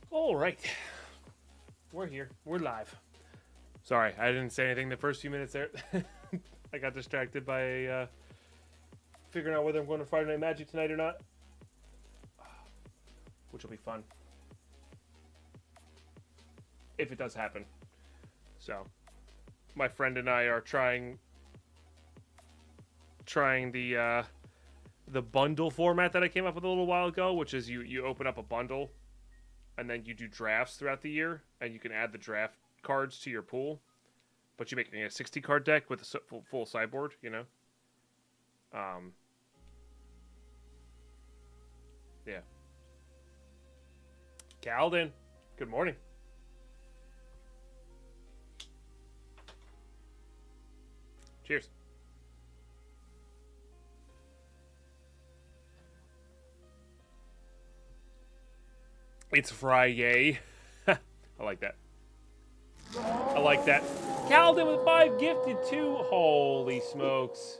All right. We're here. We're live. Sorry, I didn't say anything the first few minutes there. I got distracted by figuring out whether I'm going to Friday Night Magic tonight or not. Which will be fun. If it does happen. So, my friend and I are trying the bundle format that I came up with a little while ago, which is you open up a bundle and then you do drafts throughout the year, and you can add the draft cards to your pool, but you make a 60 card deck with a full sideboard, you know. Yeah. Calden, good morning. Cheers. It's Friday. I like that. I like that. Calden with 5 gifted too. Holy smokes.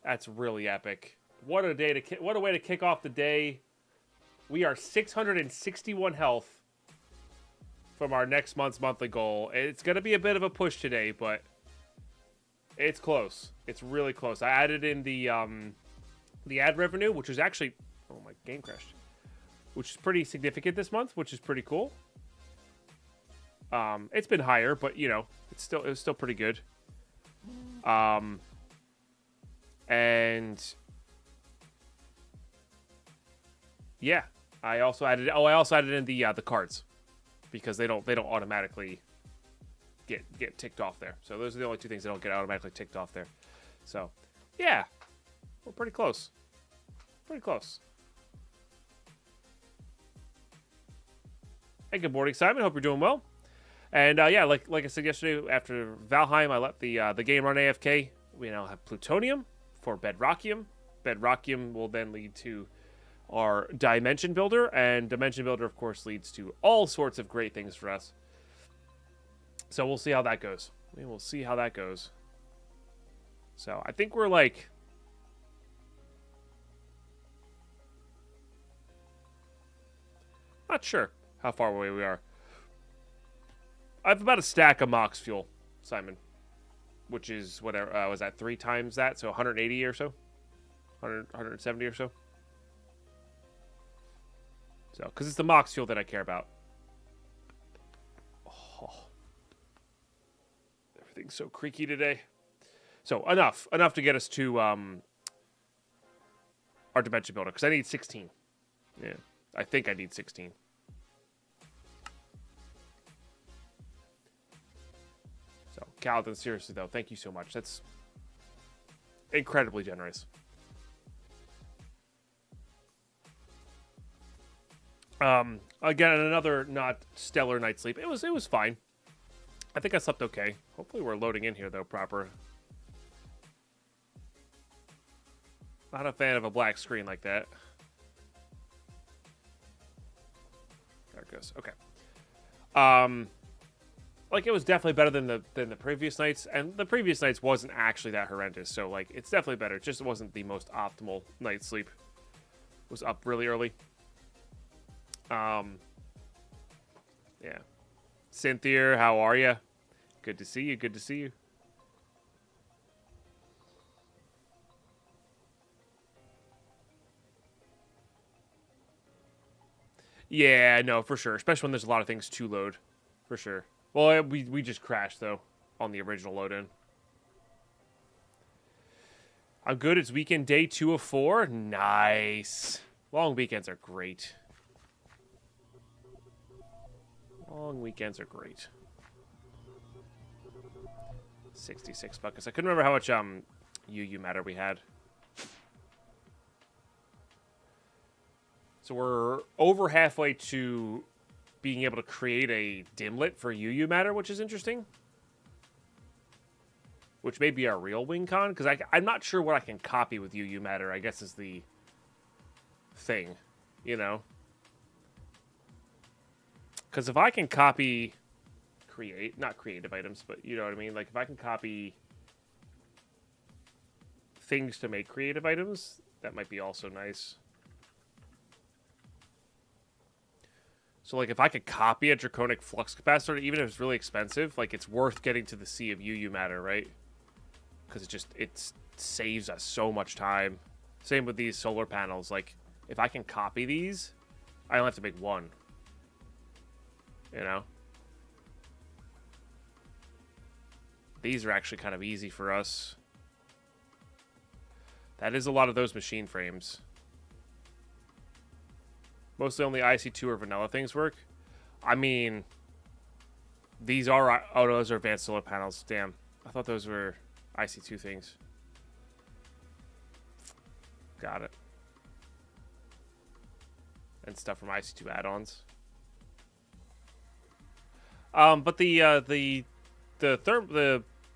That's really epic. What a day to what a way to kick off the day. We are 661 health from our next month's monthly goal. It's going to be a bit of a push today, but it's close. It's really close. I added in the ad revenue, which was actually, oh, my game crashed. Which is pretty significant this month, which is pretty cool. It's been higher, but you know, it was still pretty good. And yeah, I also added in the cards because they don't automatically get ticked off there. So those are the only two things that don't get automatically ticked off there. So yeah, we're pretty close. Pretty close. Hey, good morning, Simon. Hope you're doing well. And yeah, like I said yesterday, after Valheim, I let the game run AFK. We now have Plutonium for Bedrockium. Bedrockium will then lead to our Dimension Builder, and Dimension Builder, of course, leads to all sorts of great things for us. So we'll see how that goes. We will see how that goes. So I think we're like... not sure how far away we are. I have about a stack of Mox Fuel, Simon. Which is, whatever, was that 3 times that? So 180 or so? 170 or so? So, because it's the Mox Fuel that I care about. Oh. Everything's so creaky today. So, enough to get us to our Dimension Builder. Because I need 16. Yeah, I think I need 16. So, Calvin, seriously though, thank you so much. That's incredibly generous. Again, another not stellar night's sleep. It was fine. I think I slept okay. Hopefully we're loading in here though proper. Not a fan of a black screen like that. There it goes. Okay. Like it was definitely better than the previous nights, and the previous nights wasn't actually that horrendous. So like it's definitely better. It just wasn't the most optimal night's sleep. Was up really early. Yeah. Cynthia, how are you? Good to see you. Good to see you. Yeah, no, for sure. Especially when there's a lot of things to load. For sure. Well, we just crashed, though, on the original load-in. I'm good. It's weekend day 2 of 4. Nice. Long weekends are great. Long weekends are great. 66 buckets. I couldn't remember how much UU matter we had. So we're over halfway to being able to create a dimlet for UU matter, which is interesting. Which may be our real wing con, because I'm not sure what I can copy with UU matter, I guess is the thing, you know? Because if I can copy, not creative items, but you know what I mean? Like, if I can copy things to make creative items, that might be also nice. So, like, if I could copy a draconic flux capacitor, even if it's really expensive, like, it's worth getting to the sea of UU matter, right? Because it saves us so much time. Same with these solar panels. Like, if I can copy these, I only have to make one. You know? These are actually kind of easy for us. That is a lot of those machine frames. Mostly only IC2 or vanilla things work. I mean, these are... Oh, those are advanced solar panels. Damn. I thought those were IC2 things. Got it. And stuff from IC2 add-ons. But the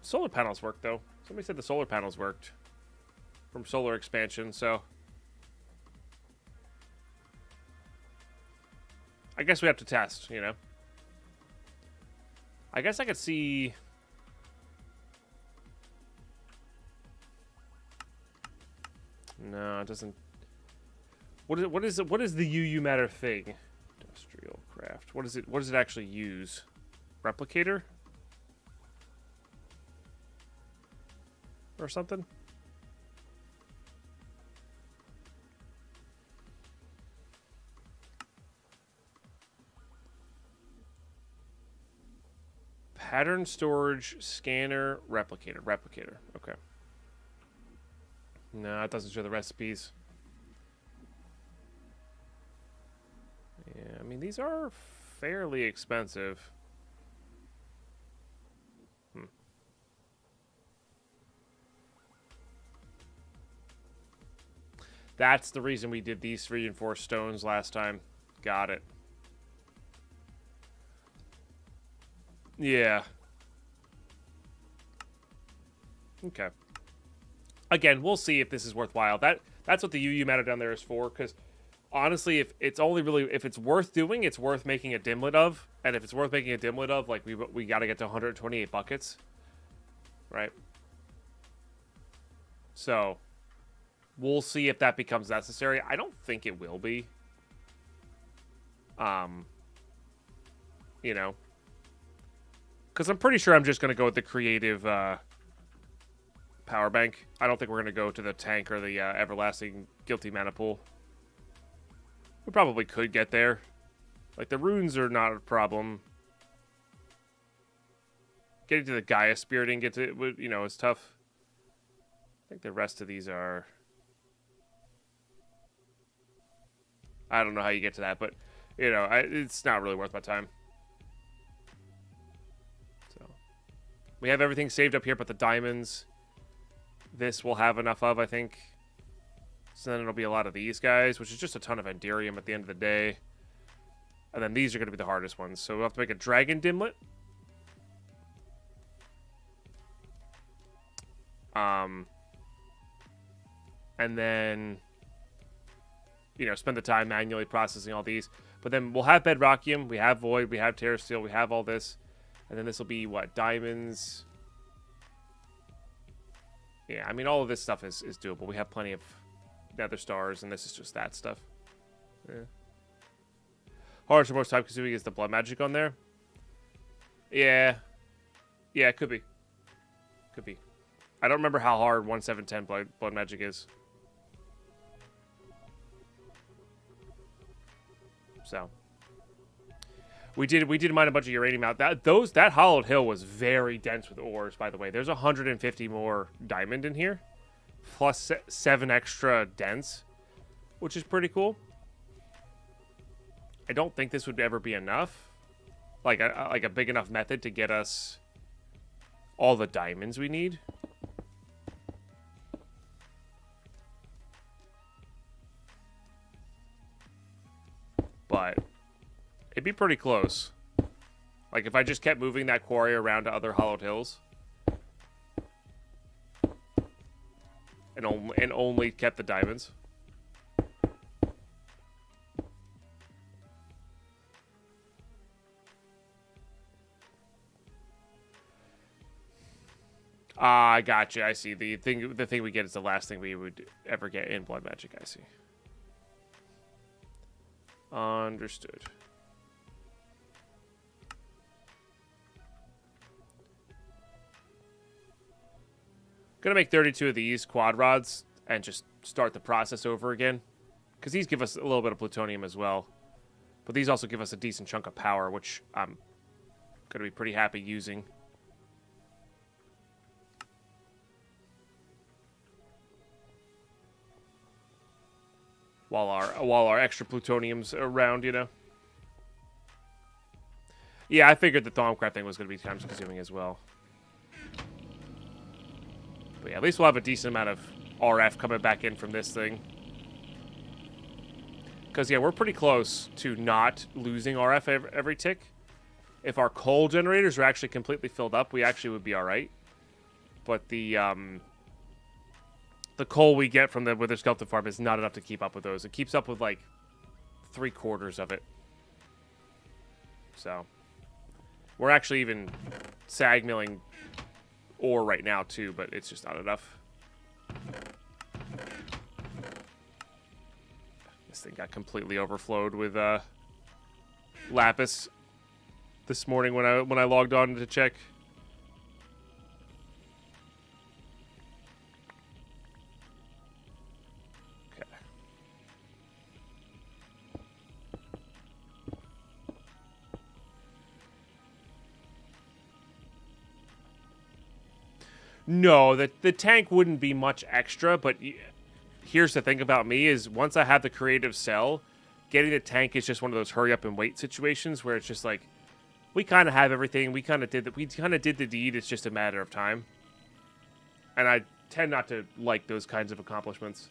solar panels worked, though. Somebody said the solar panels worked. From solar expansion, so... I guess we have to test, you know? I guess I could see... No, it doesn't... What is the UU matter thing? Industrial craft. What does it actually use? Replicator? Or something? Pattern storage, scanner, replicator. Replicator. Okay. No, it doesn't show the recipes. Yeah, I mean, these are fairly expensive. That's the reason we did these reinforced stones last time. Got it. Yeah. Okay. Again, we'll see if this is worthwhile. That's what the UU matter down there is for, because honestly, if it's worth doing, it's worth making a dimlet of. And if it's worth making a dimlet of, like, we got to get to 128 buckets. Right? So, we'll see if that becomes necessary. I don't think it will be. You know. Because I'm pretty sure I'm just going to go with the creative power bank. I don't think we're going to go to the tank or the everlasting guilty mana pool. We probably could get there. Like, the runes are not a problem. Getting to the Gaia spiriting, you know, is tough. I think the rest of these are... I don't know how you get to that, but, you know, it's not really worth my time. So, we have everything saved up here, but the diamonds, this we'll have enough of, I think. So then it'll be a lot of these guys, which is just a ton of Enderium at the end of the day. And then these are going to be the hardest ones. So we'll have to make a dragon dimlet. And then, you know, spend the time manually processing all these. But then we'll have Bedrockium, we have Void, we have Terra Steel, we have all this. And then this will be, what, diamonds? Yeah, I mean, all of this stuff is doable. We have plenty of nether stars, and this is just that stuff. Yeah. Hardest or most time consuming is the blood magic on there. Yeah. Yeah, it could be. Could be. I don't remember how hard 1710 blood magic is. So we did mine a bunch of uranium out. That hollowed hill was very dense with ores, by the way. There's 150 more diamond in here. plus 7 extra dents, which is pretty cool. I don't think this would ever be enough. Like a big enough method to get us all the diamonds we need. But it'd be pretty close. Like if I just kept moving that quarry around to other hollowed hills. And only kept the diamonds. I gotcha. I see. The thing we get is the last thing we would ever get in Blood Magic. I see. Understood. Gonna make 32 of these quad rods and just start the process over again. Because these give us a little bit of plutonium as well. But these also give us a decent chunk of power, which I'm gonna be pretty happy using. While our extra plutonium's around, you know. Yeah, I figured the Thaumcraft thing was gonna be time consuming as well. But yeah, at least we'll have a decent amount of RF coming back in from this thing. Because, yeah, we're pretty close to not losing RF every tick. If our coal generators are actually completely filled up, we actually would be alright. But the coal we get from the Wither Skeleton Farm is not enough to keep up with those. It keeps up with, like, 3/4 of it. So, we're actually even sag milling ore right now too, but it's just not enough. This thing got completely overflowed with lapis this morning when I logged on to check. Okay. No, the tank wouldn't be much extra, but here's the thing about me is once I have the creative cell, getting the tank is just one of those hurry up and wait situations where it's just like we kind of have everything, we kind of did the deed, it's just a matter of time. And I tend not to like those kinds of accomplishments.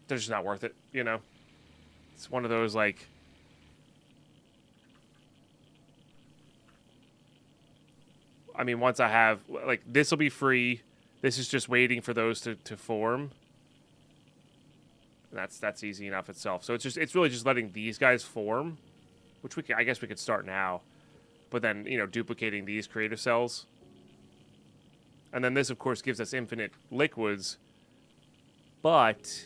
They're just not worth it, you know. It's one of those like I mean, once I have, like, this will be free. This is just waiting for those to form. And that's easy enough itself. So it's really just letting these guys form, which I guess we could start now. But then, you know, duplicating these creative cells. And then this, of course, gives us infinite liquids. But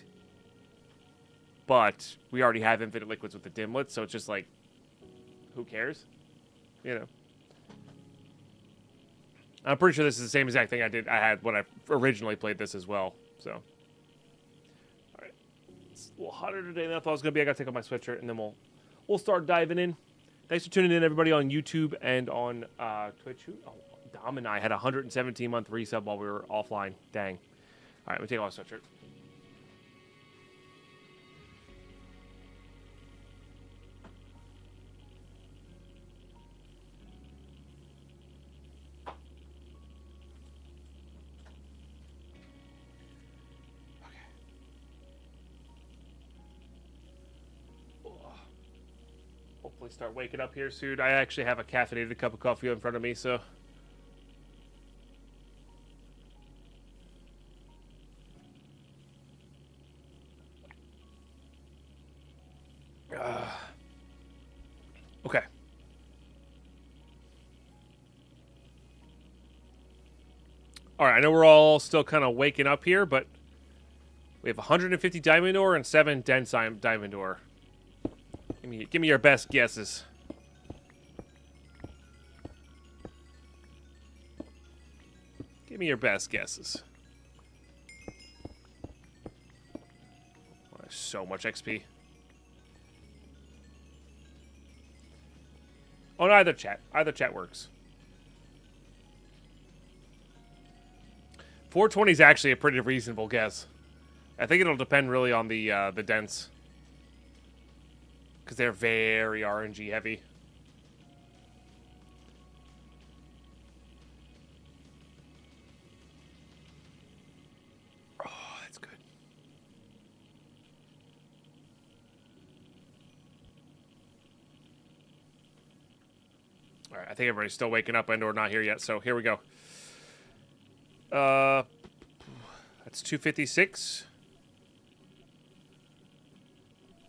we already have infinite liquids with the dimlets, so it's just like, who cares? You know. I'm pretty sure this is the same exact thing I had when I originally played this as well. So, all right, it's a little hotter today than I thought it was gonna be. I gotta take off my sweatshirt and then we'll start diving in. Thanks for tuning in, everybody, on YouTube and on Twitch. Oh, Dom and I had a 117-month resub while we were offline. Dang. All right, let me take off my sweatshirt. Hopefully start waking up here soon. I actually have a caffeinated cup of coffee in front of me, so. Okay. All right, I know we're all still kind of waking up here, but we have 150 diamond ore and 7 dense diamond ore. Give me your best guesses. Give me your best guesses. Oh, there's so much XP. Oh, no, either chat works. 420 is actually a pretty reasonable guess. I think it'll depend really on the dents. Because they're very RNG heavy. Oh, that's good. Alright, I think everybody's still waking up and or not here yet, so here we go. That's 256.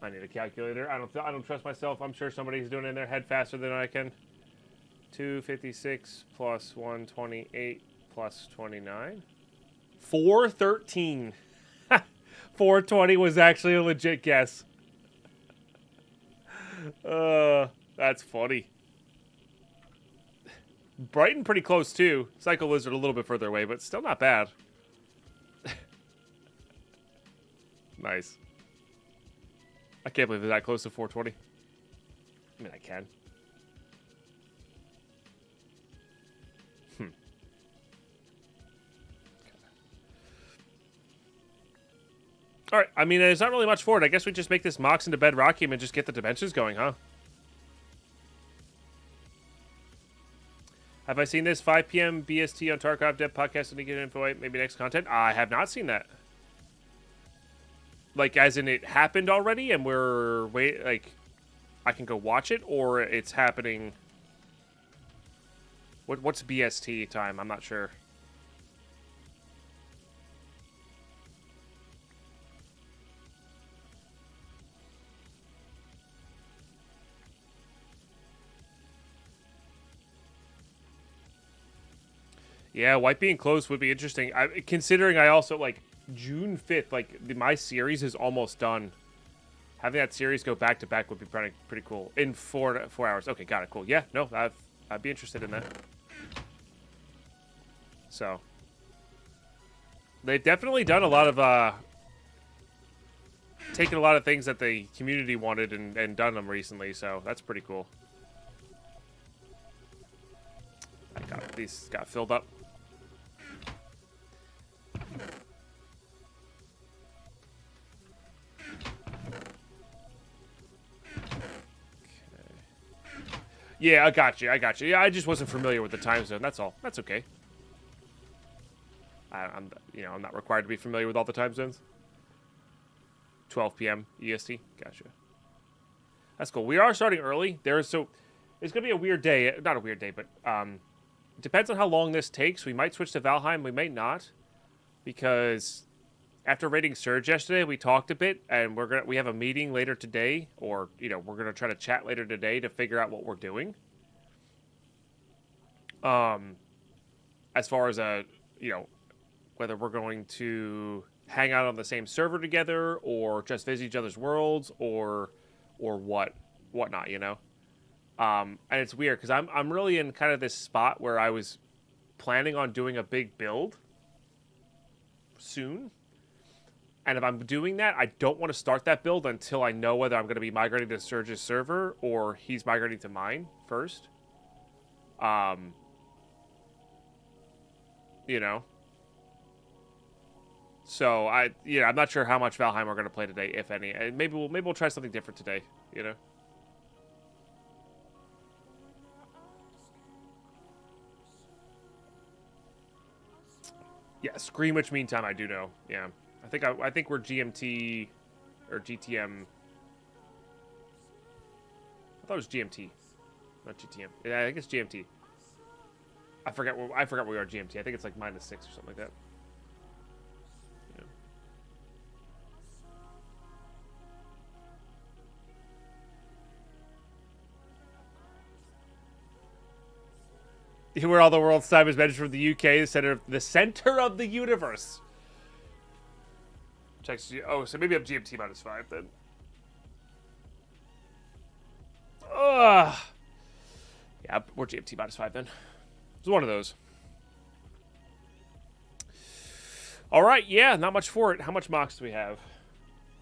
I need a calculator. I don't trust myself. I'm sure somebody's doing it in their head faster than I can. 256 plus 128 plus 29. 413. 420 was actually a legit guess. That's funny. Brighton pretty close too. Psycho Lizard a little bit further away, but still not bad. Nice. I can't believe they're that close to 420. I mean, I can. Alright, I mean, there's not really much for it. I guess we just make this Mox into Bedrock and just get the dimensions going, huh? Have I seen this 5 p.m. BST on Tarkov Dev podcast and to get info? Maybe next content? I have not seen that. Like, as in it happened already and we're like I can go watch it, or it's happening. What's BST time? I'm not sure. Yeah, White being close would be interesting. Considering I also, like, June 5th, like, my series is almost done. Having that series go back-to-back would be pretty cool. In 4 hours. Okay, got it. Cool. Yeah, no, I'd be interested in that. So. They've definitely done a lot of, taken a lot of things that the community wanted and done them recently, so that's pretty cool. These got filled up. Yeah, I got you. Yeah, I just wasn't familiar with the time zone. That's all. That's okay. I'm not required to be familiar with all the time zones. 12 p.m. EST. Gotcha. That's cool. We are starting early. It's gonna be a weird day. Not a weird day, but depends on how long this takes. We might switch to Valheim. We might not, because after raiding Surge yesterday, we talked a bit, and we have a meeting later today, or we're gonna try to chat later today to figure out what we're doing. As far as whether we're going to hang out on the same server together, or just visit each other's worlds, or whatnot, and it's weird because I'm really in kind of this spot where I was planning on doing a big build soon. And if I'm doing that, I don't want to start that build until I know whether I'm going to be migrating to Surge's server or he's migrating to mine first. So I'm not sure how much Valheim we're going to play today, if any. And maybe we'll try something different today, Yeah, Screamwitch meantime I do know. Yeah. I think we're GMT or GTM. I thought it was GMT, not GTM. Yeah, I think it's GMT. I forgot where we are GMT. I think it's like -6 or something like that. Yeah. Where all the world's time is measured from the UK, the center of the universe. Oh, so maybe I'm GMT -5 then. Yeah, we're GMT -5 then. It's one of those. All right, yeah, not much for it. How much Mox do we have?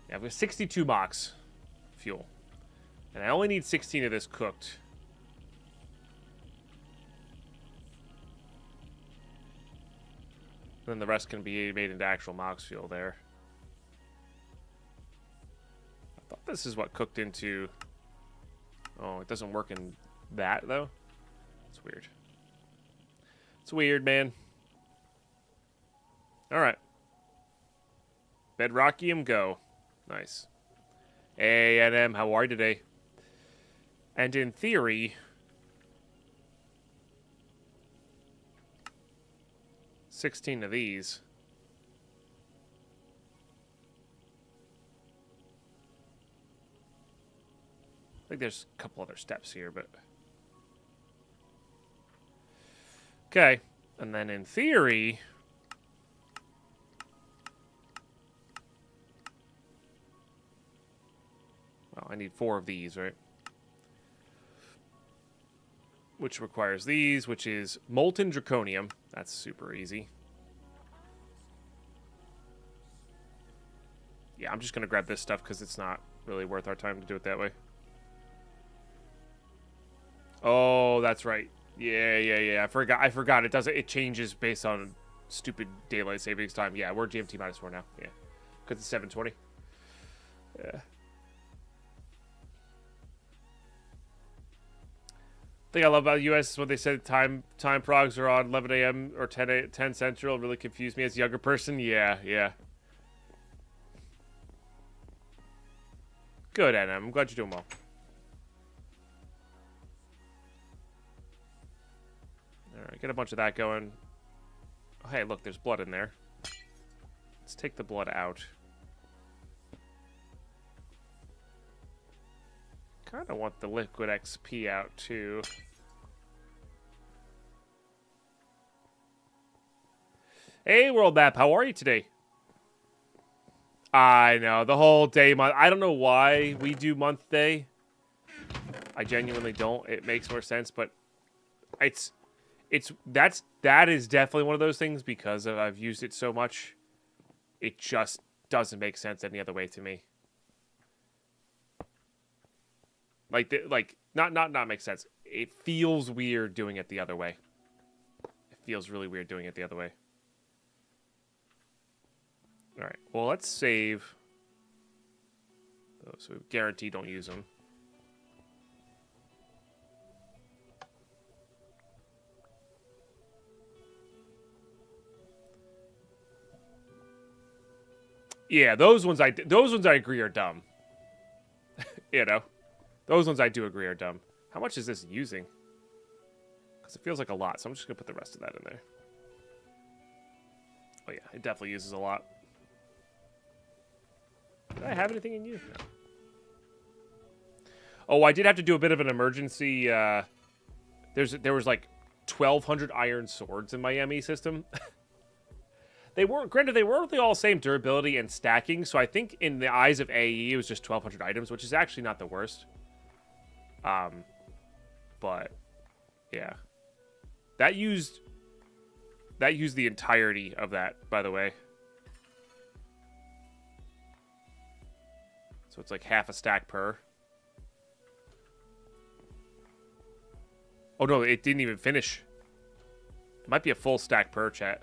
Yeah, we have 62 Mox fuel. And I only need 16 of this cooked. then the rest can be made into actual mox fuel there. I thought this is what cooked into... Oh, it doesn't work in that, though? It's weird. It's weird, man. Alright. Bedrockium, go. Nice. Hey, NM, how are you today? And in theory... 16 of these. I think there's a couple other steps here, but... Okay. And then in theory... Well, I need 4 of these, right? Which requires these, which is molten draconium. That's super easy. Yeah, I'm just going to grab this stuff because it's not really worth our time to do it that way. Oh, that's right. Yeah. I forgot. It changes based on stupid daylight savings time. Yeah, we're GMT -4 now. Yeah. Because it's 7:20. Yeah. Thing I love about the U.S. is when they said time progs are on 11 a.m. or 10 Central. It really confused me as a younger person. Yeah. Good, Anna. I'm glad you're doing well. Alright, get a bunch of that going. Oh, hey, look, there's blood in there. Let's take the blood out. Kind of want the liquid XP out, too. Hey, World Map, how are you today? I know, the whole day month. I don't know why we do month day. I genuinely don't. It makes more sense, but that is definitely one of those things because I've used it so much. It just doesn't make sense any other way to me. Not make sense. It feels weird doing it the other way. It feels really weird doing it the other way. All right. Well, let's save those. So we guarantee don't use them. Yeah, those ones I agree are dumb. You know. Those ones I do agree are dumb. How much is this using? Because it feels like a lot, so I'm just going to put the rest of that in there. Oh yeah, it definitely uses a lot. Did I have anything in you? No. Oh, I did have to do a bit of an emergency. There was like 1,200 iron swords in my ME system. They weren't really all the same durability and stacking, so I think in the eyes of AE it was just 1,200 items, which is actually not the worst. But yeah, that used the entirety of that, by the way. So it's like half a stack per. Oh no, it didn't even finish. It might be a full stack per, chat.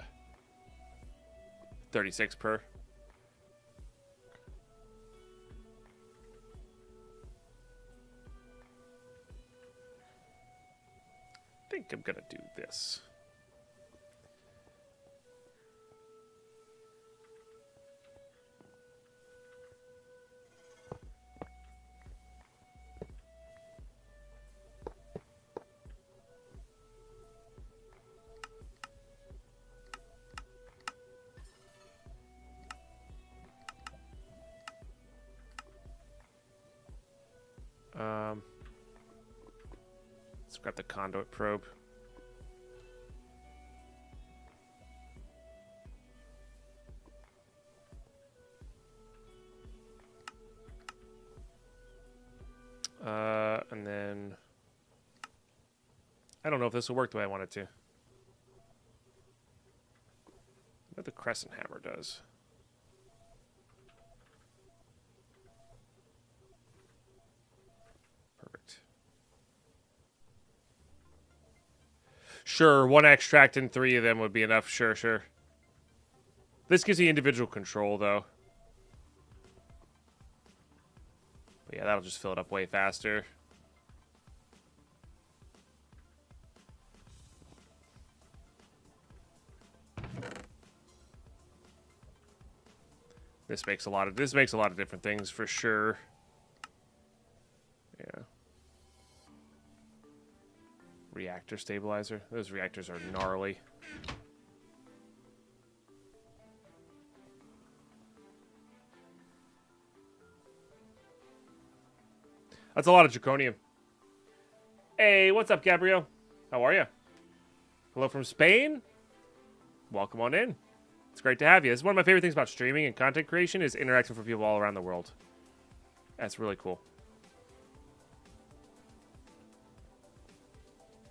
36 per. I think I'm gonna do this. Let's grab the conduit probe. And then I don't know if this will work the way I want it to. What the crescent hammer does. Perfect. Sure, one extract and 3 of them would be enough. Sure. This gives you individual control, though. But yeah, that'll just fill it up way faster. This makes a lot of different things for sure. Yeah. Reactor stabilizer. Those reactors are gnarly. That's a lot of zirconium. Hey, what's up, Gabriel? How are you? Hello from Spain. Welcome on in. It's great to have you. It's one of my favorite things about streaming and content creation is interacting with people all around the world. That's really cool.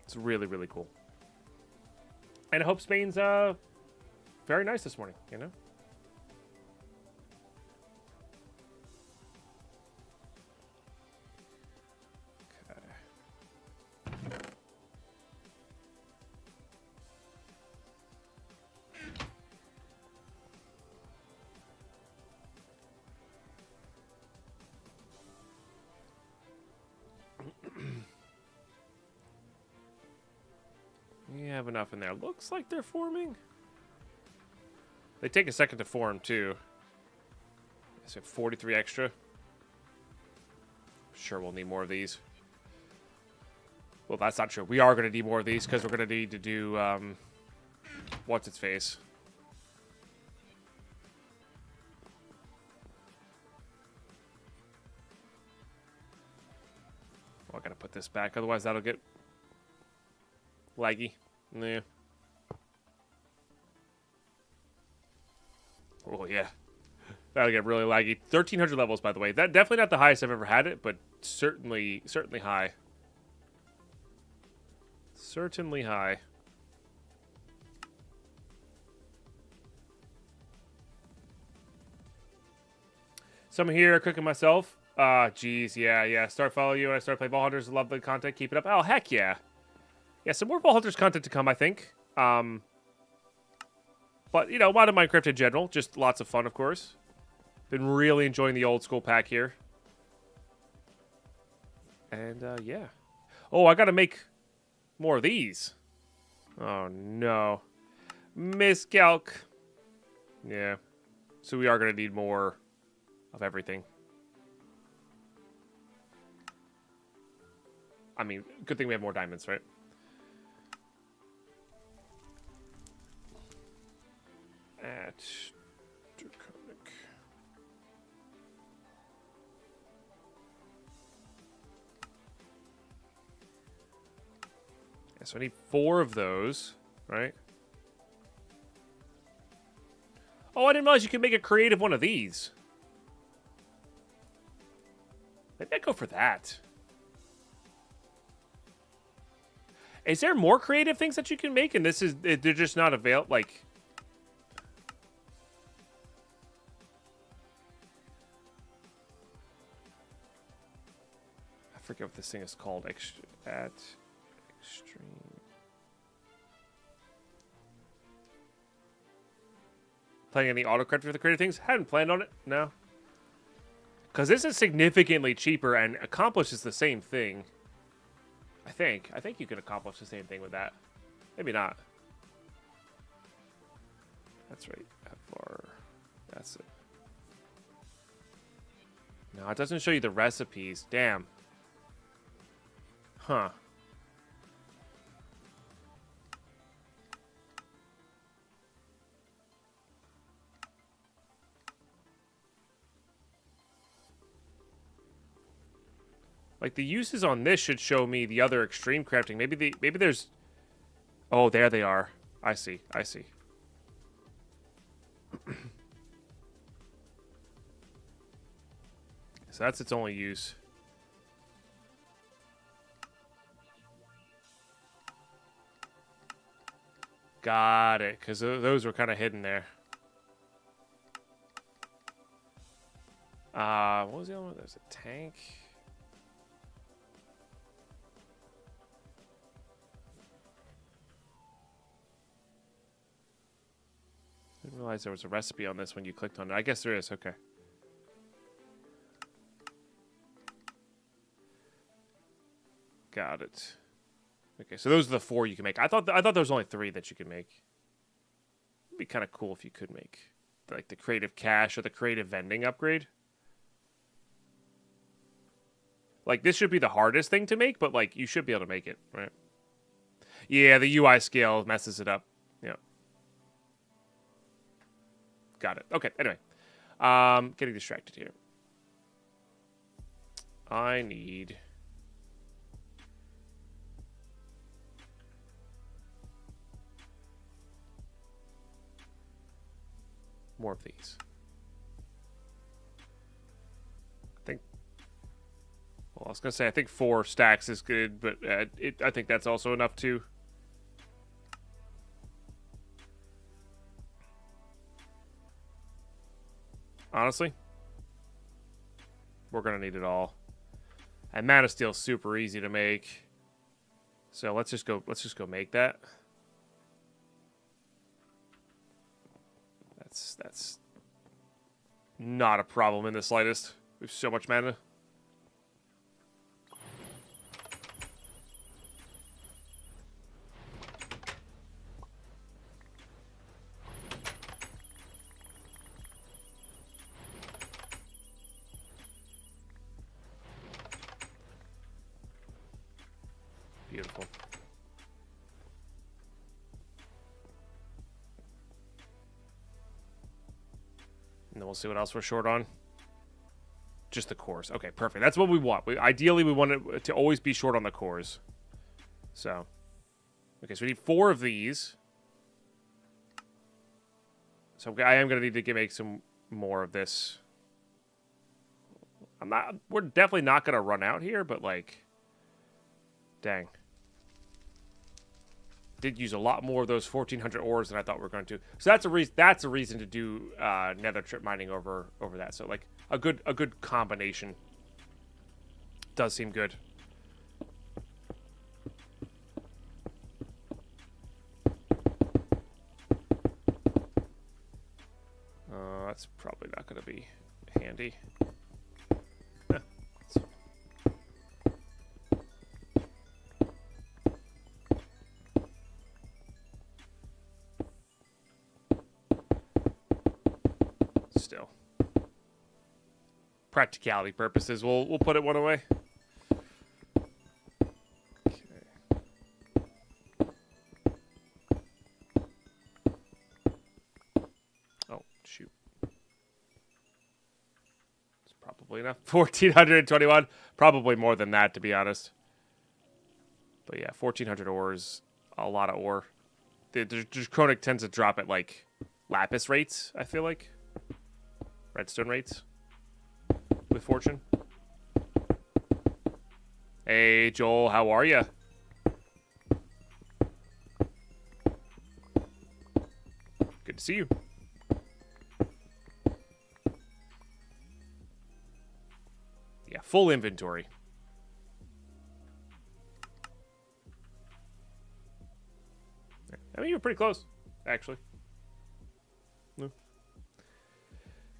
It's really, really cool. And I hope Spain's very nice this morning, you know? You have enough in there. Looks like they're forming. They take a second to form, too. So 43 extra. Sure, we'll need more of these. Well, that's not true. We are going to need more of these because we're going to need to do, what's its face? Well, I got to put this back. Otherwise, that'll get laggy. Yeah. Oh, yeah. That'll get really laggy. 1,300 levels, by the way. That definitely not the highest I've ever had it, but certainly high. Certainly high. So I'm here cooking myself. Geez, yeah. Start following you and I start playing Ball Hunters. Love the content. Keep it up. Oh, heck yeah. Yeah, some more Ball Hunters content to come, I think. But, you know, a lot of Minecraft in general. Just lots of fun, of course. Been really enjoying the old school pack here. And, yeah. Oh, I gotta make more of these. Oh, no. Miscalc. Yeah. So we are gonna need more of everything. I mean, good thing we have more diamonds, right? At Draconic. Yeah, so I need 4 of those, right? Oh, I didn't realize you could make a creative one of these. Maybe I'd go for that. Is there more creative things that you can make? And this is, they're just not available, like... I forget what this thing is called. At extreme. Playing any autocorrector for the creative things? Hadn't planned on it. No. Because this is significantly cheaper and accomplishes the same thing. I think you can accomplish the same thing with that. Maybe not. That's right. FR. That's it. No, it doesn't show you the recipes. Damn. Huh. Like the uses on this should show me the other extreme crafting. Maybe there's. Oh, there they are. I see. So that's its only use. Got it, because those were kind of hidden there. What was the other one? There's a tank. realize there was a recipe on this when you clicked on it. I guess there is. Okay. Got it. Okay, so those are the 4 you can make. I thought there was only 3 that you could make. It'd be kind of cool if you could make like the creative cache or the creative vending upgrade. Like this should be the hardest thing to make, but like you should be able to make it, right? Yeah, the UI scale messes it up. Yeah. Got it. Okay, anyway. Getting distracted here. I need more of these. Well, I was going to say, I think 4 stacks is good, but I think that's also enough too. Honestly, we're going to need it all. And Man of Steel's super easy to make. So let's just go make that. That's not a problem in the slightest. We have so much mana. Beautiful. And then we'll see what else we're short on. Just the cores. Okay, perfect. That's what we want. Ideally, we want it to always be short on the cores. So, okay, so we need 4 of these. So I am going to need to make some more of this. We're definitely not going to run out here, but like, dang. Did use a lot more of those 1,400 ores than I thought we were going to. So that's a reason. That's a reason to do nether trip mining over that. So like a good combination does seem good. That's probably not going to be handy. Still, practicality purposes, we'll put it one away. Okay. Oh shoot, it's probably enough. 1,421, probably more than that to be honest. But yeah, 1,400 ores, a lot of ore. The Chronic tends to drop at like lapis rates. I feel like. Redstone rates with fortune. Hey, Joel, how are you? Good to see you. Yeah, full inventory. I mean, you're pretty close, actually.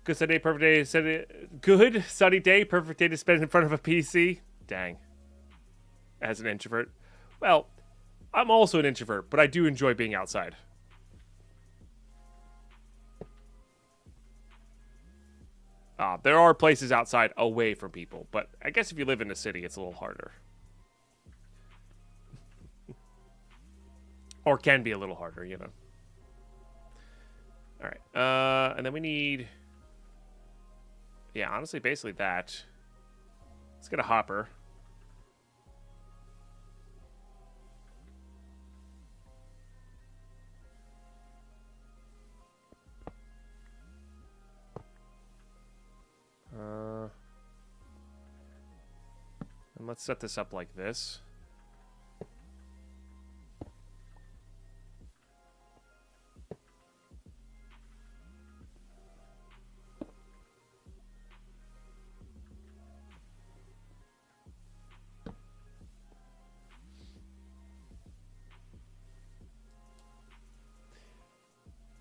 Good sunny day, perfect day. Good sunny day, perfect day to spend in front of a PC. Dang. As an introvert. Well, I'm also an introvert, but I do enjoy being outside. There are places outside away from people, but I guess if you live in the city, it's a little harder. Or can be a little harder, you know. All right. And then we need... Yeah, honestly, basically that. Let's get a hopper. And let's set this up like this.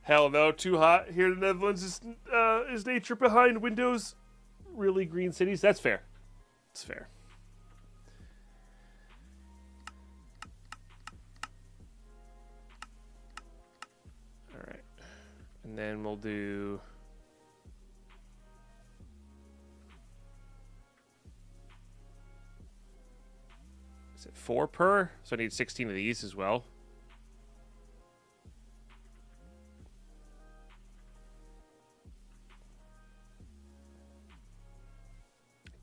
Hell no, too hot. Here in the Netherlands is nature behind windows. Really green cities. That's fair. It's fair. All right. And then we'll do... Is it 4 per? So I need 16 of these as well.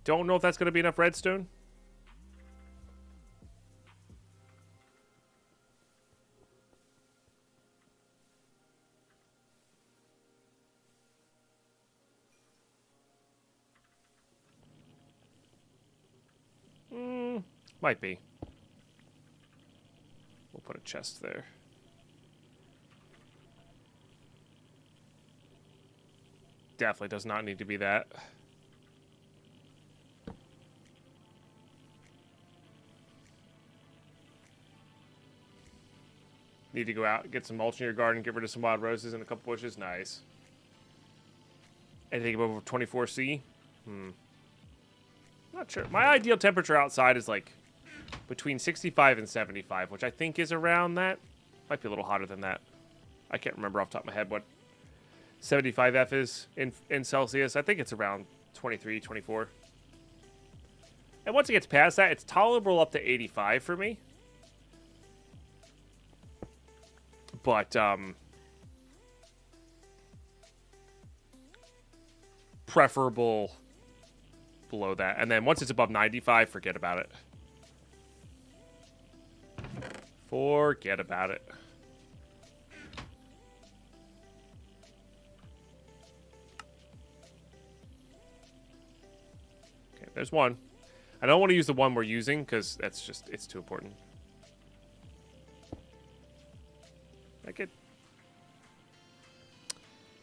Don't know if that's going to be enough redstone. Might be. We'll put a chest there. Definitely does not need to be that. Need to go out, get some mulch in your garden, get rid of some wild roses and a couple bushes. Nice. Anything above 24C? Not sure. My ideal temperature outside is like between 65 and 75, which I think is around that. Might be a little hotter than that. I can't remember off the top of my head what 75F is in Celsius. I think it's around 23, 24. And once it gets past that, it's tolerable up to 85 for me. But, preferable below that. And then once it's above 95, forget about it. Forget about it. Okay, there's one. I don't want to use the one we're using because that's just, it's too important. I could...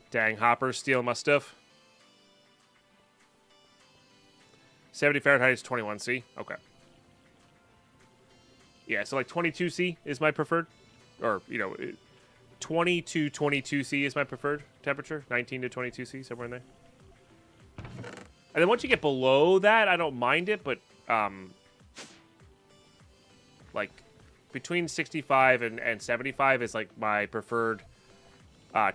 Dang, Hopper's stealing my stuff. 70 Fahrenheit is 21C. Okay. Yeah, so like 22C is my preferred. Or, you know, 20 to 22C is my preferred temperature. 19 to 22C, somewhere in there. And then once you get below that, I don't mind it, but, like, between 65 and 75 is, like, my preferred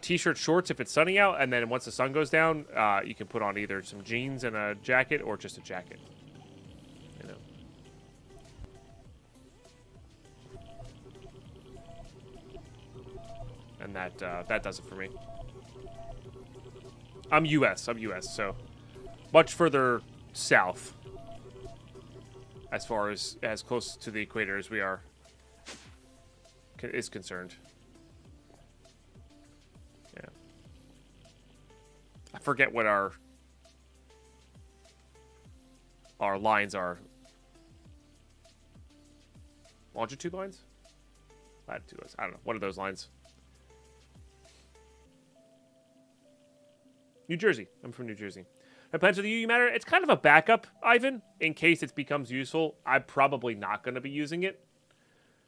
t-shirt, shorts if it's sunny out. And then once the sun goes down, you can put on either some jeans and a jacket or just a jacket. You know. And that does it for me. I'm US, so much further south as far as close to the equator as we are is concerned. Yeah. I forget what our lines are. Longitude lines? Latitude lines. I don't know. One of those lines. New Jersey. I'm from New Jersey. My plans for the UU Matter, it's kind of a backup, Ivan, in case it becomes useful. I'm probably not going to be using it.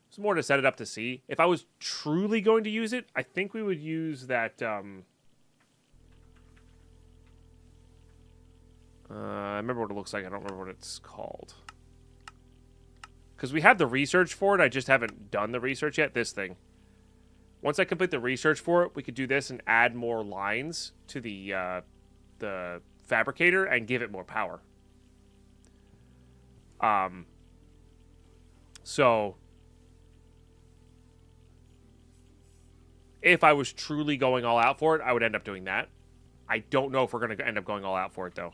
It's more to set it up to see. If I was truly going to use it, I think we would use that, I remember what it looks like. I don't remember what it's called. Because we have the research for it. I just haven't done the research yet. This thing. Once I complete the research for it, we could do this and add more lines to the fabricator and give it more power. So if I was truly going all out for it, I would end up doing that. I don't know if we're going to end up going all out for it, though.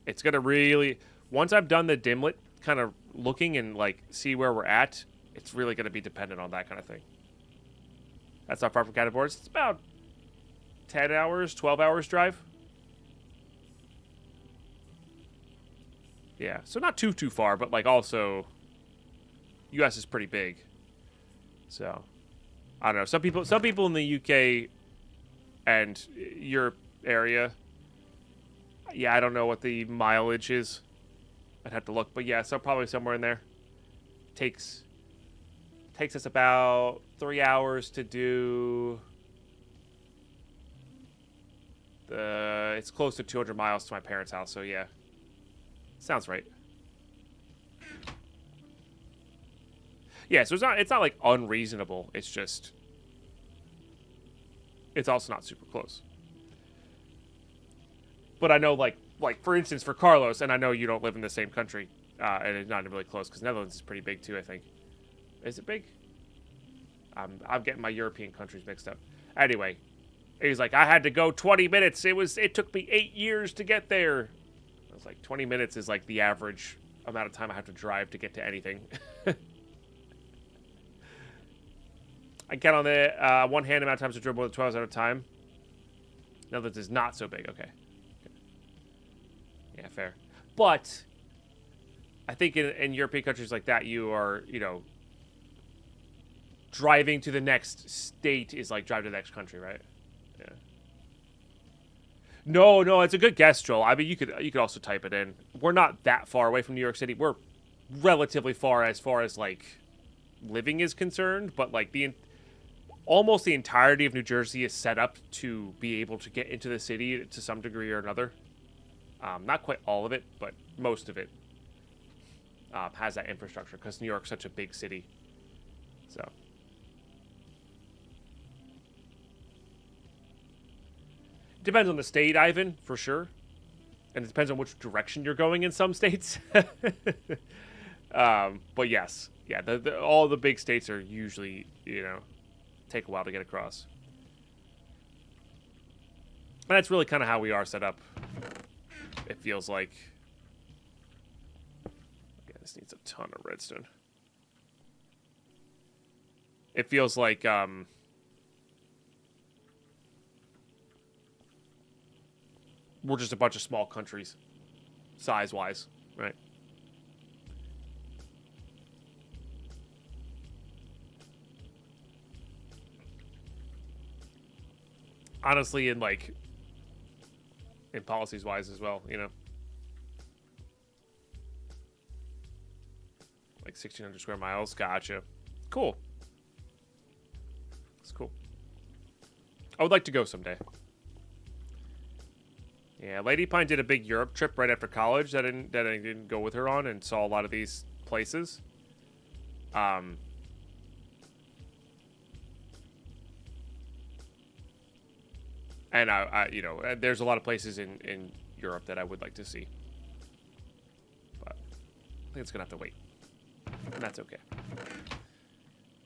It's going to really... Once I've done the dimlet, kind of looking and, like, see where we're at, it's really going to be dependent on that kind of thing. That's not far from Canada Boards. It's about 10 hours, 12 hours drive. Yeah, so not too far, but, like, also... U.S. is pretty big. So... I don't know. Some people in the UK and Europe area, yeah, I don't know what the mileage is. I'd have to look, but yeah, so probably somewhere in there. Takes us about 3 hours to do It's close to 200 miles to my parents' house, so yeah. Sounds right. Yeah, so it's not like unreasonable. It's just it's also not super close. But I know like for instance for Carlos, and I know you don't live in the same country, and it's not really close because Netherlands is pretty big too, I think. Is it big? I'm getting my European countries mixed up. Anyway, he's like, I had to go 20 minutes. It took me 8 years to get there. I was like, 20 minutes is like the average amount of time I have to drive to get to anything. I count on the one hand amount of times to drive more than 12 hours at a time. Netherlands is not so big. Okay. Yeah, fair. But I think in European countries like that, you are, you know, driving to the next state is like drive to the next country, right? Yeah. No, it's a good guess, Joel. I mean, you could also type it in. We're not that far away from New York City. We're relatively far as like living is concerned, but like almost the entirety of New Jersey is set up to be able to get into the city to some degree or another. Not quite all of it, but most of it has that infrastructure because New York's such a big city. So. Depends on the state, Ivan, for sure. And it depends on which direction you're going in some states. But yes. Yeah, all the big states are usually, you know, take a while to get across. And that's really kind of how we are set up. It feels like. Okay, this needs a ton of redstone. It feels like, we're just a bunch of small countries, size-wise, right? Honestly, in policies-wise as well, you know? Like 1,600 square miles, gotcha. Cool. That's cool. I would like to go someday. Yeah, Lady Pine did a big Europe trip right after college that I didn't go with her on and saw a lot of these places. And I you know, there's a lot of places in Europe that I would like to see. But I think it's gonna have to wait. And that's okay.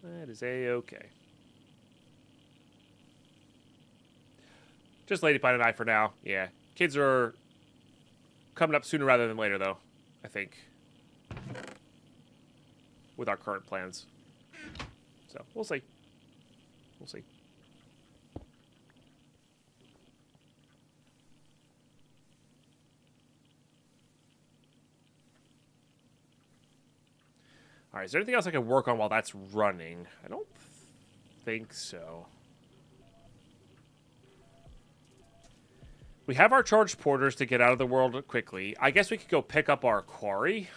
That is A-okay. Just Lady Pine and I for now, yeah. Kids are coming up sooner rather than later, though, I think, with our current plans. So, we'll see. We'll see. All right, is there anything else I can work on while that's running? I don't think so. We have our charged porters to get out of the world quickly. I guess we could go pick up our quarry.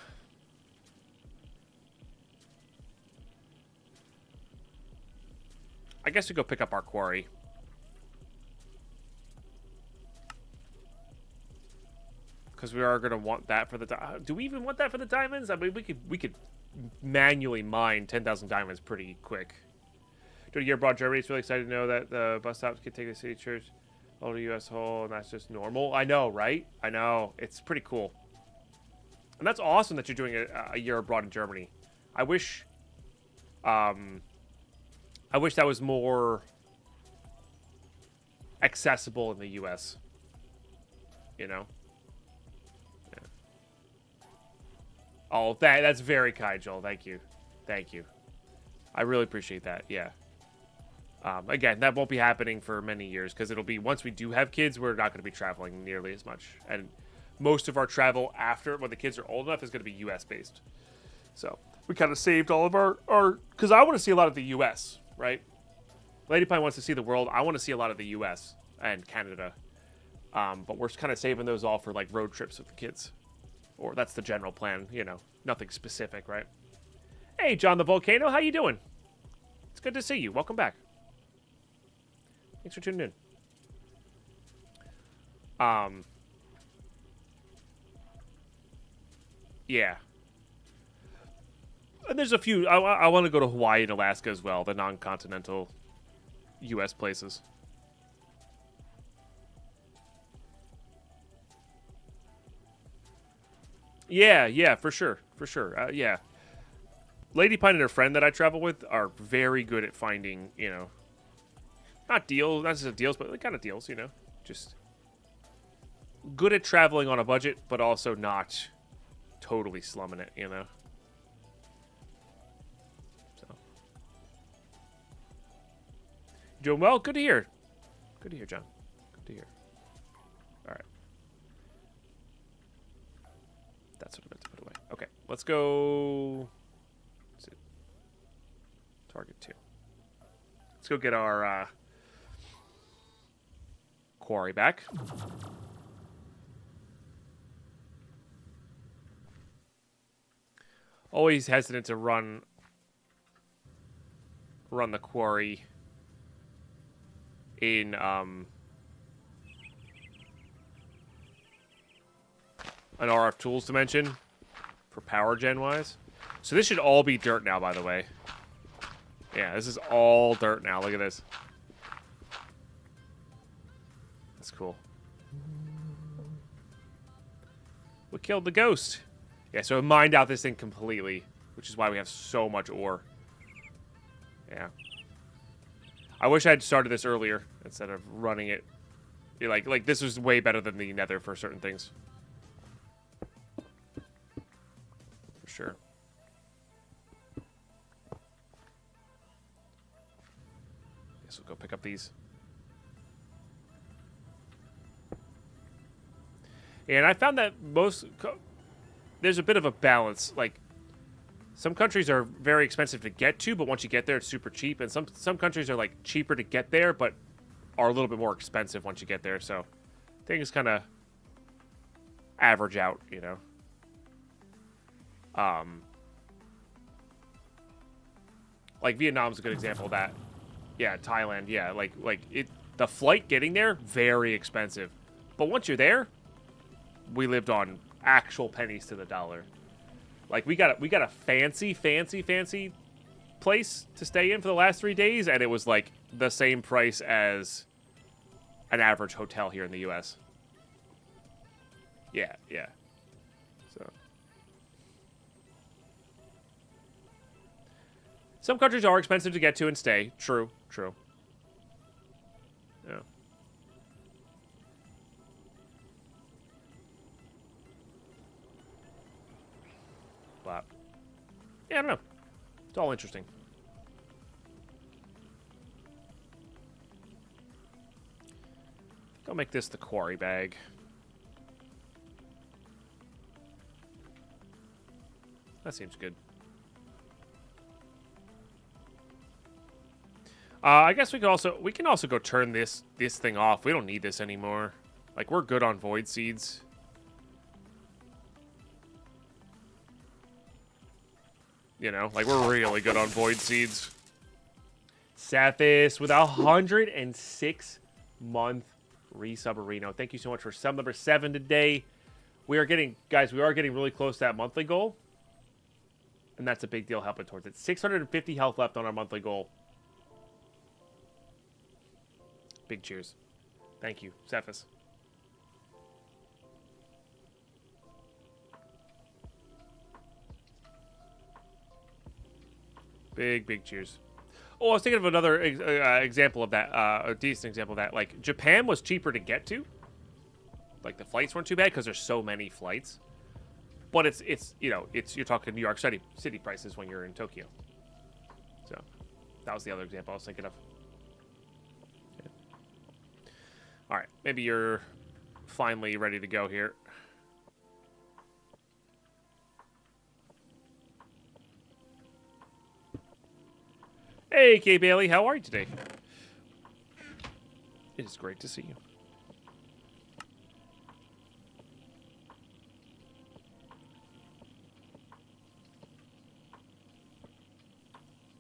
Because we are going to want that for the... Do we even want that for the diamonds? I mean, we could manually mine 10,000 diamonds pretty quick. During a year abroad, Germany is really excited to know that the bus stops can take the city church all the U.S. whole, and that's just normal. I know, right? I know. It's pretty cool. And that's awesome that you're doing a year abroad in Germany. I wish that was more accessible in the U.S. You know? Yeah. Oh, that's very kind, Joel. Thank you. Thank you. I really appreciate that. Yeah. Again, that won't be happening for many years because it'll be, once we do have kids, we're not going to be traveling nearly as much. And most of our travel after, when the kids are old enough, is going to be U.S. based. So we kind of saved all of our because I want to see a lot of the U.S., right? Lady Pine wants to see the world. I want to see a lot of the U.S. and Canada. But we're kind of saving those all for like road trips with the kids. Or that's the general plan, you know, nothing specific, right? Hey, John the Volcano, how you doing? It's good to see you. Welcome back. Thanks for tuning in. Yeah. And there's a few. I want to go to Hawaii and Alaska as well, the non-continental U.S. places. Yeah, yeah, for sure. For sure. Yeah. Lady Pine and her friend that I travel with are very good at finding, you know, not deals, not just deals, but kind of deals, you know. Just good at traveling on a budget, but also not totally slumming it, you know. So, doing well? Good to hear. Good to hear, John. Good to hear. All right. That's what I meant to put away. Okay, let's go. What's it? Target 2. Let's go get our quarry back. Always hesitant to run the quarry in an RFTools dimension for power gen wise. So this should all be dirt now, by the way. Yeah, this is all dirt now. Look at this. That's cool. We killed the ghost. Yeah, so it mined out this thing completely, which is why we have so much ore. Yeah. I wish I had started this earlier instead of running it. Like this was way better than the Nether for certain things. For sure. Guess we'll go pick up these. And I found that there's a bit of a balance. Like, some countries are very expensive to get to, but once you get there, it's super cheap. And some countries are, like, cheaper to get there, but are a little bit more expensive once you get there. So, things kind of average out, you know. Like, Vietnam's a good example of that. Yeah, Thailand, yeah. The flight getting there, very expensive. But once you're there, we lived on actual pennies to the dollar. Like, we got a fancy place to stay in for the last 3 days, and it was like the same price as an average hotel here in the U.S. Yeah, yeah. So some countries are expensive to get to and stay. True, true. Yeah. But yeah, I don't know. It's all interesting. I'll make this the quarry bag. That seems good. I guess we can also go turn this thing off. We don't need this anymore. Like, we're good on void seeds. You know, like, we're really good on void seeds. Saphis with 106-month resubmarino. Thank you so much for sub number 7 today. We are getting really close to that monthly goal. And that's a big deal helping towards it. 650 health left on our monthly goal. Big cheers. Thank you, Saphis. Big cheers. Oh, I was thinking of another example of that, a decent example of that. Like, Japan was cheaper to get to. Like, the flights weren't too bad because there's so many flights. But it's you know, you're talking New York City prices when you're in Tokyo. So, that was the other example I was thinking of. Yeah. All right, maybe you're finally ready to go here. Hey, Kay Bailey, how are you today? It is great to see you.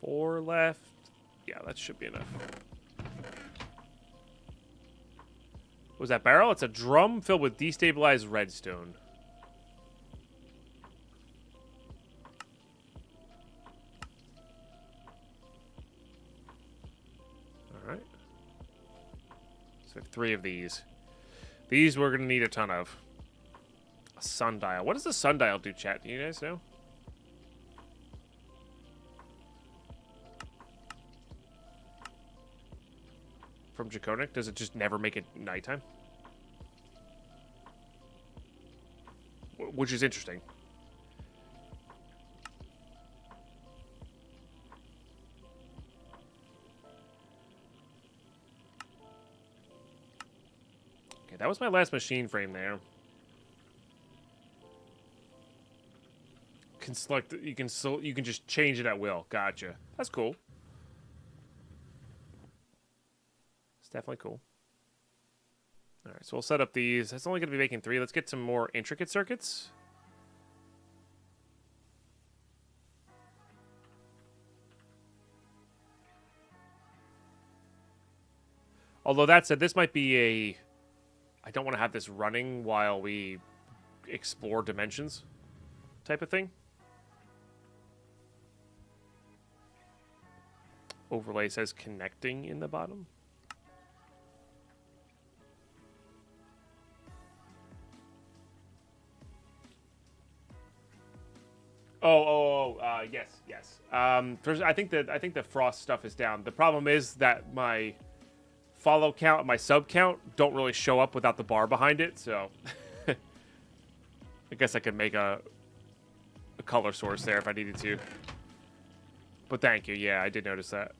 Four left. Yeah, that should be enough. What was that barrel? It's a drum filled with destabilized redstone. Alright. So we have 3 of these. These we're going to need a ton of. A sundial. What does the sundial do, chat? Do you guys know? From Draconic? Does it just never make it nighttime? Which is interesting. Okay, that was my last machine frame there. Can select. You can just change it at will. Gotcha. That's cool. It's definitely cool. All right, so we'll set up these. That's only going to be making 3. Let's get some more intricate circuits. Although that said, this might be a... I don't want to have this running while we explore dimensions type of thing. Overlay says connecting in the bottom. Yes. I think the frost stuff is down. The problem is that my follow count and my sub count don't really show up without the bar behind it, so I guess I could make a color source there if I needed to. But thank you. Yeah, I did notice that.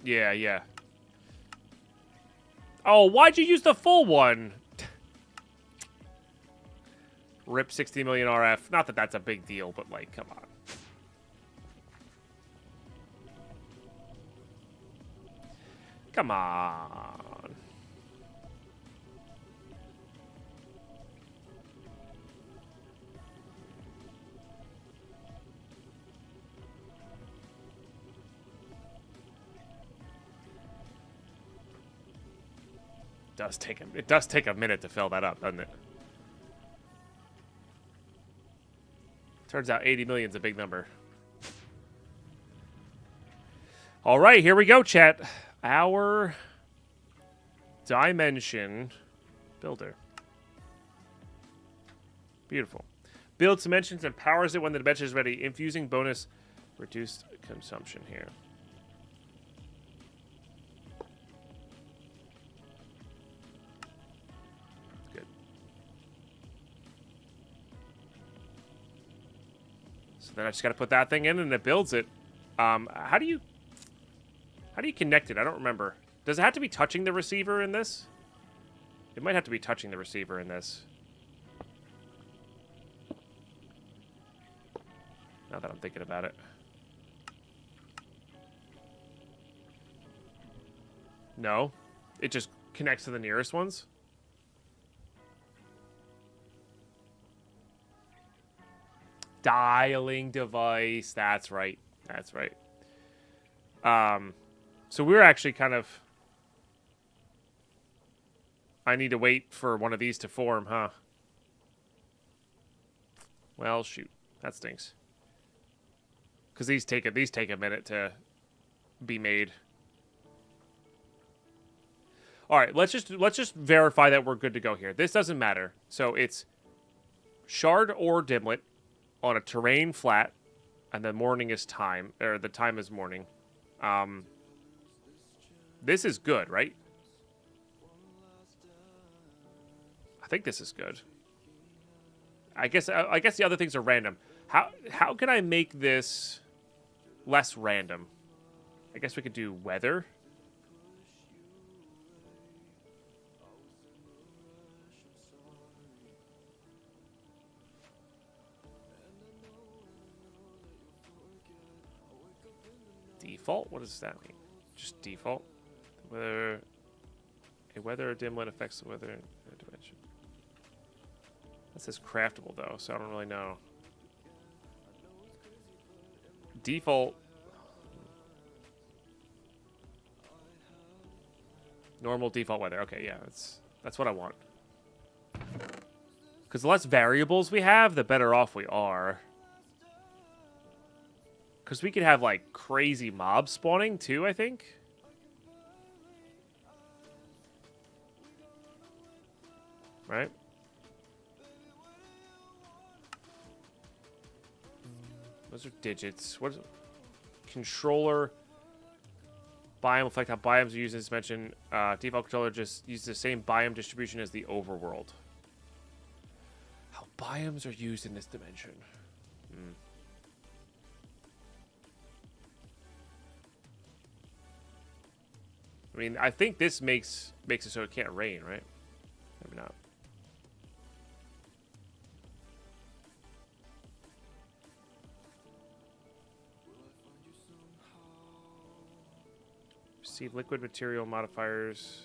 Yeah. Oh, why'd you use the full one? Rip 60 million RF. Not that that's a big deal, but like, come on. Come on. It does take a minute to fill that up, doesn't it? Turns out 80 million is a big number. All right, here we go, chat. Our dimension builder. Beautiful. Builds dimensions and powers it when the dimension is ready. Infusing bonus reduced consumption here. Good. So then I just got to put that thing in and it builds it. How do you connect it? I don't remember. Does it have to be touching the receiver in this? It might have to be touching the receiver in this. Now that I'm thinking about it. No. It just connects to the nearest ones. Dialing device. That's right. That's right. So we're actually kind of... I need to wait for one of these to form, huh? Well, shoot. That stinks. Because these take a minute to be made. All right, let's just verify that we're good to go here. This doesn't matter. So it's shard or dimlet on a terrain flat, and the morning is time, or the time is morning. This is good, right? I think this is good. I guess the other things are random. How can I make this less random? I guess we could do weather. Default? What does that mean? Just default? Whether a weather or dimlet affects the weather dimension. That says craftable though, so I don't really know. default. Normal default weather. Okay, yeah, that's what I want. Because the less variables we have, the better off we are. Because we could have, like, crazy mobs spawning, too, I think. Right? Those are digits. What is it? Controller. Biome affect how biomes are used in this dimension. Default controller just uses the same biome distribution as the overworld. How biomes are used in this dimension. I mean, I think this makes it so it can't rain, right? Maybe not. Receive liquid material modifiers.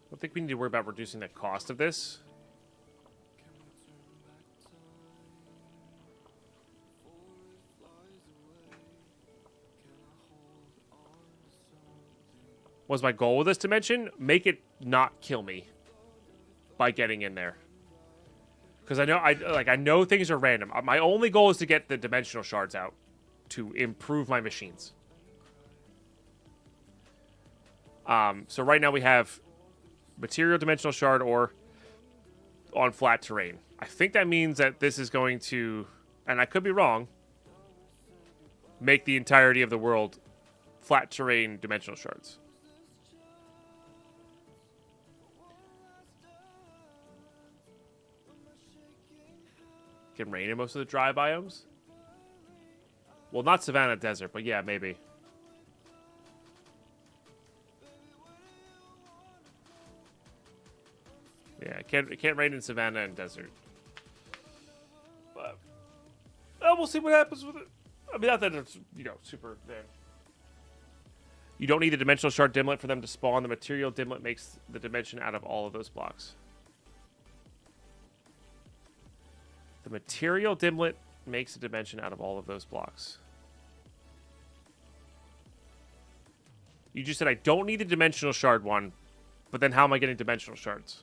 I don't think we need to worry about reducing the cost of this. Was my goal with this dimension? Make it not kill me by getting in there. Because I know things are random. My only goal is to get the dimensional shards out to improve my machines. So right now we have material dimensional shard or on flat terrain. I think that means that this is going to, and I could be wrong, make the entirety of the world flat terrain dimensional shards. Can rain in most of the dry biomes? Well, not savanna desert, but yeah, maybe. Yeah, it can't rain in savanna and desert. But we'll see what happens with it. I mean, not that it's, you know, super there. You don't need the dimensional shard dimlet for them to spawn. The material dimlet makes the dimension out of all of those blocks. The material dimlet makes a dimension out of all of those blocks. You just said I don't need the dimensional shard one, but then how am I getting dimensional shards?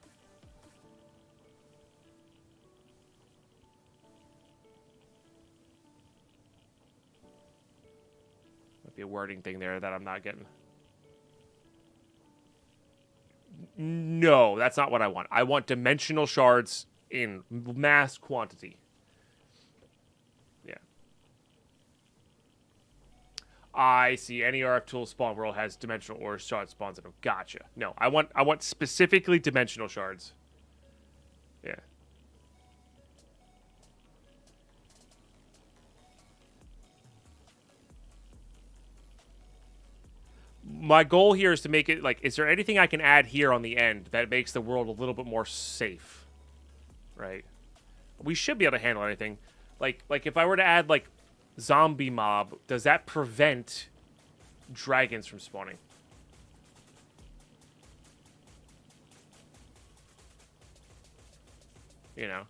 Might be a wording thing there that I'm not getting. No, that's not what I want. I want dimensional shards in mass quantity. Yeah. I see. Any RFTools spawn world has dimensional or shard spawns in them. Gotcha. No, I want specifically dimensional shards. Yeah. My goal here is to make it like, is there anything I can add here on the end that makes the world a little bit more safe? Right. We should be able to handle anything. Like if I were to add like zombie mob, does that prevent dragons from spawning? You know,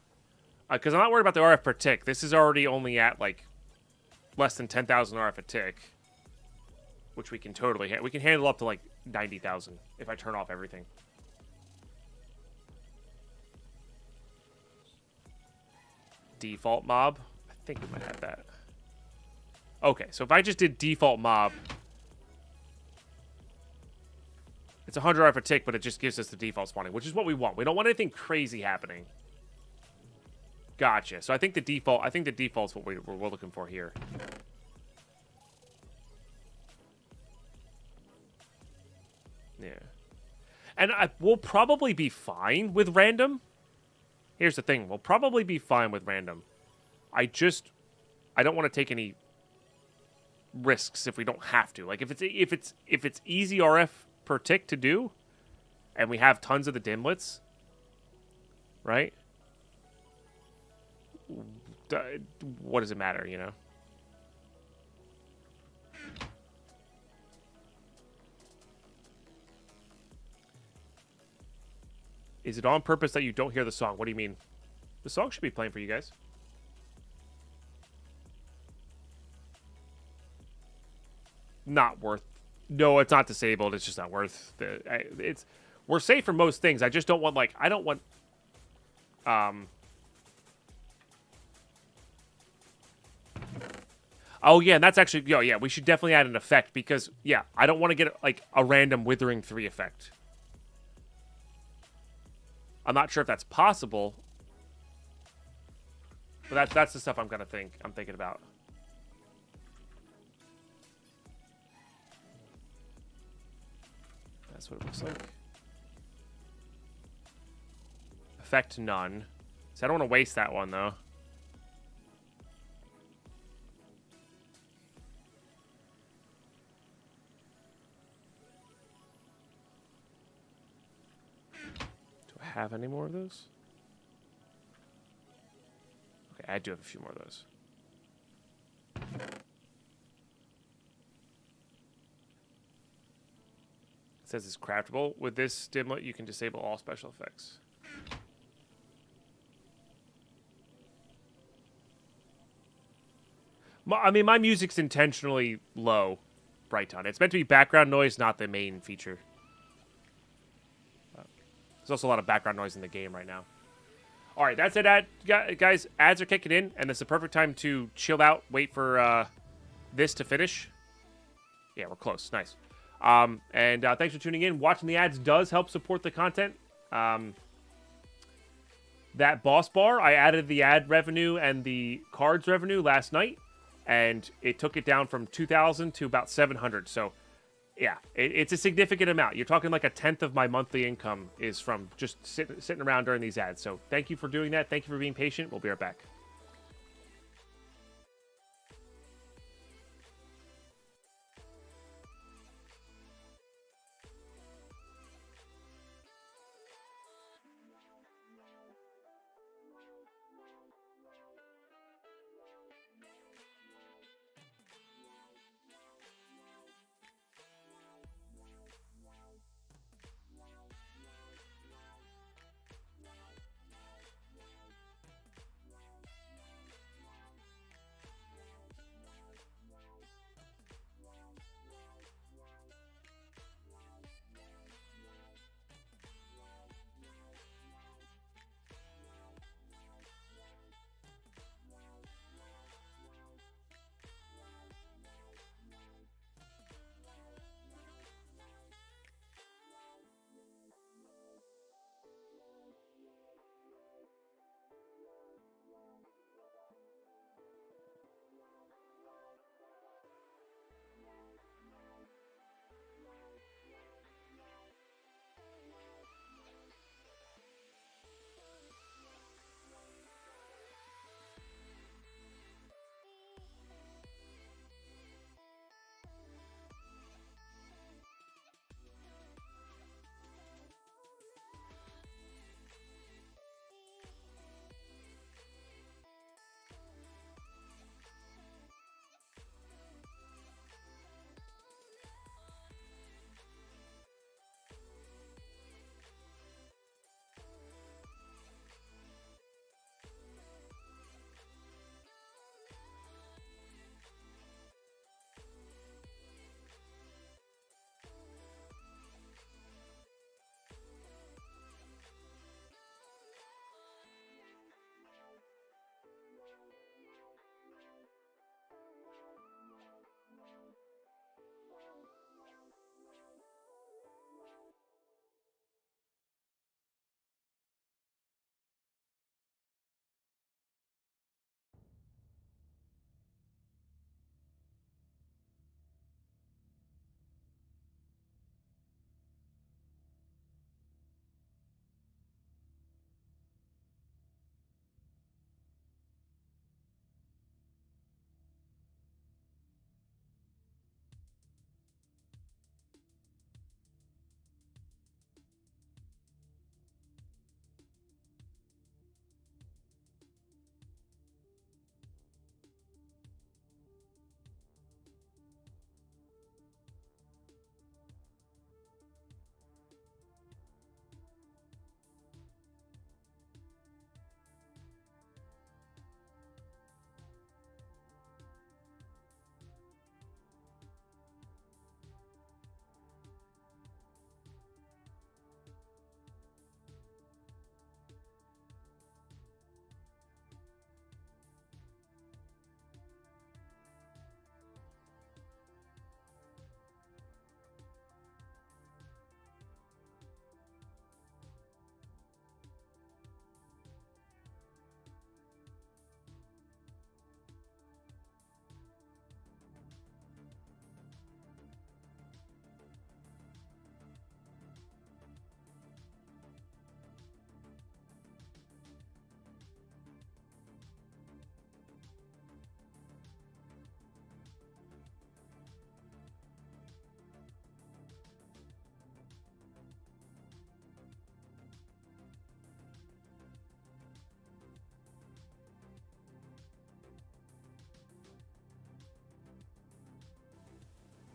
because I'm not worried about the RF per tick. This is already only at like less than 10,000 RF a tick, which we can totally we can handle up to like 90,000 if I turn off everything. Default mob. I think we might have that. Okay, so if I just did default mob, it's 100 RF a tick, but it just gives us the default spawning, which is what we want. We don't want anything crazy happening. Gotcha. So I think the default's what we're looking for here. Yeah. And we'll probably be fine with random. Here's the thing. We'll probably be fine with random. I don't want to take any risks if we don't have to. Like if it's easy RF per tick to do, and we have tons of the dimlets, right? What does it matter, you know? Is it on purpose that you don't hear the song? What do you mean? The song should be playing for you guys. not worth. No, it's not disabled. It's just not worth it's. We're safe for most things. I just don't want like I don't want. Oh yeah, and that's actually yeah. We should definitely add an effect because yeah, I don't want to get like a random Withering 3 effect. I'm not sure if that's possible, but that's the stuff I'm thinking about. That's what it looks like. Effect none. So I don't want to waste that one though. Do I have any more of those? Okay, I do have a few more of those. It says it's craftable. With this dimlet, you can disable all special effects. I mean, my music's intentionally low, Brighton. It's meant to be background noise, not the main feature. There's also a lot of background noise in the game right now. All right, that's it, guys. Ads are kicking in, and it's the perfect time to chill out, wait for this to finish. Yeah, we're close. Nice. And thanks for tuning in. Watching the ads does help support the content. That boss bar, I added the ad revenue and the cards revenue last night, and it took it down from 2,000 to about 700. So, yeah, it's a significant amount. You're talking like a tenth of my monthly income is from just sitting around during these ads. So, thank you for doing that. Thank you for being patient. We'll be right back.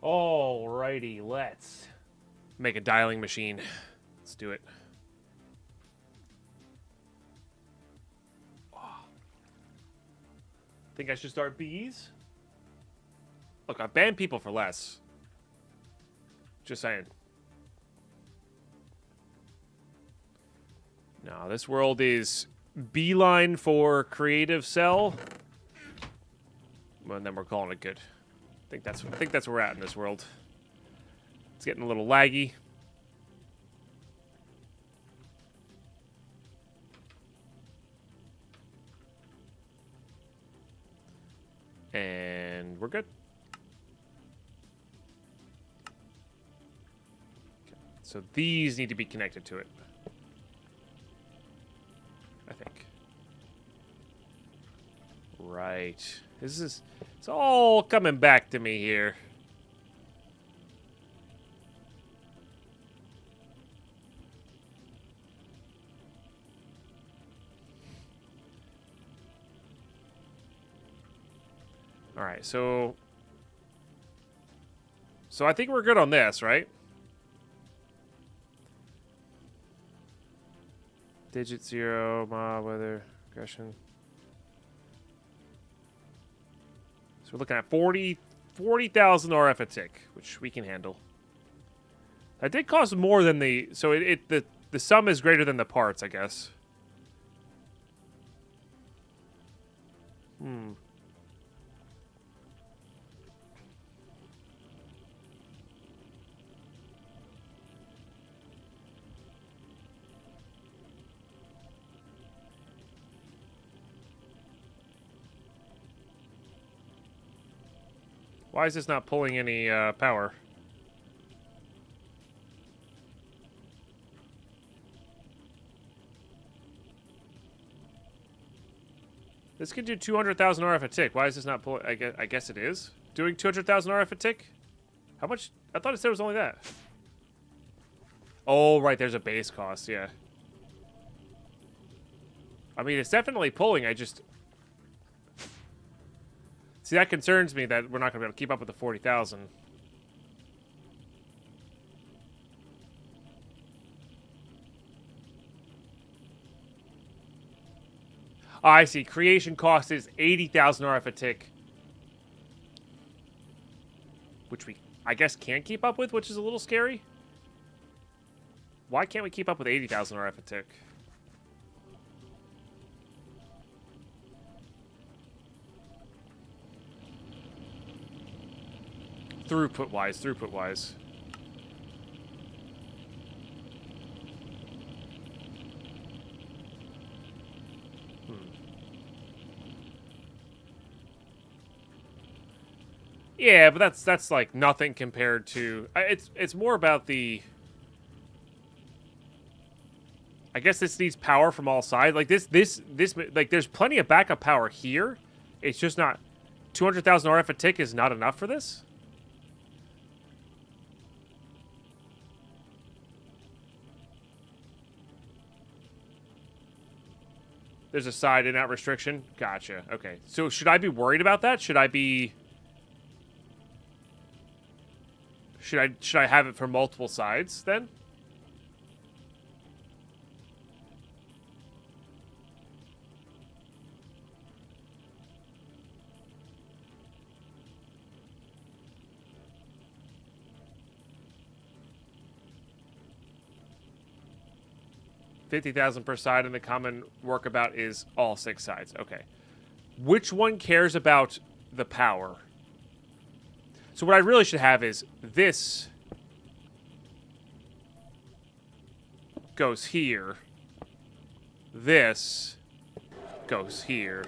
Alrighty, let's make a dialing machine. Let's do it. Think I should start bees? Look, I banned people for less. Just saying. No, this world is beeline for creative cell. Well, and then we're calling it good. I think that's where we're at in this world. It's getting a little laggy. And we're good. Okay. So these need to be connected to it. I think. Right. It's all coming back to me here. All right, so I think we're good on this, right? Digit 0, mob, weather, aggression. So we're looking at 40,000 RF a tick, which we can handle. That did cost more than the... So the sum is greater than the parts, I guess. Why is this not pulling any power? This can do 200,000 RF a tick. Why is this not pulling? I guess it is doing 200,000 RF a tick. How much? I thought it said it was only that. Oh, right. There's a base cost. Yeah. I mean, it's definitely pulling. I just... See, that concerns me that we're not going to be able to keep up with the 40,000. Oh, I see. Creation cost is 80,000 RF a tick. Which we, I guess, can't keep up with, which is a little scary. Why can't we keep up with 80,000 RF a tick? Throughput-wise. Yeah, but that's like nothing compared to... It's more about the... I guess this needs power from all sides. Like this like there's plenty of backup power here. It's just not... 200,000 RF a tick is not enough for this? There's a side in-out restriction? Gotcha. Okay. So should I be worried about that? Should I be... Should I have it for multiple sides, then? $50,000 per side, and the common workabout is all 6 sides. Okay. Which one cares about the power? So what I really should have is this goes here. This goes here.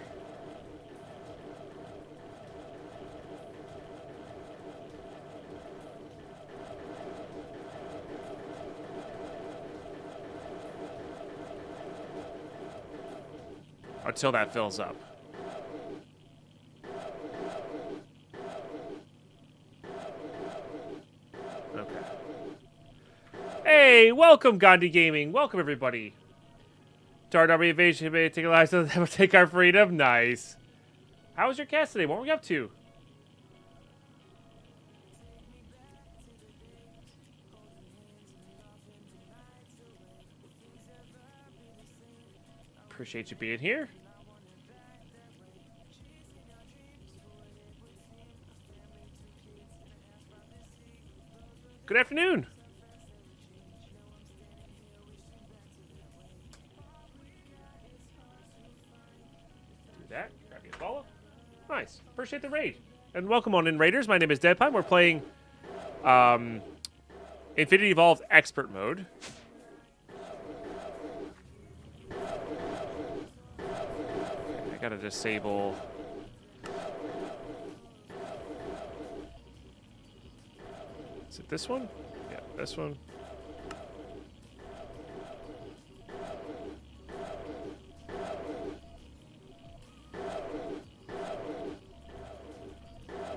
Until that fills up. Okay. Hey, welcome, Gandhi Gaming. Welcome, everybody. Tard Army Invasion, take a life, so we'll take our freedom. Nice. How was your cast today? What were we up to? Appreciate you being here. Good afternoon. Do that. Grab me a follow. Nice. Appreciate the raid. And welcome on in, Raiders. My name is Deadpine. We're playing Infinity Evolved Expert Mode. I gotta disable... Is it this one? Yeah, this one.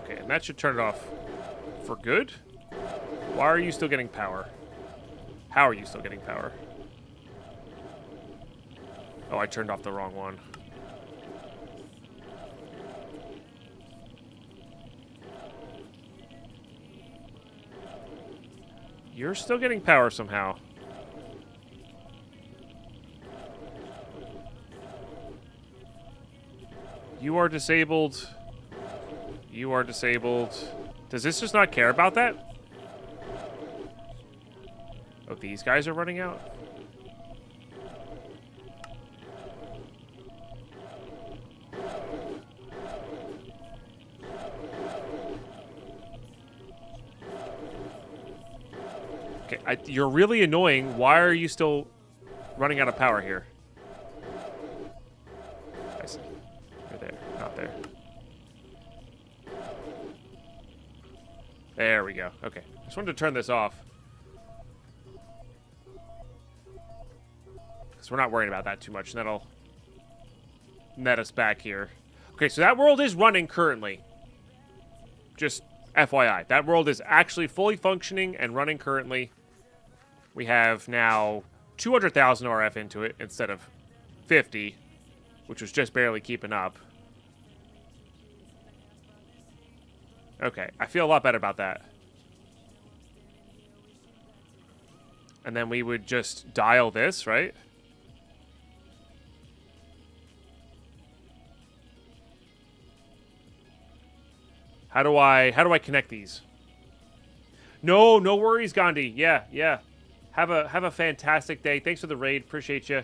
Okay, and that should turn it off for good. Why are you still getting power? How are you still getting power? Oh, I turned off the wrong one. You're still getting power somehow. You are disabled. You are disabled. Does this just not care about that? Oh, these guys are running out? Okay, you're really annoying. Why are you still running out of power here? I see. You're there. Not there. There we go. Okay. I just wanted to turn this off. Because we're not worrying about that too much. And that'll net us back here. Okay, so that world is running currently. Just FYI. That world is actually fully functioning and running currently. We have now 200,000 RF into it instead of 50, which was just barely keeping up. Okay, I feel a lot better about that. And then we would just dial this, right? How do I connect these? No worries, Gandhi. Yeah. Have a fantastic day. Thanks for the raid. Appreciate you.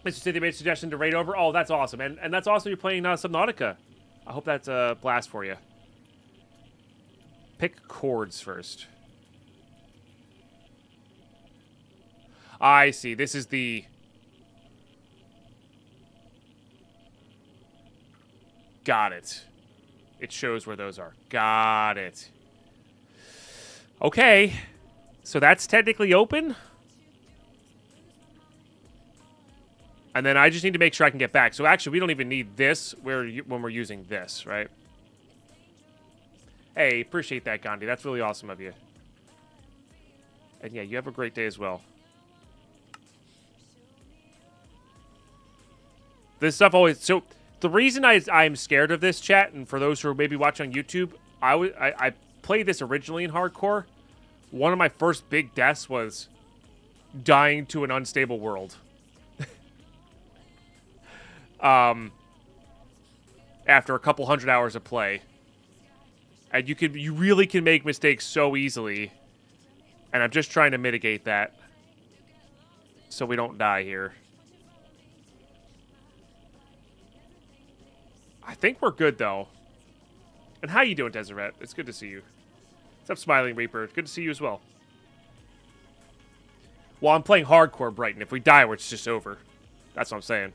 Mr. City made a suggestion to raid over. Oh, that's awesome. And that's awesome you're playing Subnautica. I hope that's a blast for you. Pick chords first. I see. This is the... Got it. It shows where those are. Got it. Okay. So that's technically open. And then I just need to make sure I can get back. So actually, we don't even need this when we're using this, right? Hey, appreciate that, Gandhi. That's really awesome of you. And yeah, you have a great day as well. This stuff always... So the reason I'm scared of this, chat, and for those who are maybe watching on YouTube, I played this originally in hardcore. One of my first big deaths was dying to an unstable world. After a couple hundred hours of play. And you really can make mistakes so easily. And I'm just trying to mitigate that. So we don't die here. I think we're good, though. And how you doing, Deseret? It's good to see you. What's up, Smiling Reaper? Good to see you as well. Well, I'm playing hardcore, Brighton. If we die, it's just over. That's what I'm saying.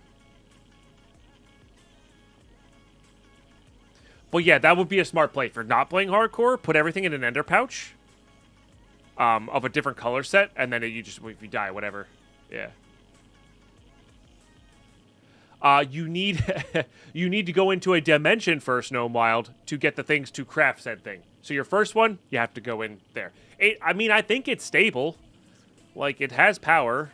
But yeah, that would be a smart play. For not playing hardcore, put everything in an ender pouch. Of a different color set. And then you just, if you die, whatever. Yeah. You need to go into a dimension first, Gnome Wild, to get the things to craft said thing. So your first one, you have to go in there. I mean, I think it's stable. Like, it has power.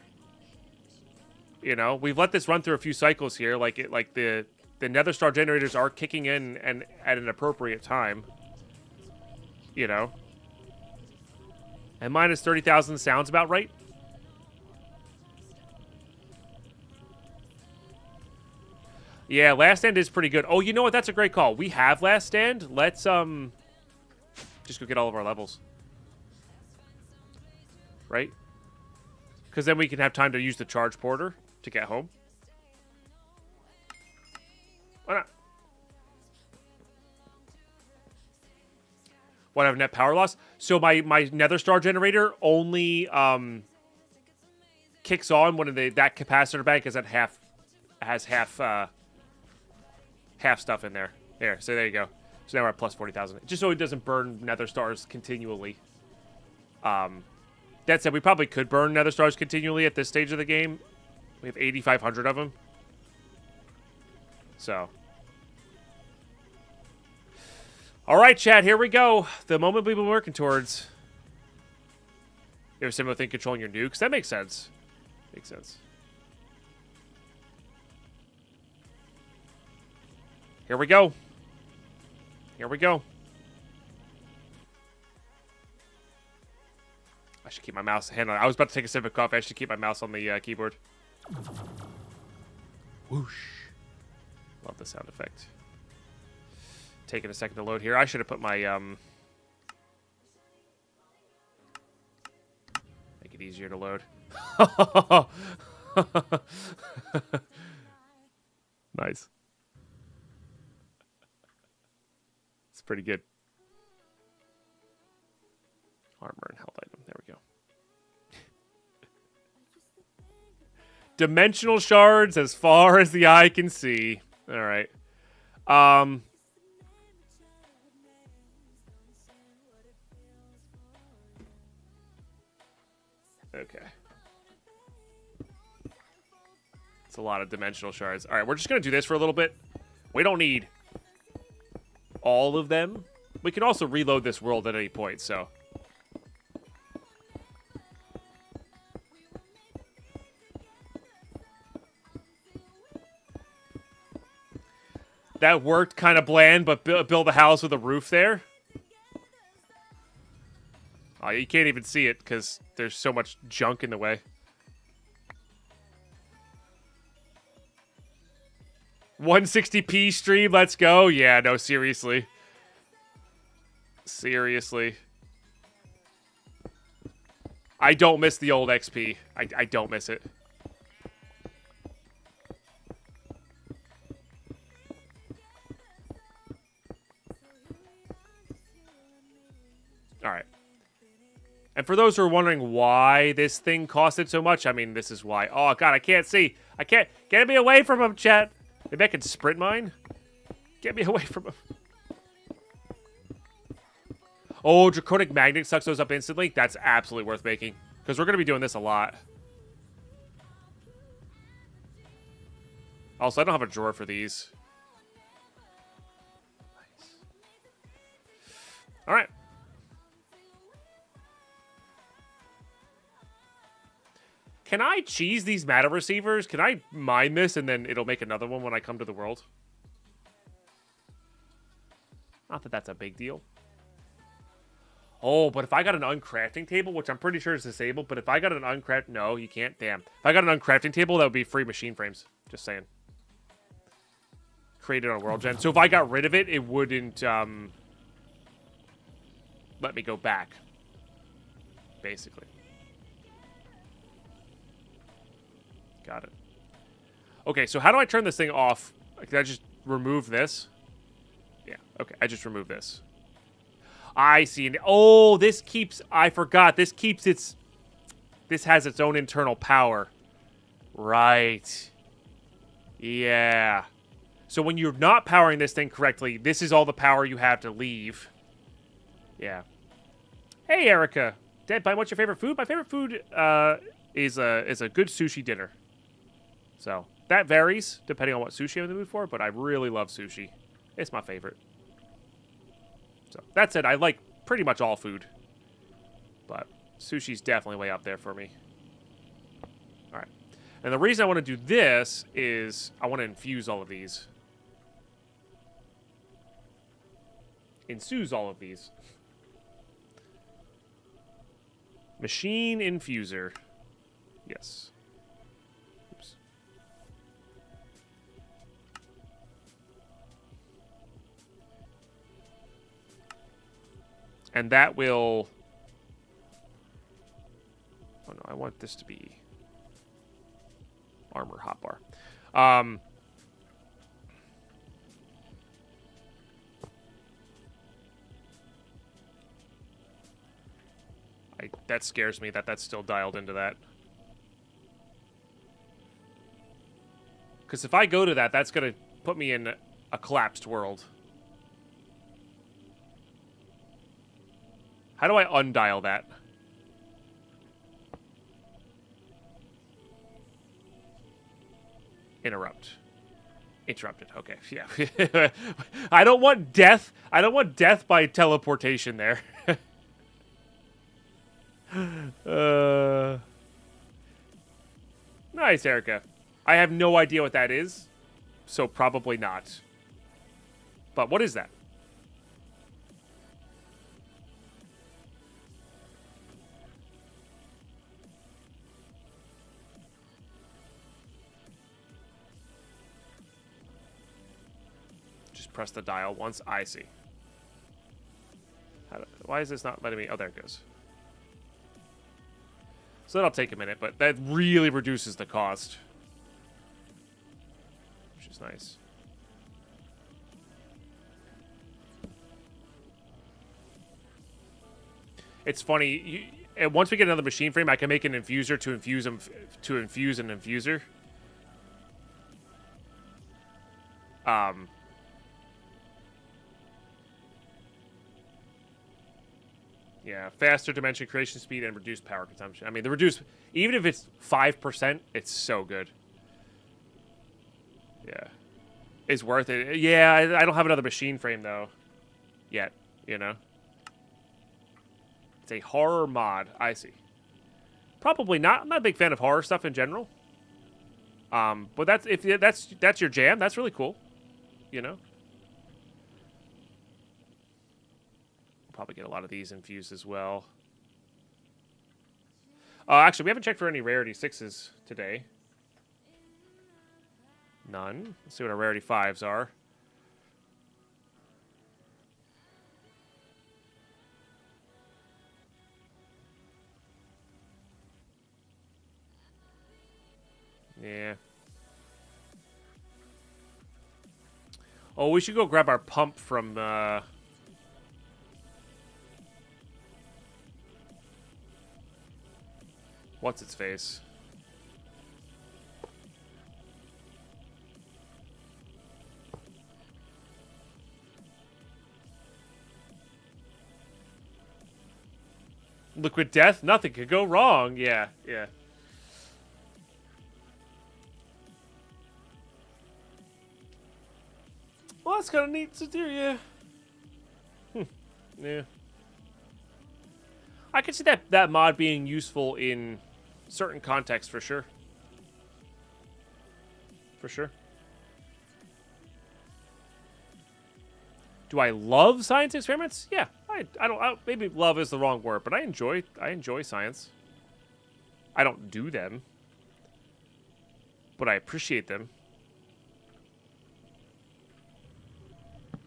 You know, we've let this run through a few cycles here. Like the Nether Star generators are kicking in and at an appropriate time. You know. And minus 30,000 sounds about right. Yeah, Last Stand is pretty good. Oh, you know what? That's a great call. We have Last Stand. Let's, just go get all of our levels. Right? Because then we can have time to use the charge porter to get home. Why not? What, I have net power loss? So my Nether Star generator only kicks on when that capacitor bank is at half, half stuff in there. There, so there you go. So now we're at plus 40,000. Just so it doesn't burn Nether Stars continually. That said, we probably could burn Nether Stars continually at this stage of the game. We have 8,500 of them. So. All right, chat, here we go. The moment we've been working towards. You have a similar thing controlling your nukes? That makes sense. Makes sense. Here we go. Here we go. I should keep my mouse hand on. I was about to take a sip of coffee. I should keep my mouse on the keyboard. Whoosh. Love the sound effect. Taking a second to load here. I should have put my make it easier to load. Nice. It's pretty good. Armor and health item. There we go. Dimensional shards as far as the eye can see. All right. Okay. It's a lot of dimensional shards. All right, we're just going to do this for a little bit. We don't need all of them. We can also reload this world at any point, so. That worked kind of bland, but build a house with a roof there. Oh, you can't even see it because there's so much junk in the way. $160p stream, let's go. Yeah, no, seriously. Seriously. I don't miss the old XP. I don't miss it. All right. And for those who are wondering why this thing costed so much, I mean, this is why. Oh, God, I can't see. I can't. Get me away from him, chat. Maybe I can sprint mine? Get me away from him. Oh, Draconic Magnet sucks those up instantly. That's absolutely worth making. Because we're going to be doing this a lot. Also, I don't have a drawer for these. Nice. All right. Can I cheese these matter receivers? Can I mine this and then it'll make another one when I come to the world? Not that that's a big deal. Oh, but if I got an uncrafting table, which I'm pretty sure is disabled, but if I got an uncraft... No, you can't. Damn. If I got an uncrafting table, that would be free machine frames. Just saying. Created on World Gen. So if I got rid of it, it wouldn't let me go back. Basically. Got it. Okay, so how do I turn this thing off? Can I just remove this? Yeah, okay, I just remove this. I see. Oh, this keeps... I forgot. This keeps its... This has its own internal power. Right. Yeah. So when you're not powering this thing correctly, this is all the power you have to leave. Yeah. Hey, Erica. Deadpine, what's your favorite food? My favorite food is a good sushi dinner. So, that varies depending on what sushi I'm in the mood for, but I really love sushi. It's my favorite. So, that said, I like pretty much all food. But sushi's definitely way up there for me. Alright. And the reason I want to do this is I want to infuse all of these. Infuse all of these. Machine infuser. Yes. Oops. And that will... Oh, no, I want this to be armor hotbar. That scares me that that's still dialed into that. Because if I go to that, that's going to put me in a collapsed world. How do I undial that? Interrupt. Interrupted. Okay, yeah. I don't want death. I don't want death by teleportation there. Nice, Erica. I have no idea what that is, so probably not. But what is that? Just press the dial once. I see. Why is this not letting me? Oh, there it goes. So that'll take a minute, but that really reduces the cost. Which is nice. It's funny. Once we get another machine frame, I can make an infuser to infuse an infuser. Yeah, faster dimension creation speed and reduced power consumption. I mean, the reduced, even if it's 5%, it's so good. Yeah. It's worth it. Yeah, I don't have another machine frame, though. Yet, you know? It's a horror mod. I see. Probably not. I'm not a big fan of horror stuff in general. But that's your jam, that's really cool. You know? Probably get a lot of these infused as well. Actually, we haven't checked for any rarity 6s today. None. Let's see what our rarity 5s are. Yeah. Oh, we should go grab our pump from... What's its face? Liquid death? Nothing could go wrong. Yeah, yeah. Well, that's kind of neat to do, yeah. Yeah. I could see that mod being useful in certain contexts for sure. For sure. Do I love science experiments? Yeah, I don't. Maybe love is the wrong word, but I enjoy science. I don't do them, but I appreciate them.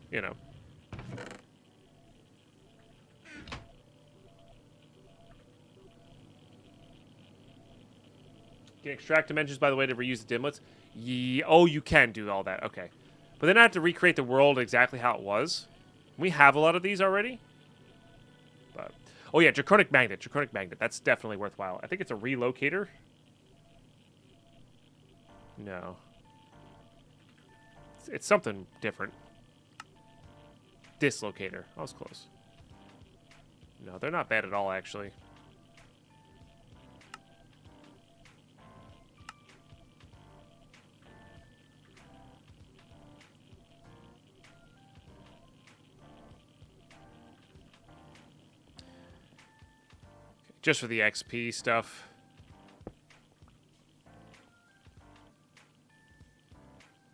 You know. Can extract dimensions, by the way, to reuse the dimlets. Oh, you can do all that. Okay. But then I have to recreate the world exactly how it was. We have a lot of these already. But oh, yeah, Draconic Magnet. Draconic Magnet. That's definitely worthwhile. I think it's a relocator. No. It's something different. Dislocator. I was close. No, they're not bad at all, actually. Just for the XP stuff.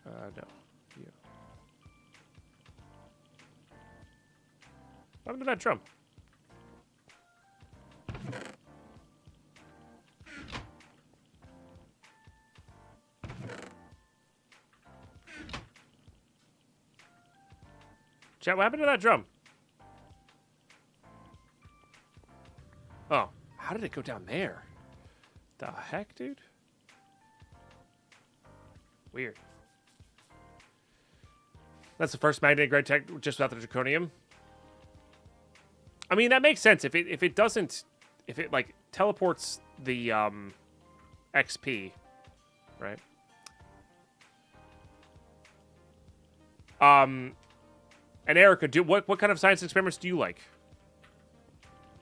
No. Yeah. What happened to that drum? Chat, what happened to that drum? Oh, how did it go down there? The heck, dude? Weird. That's the first magnetic red tech just without the draconium. I mean, that makes sense. If it doesn't, if it like teleports the XP, right? And Erica, what kind of science experiments do you like?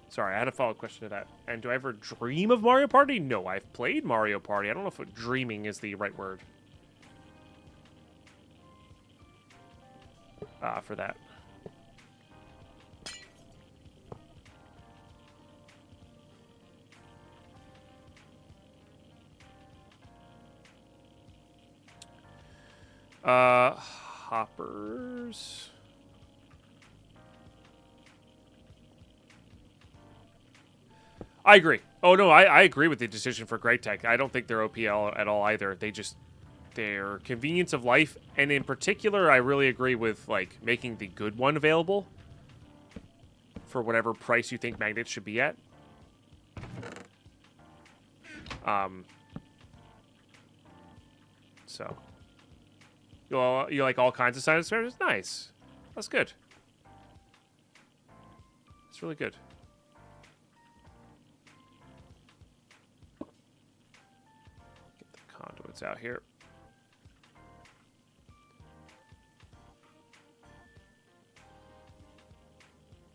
Sorry, I had a follow-up question to that. And do I ever dream of Mario Party? No, I've played Mario Party. I don't know if dreaming is the right word. For that. Hoppers. I agree. Oh, no, I agree with the decision for Great Tech. I don't think they're OPL at all either. Their convenience of life, and in particular, I really agree with, like, making the good one available for whatever price you think magnets should be at. So. You like all kinds of science experiments? Nice. That's good. It's really good. Get the conduits out here.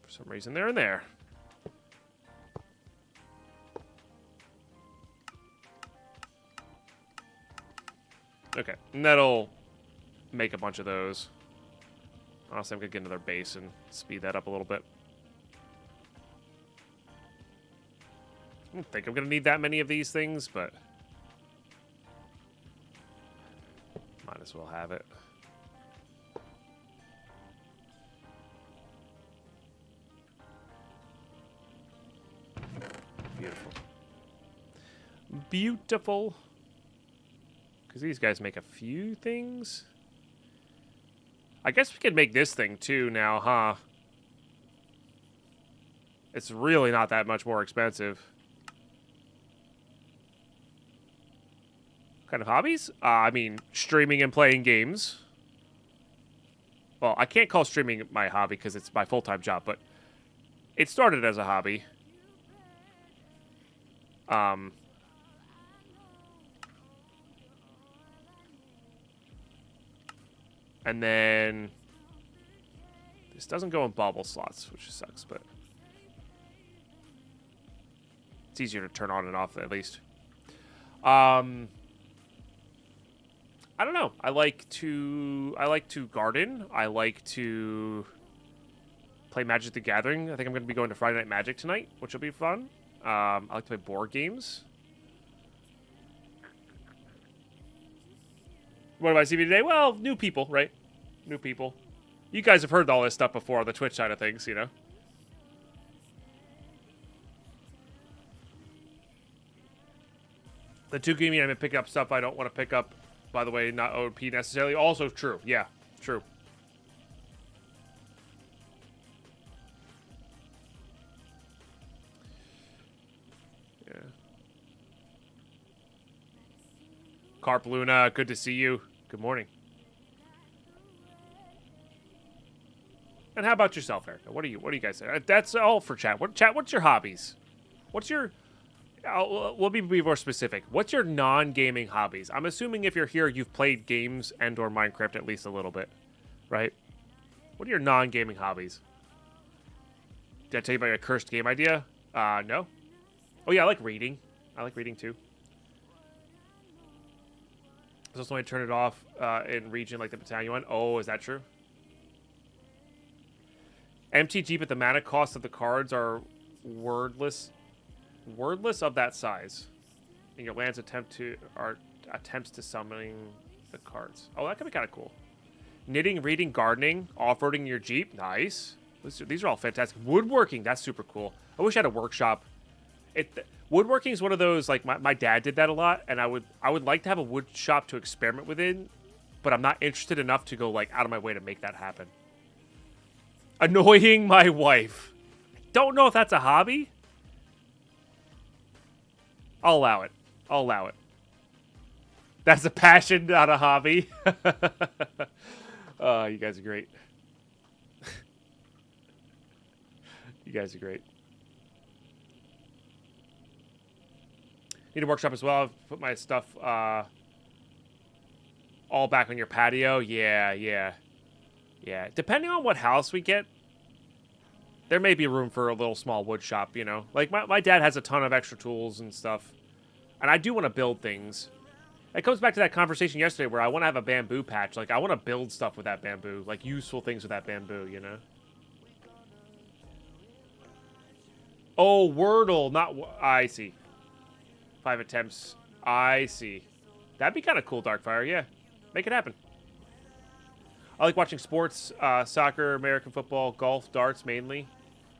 For some reason, they're in there. Okay, and that'll make a bunch of those. Honestly, I'm gonna get into their base and speed that up a little bit. I don't think I'm gonna need that many of these things, but might as well have it. Beautiful. Beautiful. Because these guys make a few things. I guess we could make this thing too now, huh? It's really not that much more expensive. What kind of hobbies? I mean, streaming and playing games. Well, I can't call streaming my hobby because it's my full-time job, but it started as a hobby. And then this doesn't go in bobble slots, which sucks, but it's easier to turn on and off at least. I don't know. I like to garden. I like to play Magic the Gathering. I think I'm going to be going to Friday Night Magic tonight, which will be fun. I like to play board games. What do I see today? Well, new people, right? New people. You guys have heard all this stuff before on the Twitch side of things, you know? The 2 gaming, I've been picking up stuff I don't want to pick up. By the way, not OP necessarily. Also true. Yeah, true. Yeah. Carp Luna, good to see you. Good morning. And how about yourself, Erica? What do you guys say? That's all for chat. What's your hobbies? What's your... we'll be more specific. What's your non-gaming hobbies? I'm assuming if you're here, you've played games and or Minecraft at least a little bit, right? What are your non-gaming hobbies? Did I tell you about your cursed game idea? No. Oh yeah, I like reading. I like reading too. There's also when I turn it off in region like the battalion one. Oh, is that true? MTG, but the mana cost of the cards are wordless of that size. And your lands attempts to summoning the cards. Oh, that could be kind of cool. Knitting, reading, gardening, off-roading your Jeep. Nice. These are all fantastic. Woodworking, that's super cool. I wish I had a workshop. Woodworking is one of those, like, my dad did that a lot, and I would like to have a wood shop to experiment within, but I'm not interested enough to go, like, out of my way to make that happen. Annoying my wife. Don't know if that's a hobby. I'll allow it. I'll allow it. That's a passion, not a hobby. You guys are great. You guys are great. Need a workshop as well. I've put my stuff all back on your patio. Yeah. Depending on what house we get, there may be room for a little small wood shop, you know? Like, my dad has a ton of extra tools and stuff. And I do want to build things. It comes back to that conversation yesterday where I want to have a bamboo patch. Like, I want to build stuff with that bamboo. Like, useful things with that bamboo, you know? Oh, Wordle, not... I see. 5 attempts. I see. That'd be kind of cool, Darkfire, yeah. Make it happen. I like watching sports, soccer, American football, golf, darts mainly,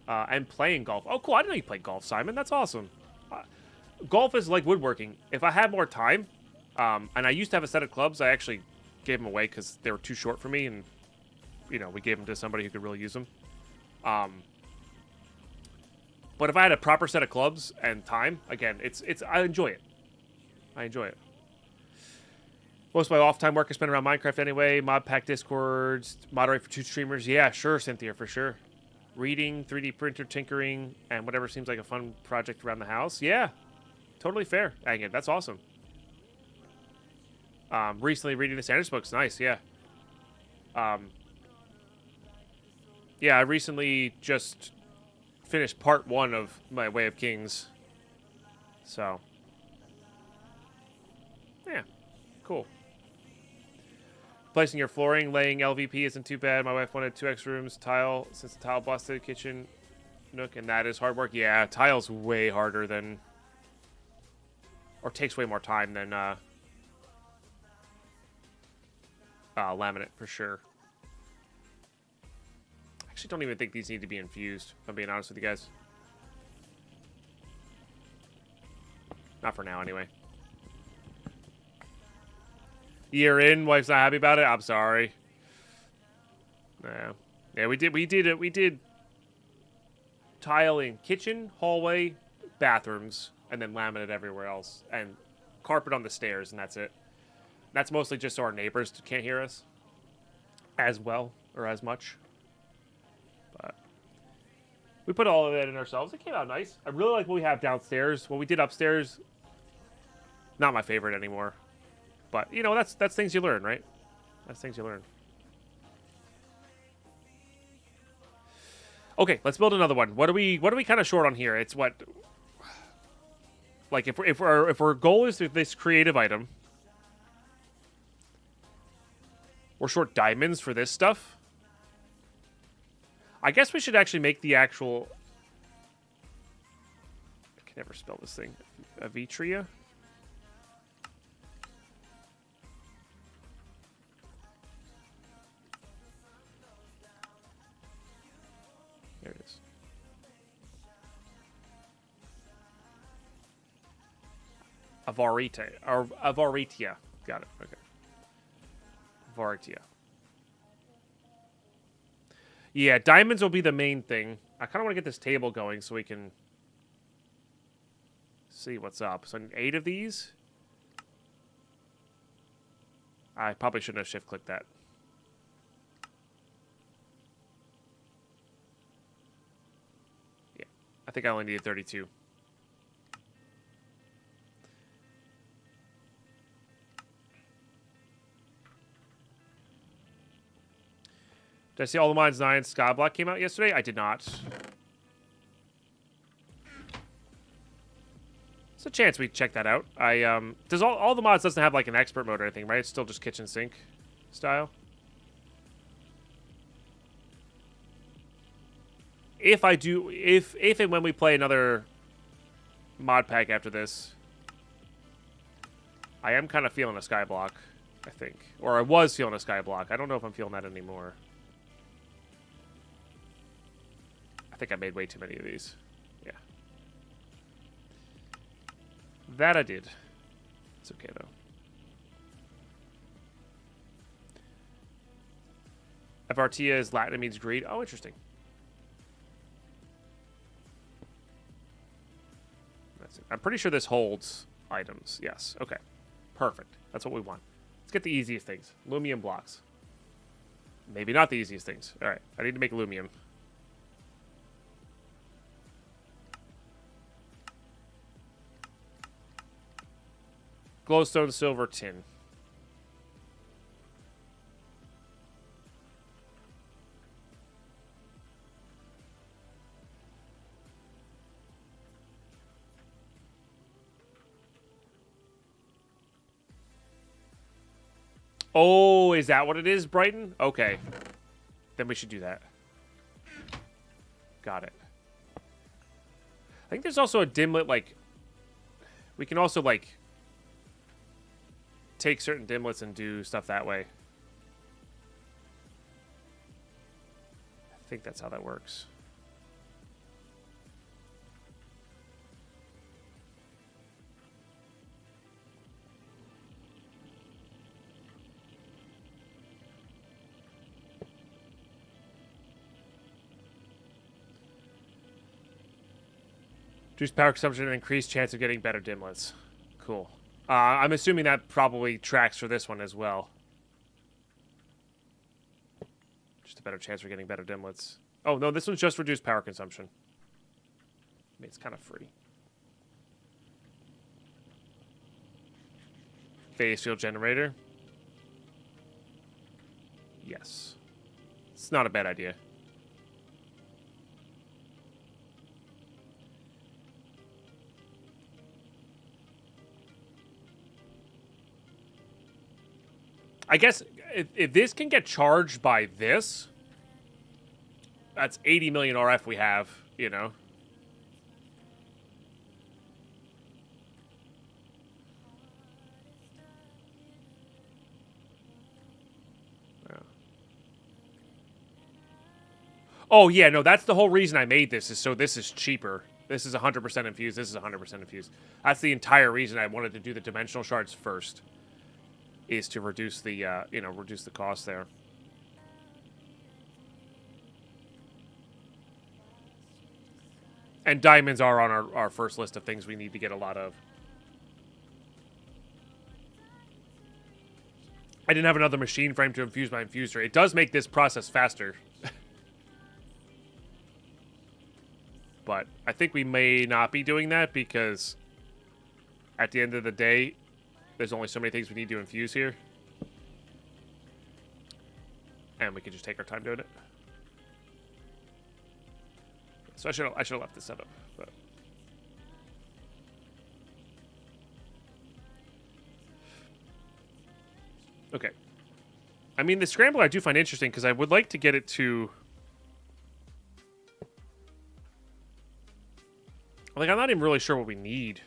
and playing golf. Oh, cool. I didn't know you played golf, Simon. That's awesome. Golf is like woodworking. If I had more time, and I used to have a set of clubs, I actually gave them away because they were too short for me, and, you know, we gave them to somebody who could really use them. But if I had a proper set of clubs and time, again, I enjoy it. I enjoy it. Most of my off-time work is spent around Minecraft anyway. Mod pack Discords, moderate for 2 streamers. Yeah, sure, Cynthia, for sure. Reading, 3D printer, tinkering, and whatever seems like a fun project around the house. Yeah, totally fair. Again, that's awesome. Recently reading the Sanders books. Nice, yeah. Yeah, I recently just finished part 1 of my Way of Kings. So, yeah, cool. Placing your flooring, laying LVP isn't too bad. My wife wanted 2 extra rooms, tile, since the tile busted, kitchen, nook, and that is hard work. Yeah, tile's way harder than, or takes way more time than laminate, for sure. I actually don't even think these need to be infused, if I'm being honest with you guys. Not for now, anyway. Year in, wife's not happy about it. I'm sorry. Yeah, we did tiling, kitchen, hallway, bathrooms, and then laminate everywhere else, and carpet on the stairs, and that's it. That's mostly just so our neighbors can't hear us as well or as much. But we put all of that in ourselves. It came out nice. I really like what we have downstairs. What we did upstairs, not my favorite anymore. But, you know, that's things you learn, right? That's things you learn. Okay, let's build another one. What are we kind of short on here? It's what, like, if our goal is this creative item, we're short diamonds for this stuff. I guess we should actually make the actual, I can never spell this thing, Avitria. There it is. Avaritia. Got it. Okay. Avaritia. Yeah, diamonds will be the main thing. I kind of want to get this table going so we can see what's up. So I need 8 of these. I probably shouldn't have shift-clicked that. I think I only needed 32. Did I see All the Mines 9 Skyblock came out yesterday? I did not. There's a chance we check that out. Does all the mods doesn't have like an expert mode or anything, right? It's still just kitchen sink style. If and when we play another mod pack after this, I am kind of feeling a skyblock, I think. Or I was feeling a skyblock. I don't know if I'm feeling that anymore. I think I made way too many of these. Yeah. That I did. It's okay, though. Avartia is Latin, it means greed. Oh, interesting. I'm pretty sure this holds items. Yes. Okay. Perfect. That's what we want. Let's get the easiest things. Lumium blocks. Maybe not the easiest things. All right. I need to make lumium. Glowstone, silver, tin. Oh, is that what it is, Brighton? Okay. Then we should do that. Got it. I think there's also a dimlet, like... We can also, like... take certain dimlets and do stuff that way. I think that's how that works. Reduce power consumption and increased chance of getting better dimlets. Cool. I'm assuming that probably tracks for this one as well. Just a better chance for getting better dimlets. Oh, no, this one's just reduced power consumption. I mean, it's kind of free. Phase field generator. Yes. It's not a bad idea. I guess if this can get charged by this, that's 80 million RF we have, you know. Yeah. Oh, yeah, no, that's the whole reason I made this, is so this is cheaper. This is 100% infused. This is 100% infused. That's the entire reason I wanted to do the dimensional shards first. Is to reduce the, reduce the cost there. And diamonds are on our first list of things we need to get a lot of. I didn't have another machine frame to infuse my infuser. It does make this process faster. But I think we may not be doing that because at the end of the day, there's only so many things we need to infuse here. And we can just take our time doing it. So I should have left this set up. But. Okay. I mean, the scrambler I do find interesting because I would like to get it to... Like, I'm not even really sure what we need.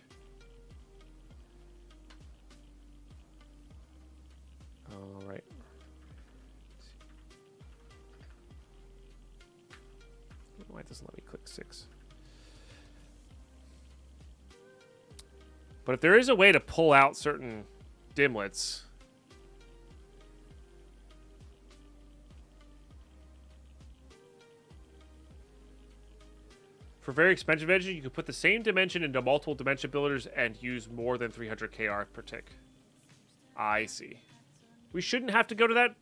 Why doesn't let me click 6? But if there is a way to pull out certain dimlets, for very expensive engine, you can put the same dimension into multiple dimension builders and use more than 300 KR per tick. I see. We shouldn't have to go to that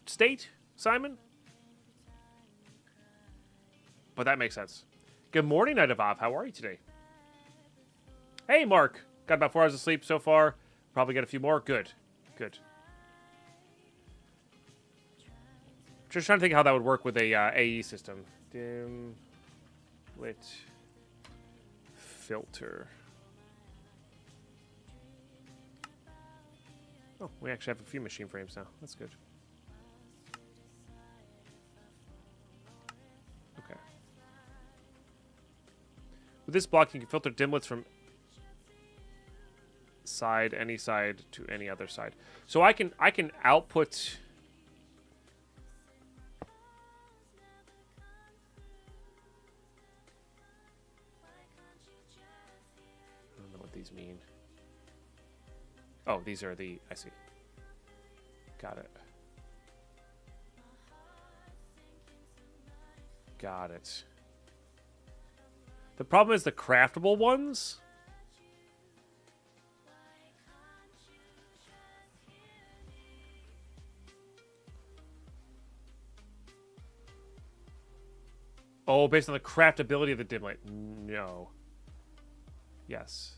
state, Simon. But that makes sense. Good morning, Night of Av. How are you today? Hey, Mark. Got about 4 hours of sleep so far. Probably get a few more. Good. Good. Just trying to think how that would work with a AE system. Dim, lit, filter. Oh, we actually have a few machine frames now. That's good. Okay. With this block, you can filter dimlets from any side to any other side. So I can output. I don't know what these mean. Oh, these are the... I see. Got it. Got it. The problem is the craftable ones Oh, based on the craftability of the dim light. No. Yes.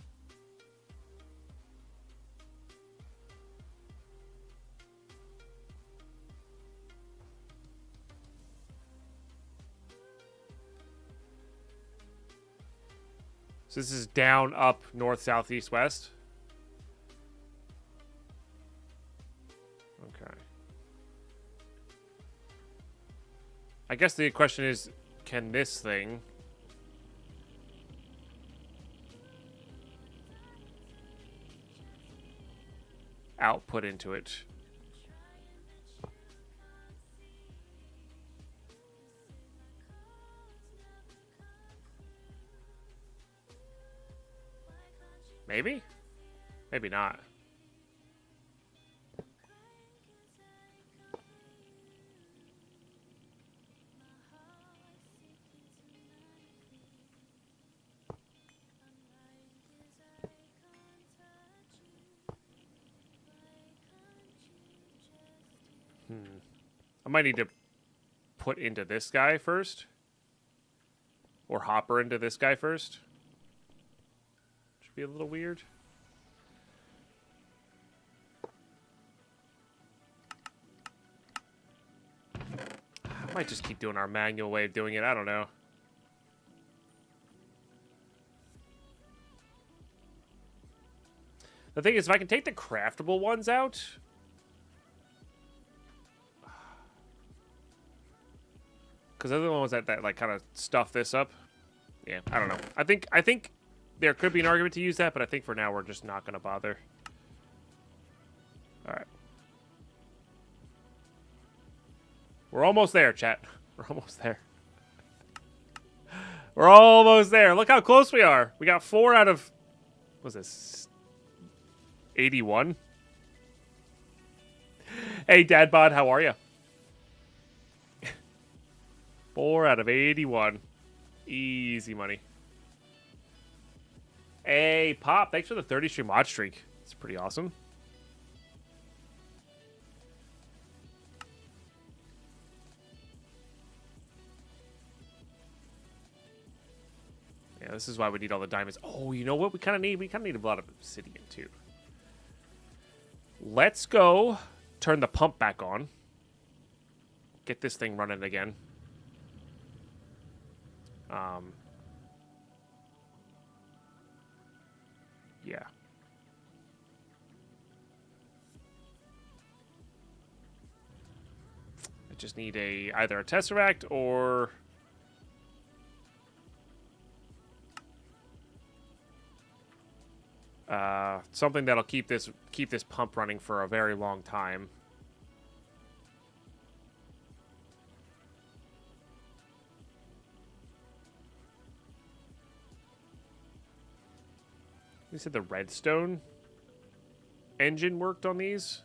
So this is down, up, north, south, east, west. Okay. I guess the question is, can this thing output into it? Maybe? Maybe not. I might need to put into this guy first. Or hopper into this guy first. Should be a little weird. I might just keep doing our manual way of doing it. I don't know. The thing is, if I can take the craftable ones out... Because they're the ones that like kind of stuff this up. Yeah, I don't know. I think there could be an argument to use that, but I think for now we're just not going to bother. All right. We're almost there, chat. We're almost there. We're almost there. Look how close we are. We got 4 out of... What's this? 81? Hey, Dadbod, how are you? 4 out of 81. Easy money. Hey, Pop, thanks for the 30 stream watch streak. It's pretty awesome. Yeah, this is why we need all the diamonds. Oh, you know what we kind of need? We kind of need a lot of obsidian, too. Let's go turn the pump back on. Get this thing running again. Yeah. I just need either a tesseract or something that'll keep this pump running for a very long time. You said the redstone engine worked on these?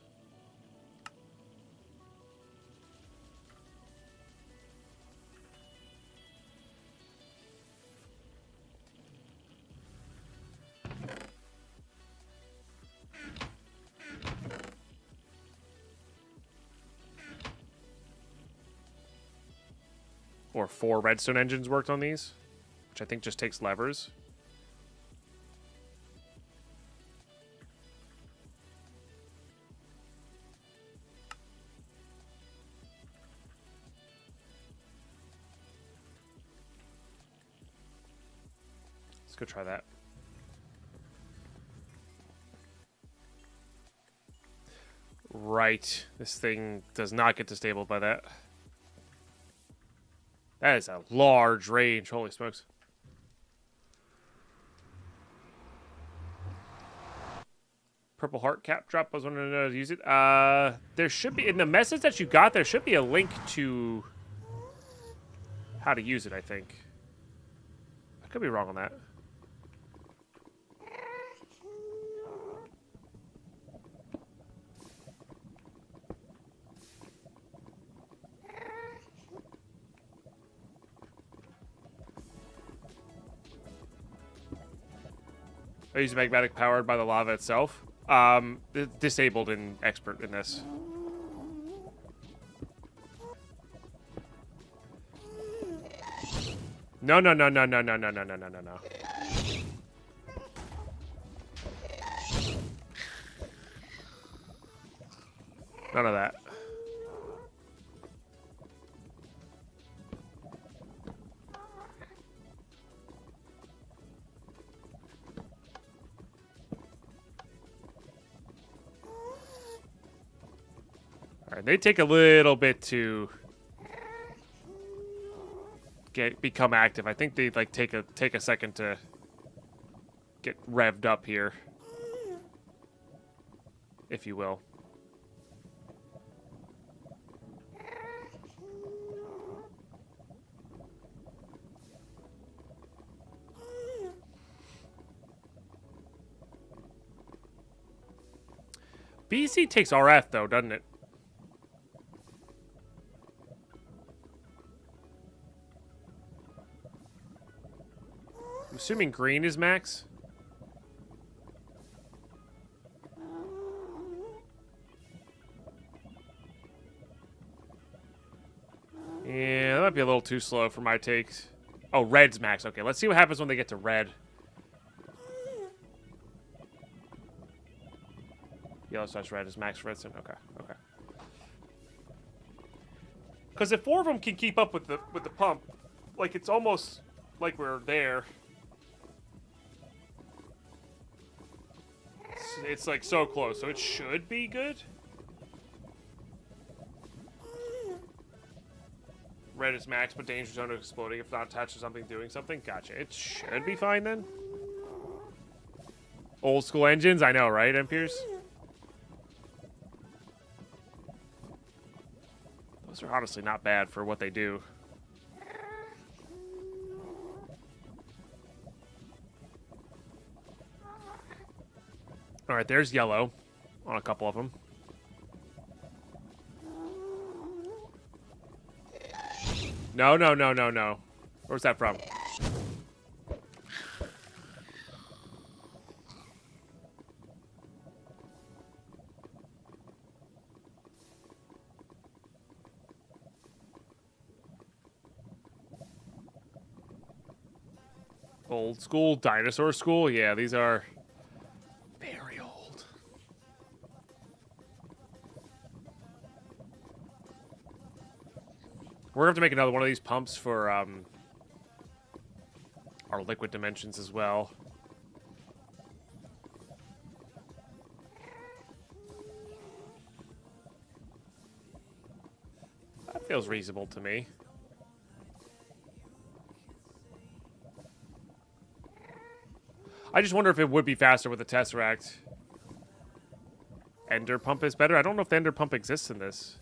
Or 4 redstone engines worked on these, which I think just takes levers. Let's go try that. Right. This thing does not get disabled by that. That is a large range. Holy smokes. Purple heart cap drop. I was wondering how to use it. There should be, in the message that you got, there should be a link to how to use it, I think. I could be wrong on that. I use magmatic powered by the lava itself. Disabled and expert in this. No, no, no, no, no, no, no, no, no, no, no, no. None of that. Alright, they take a little bit to become active. I think they like take a second to get revved up here, if you will. BC takes RF though, doesn't it? I'm assuming green is max. Yeah, that might be a little too slow for my takes. Oh, red's max. Okay, let's see what happens when they get to red. Yellow slash red is max redstone. Okay, okay. Because if 4 of them can keep up with the pump, like it's almost like we're there. It's like so close, so it should be good. Red is max, but danger zone of exploding if not attached to something doing something. Gotcha. It should be fine then. Old school engines, I know, right, Pierce? Those are honestly not bad for what they do. All right, there's yellow on a couple of them. No, no, no, no, no. Where's that from? Old school, dinosaur school? Yeah, these are very old. We're going to have to make another one of these pumps for our liquid dimensions as well. That feels reasonable to me. I just wonder if it would be faster with the Tesseract. Ender Pump is better? I don't know if the Ender Pump exists in this.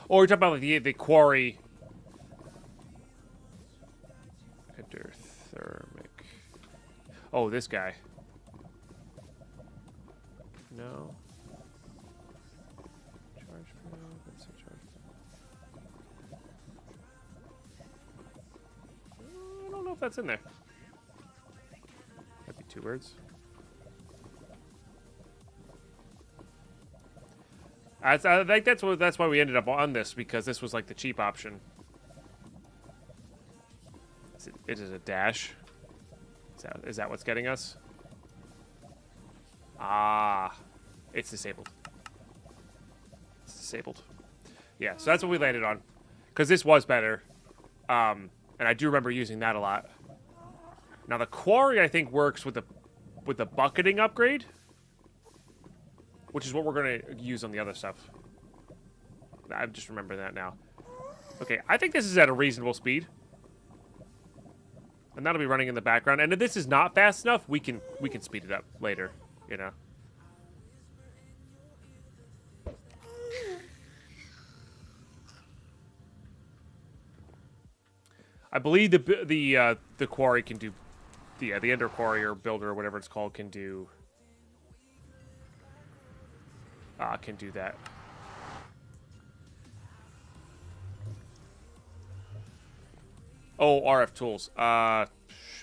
Or you're talking about like the quarry. Endothermic. Oh, this guy. No. Charge for now. Let's see, charge. I don't know if that's in there. Might be 2 words. I think that's why we ended up on this, because this was like the cheap option. It is a dash. Is that what's getting us? Ah, it's disabled. It's disabled. Yeah, so that's what we landed on, because this was better, and I do remember using that a lot. Now the quarry I think works with the bucketing upgrade, which is what we're going to use on the other stuff. I'm just remembering that now. Okay, I think this is at a reasonable speed. And that'll be running in the background. And if this is not fast enough, we can speed it up later, you know. I believe the quarry can do the Ender Quarry or Builder or whatever it's called can do that. Oh, RFTools.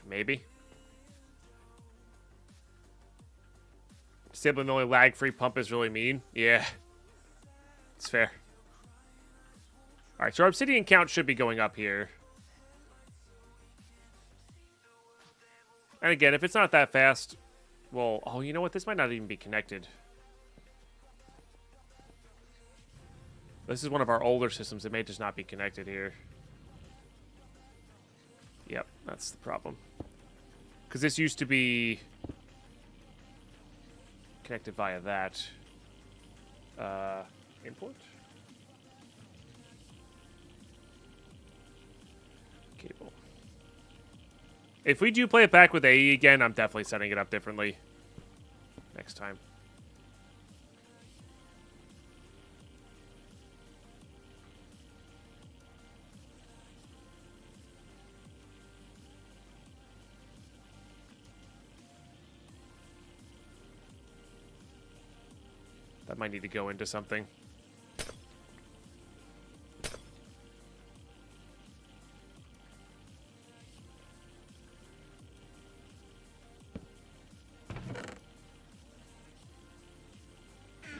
Maybe. Disabling the only lag-free pump is really mean. Yeah. It's fair. Alright, so our obsidian count should be going up here. And again, if it's not that fast, well, oh, you know what? This might not even be connected. This is one of our older systems. It may just not be connected here. Yep, that's the problem. Because this used to be connected via that. Import? Cable. If we do play it back with AE again, I'm definitely setting it up differently next time. That might need to go into something.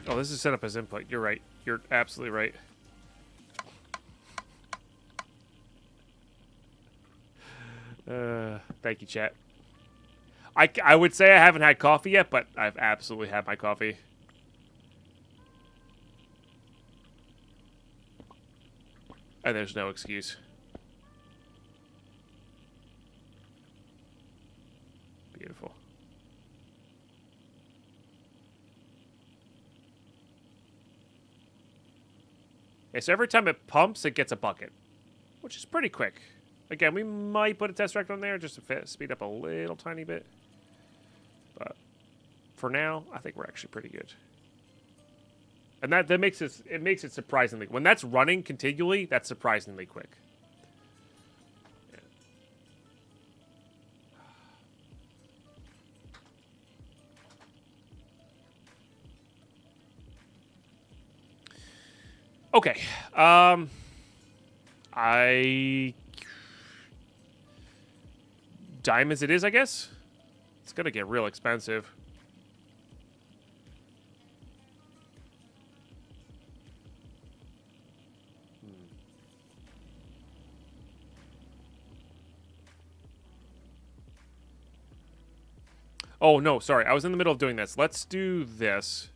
Oh, this is set up as input. You're right. You're absolutely right. Thank you, chat. I would say I haven't had coffee yet, but I've absolutely had my coffee. And there's no excuse. Beautiful. Okay, so every time it pumps, it gets a bucket, which is pretty quick. Again, we might put a test reactor on there just to speed up a little tiny bit. But for now, I think we're actually pretty good. And that makes it surprisingly, when that's running continually, that's surprisingly quick. Yeah. Okay. Diamonds it is, I guess. It's gonna get real expensive. Oh, no, sorry. I was in the middle of doing this. Let's do this.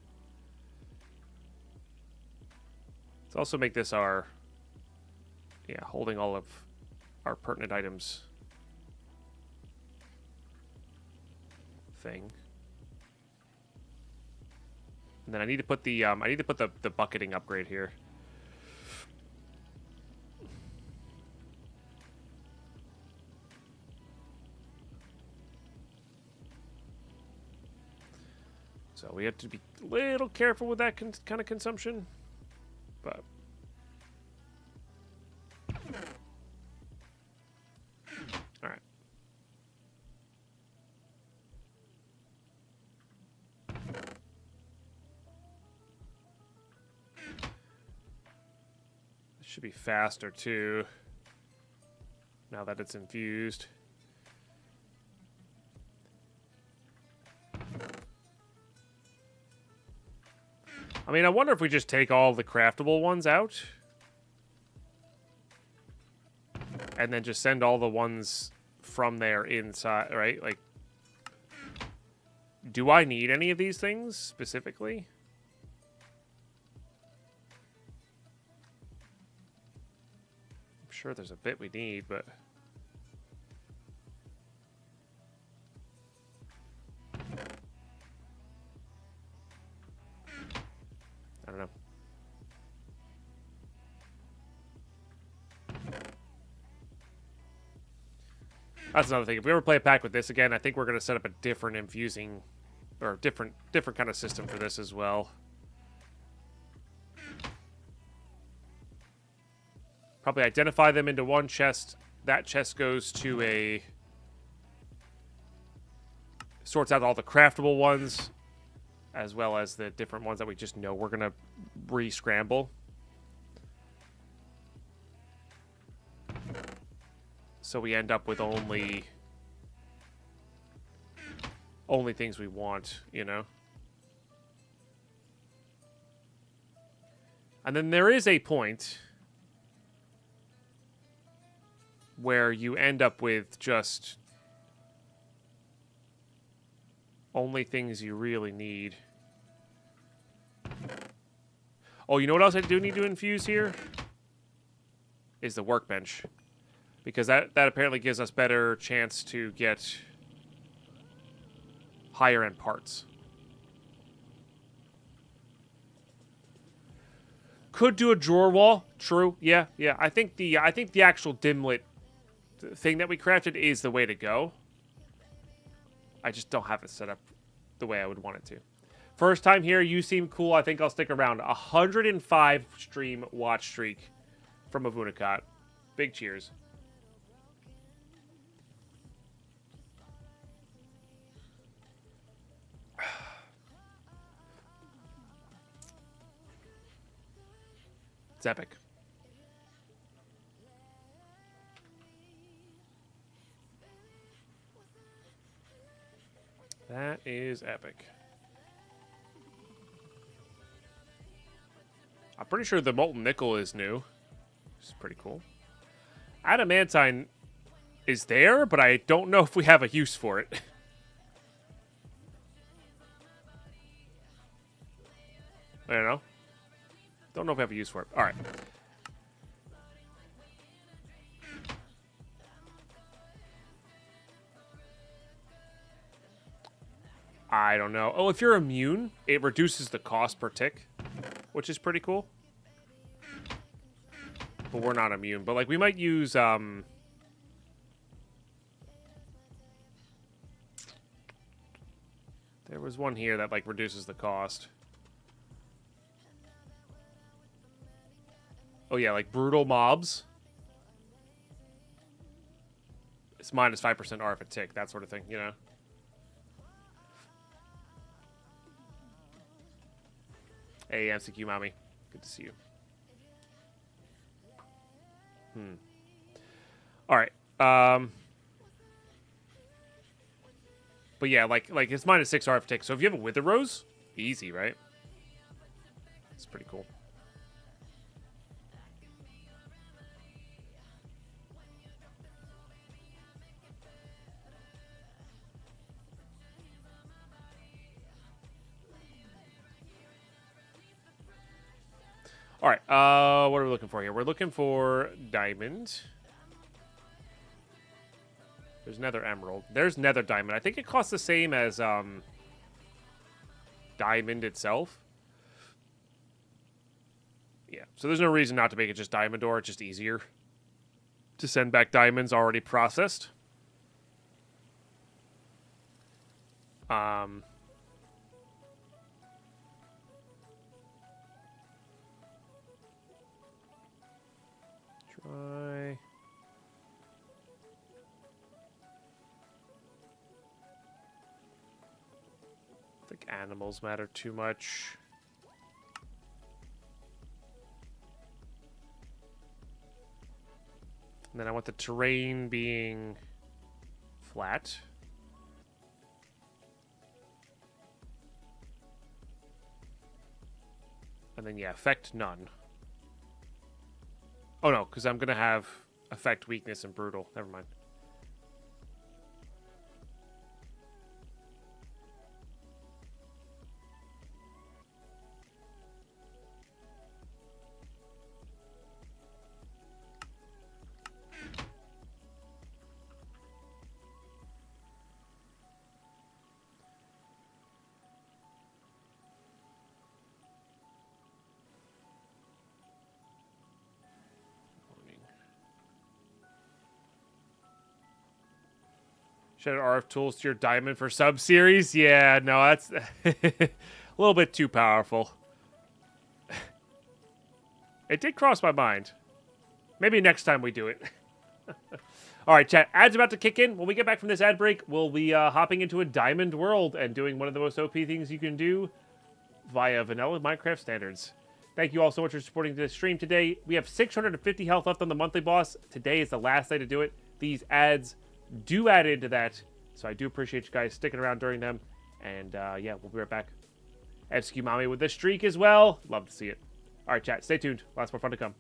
Let's also make this our... Yeah, holding all of our pertinent items thing. And then I need to put the the bucketing upgrade here. So we have to be a little careful with that kind of consumption. But all right. This should be faster too. Now that it's infused. I mean, I wonder if we just take all the craftable ones out and then just send all the ones from there inside, right? Like, do I need any of these things specifically? I'm sure there's a bit we need, but... I don't know. That's another thing. If we ever play a pack with this again, I think we're going to set up a different infusing or different kind of system for this as well. Probably identify them into one chest. That chest goes to a... sorts out all the craftable ones, as well as the different ones that we just know we're going to re-scramble. So we end up with only things we want, you know? And then there is a point where you end up with just only things you really need. Oh, you know what else I do need to infuse here? Is the workbench. Because that apparently gives us better chance to get higher end parts. Could do a drawer wall. True. Yeah. I think the actual dimlet thing that we crafted is the way to go. I just don't have it set up the way I would want it to. First time here, you seem cool. I think I'll stick around. 105 stream watch streak from Avunakat. Big cheers. It's epic. That is epic. I'm pretty sure the molten nickel is new. Which is pretty cool. Adamantine is there, but I don't know if we have a use for it. I don't know. Don't know if we have a use for it. All right. I don't know. Oh, if you're immune, it reduces the cost per tick, which is pretty cool. But we're not immune. But, like, we might use, there was one here that, like, reduces the cost. Oh, yeah, like, brutal mobs. It's minus 5% RF a tick, that sort of thing, you know? Hey, MCQ Mommy. Good to see you. Alright. But yeah, like it's minus 6 RF tick. So if you have a Wither Rose, easy, right? It's pretty cool. All right, what are we looking for here? We're looking for diamond. There's nether emerald. There's nether diamond. I think it costs the same as diamond itself. Yeah, so there's no reason not to make it just diamond ore. It's just easier to send back diamonds already processed. Try. I think animals matter too much. And then I want the terrain being flat. And then, yeah, effect none. Oh, no, because I'm going to have effect weakness and brutal. Never mind. Shout out RFTools to your diamond for sub-series. Yeah, no, that's a little bit too powerful. It did cross my mind. Maybe next time we do it. All right, chat. Ads about to kick in. When we get back from this ad break, we'll be hopping into a diamond world and doing one of the most OP things you can do via vanilla Minecraft standards. Thank you all so much for supporting the stream today. We have 650 health left on the monthly boss. Today is the last day to do it. These ads do add into that, so I do appreciate you guys sticking around during them. And yeah, we'll be right back. FTB Mommy with the streak as well. Love to see it. All right, chat. Stay tuned. Lots more fun to come.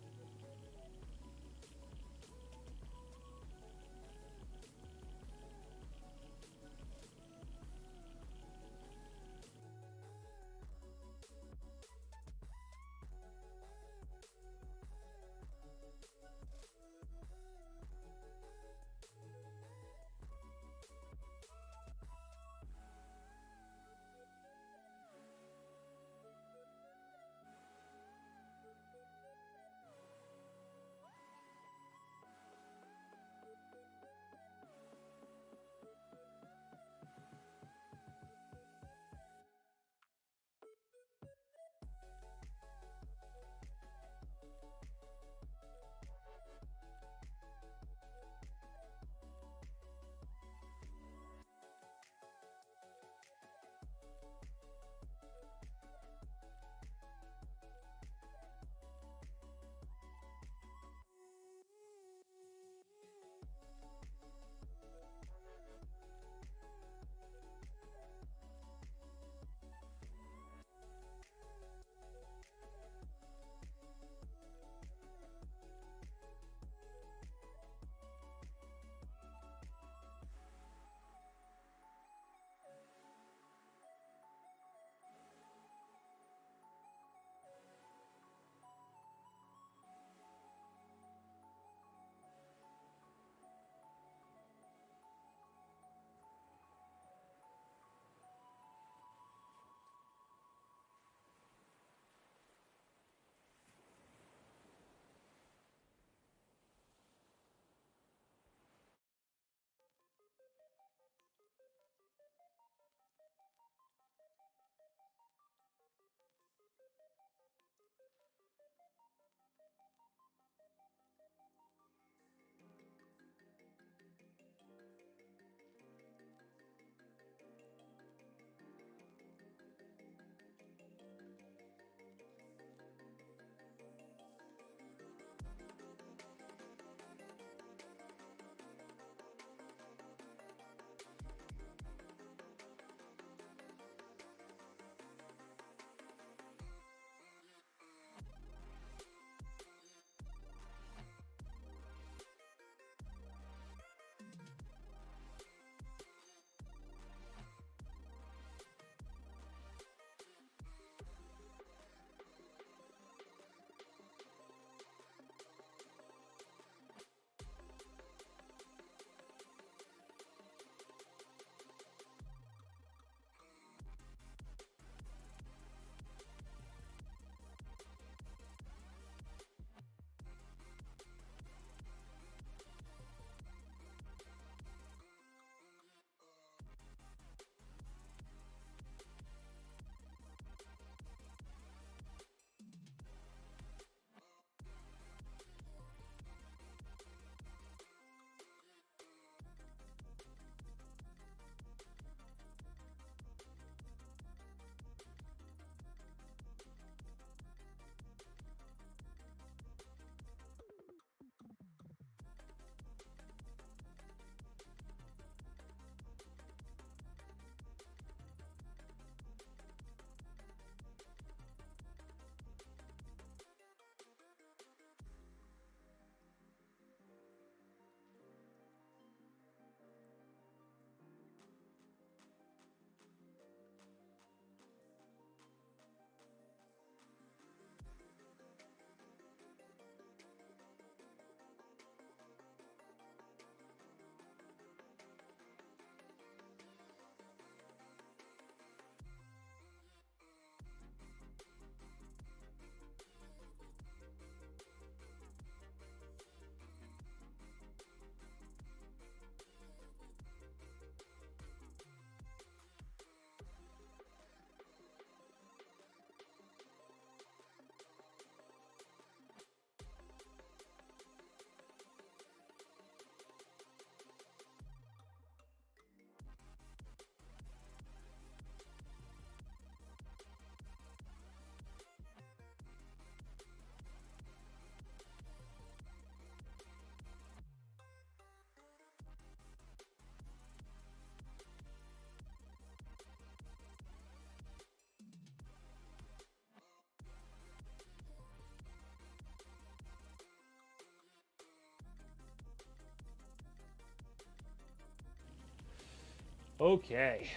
Okay.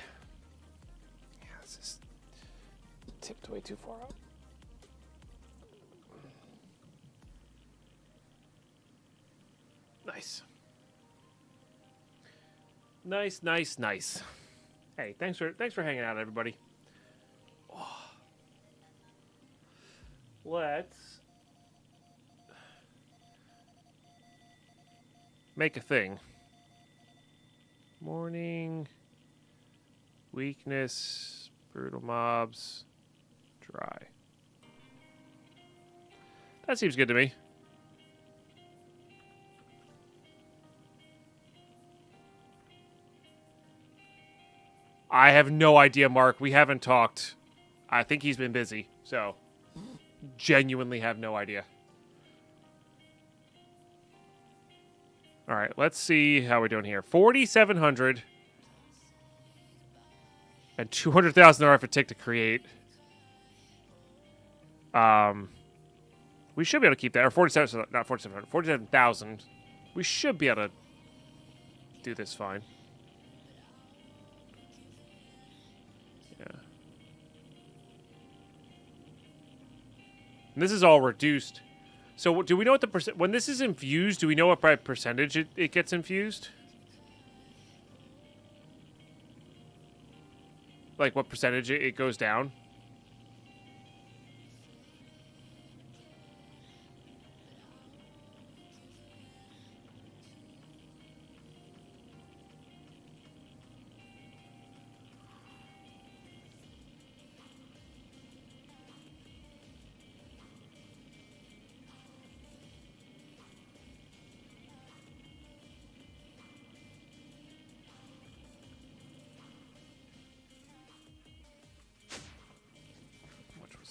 Yeah, this is tipped way too far up. Nice. Nice, nice, nice. Hey, thanks for hanging out, everybody. Oh. Let's make a thing. Morning, weakness, brutal mobs, dry. That seems good to me. I have no idea, Mark. We haven't talked. I think he's been busy, so genuinely have no idea. All right, let's see how we're doing here. 4,700 and 200,000 RF tick to create. We should be able to keep that. Or 47, not 4,700, 47,000. We should be able to do this fine. Yeah. And this is all reduced. So do we know what the percent... When this is infused, do we know what by percentage it gets infused? Like what percentage it goes down?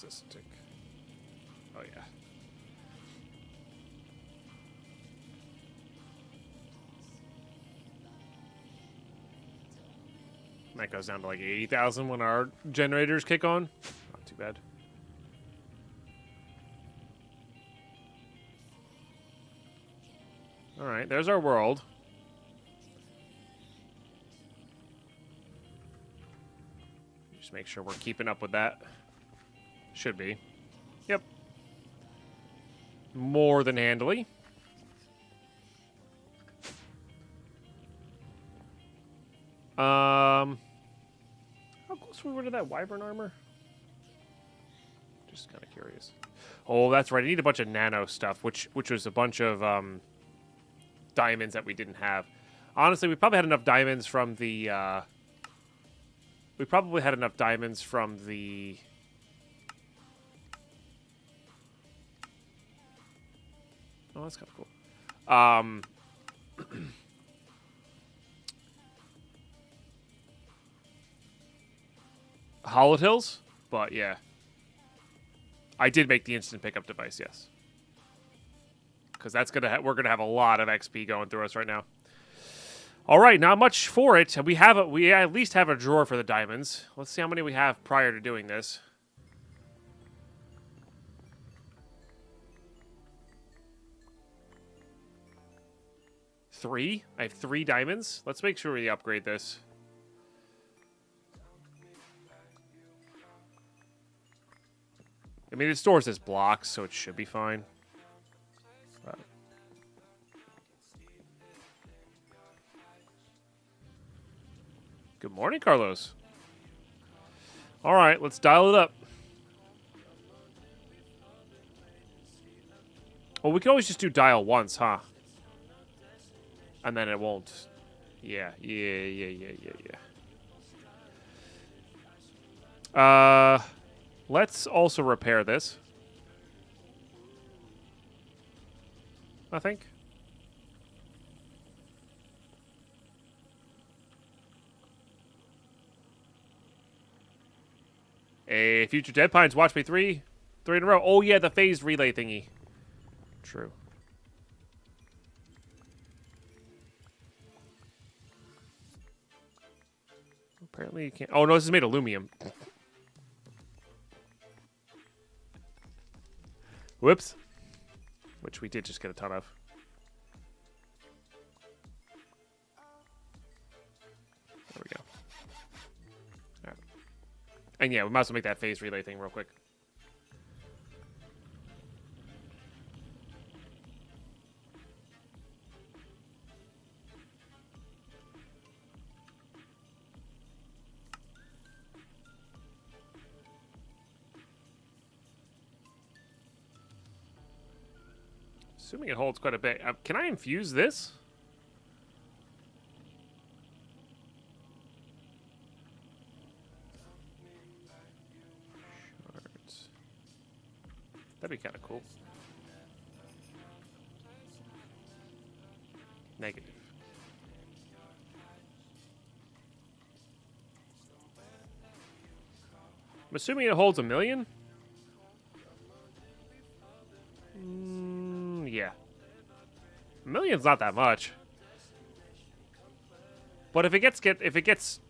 This tick. Oh yeah. That goes down to like 80,000 when our generators kick on. Not too bad. All right, there's our world. Just make sure we're keeping up with that. Should be. Yep. More than handily. How close were we to that wyvern armor? Just kind of curious. Oh, that's right. I need a bunch of nano stuff, which was a bunch of diamonds that we didn't have. Honestly, we probably had enough diamonds from the Oh, that's kind of cool. Hollowed Hills? But, yeah. I did make the instant pickup device, yes. Because that's we're gonna have a lot of XP going through us right now. All right, not much for it. We at least have a drawer for the diamonds. Let's see how many we have prior to doing this. 3? I have 3 diamonds. Let's make sure we upgrade this. I mean, it stores as blocks, so it should be fine. Good morning, Carlos. All right, let's dial it up. Well, we can always just do dial once, huh? And then it won't. Yeah. Let's also repair this. I think. Hey, future Deadpines, watch me 3 in a row. Oh yeah, the phased relay thingy. True. Apparently you can't. Oh no, this is made of aluminum. Whoops. Which we did just get a ton of. There we go. And yeah, we might as well make that phase relay thing real quick. Assuming it holds quite a bit. Can I infuse this? Shards. That'd be kind of cool. Negative. I'm assuming it holds 1 million? Yeah. 1 million's not that much. But if it gets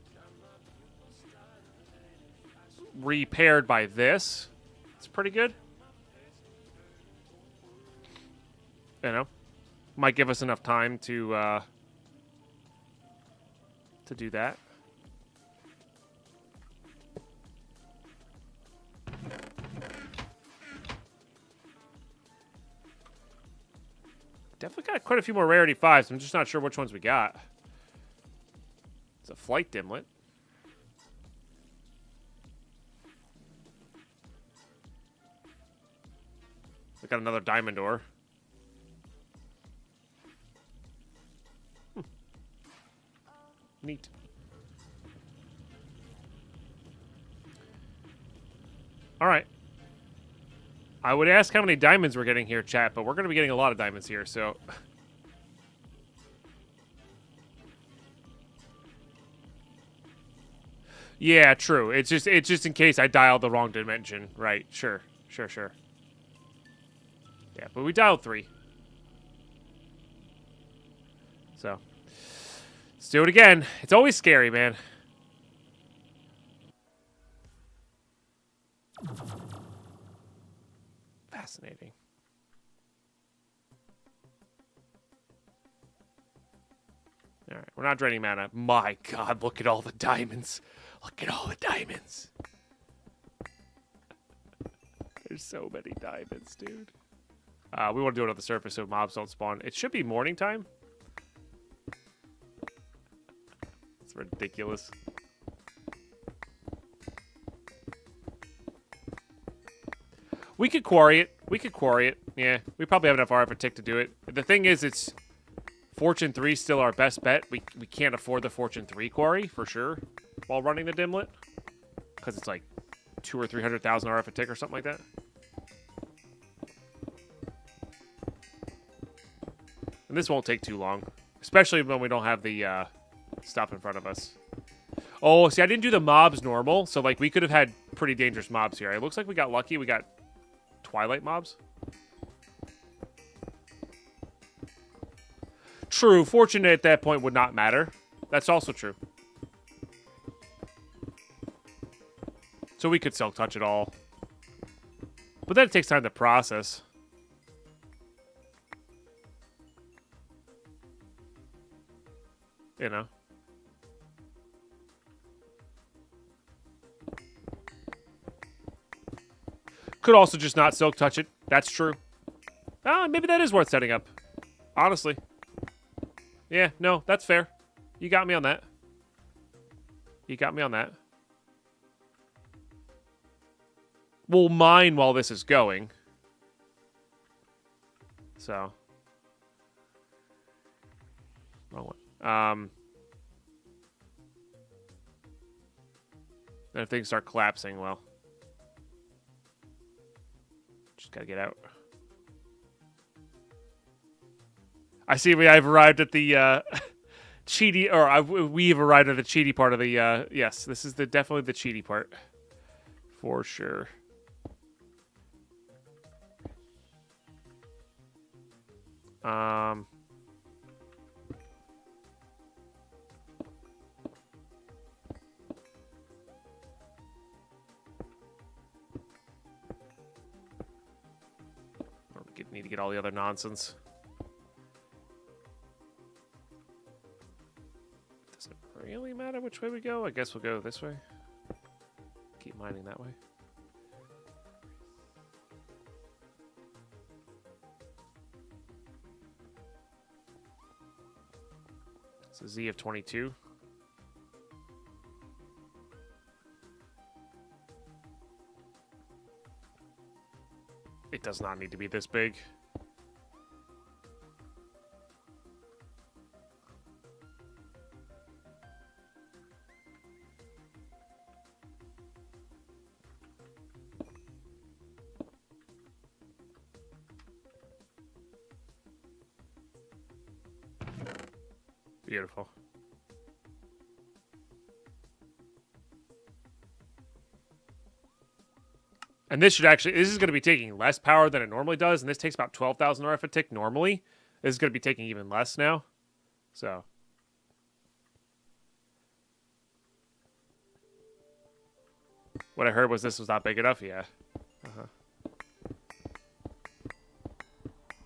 repaired by this, it's pretty good. You know, might give us enough time to do that. Definitely got quite a few more rarity 5s. I'm just not sure which ones we got. It's a flight dimlet. We got another diamond ore. Neat. All right. I would ask how many diamonds we're getting here, chat, but we're going to be getting a lot of diamonds here, so... Yeah, true. It's just in case I dialed the wrong dimension. Right, sure. Yeah, but we dialed 3. So, let's do it again. It's always scary, man. Fascinating. All right, we're not draining mana. My God, look at all the diamonds. Look at all the diamonds. There's so many diamonds, dude. We want to do it on the surface so mobs don't spawn. It should be morning time. It's ridiculous. We could quarry it. Yeah, we probably have enough RF tick to do it. The thing is, it's Fortune 3 is still our best bet. We can't afford the Fortune 3 quarry for sure while running the dimlet because it's like 200,000 or 300,000 RF tick or something like that. And this won't take too long, especially when we don't have the stuff in front of us. Oh, see, I didn't do the mobs normal, so like we could have had pretty dangerous mobs here. It looks like we got lucky. We got Twilight mobs. True, fortune at that point would not matter. That's also true. So we could silk touch it all. But then it takes time to process. You know. Could also just not silk touch it. That's true. Ah, maybe that is worth setting up. Honestly. Yeah, no, that's fair. You got me on that. You got me on that. We'll mine while this is going. So. Wrong one. Then if things start collapsing, well. Just gotta get out. I see I've arrived at the cheaty, or we've arrived at the cheaty part of the, yes, this is definitely the cheaty part. For sure. Need to get all the other nonsense. Does it really matter which way we go? I guess we'll go this way. Keep keep mining that way. It's a Z of 22. It does not need to be this big. Beautiful. And this is going to be taking less power than it normally does, and this takes about 12,000 RF a tick normally. This is going to be taking even less now. So. What I heard was this was not big enough, yeah.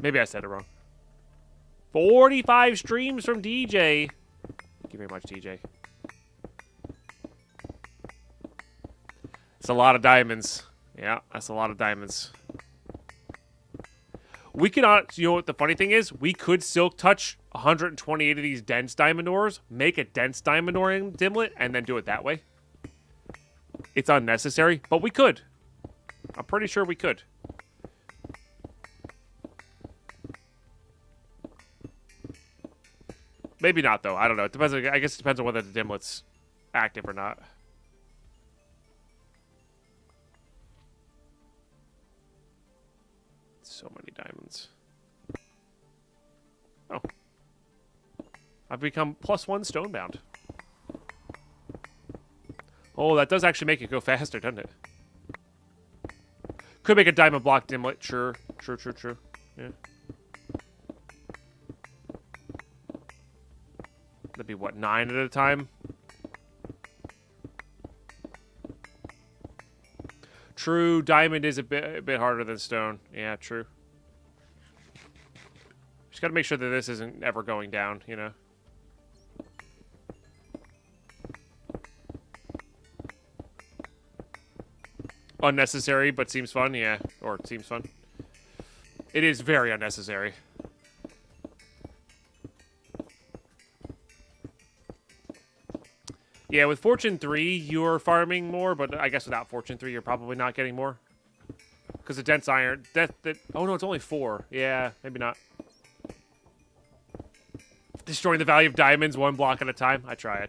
Maybe I said it wrong. 45 streams from DJ. Thank you very much, DJ. It's a lot of diamonds. Yeah, that's a lot of diamonds. We cannot, you know what the funny thing is? We could silk touch 128 of these dense diamond ores, make a dense diamond ore in Dimlet, and then do it that way. It's unnecessary, but we could. I'm pretty sure we could. Maybe not, though. I don't know. It depends. I guess it depends on whether the Dimlet's active or not. So many diamonds. Oh. I've become +1 stonebound. Oh, that does actually make it go faster, doesn't it? Could make a diamond block Dimlet. Sure. True. Yeah. That'd be, what, 9 at a time? True, diamond is a bit harder than stone. Yeah, true. Just gotta make sure that this isn't ever going down, you know? Unnecessary, but seems fun, yeah. Or it seems fun. It is very unnecessary. Yeah, with Fortune 3, you're farming more, but I guess without Fortune 3, you're probably not getting more. Because the dense iron... oh, no, it's only 4. Yeah, maybe not. Destroying the value of diamonds 1 block at a time. I try.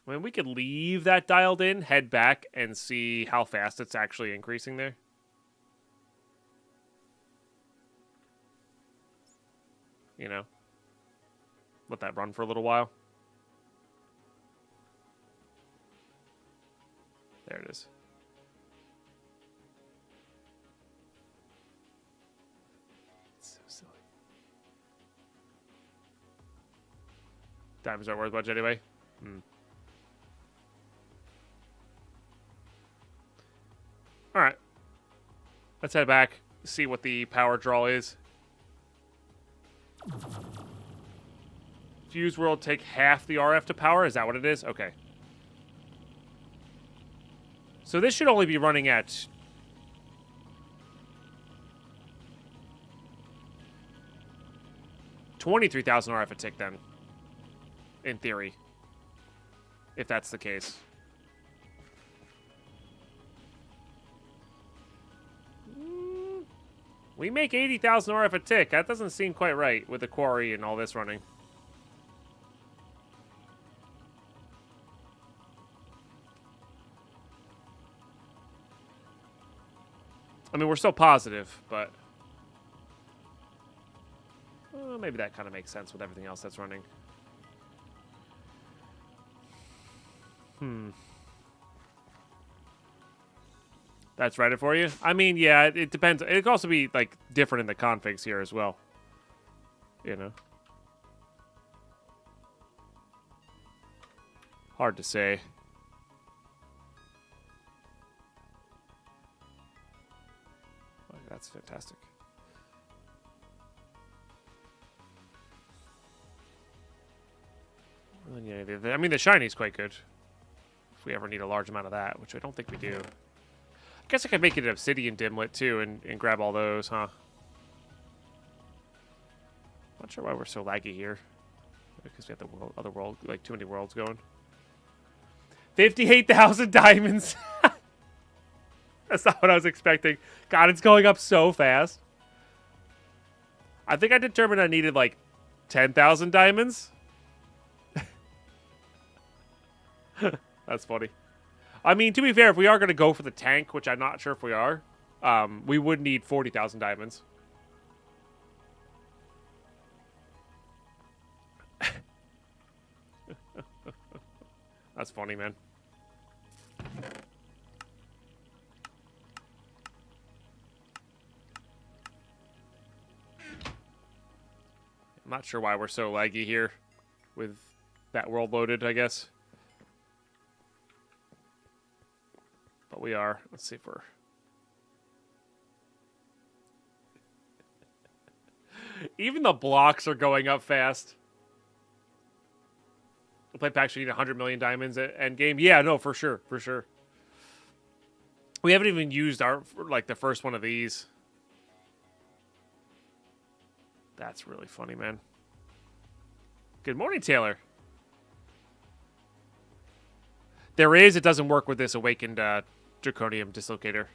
I mean, we could leave that dialed in, head back, and see how fast it's actually increasing there. You know? Let that run for a little while. There it is. It's so silly. Diamonds aren't worth much anyway. Alright. Let's head back, see what the power draw is. Fuse World take half the RF to power? Is that what it is? Okay. So this should only be running at... 23,000 RF a tick then. In theory. If that's the case. We make 80,000 RF a tick. That doesn't seem quite right with the quarry and all this running. I mean, we're still positive, but... maybe that kind of makes sense with everything else that's running. That's Reddit for you? I mean, yeah, it depends. It could also be, like, different in the configs here as well. You know? Hard to say. That's fantastic. Really, I mean, the shiny is quite good. If we ever need a large amount of that, which I don't think we do. I guess I could make it an obsidian dimlet too and grab all those, huh? Not sure why we're so laggy here. Because we have the other world, like too many worlds going. 58,000 diamonds. That's not what I was expecting. God, it's going up so fast. I think I determined I needed like 10,000 diamonds. That's funny. I mean, to be fair, if we are going to go for the tank, which I'm not sure if we are, we would need 40,000 diamonds. That's funny, man. I'm not sure why we're so laggy here with that world loaded, I guess. But we are. Let's see if we're... Even the blocks are going up fast. The play packs should need 100 million diamonds at end game. Yeah, no, for sure, for sure. We haven't even used our the first one of these. That's really funny, man. Good morning, Taylor. There is. It doesn't work with this awakened draconium dislocator.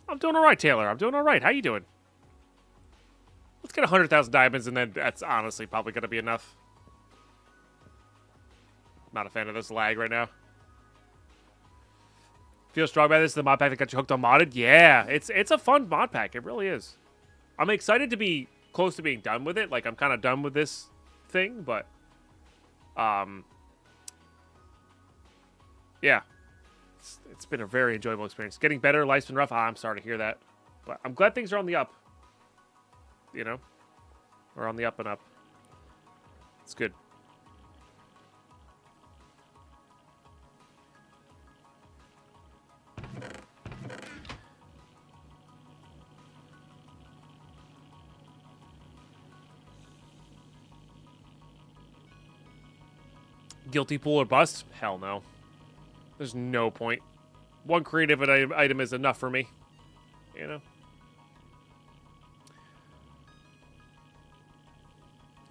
I'm doing all right, Taylor. I'm doing all right. How you doing? Let's get 100,000 diamonds, and then that's honestly probably going to be enough. Not a fan of this lag right now. Feel strong about this? The mod pack that got you hooked on modded? Yeah, it's a fun mod pack. It really is. I'm excited to be close to being done with it. Like, I'm kind of done with this thing, but... yeah. It's been a very enjoyable experience. Getting better, life's been rough. I'm sorry to hear that. But I'm glad things are on the up. You know? We're on the up and up. It's good. Guilty pool or bust? Hell no. There's no point. One creative item is enough for me. You know?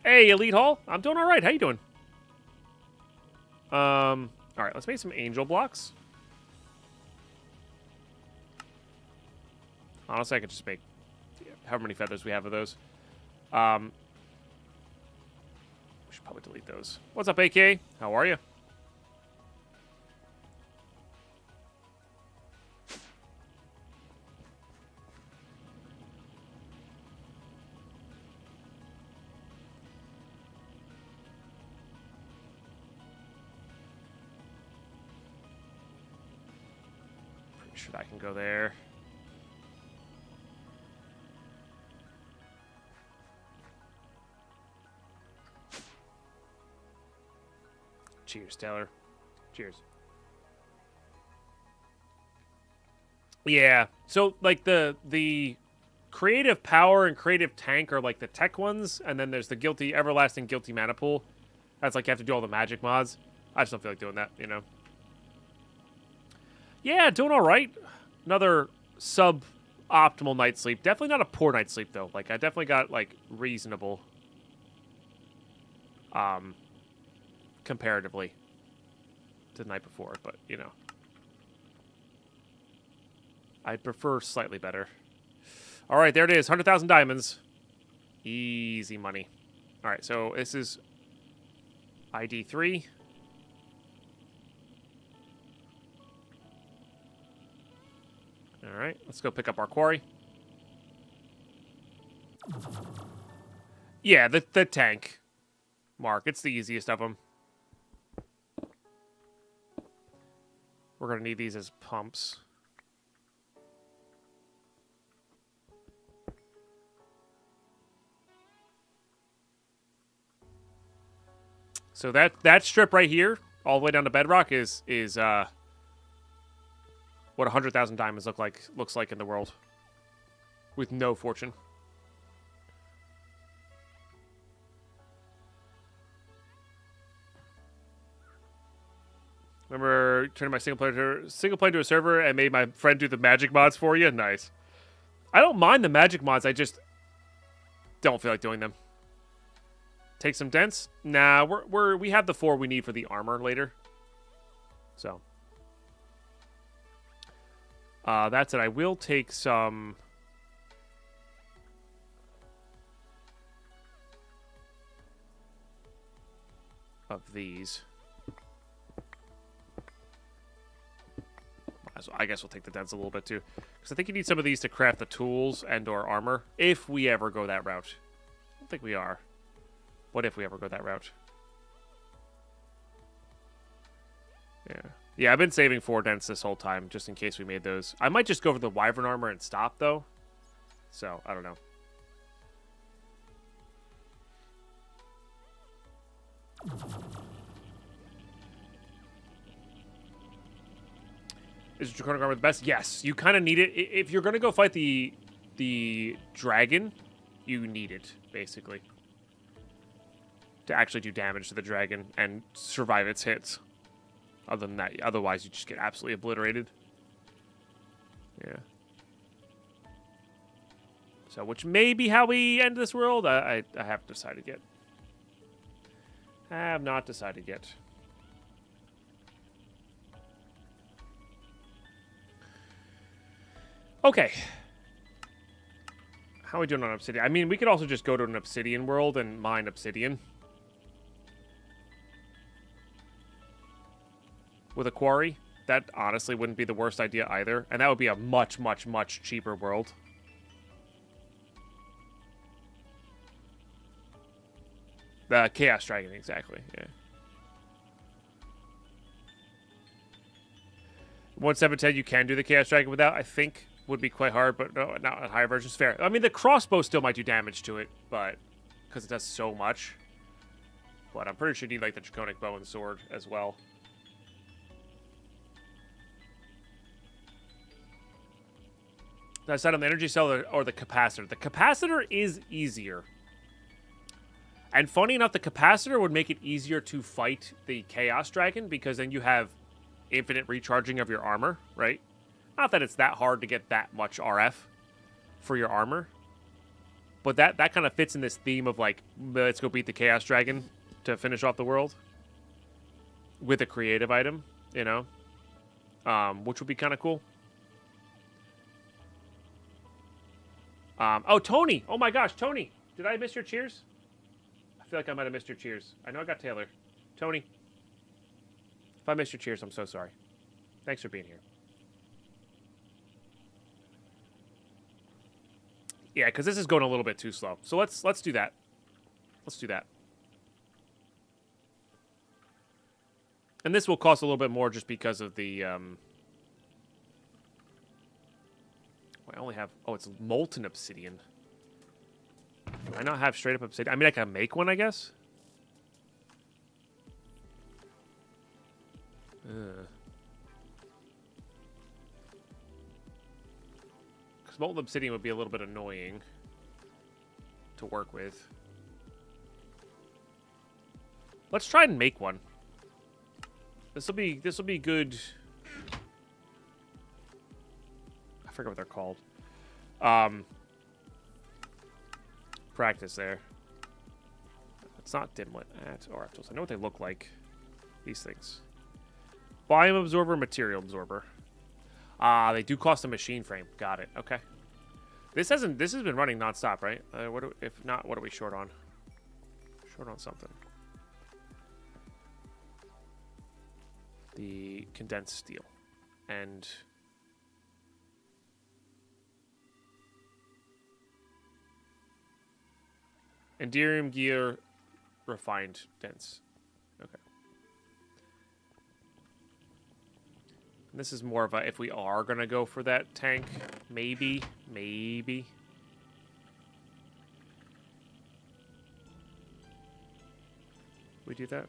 Hey, Elite Hall. I'm doing alright. How you doing? Alright, let's make some angel blocks. Honestly, I could just make however many feathers we have of those. We should probably delete those. What's up, AK? How are you? Pretty sure that can go there. Cheers, Taylor. Cheers. Yeah. So, like, the creative power and creative tank are, like, the tech ones, and then there's the guilty, everlasting guilty mana pool. That's, like, you have to do all the magic mods. I just don't feel like doing that, you know? Yeah, doing all right. Another sub-optimal night's sleep. Definitely not a poor night's sleep, though. Like, I definitely got, like, reasonable. Comparatively to the night before, but you know, I'd prefer slightly better. All right, there it is, 100,000 diamonds, easy money. All right, so this is ID 3. All right, let's go pick up our quarry. Yeah, the tank, Mark. It's the easiest of them. We're going to need these as pumps. So that strip right here all the way down to bedrock is what 100,000 diamonds looks like in the world, with no fortune. Remember turning my single player to a server and made my friend do the magic mods for you? Nice. I don't mind the magic mods. I just don't feel like doing them. Take some dents? Nah, we have the 4 we need for the armor later. So that's it. I will take some of these. So I guess we'll take the dents a little bit too, because I think you need some of these to craft the tools and/or armor if we ever go that route. I don't think we are. What if we ever go that route? Yeah, I've been saving 4 dents this whole time just in case we made those. I might just go for the wyvern armor and stop though. So I don't know. Is Draconic Armor the best? Yes, you kind of need it. If you're going to go fight the dragon, you need it, basically. To actually do damage to the dragon and survive its hits. Other than that, otherwise you just get absolutely obliterated. Yeah. So, which may be how we end this world. I haven't decided yet. I have not decided yet. Okay. How are we doing on obsidian? I mean, we could also just go to an obsidian world and mine obsidian. With a quarry. That honestly wouldn't be the worst idea either. And that would be a much, much, much cheaper world. The Chaos Dragon, exactly, yeah. 1.7.10, you can do the Chaos Dragon without, I think. Would be quite hard, but no, not at higher versions. Fair. I mean, the crossbow still might do damage to it, but because it does so much. But I'm pretty sure you need like the draconic bow and sword as well. Did I decide on the energy cell or the capacitor? The capacitor is easier. And funny enough, the capacitor would make it easier to fight the Chaos Dragon because then you have infinite recharging of your armor, right? Not that it's that hard to get that much RF for your armor. But that kind of fits in this theme of, like, let's go beat the Chaos Dragon to finish off the world. With a creative item, you know? Which would be kind of cool. Oh, Tony! Oh my gosh, Tony! Did I miss your cheers? I feel like I might have missed your cheers. I know I got Taylor. Tony. If I missed your cheers, I'm so sorry. Thanks for being here. Yeah, because this is going a little bit too slow. So let's do that. Let's do that. And this will cost a little bit more just because of the... I only have... Oh, it's molten obsidian. Do I not have straight up obsidian? I mean, I can make one, I guess. Because molten obsidian would be a little bit annoying to work with. Let's try and make one. This will be good. I forget what they're called. Practice there. It's not dimlit at RFTools. I know what they look like. These things. Volume absorber, material absorber. They do cost a machine frame. Got it. Okay. This has been running nonstop, right? If not, what are we short on? Short on something. The condensed steel and Enderium gear refined dense. Okay. And this is more of a if we are gonna go for that tank, maybe. We do that.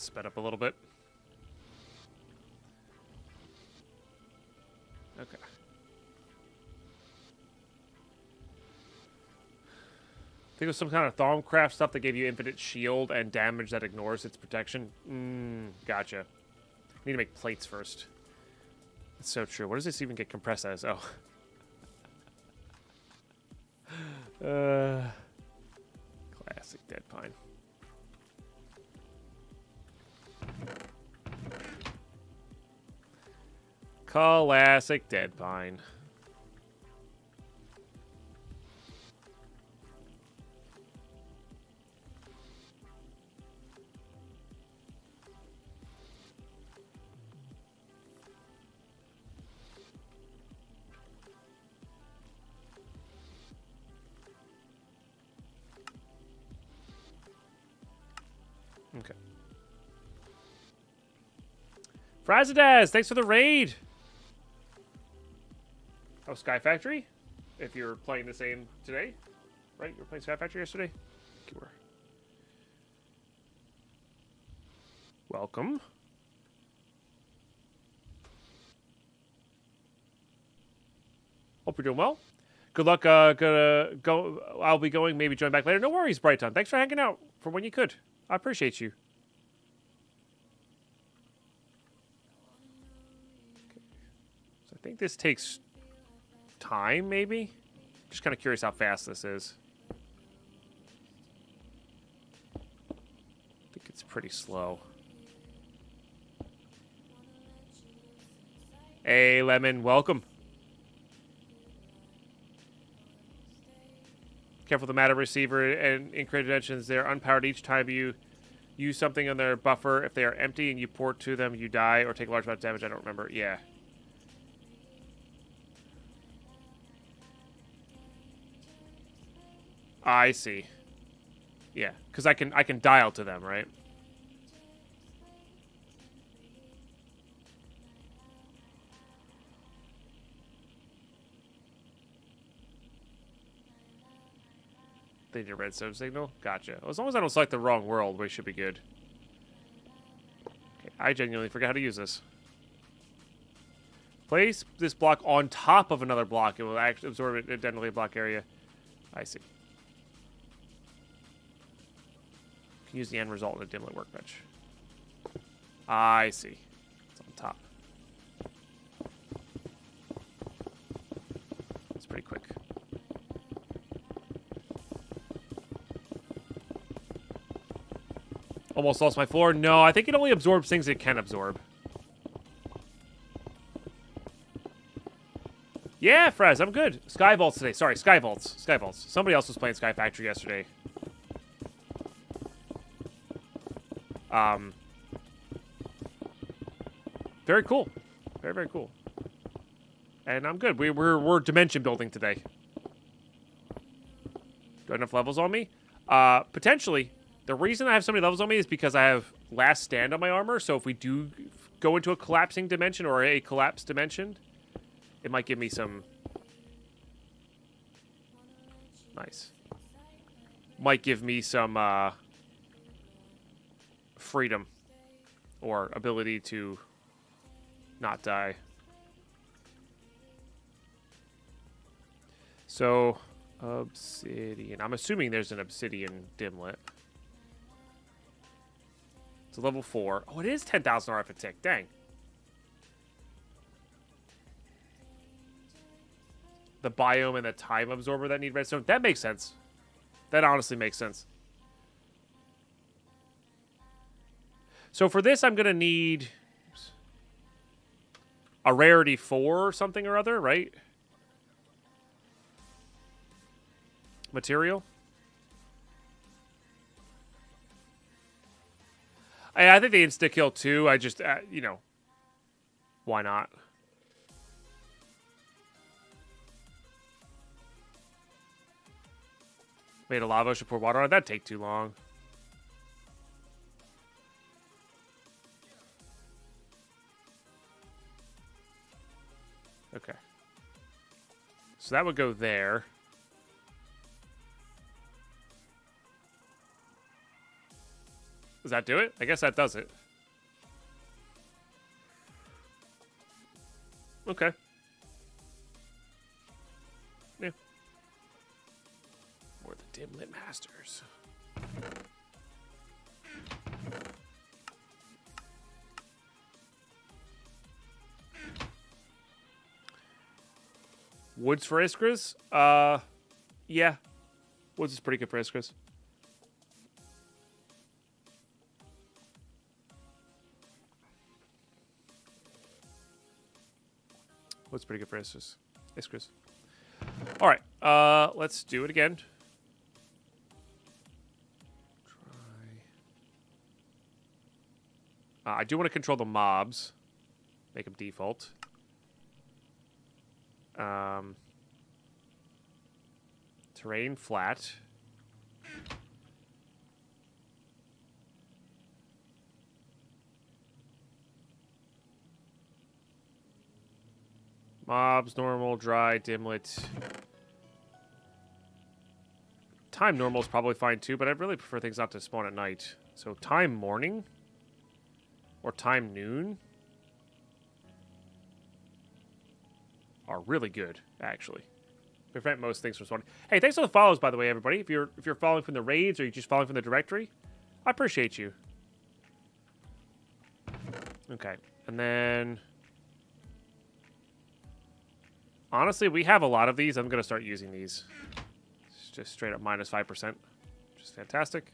Let's sped up a little bit. Okay. I think it was some kind of Thaumcraft stuff that gave you infinite shield and damage that ignores its protection. Gotcha. Need to make plates first. That's so true. What does this even get compressed as? Oh. Classic Deadpine. Classic Deadpine. Okay. Frazadaz, thanks for the raid. Oh, Sky Factory? If you're playing the same today, right? You were playing Sky Factory yesterday? You were. Welcome. Hope you're doing well. Good luck. Gonna go. I'll be going. Maybe join back later. No worries, Brighton. Thanks for hanging out for when you could. I appreciate you. Okay. So I think this takes time, maybe? Just kind of curious how fast this is. I think it's pretty slow. Hey, Lemon, welcome. Careful the matter receiver and in creative dimensions. They're unpowered each time you use something on their buffer. If they are empty and you port to them, you die or take a large amount of damage. I don't remember. Yeah. I see. Yeah, because I can dial to them, right? They need a redstone signal? Gotcha. Well, as long as I don't select the wrong world, we should be good. Okay, I genuinely forgot how to use this. Place this block on top of another block. It will actually absorb it identically a block area. I see. Can use the end result in a dimlet workbench. I see. It's on top. It's pretty quick. Almost lost my floor. No, I think it only absorbs things it can absorb. Yeah, Frez, I'm good. Sky Vaults today. Sorry, Sky Vaults. Sky Vaults. Somebody else was playing Sky Factory yesterday. Very cool. Very, very cool. And I'm good. We're dimension building today. Do I have enough levels on me? Potentially. The reason I have so many levels on me is because I have Last Stand on my armor. So if we do go into a collapsing dimension or a collapsed dimension, it might give me some... Nice. Might give me some freedom or ability to not die. So, obsidian. I'm assuming there's an obsidian dimlet. It's a level 4. Oh, it is 10,000 RF a tick. Dang. The biome and the time absorber that need redstone. That makes sense. That honestly makes sense. So for this, I'm going to need a rarity 4 or something or other, right? Material. I think the insta-kill too. I just, you know, why not? Made a lava, should pour water on it. That'd take too long. Okay. So that would go there. Does that do it? I guess that does it. Okay. Yeah. We're the dimlit masters. Woods for Iskras? Yeah. Woods is pretty good for Iskras. Woods pretty good for Iskras. All right. Let's do it again. I do want to control the mobs. Make them default. Terrain flat. Mobs, normal, dry, dimlet. Time normal is probably fine too, but I really prefer things not to spawn at night. So time morning? Or time noon? Are really good, actually. Prevent most things from spawning. Hey, thanks for the follows, by the way, everybody. If you're following from the raids or you're just following from the directory, I appreciate you. Okay, and then honestly, we have a lot of these. I'm gonna start using these. It's just straight up minus 5%, which is fantastic.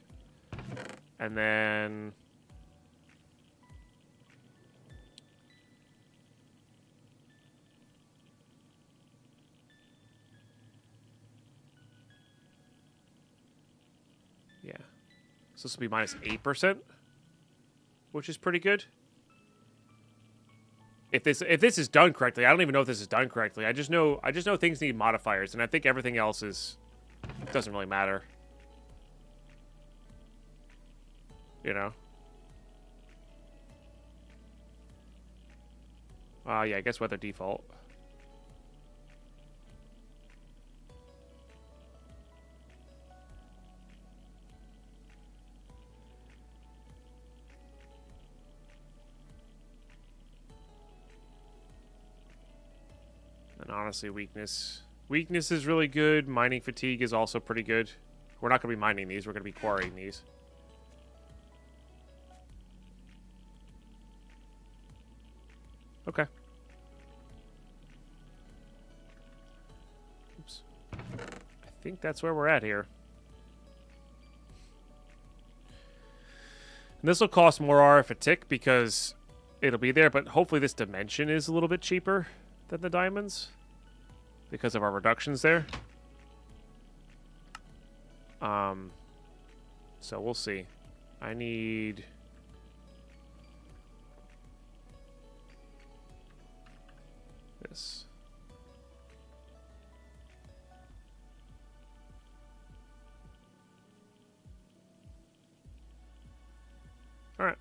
And then yeah. So this will be minus 8%, which is pretty good. If this is done correctly, I don't even know if this is done correctly. I just know things need modifiers, and I think everything else doesn't really matter. You know? Yeah, I guess weather default. And honestly, weakness. Weakness is really good. Mining fatigue is also pretty good. We're not going to be mining these. We're going to be quarrying these. Okay. Oops. I think that's where we're at here. And this will cost more RF a tick because it'll be there, but hopefully this dimension is a little bit cheaper than the diamonds because of our reductions there. So we'll see. I need this. All right.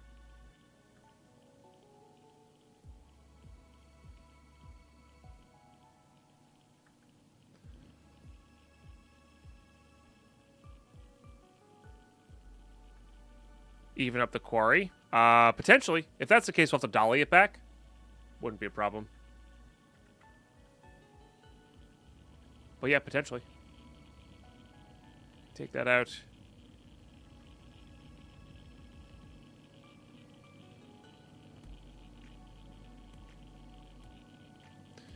Even up the quarry. Potentially. If that's the case, we'll have to dolly it back. Wouldn't be a problem. But yeah, potentially. Take that out.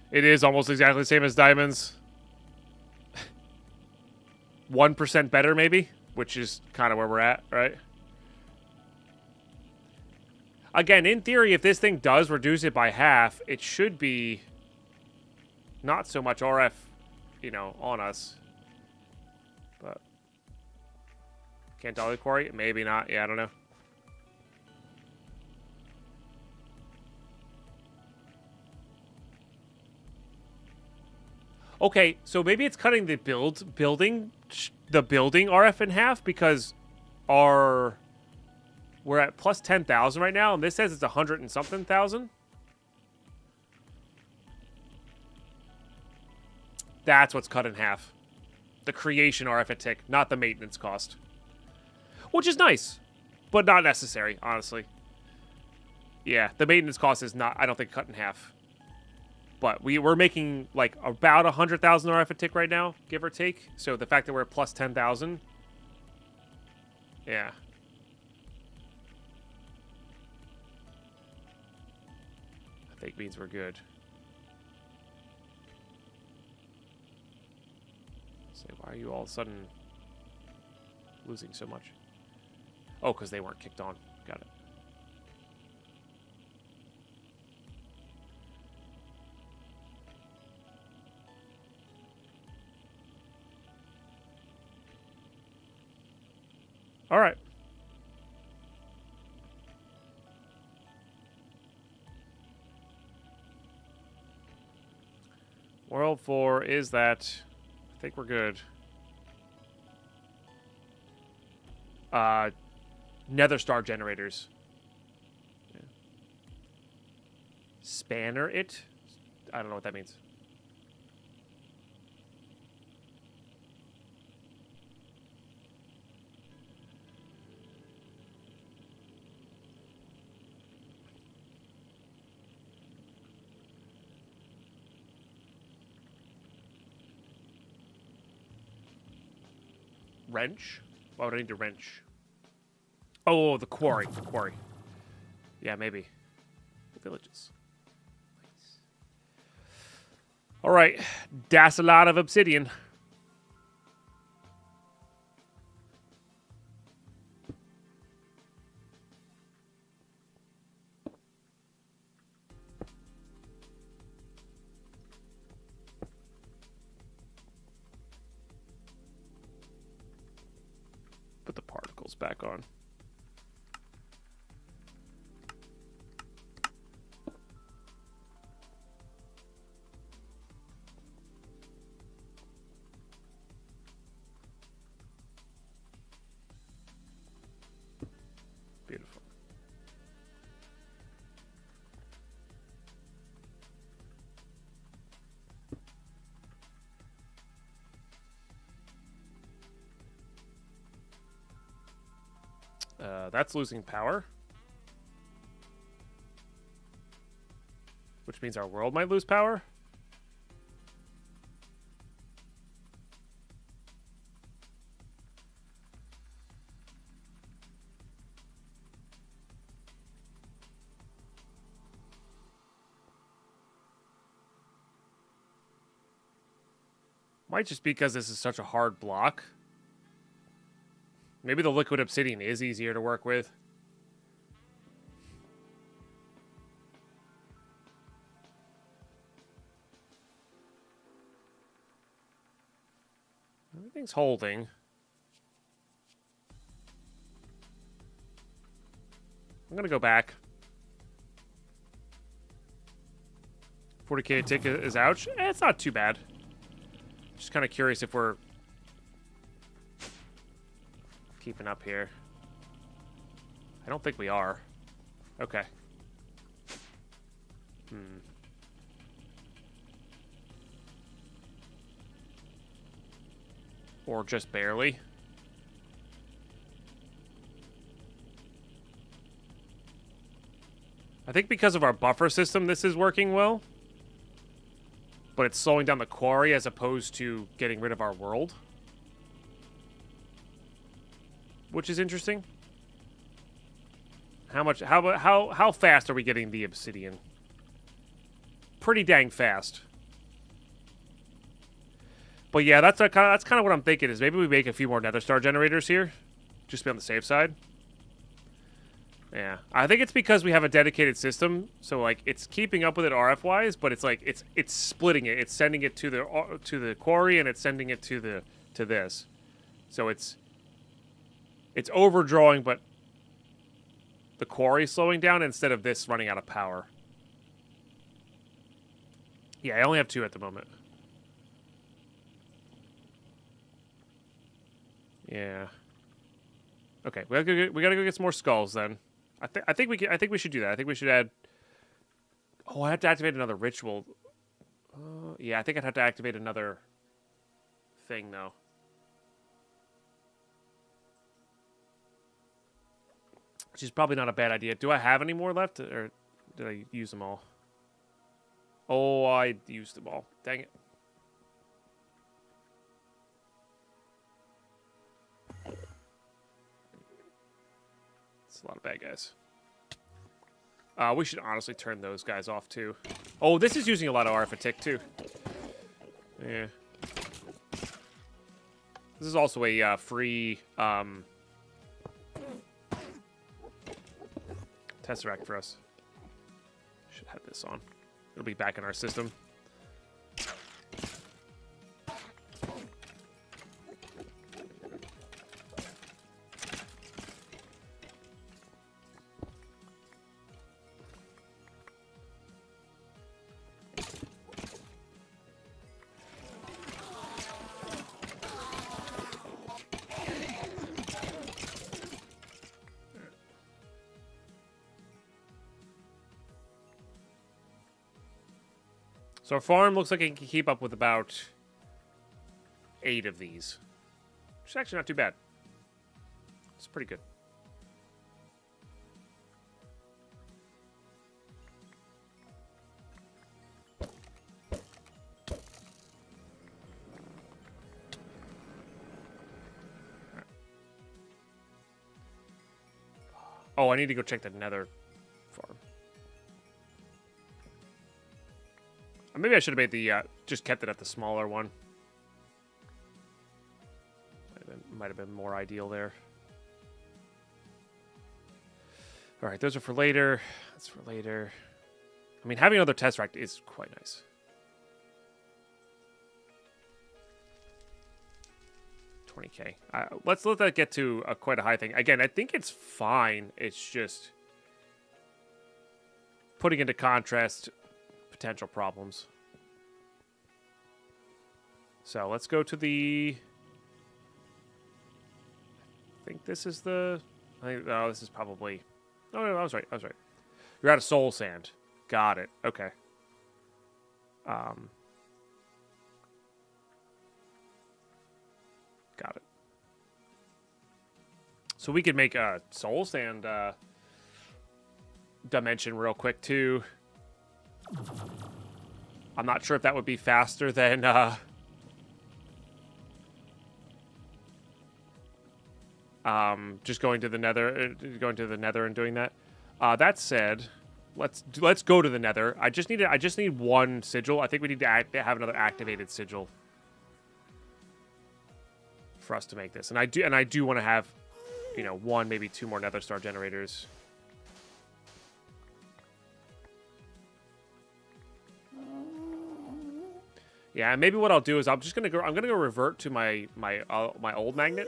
It is almost exactly the same as diamonds. 1% better, maybe? Which is kind of where we're at, right? Again, in theory, if this thing does reduce it by half, it should be not so much RF, you know, on us. But can't dolly quarry? Maybe not. Yeah, I don't know. Okay, so maybe it's cutting the building RF in half because we're at plus 10,000 right now, and this says it's 100 and something thousand. That's what's cut in half. The creation RF a tick, not the maintenance cost. Which is nice. but not necessary, honestly. Yeah, the maintenance cost is not, I don't think, cut in half. But we're making, like, about 100,000 RF a tick right now, give or take. So the fact that we're at plus 10,000... Yeah. I think means we're good. Say, why are you all of a sudden losing so much? Oh, because they weren't kicked on. Got it. All right. World 4 is that. I think we're good. Nether star generators. Yeah. Spanner it? I don't know what that means. Wrench? Why would I need a wrench? Oh, the quarry. The quarry. Yeah, maybe. The villages. Nice. All right. That's a lot of obsidian. Put the particles back on. Beautiful. That's losing power. Which means our world might lose power. Might just be because this is such a hard block. Maybe the liquid obsidian is easier to work with. Everything's holding. I'm gonna go back. 40k a tick is ouch. It's not too bad. Just kind of curious if we're keeping up here. I don't think we are. Okay. Or just barely. I think because of our buffer system, this is working well. But it's slowing down the quarry as opposed to getting rid of our world. Which is interesting. How fast are we getting the obsidian? Pretty dang fast. But yeah, that's kind of what I'm thinking is maybe we make a few more nether star generators here, just to be on the safe side. Yeah, I think it's because we have a dedicated system, so like it's keeping up with it RF wise, but it's like it's splitting it. It's sending it to the quarry and it's sending it to this. So it's overdrawing, but the quarry's slowing down instead of this running out of power. Yeah, I only have 2 at the moment. Yeah. Okay, we gotta go get some more skulls then. I think we should do that. I think we should add. Oh, I have to activate another ritual. Yeah, I think I'd have to activate another thing though. which is probably not a bad idea. Do I have any more left, or did I use them all? Oh, I used them all. Dang it. It's a lot of bad guys. We should honestly turn those guys off, too. Oh, this is using a lot of RFTools, too. Yeah. This is also a free Tesseract for us. Should have this on. It'll be back in our system. So our farm looks like it can keep up with about 8 of these. Which is actually not too bad. It's pretty good. Oh, I need to go check the nether farm. Maybe I should have made the, just kept it at the smaller one. Might have been more ideal there. Alright, those are for later. That's for later. I mean, having another Tesseract is quite nice. $20K. Let's let that get to quite a high thing. Again, I think it's fine. It's just putting into contrast potential problems. So let's go to the... I think this is the... oh, this is probably... Oh, no, I was right. I was right. You're out of soul sand. Got it. Okay. Got it. So we could make a soul sand dimension real quick, too. I'm not sure if that would be faster than just going to the nether and doing that. That said, let's go to the nether. I just need one sigil. I think we need to have another activated sigil for us to make this. And I do want to have, you know, 1, maybe 2 more nether star generators. Yeah, maybe what I'll do is I'm gonna go revert to my old magnet.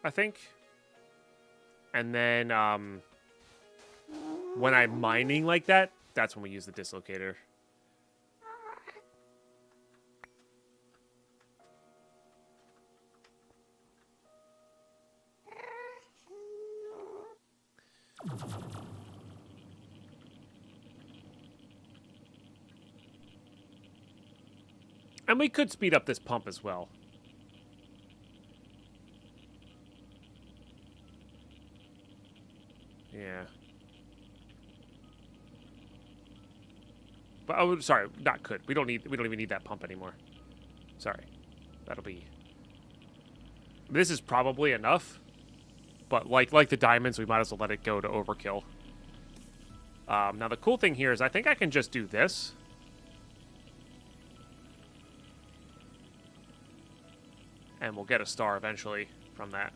I think. And then when I'm mining like that, that's when we use the dislocator. And we could speed up this pump as well. Yeah. But oh, sorry, not could. We don't even need that pump anymore. Sorry. That'll be... This is probably enough. But like the diamonds, we might as well let it go to overkill. Now the cool thing here is I think I can just do this. And we'll get a star eventually from that.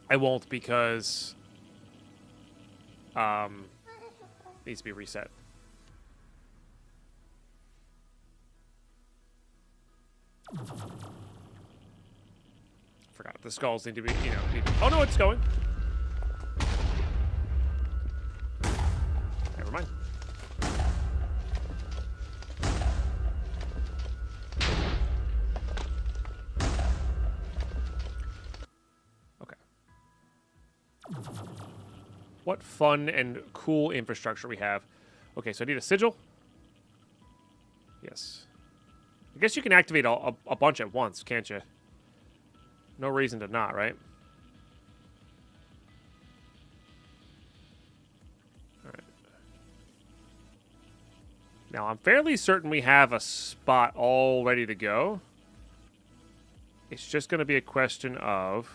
I won't because needs to be reset. Forgot the skulls need to be, you know. Oh no, it's going. Never mind. What fun and cool infrastructure we have. Okay, so I need a sigil. Yes. I guess you can activate a bunch at once, can't you? No reason to not, right? Alright. Now, I'm fairly certain we have a spot all ready to go. It's just going to be a question of...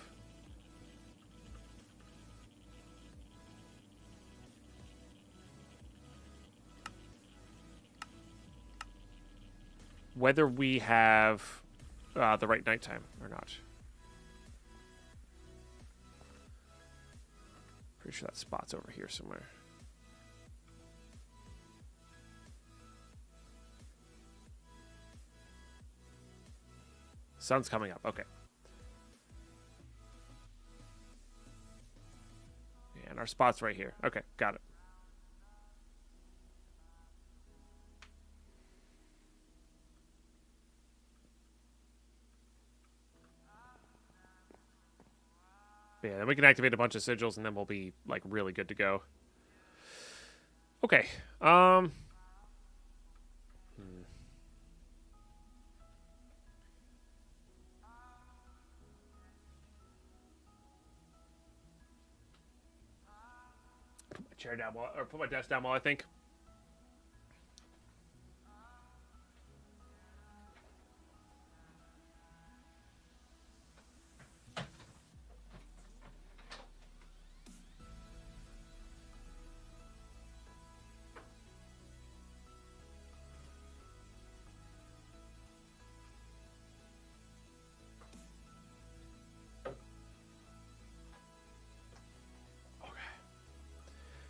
whether we have the right nighttime or not. Pretty sure that spot's over here somewhere. Sun's coming up. Okay. And our spot's right here. Okay, got it. Yeah, then we can activate a bunch of sigils, and then we'll be, like, really good to go. Okay. Put my chair down while, or put my desk down while I think.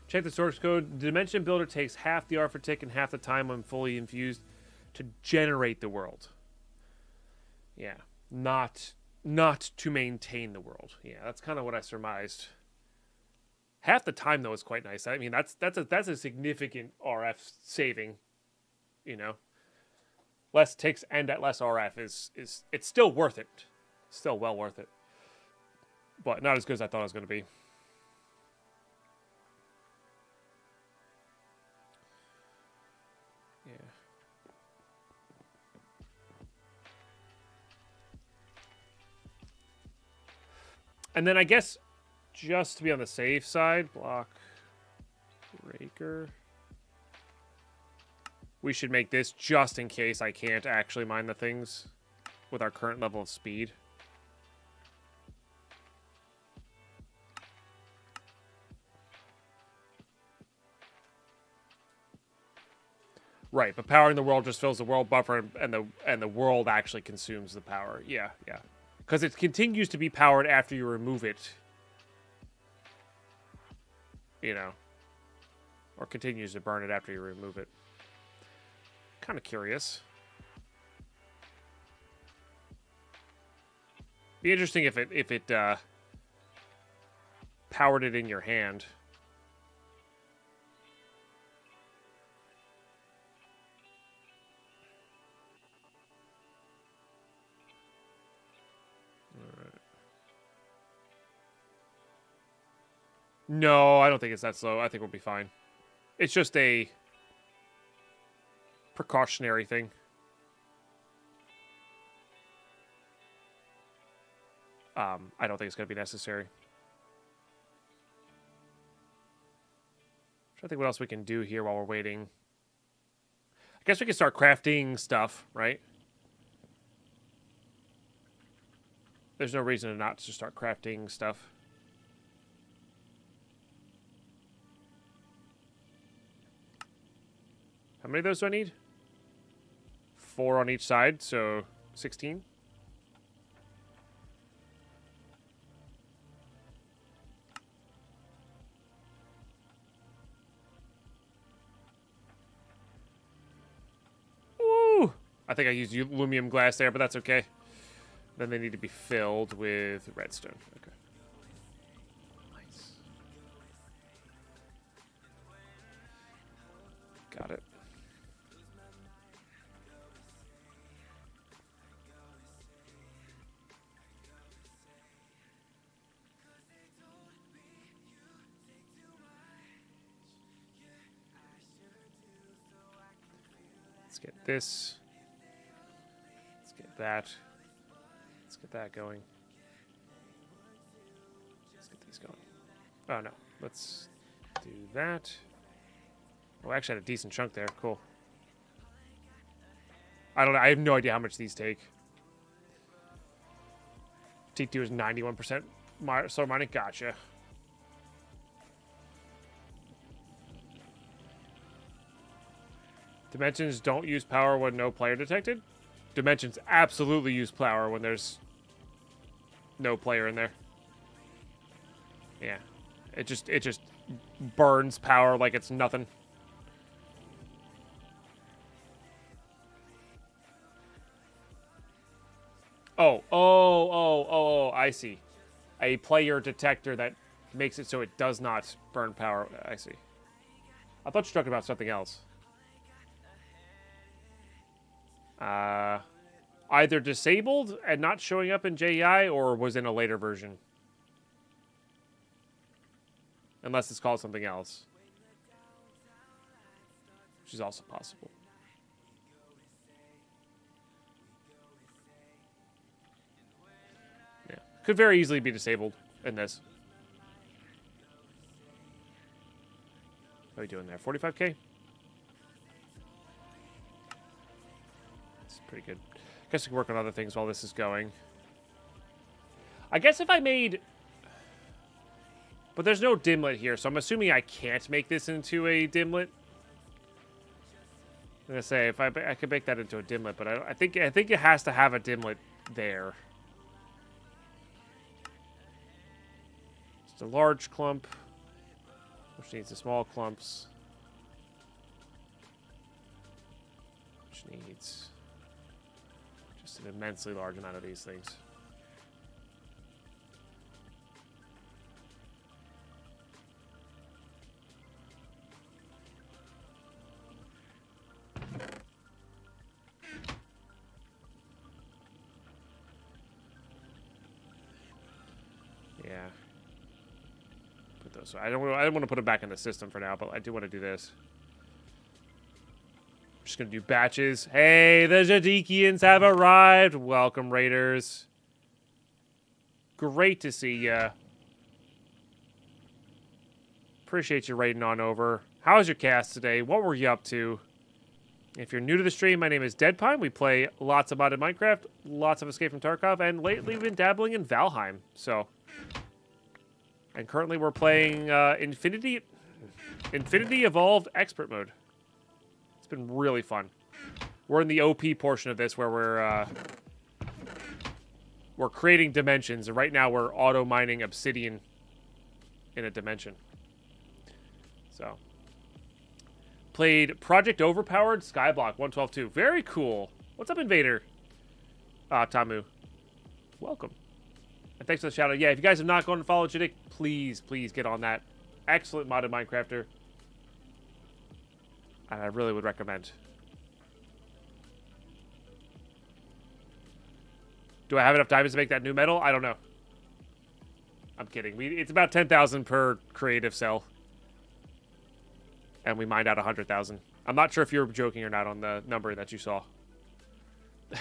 Check the source code. The Dimension Builder takes half the arithmetic and half the time when fully infused to generate the world. Yeah, not to maintain the world. Yeah, that's kind of what I surmised. Half the time though is quite nice. I mean, that's a significant RF saving. You know, less ticks and at less RF is it's still worth it. Still well worth it, but not as good as I thought it was going to be. And then I guess, just to be on the safe side, block breaker. We should make this just in case I can't actually mine the things with our current level of speed. Right, but powering the world just fills the world buffer, and the world actually consumes the power. Yeah, yeah. Because it continues to be powered after you remove it. You know. Or continues to burn it after you remove it. Kind of curious. Be interesting if it powered it in your hand. No, I don't think it's that slow. I think we'll be fine. It's just a precautionary thing. I don't think it's going to be necessary. I think what else we can do here while we're waiting. I guess we can start crafting stuff, right? There's no reason to not just start crafting stuff. How many of those do I need? 4 on each side, so 16. Woo! I think I used aluminum glass there, but that's okay. Then they need to be filled with redstone. Okay. Nice. Got it. Let's get this. that. Let's get that going. Let's get these going. Oh, no. Let's do that. Oh, actually, I had a decent chunk there. Cool. I don't know. I have no idea how much these take. T2 is 91% solar mining. Gotcha. Dimensions don't use power when no player detected. Dimensions absolutely use power when there's no player in there. Yeah. It just burns power like it's nothing. Oh, I see. A player detector that makes it so it does not burn power. I see. I thought you were talking about something else. Either disabled and not showing up in JEI or was in a later version. Unless it's called something else. Which is also possible. Yeah. Could very easily be disabled in this. What are we doing there? 45k? That's pretty good. Guess we can work on other things while this is going. I guess if I made... But there's no dimlet here, so I'm assuming I can't make this into a dimlet. I'm gonna say if I could make that into a dimlet, but I think it has to have a dimlet there. Just a large clump, which needs the small clumps, which needs just an immensely large amount of these things. Yeah. Put those. I don't want to put them back in the system for now, but I do want to do this. I'm just gonna do batches. Hey, the Jadikians have arrived. Welcome, Raiders. Great to see ya. Appreciate you raiding on over. How was your cast today? What were you up to? If you're new to the stream, my name is Deadpine. We play lots of modded Minecraft, lots of Escape from Tarkov, and lately we've been dabbling in Valheim. So, and currently we're playing Infinity Evolved Expert Mode. It's been really fun. We're in the OP portion of this where we're creating dimensions, and right now we're auto mining obsidian in a dimension. So. Played Project Overpowered Skyblock 112.2. Very cool. What's up, Invader? Tamu. Welcome. And thanks for the shout out. Yeah, if you guys have not gone and followed Jadik, please get on that. Excellent modded Minecrafter. And I really would recommend. Do I have enough diamonds to make that new metal? I don't know. I'm kidding. It's about 10,000 per creative cell. And we mined out 100,000. I'm not sure if you're joking or not on the number that you saw. Yeah.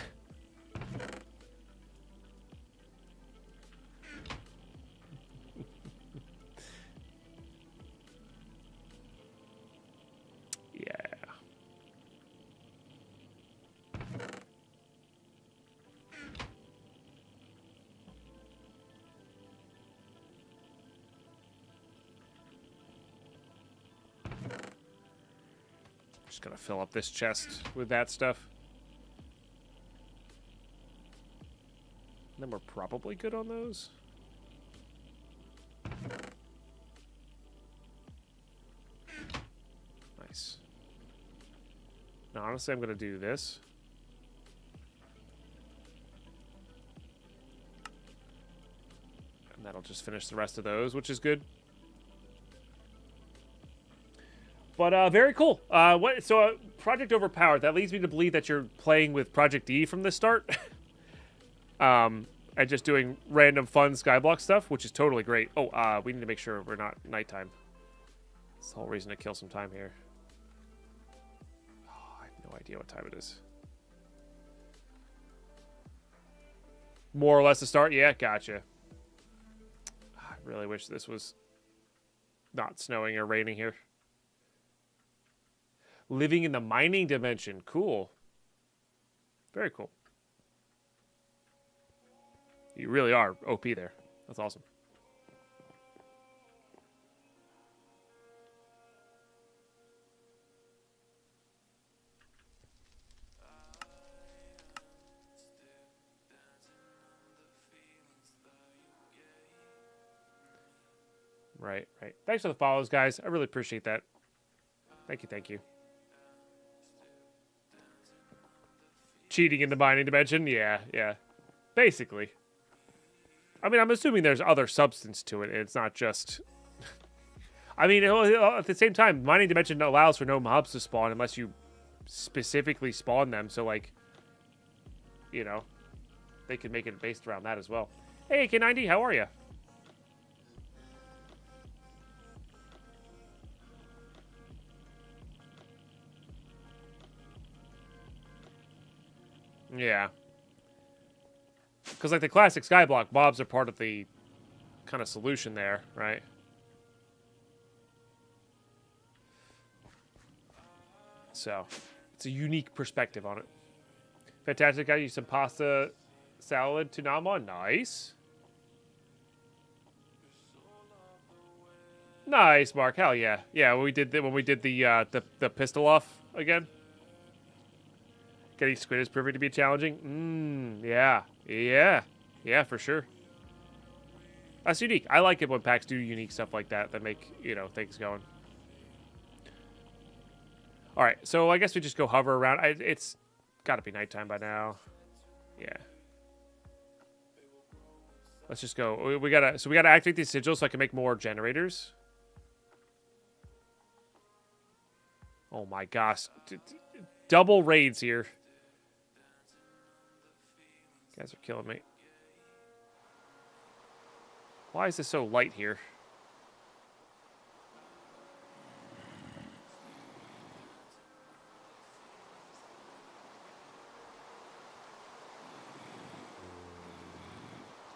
Just gonna fill up this chest with that stuff. And then we're probably good on those. Nice. Now, honestly, I'm gonna do this. And that'll just finish the rest of those, which is good. But very cool. Project Overpowered, that leads me to believe that you're playing with Project D from the start. And just doing random fun skyblock stuff, which is totally great. Oh, we need to make sure we're not nighttime. That's the whole reason to kill some time here. Oh, I have no idea what time it is. More or less the start? Yeah, gotcha. I really wish this was not snowing or raining here. Living in the mining dimension. Cool. Very cool. You really are OP there. That's awesome. Right, right. Thanks for the follows, guys. I really appreciate that. Thank you, thank you. Cheating in the mining dimension? Yeah, yeah. Basically. I mean, I'm assuming there's other substance to it. It's not just... I mean, at the same time, mining dimension allows for no mobs to spawn unless you specifically spawn them. So, like, you know, they could make it based around that as well. Hey, K90, how are you? Yeah. Because, like, the classic skyblock mobs are part of the kind of solution there, right? So, it's a unique perspective on it. Fantastic. I used some pasta salad to Nama. Nice. Nice, Mark. Hell yeah. Yeah, when we did the pistol off again. Getting squid is proving to be challenging. Yeah. Yeah. Yeah, for sure. That's unique. I like it when packs do unique stuff like that that make, you know, things going. All right, so I guess we just go hover around. It's got to be nighttime by now. Yeah. Let's just go. We gotta activate these sigils so I can make more generators. Oh my gosh, double raids here. You guys are killing me. Why is this so light here?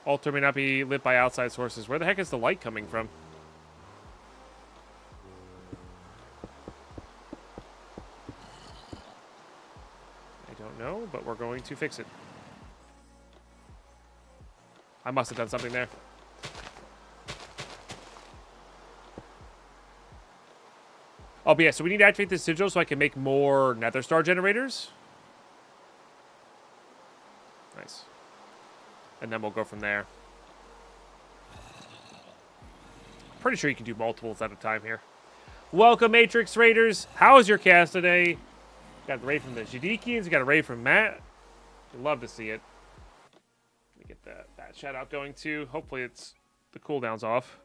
Altar may not be lit by outside sources. Where the heck is the light coming from? I don't know, but we're going to fix it. I must have done something there. Oh, but yeah, so we need to activate this sigil so I can make more Nether Star generators. Nice. And then we'll go from there. Pretty sure you can do multiples at a time here. Welcome, Matrix Raiders. How is your cast today? Got a raid from the Jadikians. Got a raid from Matt. I'd love to see it. Let me get that shout out going too. Hopefully it's the cooldown's off.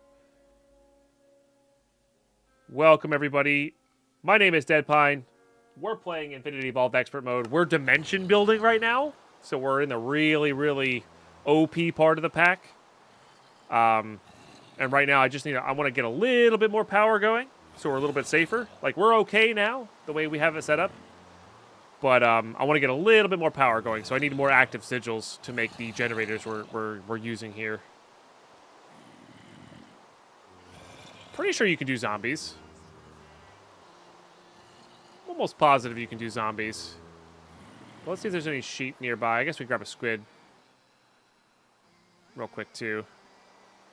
Welcome, everybody. My name is Deadpine. We're playing Infinity Evolved Expert Mode. We're dimension building right now. So we're in the really, really OP part of the pack. And right now I want to get a little bit more power going. So we're a little bit safer. Like, we're okay now, the way we have it set up. But I want to get a little bit more power going. So I need more active sigils to make the generators we're using here. Pretty sure you can do zombies. Almost positive you can do zombies. Well, let's see if there's any sheep nearby. I guess we grab a squid. Real quick, too.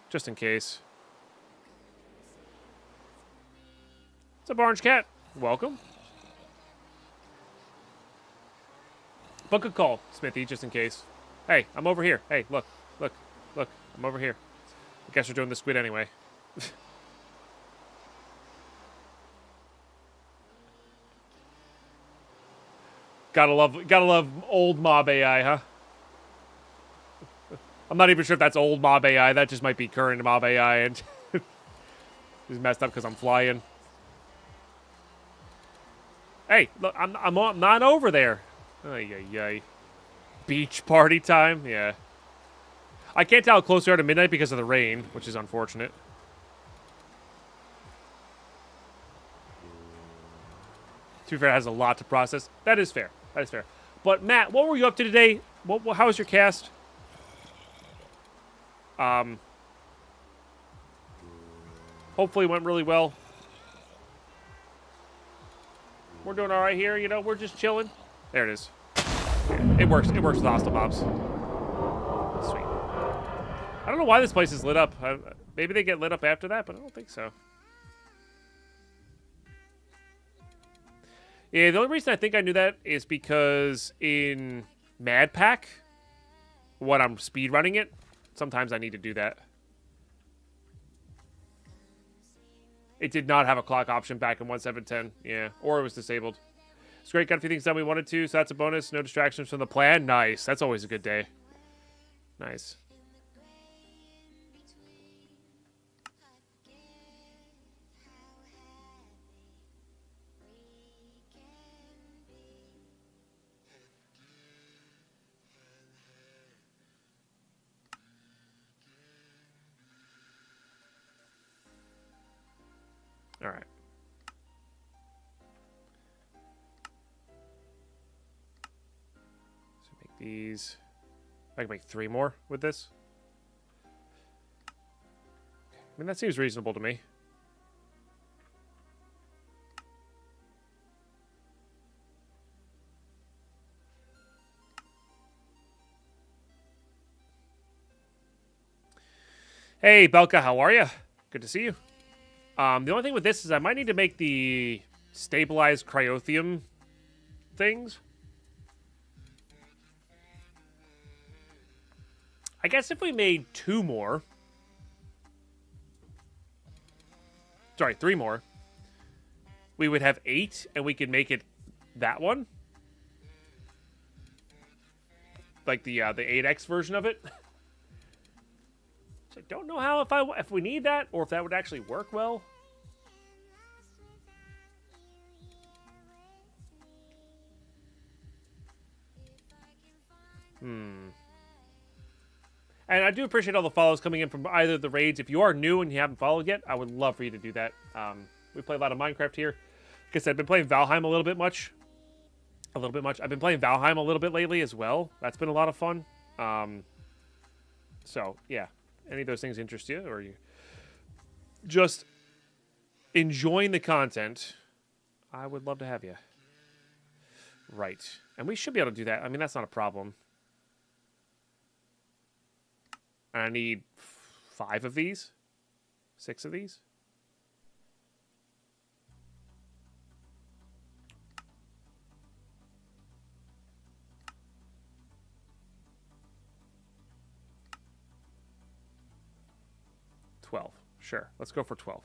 Just in case. What's up, Orange Cat? Welcome. Book a call, Smithy, just in case. Hey, I'm over here. Hey, look. Look. Look. I'm over here. I guess we're doing the squid anyway. Gotta love old mob AI, huh? I'm not even sure if that's old mob AI. That just might be current mob AI, and just messed up because I'm flying. Hey, look, I'm not over there. Ay, ay, ay. Beach party time? Yeah. I can't tell how close we are to midnight because of the rain, which is unfortunate. To be fair, it has a lot to process. That is fair. That is fair. But, Matt, what were you up to today? How was your cast? Hopefully it went really well. We're doing all right here. You know, we're just chilling. There it is. It works. It works with hostile mobs. Sweet. I don't know why this place is lit up. Maybe they get lit up after that, but I don't think so. Yeah, the only reason I think I knew that is because in Mad Pack, when I'm speedrunning it, sometimes I need to do that. It did not have a clock option back in 1.7.10. Yeah, or it was disabled. It's great. Got a few things done we wanted to, so that's a bonus. No distractions from the plan. Nice. That's always a good day. Nice. All right. So make these. I can make 3 more with this. I mean, that seems reasonable to me. Hey, Belka, how are you? Good to see you. The only thing with this is I might need to make the stabilized cryotheum things. I guess if we made 2 more... Sorry, 3 more. We would have 8, and we could make it that one. Like the 8X version of it. I don't know how if we need that or if that would actually work well. And I do appreciate all the follows coming in from either of the raids. If you are new and you haven't followed yet, I would love for you to do that. We play a lot of Minecraft here. Like I said, I've been playing Valheim a little bit much. I've been playing Valheim a little bit lately as well. That's been a lot of fun. So, yeah. Any of those things interest you, or you just enjoying the content, I would love to have you. Right. And we should be able to do that. I mean, that's not a problem. And I need 5 of these. 6 of these. Sure, let's go for 12.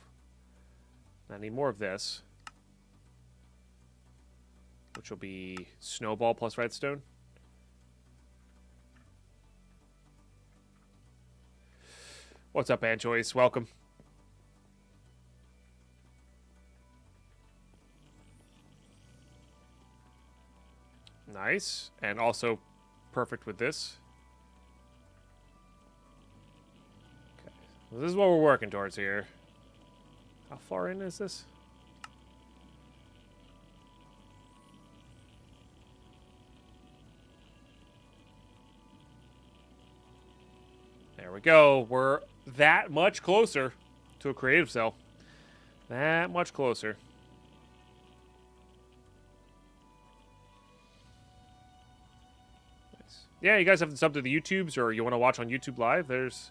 I need more of this, which will be snowball plus redstone. What's up, Anchois? Welcome. Nice, and also perfect with this. This is what we're working towards here. How far in is this? There we go. We're that much closer to a creative cell. That much closer. Nice. Yeah, you guys have to sub to the YouTubes, or you want to watch on YouTube Live, there's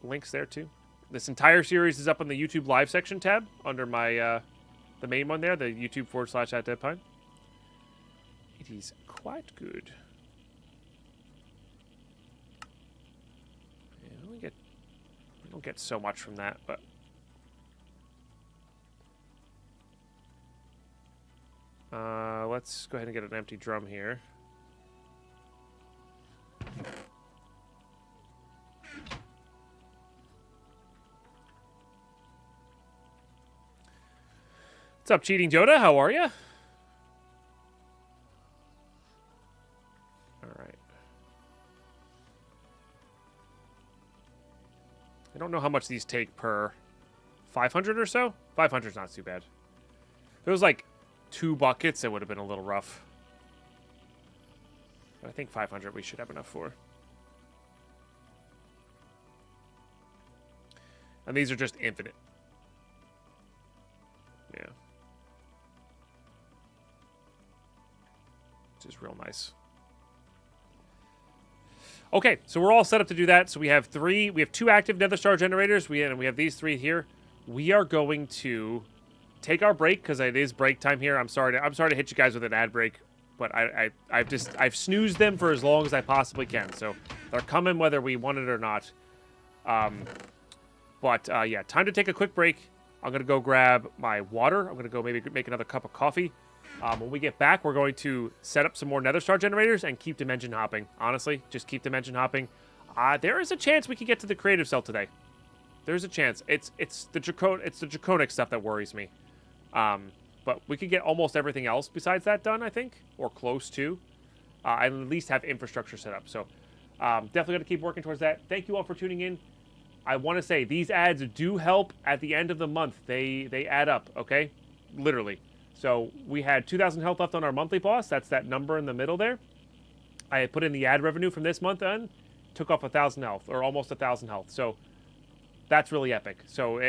links there too. This entire series is up on the YouTube Live section tab under my the main one there, the YouTube/@Deadpine. It is quite good. Yeah, we don't get so much from that, but let's go ahead and get an empty drum here. What's up, Cheating Joda? How are you? All right. I don't know how much these take per 500 or so. 500 is not too bad. If it was like 2 buckets, it would have been a little rough. But I think 500 we should have enough for. And these are just infinite. Yeah. Which is real nice. Okay, so we're all set up to do that. So we have two active Nether Star generators. We have these 3 here. We are going to take our break because it is break time here. I'm sorry to hit you guys with an ad break, but I've snoozed them for as long as I possibly can. So they're coming whether we want it or not. Yeah, time to take a quick break. I'm gonna go grab my water. I'm gonna go maybe make another cup of coffee. When we get back, we're going to set up some more Nether Star generators and keep dimension hopping. Honestly, just keep dimension hopping. There is a chance we could get to the creative cell today. There's a chance. It's the draconic stuff that worries me. But we could get almost everything else besides that done, I think, or close to. And at least have infrastructure set up. So definitely going to keep working towards that. Thank you all for tuning in. I want to say these ads do help at the end of the month. They add up, okay? Literally. So we had 2,000 health left on our monthly boss. That's that number in the middle there. I put in the ad revenue from this month and took off 1,000 health, or almost 1,000 health. So that's really epic. So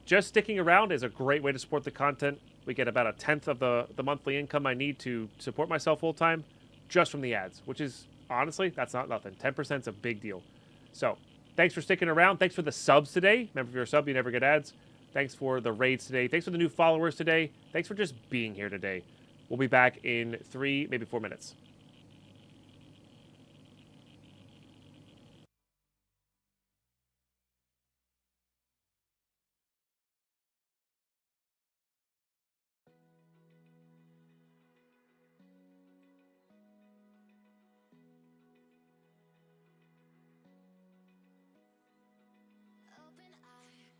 just sticking around is a great way to support the content. We get about 1/10 of the monthly income I need to support myself full time just from the ads, which is, honestly, that's not nothing. 10% is a big deal. So thanks for sticking around. Thanks for the subs today. Remember, if you're a sub, you never get ads. Thanks for the raids today. Thanks for the new followers today. Thanks for just being here today. We'll be back in 3, maybe 4 minutes. Open eye,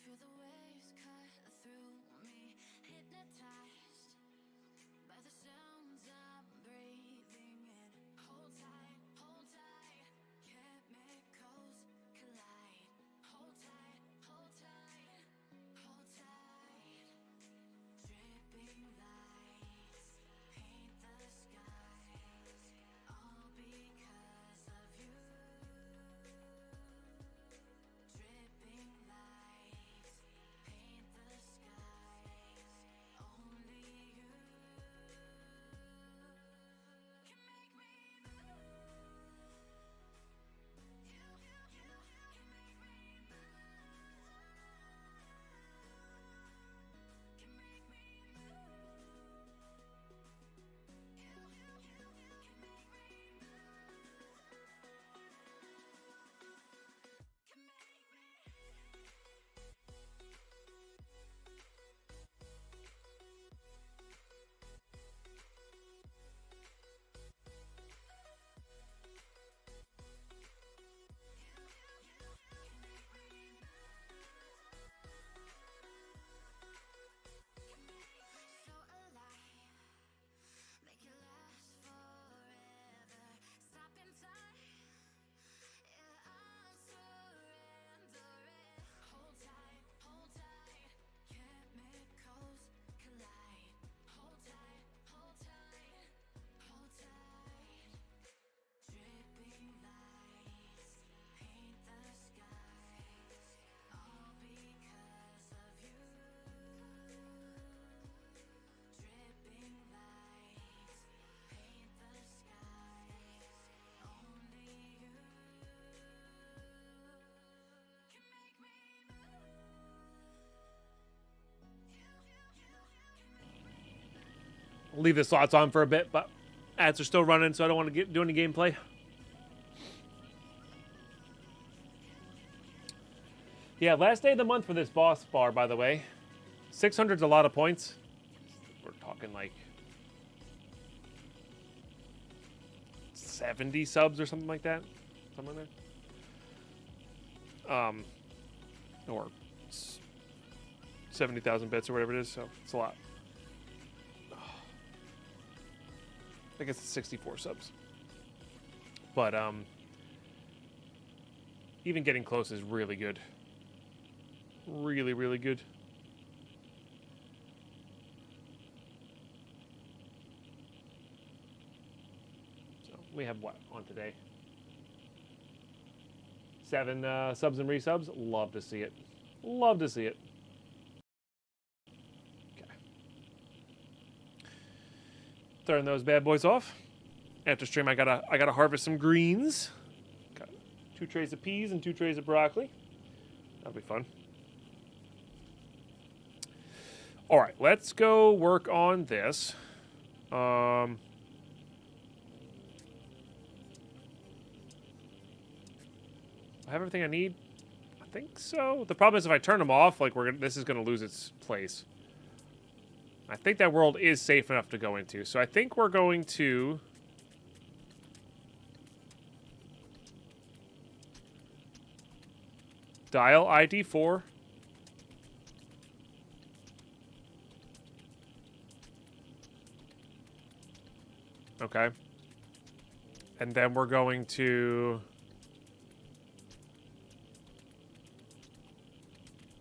feel the waves cut through me, hypnotized by the sounds I'm breathing in. Hold tight, chemicals collide. Hold tight, hold tight, hold tight. Dripping lights paint the skies, all because of you. Dripping lights paint the skies, only you can make me move. You can make me move. Can make me move. You can make me move. Can make me. So alive, make it last forever. Stop in time, yeah, I'm surrendering. Hold tight, chemicals collide. Hold tight, hold tight, hold tight. Dripping lights paint the skies, all because of you. Dripping lights paint the skies, only you can make me move. I'll leave the slots on for a bit, but ads are still running, so I don't want to do any gameplay. Yeah, last day of the month for this boss bar, by the way. 600's a lot of points. We're talking like 70 subs or something like that. Somewhere there. Or 70,000 bits or whatever it is, so it's a lot. I guess it's 64 subs. But even getting close is really good. Really, really good. So we have what on today? 7 subs and resubs. Love to see it. Love to see it. Okay. Throwing those bad boys off. After stream, I gotta harvest some greens. Got 2 trays of peas and 2 trays of broccoli. That'll be fun. All right, let's go work on this. I have everything I need? I think so. The problem is if I turn them off, like this is gonna lose its place. I think that world is safe enough to go into. So I think we're going to dial ID 4. Okay. And then we're going to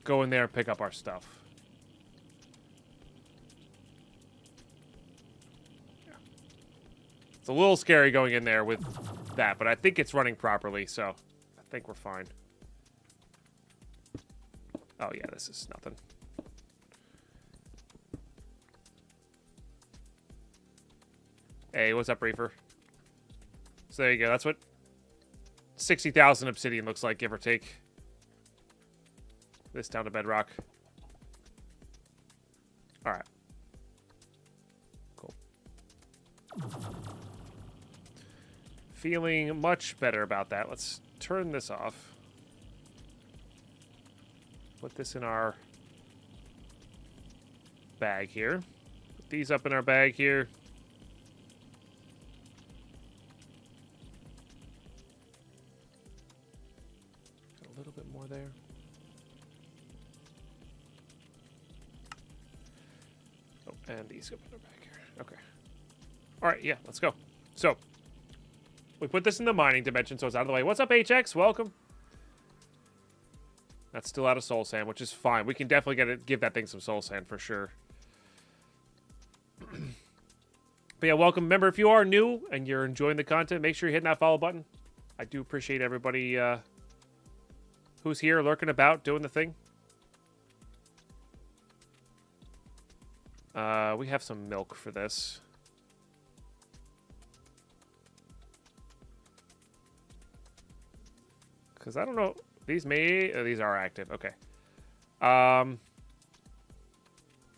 go in there and pick up our stuff. Yeah. It's a little scary going in there with that, but I think it's running properly, so I think we're fine. Oh yeah, this is nothing. Hey, what's up, Reefer? So there you go. That's what 60,000 obsidian looks like, give or take. This down to bedrock. All right. Cool. Feeling much better about that. Let's turn this off. Put this in our bag here. Put these up in our bag here. A little bit more there. Oh, and these up in our bag here. Okay. All right, yeah, let's go. So, we put this in the mining dimension, so it's out of the way. What's up, HX? Welcome. That's still out of soul sand, which is fine. We can definitely give that thing some soul sand for sure. But yeah, welcome. Remember, if you are new and you're enjoying the content, make sure you're hitting that follow button. I do appreciate everybody who's here, lurking about, doing the thing. We have some milk for this. Because I don't know. These these are active. Okay.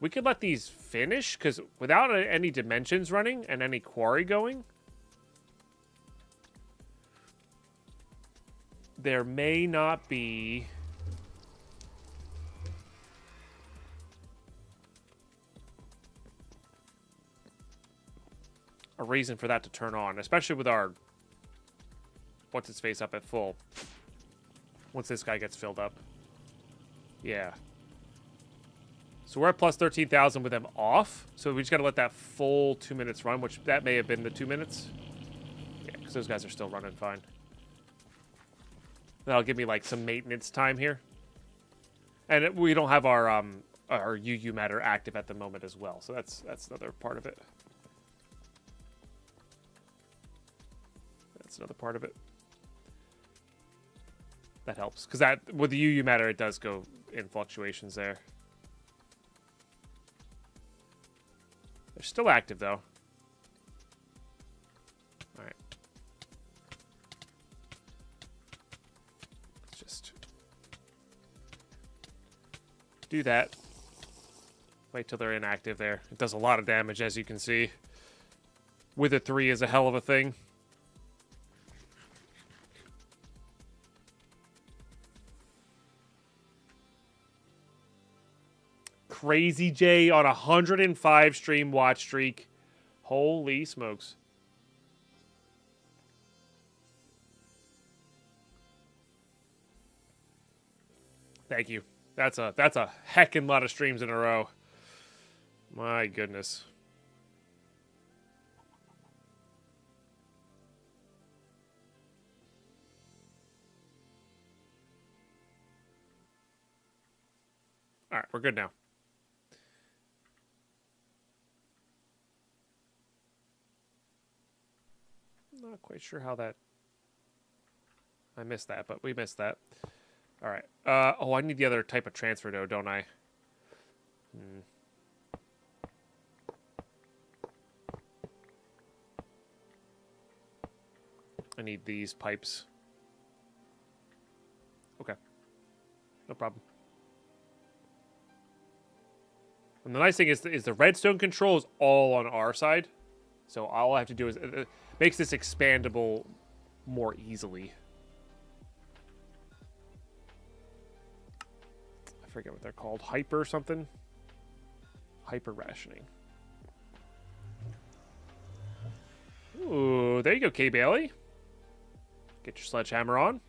We could let these finish, because without any dimensions running and any quarry going, there may not be a reason for that to turn on, especially with our what's its face up at full. Once this guy gets filled up. Yeah. So we're at plus 13,000 with them off. So we just got to let that full 2 minutes run, which that may have been the 2 minutes. Yeah, because those guys are still running fine. That'll give me like some maintenance time here. And we don't have our UU matter active at the moment as well. So that's another part of it. That's another part of it. That helps. Because that with the UU matter, it does go in fluctuations there. They're still active, though. All right. Let's just do that. Wait till they're inactive there. It does a lot of damage, as you can see. With a 3 is a hell of a thing. Crazy J on a 105 stream watch streak. Holy smokes. Thank you. That's a heckin' lot of streams in a row. My goodness. All right, we're good now. Not quite sure how that I missed that, but we missed that. All right. Oh, I need the other type of transfer node, don't I? I need these pipes. Okay. No problem. And the nice thing is the redstone control is all on our side. So all I have to do is... It makes this expandable more easily. I forget what they're called. Hyper something? Hyper rationing. Ooh, there you go, K. Bailey. Get your sledgehammer on.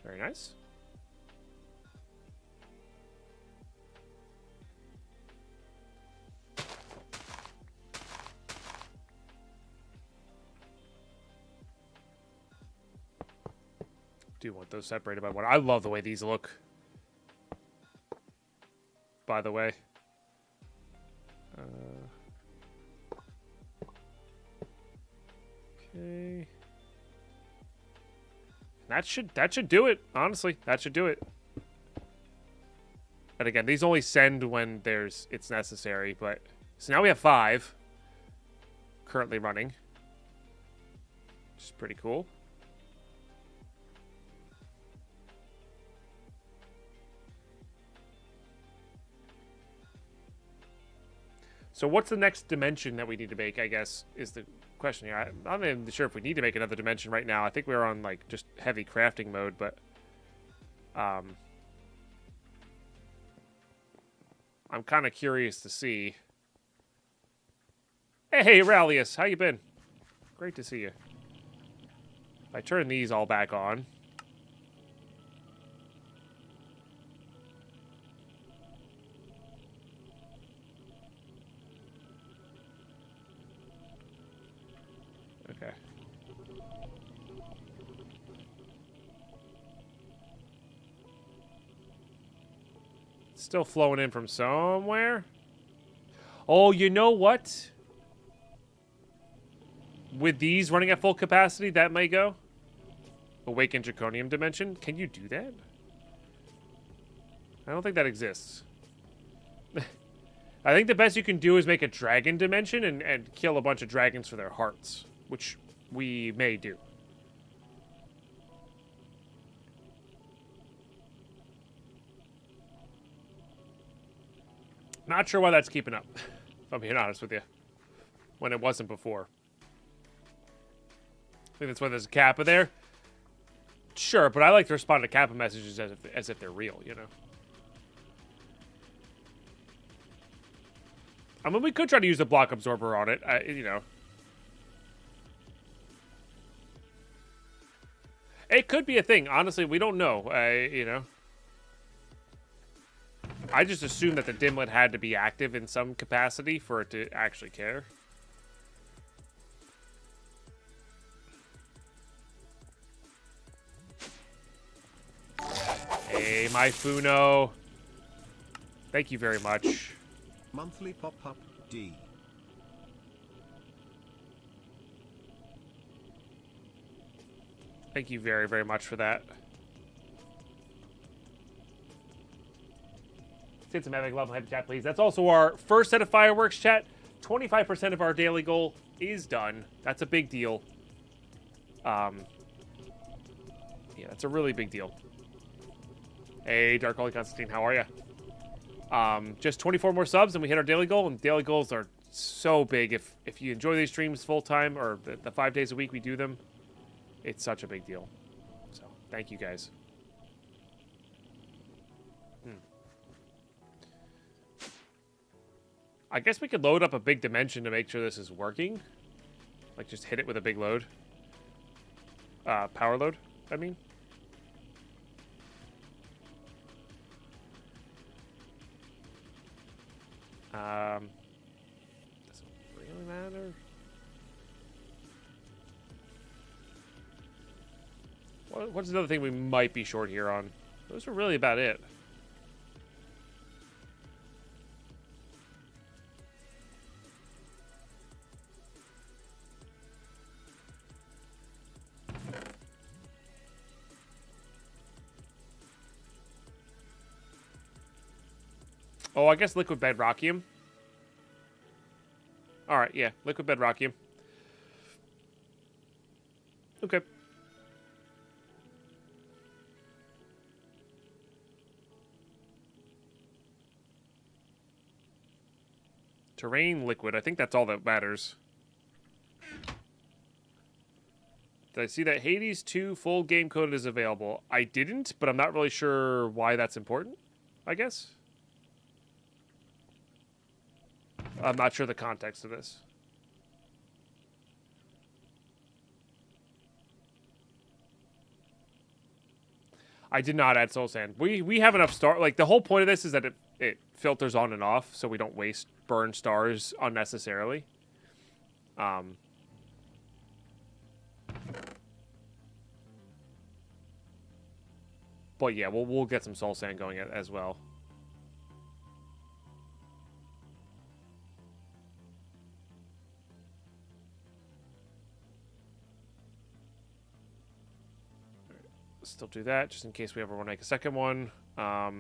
Very nice. Do want those separated by one. I love the way these look. By the way. Okay. That should do it. Honestly, that should do it. And again, these only send when it's necessary. But so now we have 5 currently running, which is pretty cool. So what's the next dimension that we need to make, I guess, is the question here. I'm not even sure if we need to make another dimension right now. I think we're on, like, just heavy crafting mode, but... I'm kind of curious to see. Hey, Rallius, how you been? Great to see you. If I turn these all back on... Okay. Still flowing in from somewhere. Oh, you know what? With these running at full capacity, that may go. Awakened Draconium Dimension. Can you do that? I don't think that exists. I think the best you can do is make a dragon dimension and kill a bunch of dragons for their hearts. Which we may do. Not sure why that's keeping up, if I'm being honest with you. When it wasn't before. I think that's why there's a kappa there. Sure, but I like to respond to kappa messages as if they're real, you know? I mean, we could try to use the block absorber on it, you know. It could be a thing. Honestly, we don't know. You know, I just assumed that the dimlet had to be active in some capacity for it to actually care. Hey, my Funo. Thank you very much. Monthly pop-up D. Thank you very, very much for that. Send some epic love and hype chat, please. That's also our first set of fireworks, chat. 25% of our daily goal is done. That's a big deal. Yeah, that's a really big deal. Hey, Dark Holy Constantine, how are you? Just 24 more subs and we hit our daily goal, and daily goals are so big. If you enjoy these streams full-time, or the 5 days a week we do them, it's such a big deal. So, thank you guys. I guess we could load up a big dimension to make sure this is working. Like, just hit it with a big load. Power load, I mean. Doesn't really matter. What's another thing we might be short here on? Those are really about it. Oh, I guess liquid bedrockium. All right, yeah, liquid bedrockium. Okay. Terrain liquid. I think that's all that matters. Did I see that Hades 2 full game code is available? I didn't, but I'm not really sure why that's important, I guess. I'm not sure the context of this. I did not add soul sand. We have enough star. Like, the whole point of this is that it filters on and off, so we don't burn stars unnecessarily. But yeah, we'll get some soul sand going as well. Still do that just in case we ever want to make a second one. I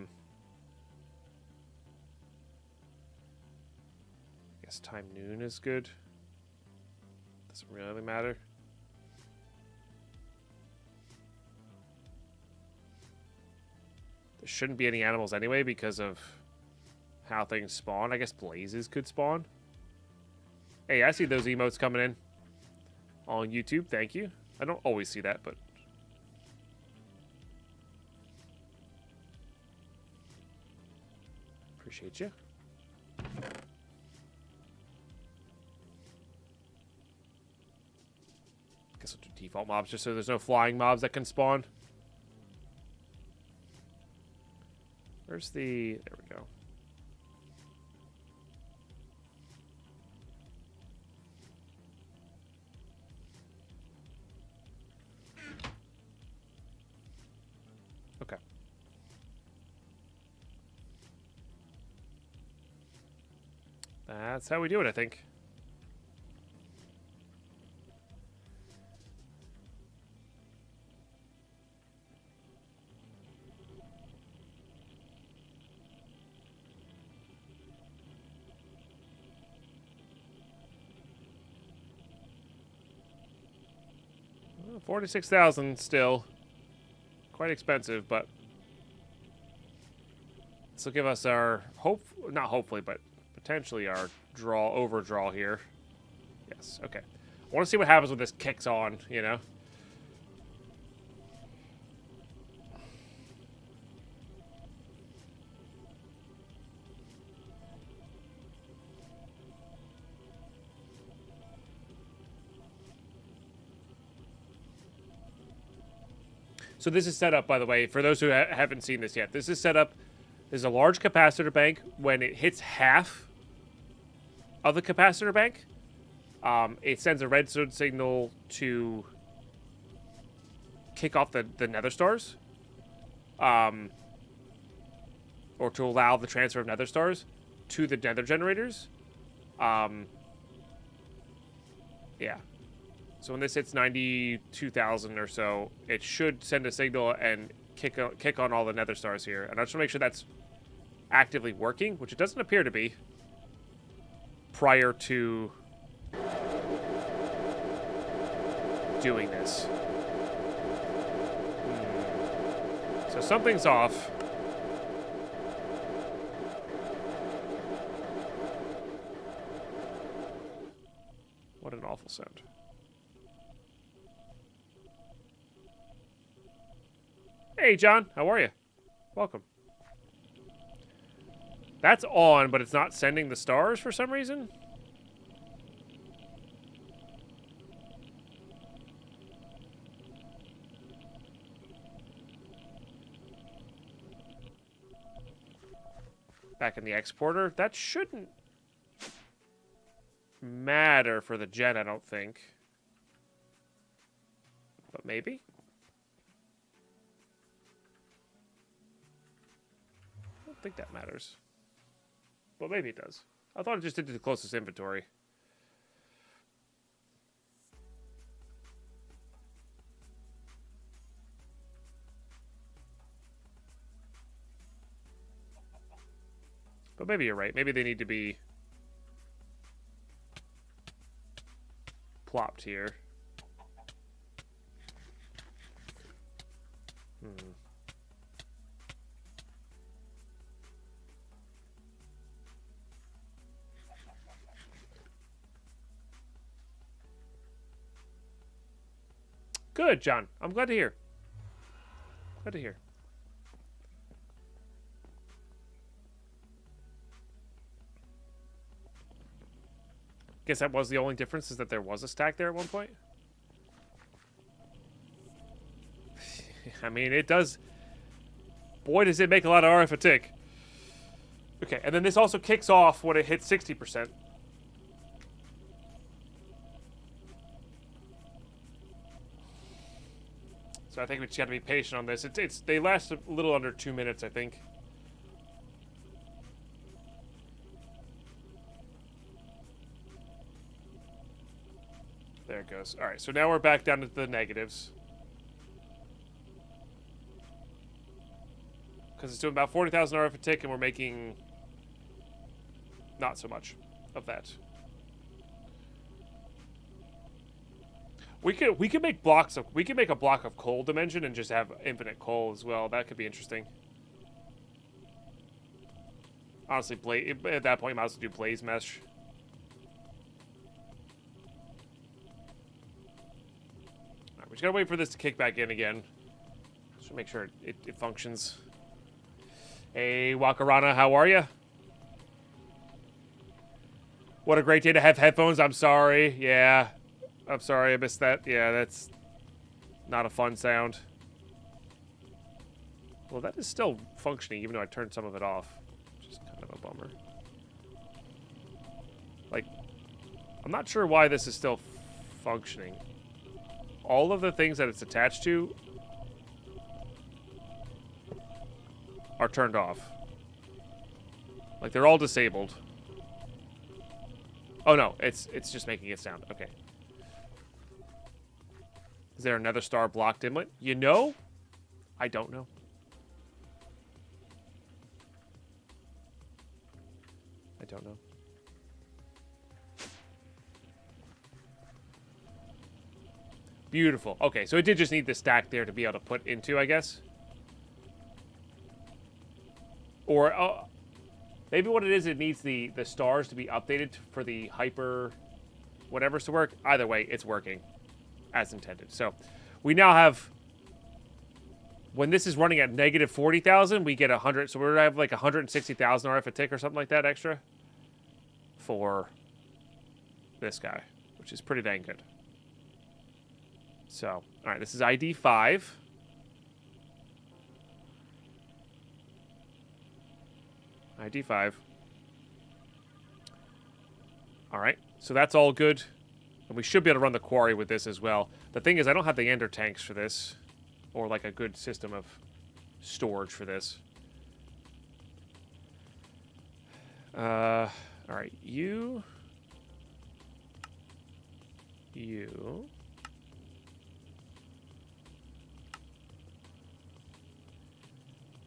guess time noon is good. Doesn't really matter. There shouldn't be any animals anyway because of how things spawn. I guess blazes could spawn. Hey, I see those emotes coming in on YouTube. Thank you. I don't always see that, but appreciate you. Guess I'll do default mobs just so there's no flying mobs that can spawn. Where's the... There we go. Okay. That's how we do it, I think. Well, 46,000 still. Quite expensive, but this will give us our not hopefully, but potentially our overdraw here. Yes, okay. I want to see what happens when this kicks on, you know? So this is set up, by the way, for those who haven't seen this yet. This is set up. There's a large capacitor bank. When it hits half of the capacitor bank, it sends a redstone signal to kick off the nether stars, or to allow the transfer of nether stars to the nether generators. Yeah. So when this hits 92,000 or so, it should send a signal and kick on all the nether stars here. And I just want to make sure that's actively working, which it doesn't appear to be, prior to doing this. So something's off. What an awful sound. Hey, John. How are you? Welcome. That's on, but it's not sending the stars for some reason. Back in the exporter. That shouldn't matter for the gen, I don't think. But maybe? I don't think that matters. But maybe it does. I thought it just did the closest inventory. But maybe you're right. Maybe they need to be plopped here. Good, John. I'm glad to hear. Glad to hear. Guess that was the only difference, is that there was a stack there at one point. I mean, it does. Boy, does it make a lot of RF a tick. Okay, and then this also kicks off when it hits 60%. So I think we just got to be patient on this. They last a little under 2 minutes, I think. There it goes. All right, so now we're back down to the negatives. Because it's doing about 40,000 RF a tick, and we're making not so much of that. We could make blocks of, we could make a block of coal dimension and just have infinite coal as well. That could be interesting. Honestly, at that point, you might as well do blaze mesh. All right, we just gotta wait for this to kick back in again. Just to make sure it functions. Hey, Wakarana, how are you? What a great day to have headphones. I'm sorry. Yeah. I'm sorry I missed that. Yeah, that's not a fun sound. Well, that is still functioning, even though I turned some of it off. Which is kind of a bummer. Like, I'm not sure why this is still functioning. All of the things that it's attached to are turned off. Like, they're all disabled. Oh, no, it's just making it sound. Okay. Is there another star blocked inlet? You know? I don't know. I don't know. Beautiful. Okay, so it did just need the stack there to be able to put into, I guess. Or maybe what it is, it needs the stars to be updated for the hyper whatever's to work. Either way, it's working as intended. So we now have, when this is running at negative 40,000, we get 100. So we're gonna have like 160,000 RF a tick or something like that extra for this guy, which is pretty dang good. So, all right, this is ID 5. ID 5. All right, so that's all good. And we should be able to run the quarry with this as well. The thing is, I don't have the ender tanks for this. Or like a good system of storage for this. All right, you.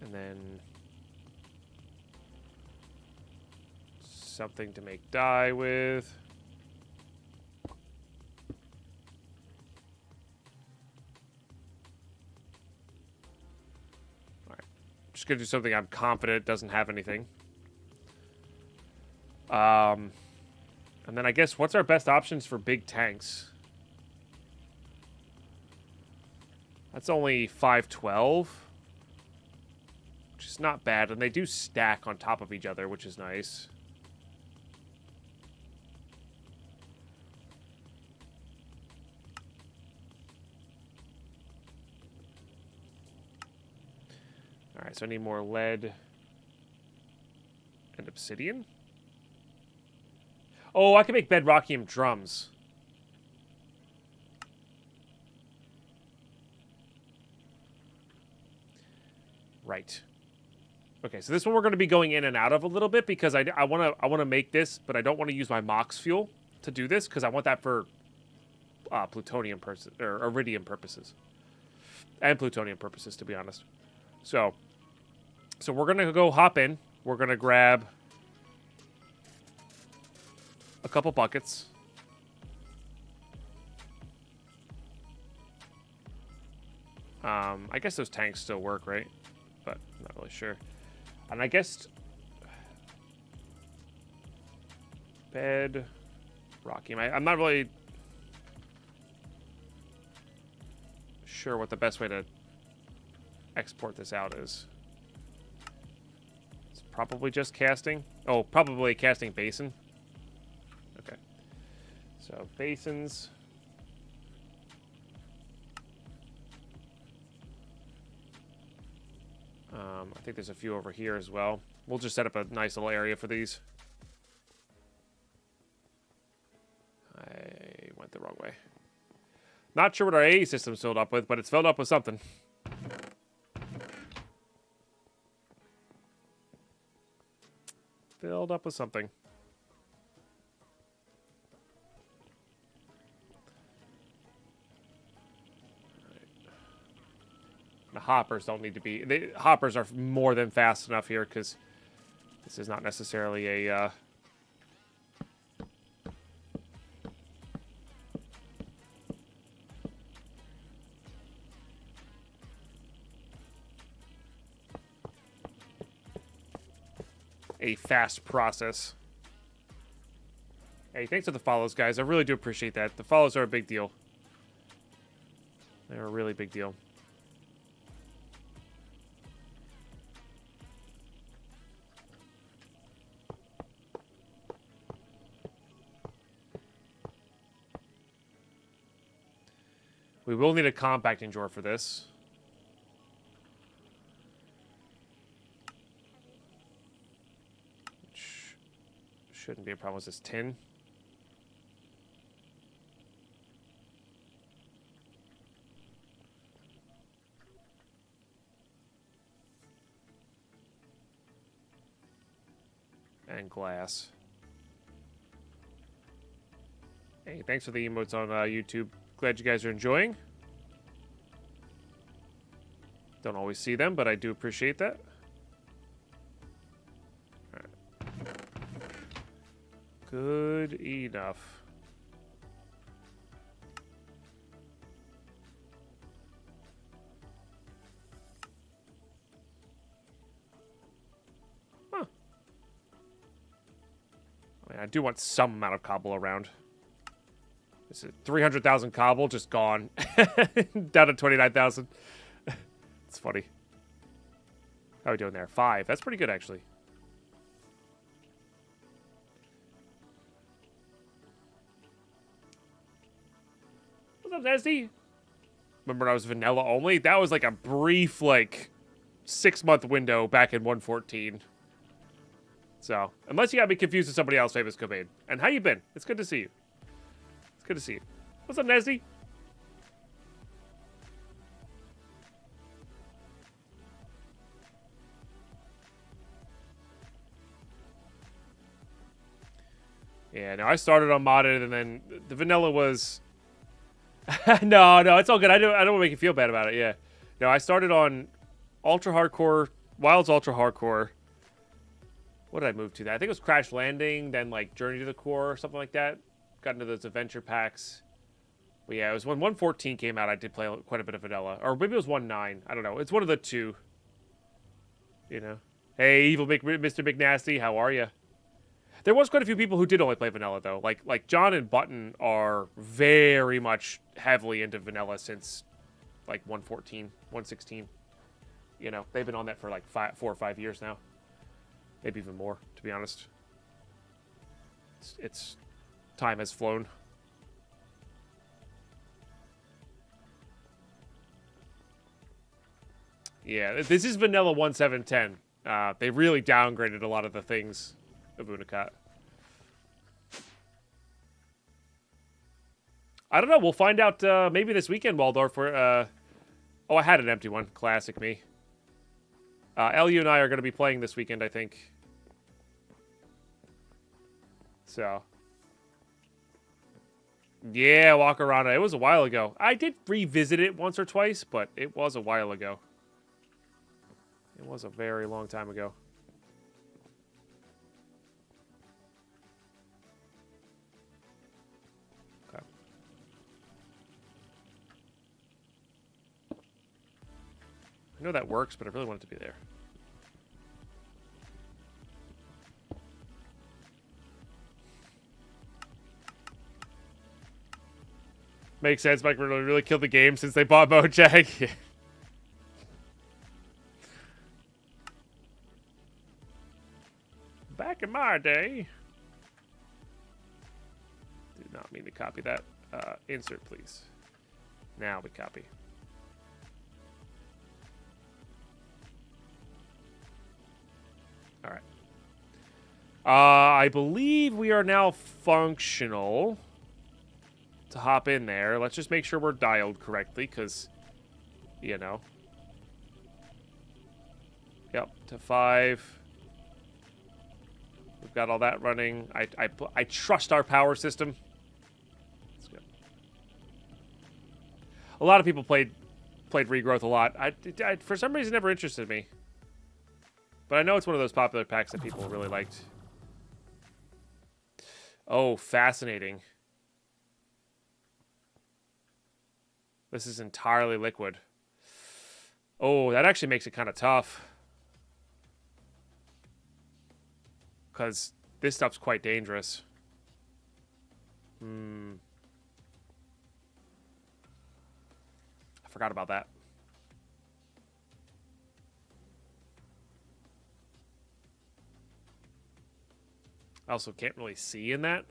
And then something to make dye with. Just gonna do something I'm confident doesn't have anything. And then I guess, what's our best options for big tanks? That's only 512. Which is not bad, and they do stack on top of each other, which is nice. Alright, so I need more lead and obsidian. Oh, I can make bedrockium drums. Right. Okay, so this one we're going to be going in and out of a little bit because I want to make this, but I don't want to use my Mox fuel to do this because I want that for plutonium purposes or iridium purposes and plutonium purposes, to be honest. So we're going to go hop in. We're going to grab couple buckets. I guess those tanks still work, right? But I'm not really sure. And I guess bed, rocky. I'm not really sure what the best way to export this out is. It's probably just casting. Oh, probably casting basin. Okay. So basins. I think there's a few over here as well. We'll just set up a nice little area for these. I went the wrong way. Not sure what our AA system's filled up with, but it's filled up with something. Filled up with something. The hoppers don't need to be... The hoppers are more than fast enough here, because this is not necessarily a... a fast process. Hey, thanks for the follows, guys. I really do appreciate that. The follows are a big deal. They're a really big deal. We will need a compacting drawer for this. Which shouldn't be a problem. Is this tin? And glass. Hey, thanks for the emotes on YouTube. Glad you guys are enjoying. Don't always see them, but I do appreciate that. All right. Good enough. Huh. I mean, I do want some amount of cobble around. This is 300,000 cobble, just gone. Down to 29,000. It's funny. How are we doing there? 5. That's pretty good, actually. What's up, Nasty? Remember when I was vanilla only? That was like a brief, like, 6-month window back in 1.14. So, unless you got me confused with somebody else, Famous Cobain. And how you been? It's good to see you. It's good to see you. What's up, Nasty? Yeah, no, I started on modded, and then the vanilla was... no, it's all good. I don't want to make you feel bad about it, yeah. No, I started on Ultra Hardcore, Wild's Ultra Hardcore. What did I move to? That I think it was Crash Landing, then, like, Journey to the Core, or something like that. Got into those adventure packs. But yeah, it was when 1.14 came out, I did play quite a bit of vanilla. Or maybe it was 1.9. I don't know. It's one of the two. You know. Hey, Evil Mr. McNasty, how are you? There was quite a few people who did only play vanilla, though. Like John and Button are very much heavily into vanilla since, like, 1.14, 1.16. You know, they've been on that for, like, 4 or 5 years now. Maybe even more, to be honest. It's time has flown. Yeah, this is vanilla 1.7.10. They really downgraded a lot of the things of Unicat. I don't know. We'll find out maybe this weekend, Waldorf. Oh, I had an empty one. Classic me. LU and I are going to be playing this weekend, I think. So. Yeah, Wakarana. It was a while ago. I did revisit it once or twice, but it was a while ago. It was a very long time ago. I know that works, but I really want it to be there. Makes sense. Mike really killed the game since they bought Mojang. Back in my day. Did not mean to copy that. Insert, please. Now we copy. All right. I believe we are now functional to hop in there. Let's just make sure we're dialed correctly, because, you know. Yep, to 5. We've got all that running. I trust our power system. Let's go. A lot of people played Regrowth a lot. I for some reason, never interested me. But I know it's one of those popular packs that people really liked. Oh, fascinating. This is entirely liquid. Oh, that actually makes it kind of tough. Because this stuff's quite dangerous. I forgot about that. I also can't really see in that.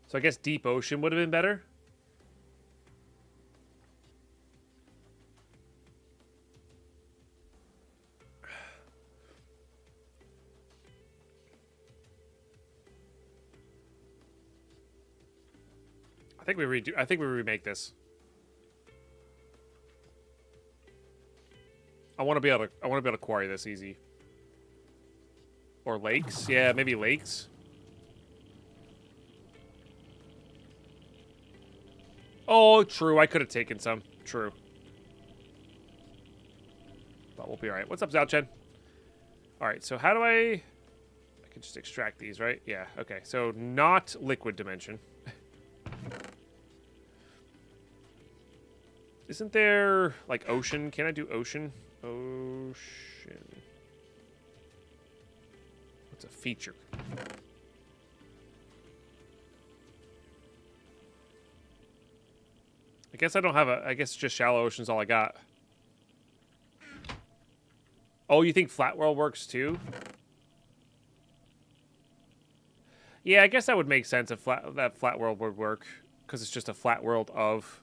So I guess Deep Ocean would have been better. I think we remake this. I want to be able to quarry this easy. Or lakes? Yeah, maybe lakes. Oh, true. I could have taken some. True. But we'll be alright. What's up, Zalchen? Alright, so how do I can just extract these, right? Yeah, okay. So not liquid dimension. Isn't there, like, ocean? Can I do ocean? Ocean. What's a feature? I guess I don't have I guess just shallow ocean's all I got. Oh, you think flat world works too? Yeah, I guess that would make sense if that flat world would work. Because it's just a flat world of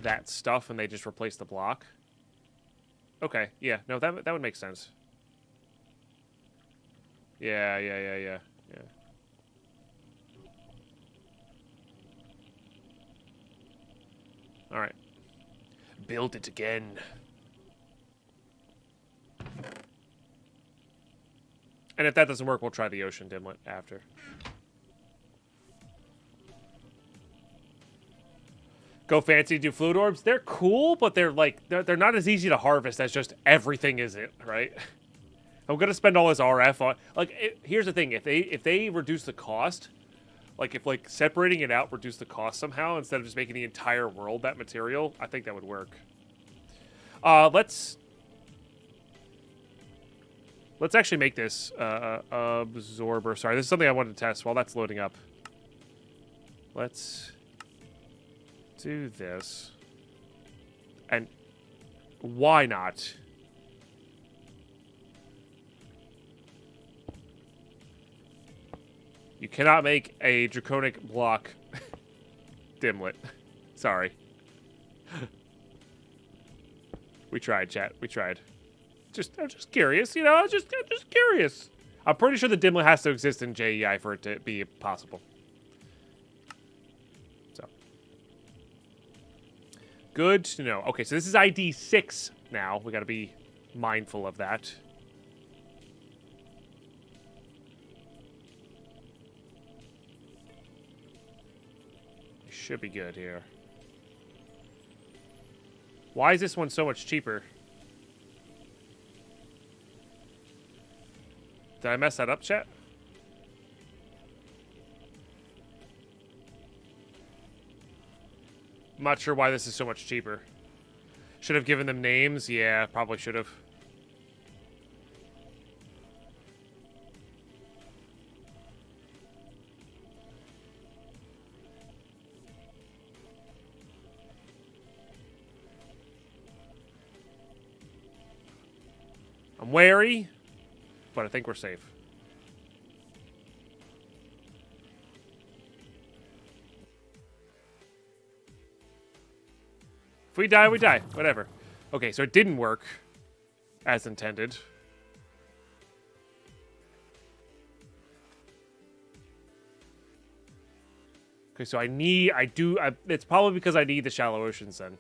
that stuff and they just replace the block. Okay, yeah, no, that would make sense. Yeah. Alright. Build it again. And if that doesn't work, we'll try the ocean dimlet after. Go fancy, do fluid orbs. They're cool, but they're like they're not as easy to harvest as just everything is it, right? I'm gonna spend all this RF on here's the thing, if they reduce the cost, like if like separating it out reduce the cost somehow instead of just making the entire world that material, I think that would work. Let's actually make this absorber. Sorry, this is something I wanted to test while that's loading up. Let's do this. And why not? You cannot make a draconic block dimlet. Sorry. We tried, chat. We tried. I'm just curious, you know. I'm just curious. I'm pretty sure the dimlet has to exist in JEI for it to be possible. So. Good to know. Okay, so this is ID 6 now. We got to be mindful of that. Should be good here. Why is this one so much cheaper? Did I mess that up, chat? I'm not sure why this is so much cheaper. Should have given them names. Yeah, probably should have. I'm wary, but I think we're safe. If we die, we die. Whatever. Okay, so it didn't work as intended. Okay, so it's probably because I need the shallow oceans then.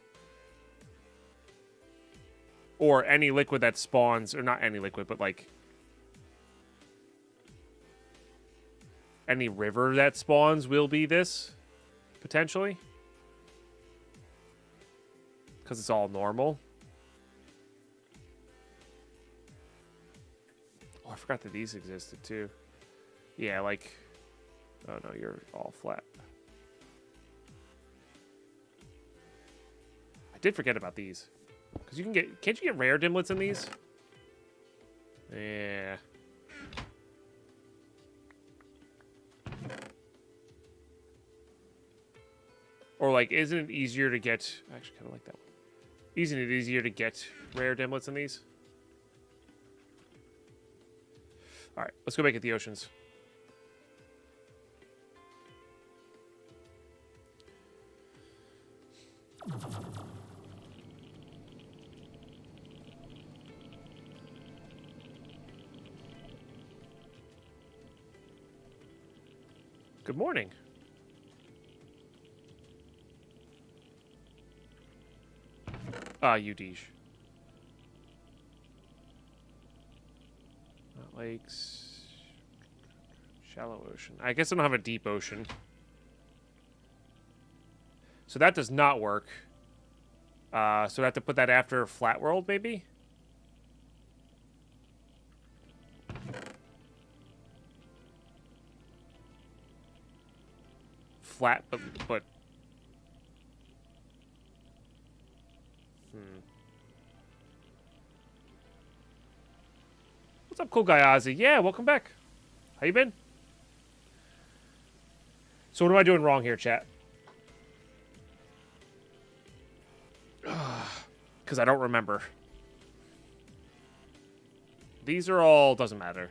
Or any liquid that spawns, or not any liquid, but like any river that spawns will be this, potentially. Because it's all normal. Oh, I forgot that these existed too. Yeah, like... Oh no, you're all flat. I did forget about these. Because you can get... Can't you get rare dimlets in these? Yeah. Or like, isn't it easier to get... I actually kind of like that one. Isn't it easier to get rare dimlets in these? Alright, let's go back at the oceans. Good morning. Udige. Lakes. Shallow ocean. I guess I don't have a deep ocean. So that does not work. So I have to put that after flat world, maybe? Flat, but What's up, cool guy Ozzy? Yeah, welcome back. How you been? So what am I doing wrong here, chat? Because I don't remember. These are all... Doesn't matter.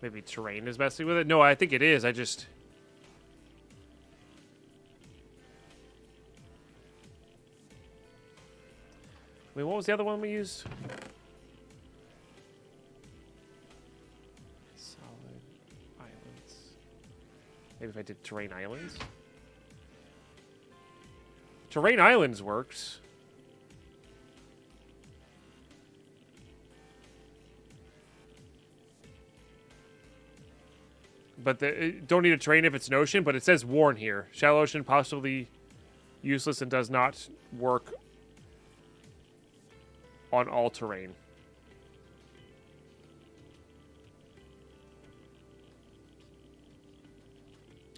Maybe terrain is messing with it? No, I think it is. I just... I mean, what was the other one we used? Solid islands. Maybe if I did terrain islands? Terrain islands works. But don't need a terrain if it's an ocean, but it says warn here. Shallow ocean, possibly useless and does not work on all terrain.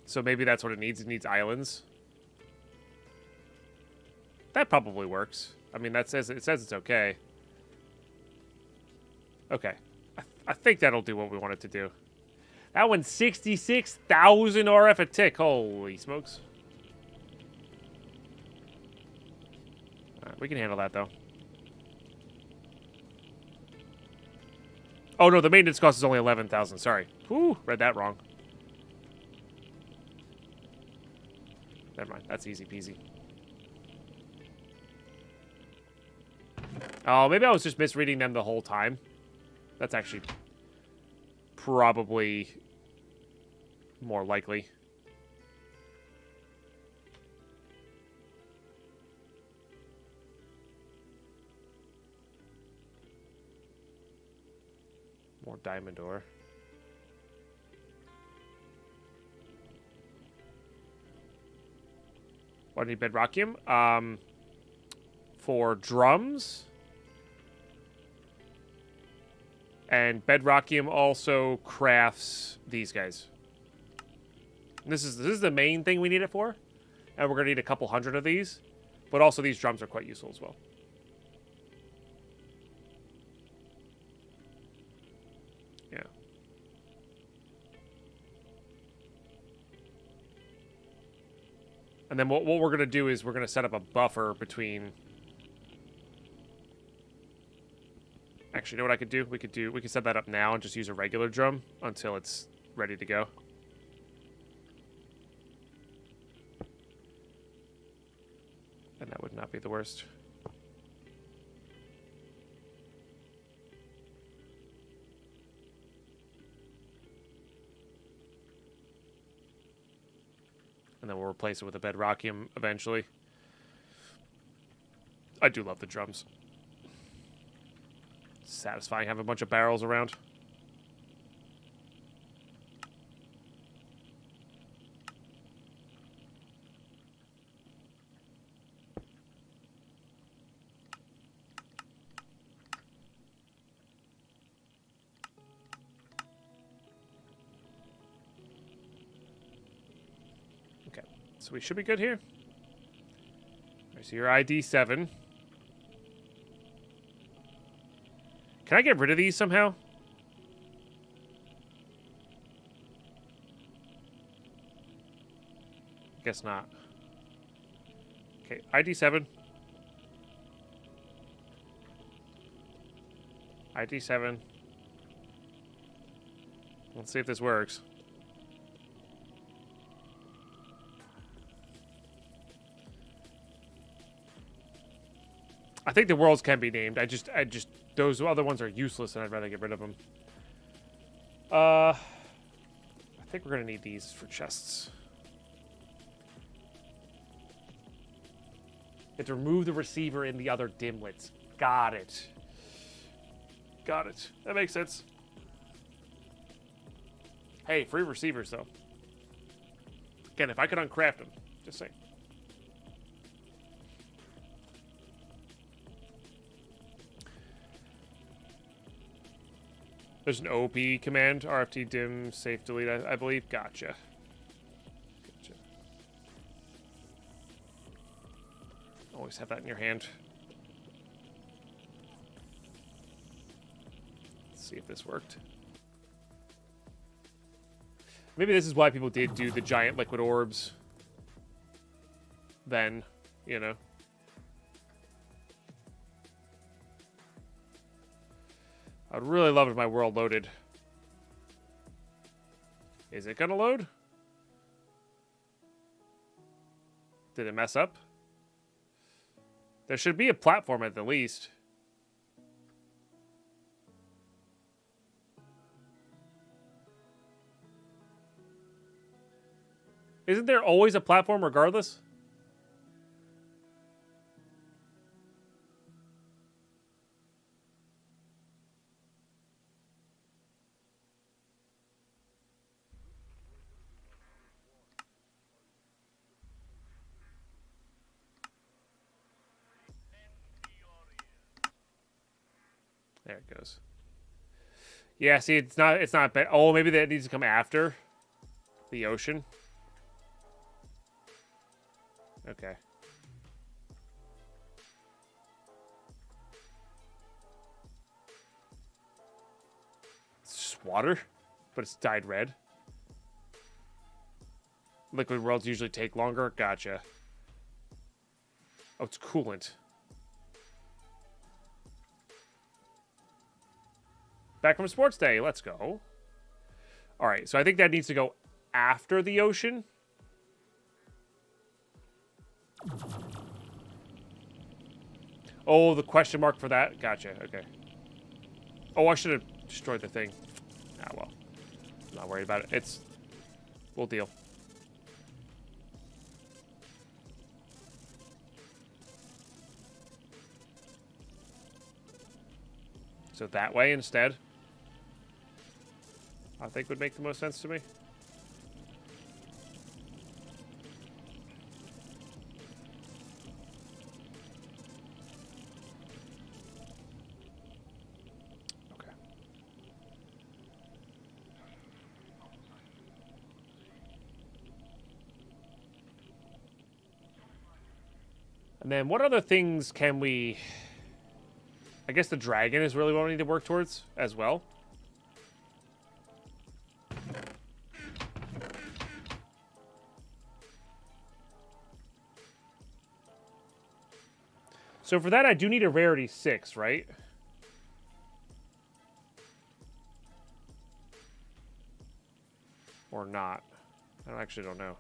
So maybe that's what it needs. It needs islands. That probably works. I mean, it says it's okay. Okay. I think that'll do what we want it to do. That one's 66,000 RF a tick. Holy smokes. Alright, we can handle that, though. Oh, no, the maintenance cost is only 11,000. Sorry. Whew, read that wrong. Never mind. That's easy peasy. Oh, maybe I was just misreading them the whole time. That's actually probably more likely. More diamond ore. What do I need bedrockium? For drums. And bedrockium also crafts these guys. This is the main thing we need it for. And we're going to need a couple hundred of these. But also these drums are quite useful as well. Yeah. And then what we're going to do is we're going to set up a buffer between... Actually, you know what I could do? We could set that up now and just use a regular drum until it's ready to go. And that would not be the worst. And then we'll replace it with a bedrockium eventually. I do love the drums. Satisfying having a bunch of barrels around. Okay, so we should be good here. All right, so your ID 7. Can I get rid of these somehow? Guess not. Okay, ID 7. ID 7. Let's see if this works. I think the worlds can be named. I just those other ones are useless and I'd rather get rid of them. I think we're gonna need these for chests. You have to remove the receiver in the other dimlets. Got it. Got it. That makes sense. Hey, free receivers though. Again, if I could uncraft them, just saying. There's an OP command, RFT dim, safe delete, I believe. Gotcha. Gotcha. Always have that in your hand. Let's see if this worked. Maybe this is why people did do the giant liquid orbs. Then, you know. I'd really love if my world loaded. Is it gonna load? Did it mess up? There should be a platform at the least. Isn't there always a platform regardless? There it goes. Yeah, see, it's not bad. Oh, maybe that needs to come after the ocean. Okay. It's just water, but it's dyed red. Liquid worlds usually take longer. Gotcha. Oh, it's coolant. Back from sports day. Let's go. All right, so I think that needs to go after the ocean. Oh, the question mark for that. Gotcha. Okay. Oh, I should have destroyed the thing. Ah, well. I'm not worried about it. We'll deal. So that way instead. I think would make the most sense to me. Okay. And then what other things can we... I guess the dragon is really what we need to work towards as well. So for that, I do need a rarity 6, right? Or not. I actually don't know.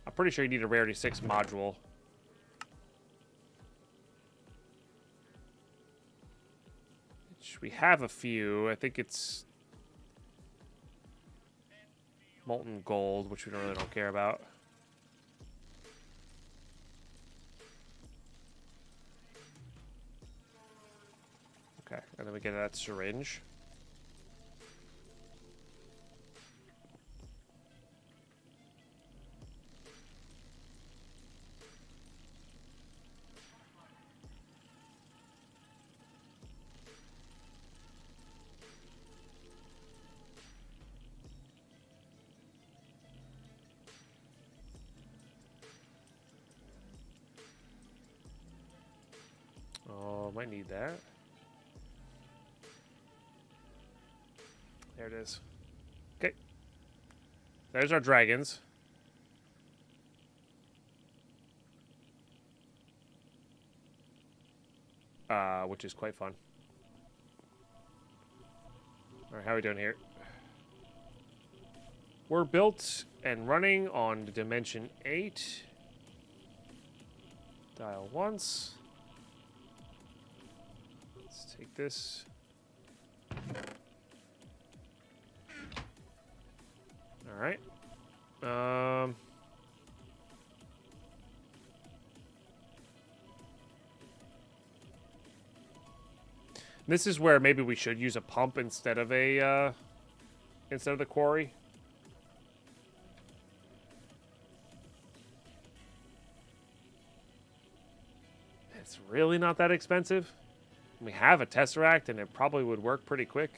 I'm pretty sure you need a rarity 6 module. Which we have a few. I think it's molten gold, which we really don't care about. Okay, and then we get that syringe. Oh, might need that. There it is. Okay. There's our dragons. Which is quite fun. Alright, how are we doing here? We're built and running on dimension 8. Dial once. Let's take this. Alright. This is where maybe we should use a pump instead of a instead of the quarry. It's really not that expensive. We have a tesseract, and it probably would work pretty quick.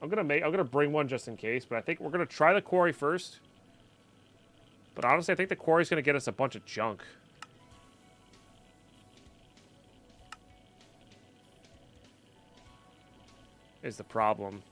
I'm gonna bring one just in case, but I think we're gonna try the quarry first. But honestly, I think the quarry's gonna get us a bunch of junk. Is the problem.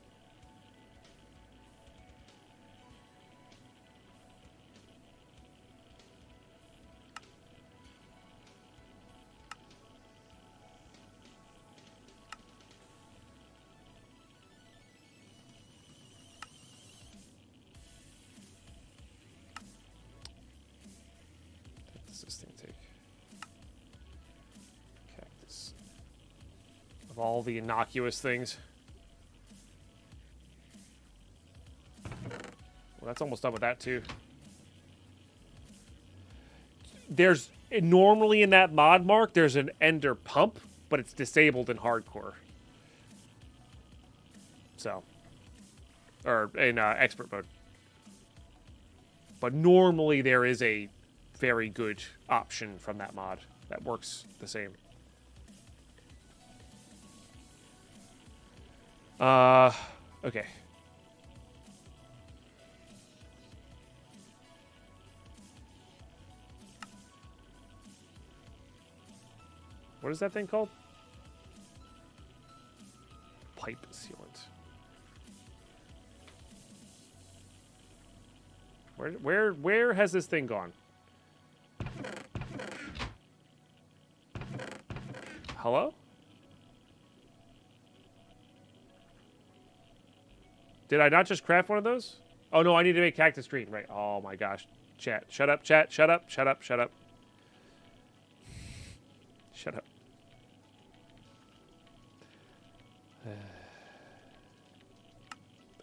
What does this thing take? Cactus. Of all the innocuous things. That's almost done with that too. There's normally in that mod mark, there's an ender pump, but it's disabled in hardcore. So, or in expert mode. But normally there is a very good option from that mod that works the same. Okay. What is that thing called? Pipe sealant. Where has this thing gone? Hello? Did I not just craft one of those? Oh no, I need to make cactus green. Right. Oh my gosh. Chat. Shut up, chat. Shut up. Shut up. Shut up. Shut up.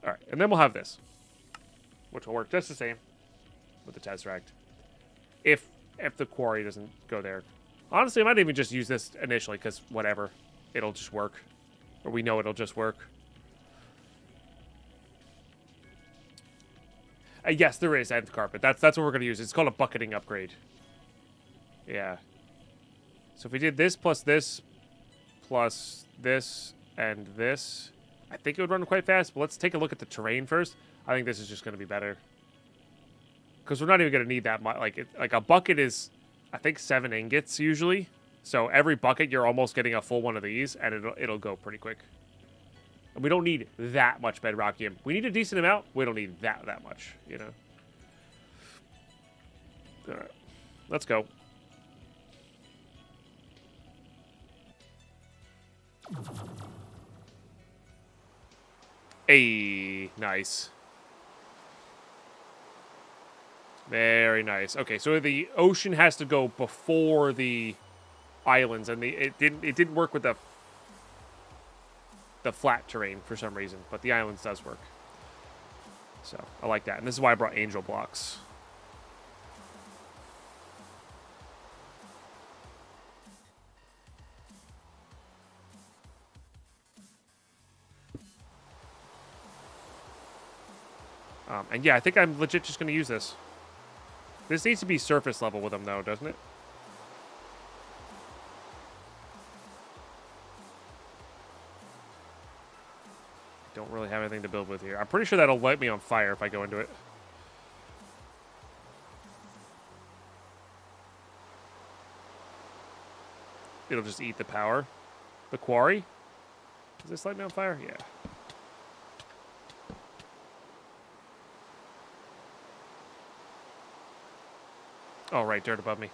Alright, and then we'll have this. Which will work just the same with the tesseract. If the quarry doesn't go there Honestly, I might even just use this initially, because whatever. It'll just work. Or we know it'll just work. Yes, there is end carpet. That's what we're going to use. It's called a bucketing upgrade. Yeah. So if we did this plus this and this, I think it would run quite fast. But let's take a look at the terrain first. I think this is just going to be better. Because we're not even going to need that much. Like a bucket is, I think, 7 ingots usually. So every bucket, you're almost getting a full one of these, and it'll go pretty quick. And we don't need that much bedrockium. We need a decent amount. We don't need that much, you know. All right, let's go. Hey, nice. Very nice. Okay, so the ocean has to go before the islands, and it didn't work with the flat terrain for some reason, but the islands does work. So I like that, and this is why I brought angel blocks. And yeah, I think I'm legit just going to use this. This needs to be surface level with them, though, doesn't it? Don't really have anything to build with here. I'm pretty sure that'll light me on fire if I go into it. It'll just eat the power. The quarry? Does this light me on fire? Yeah. Oh, right, dirt above me.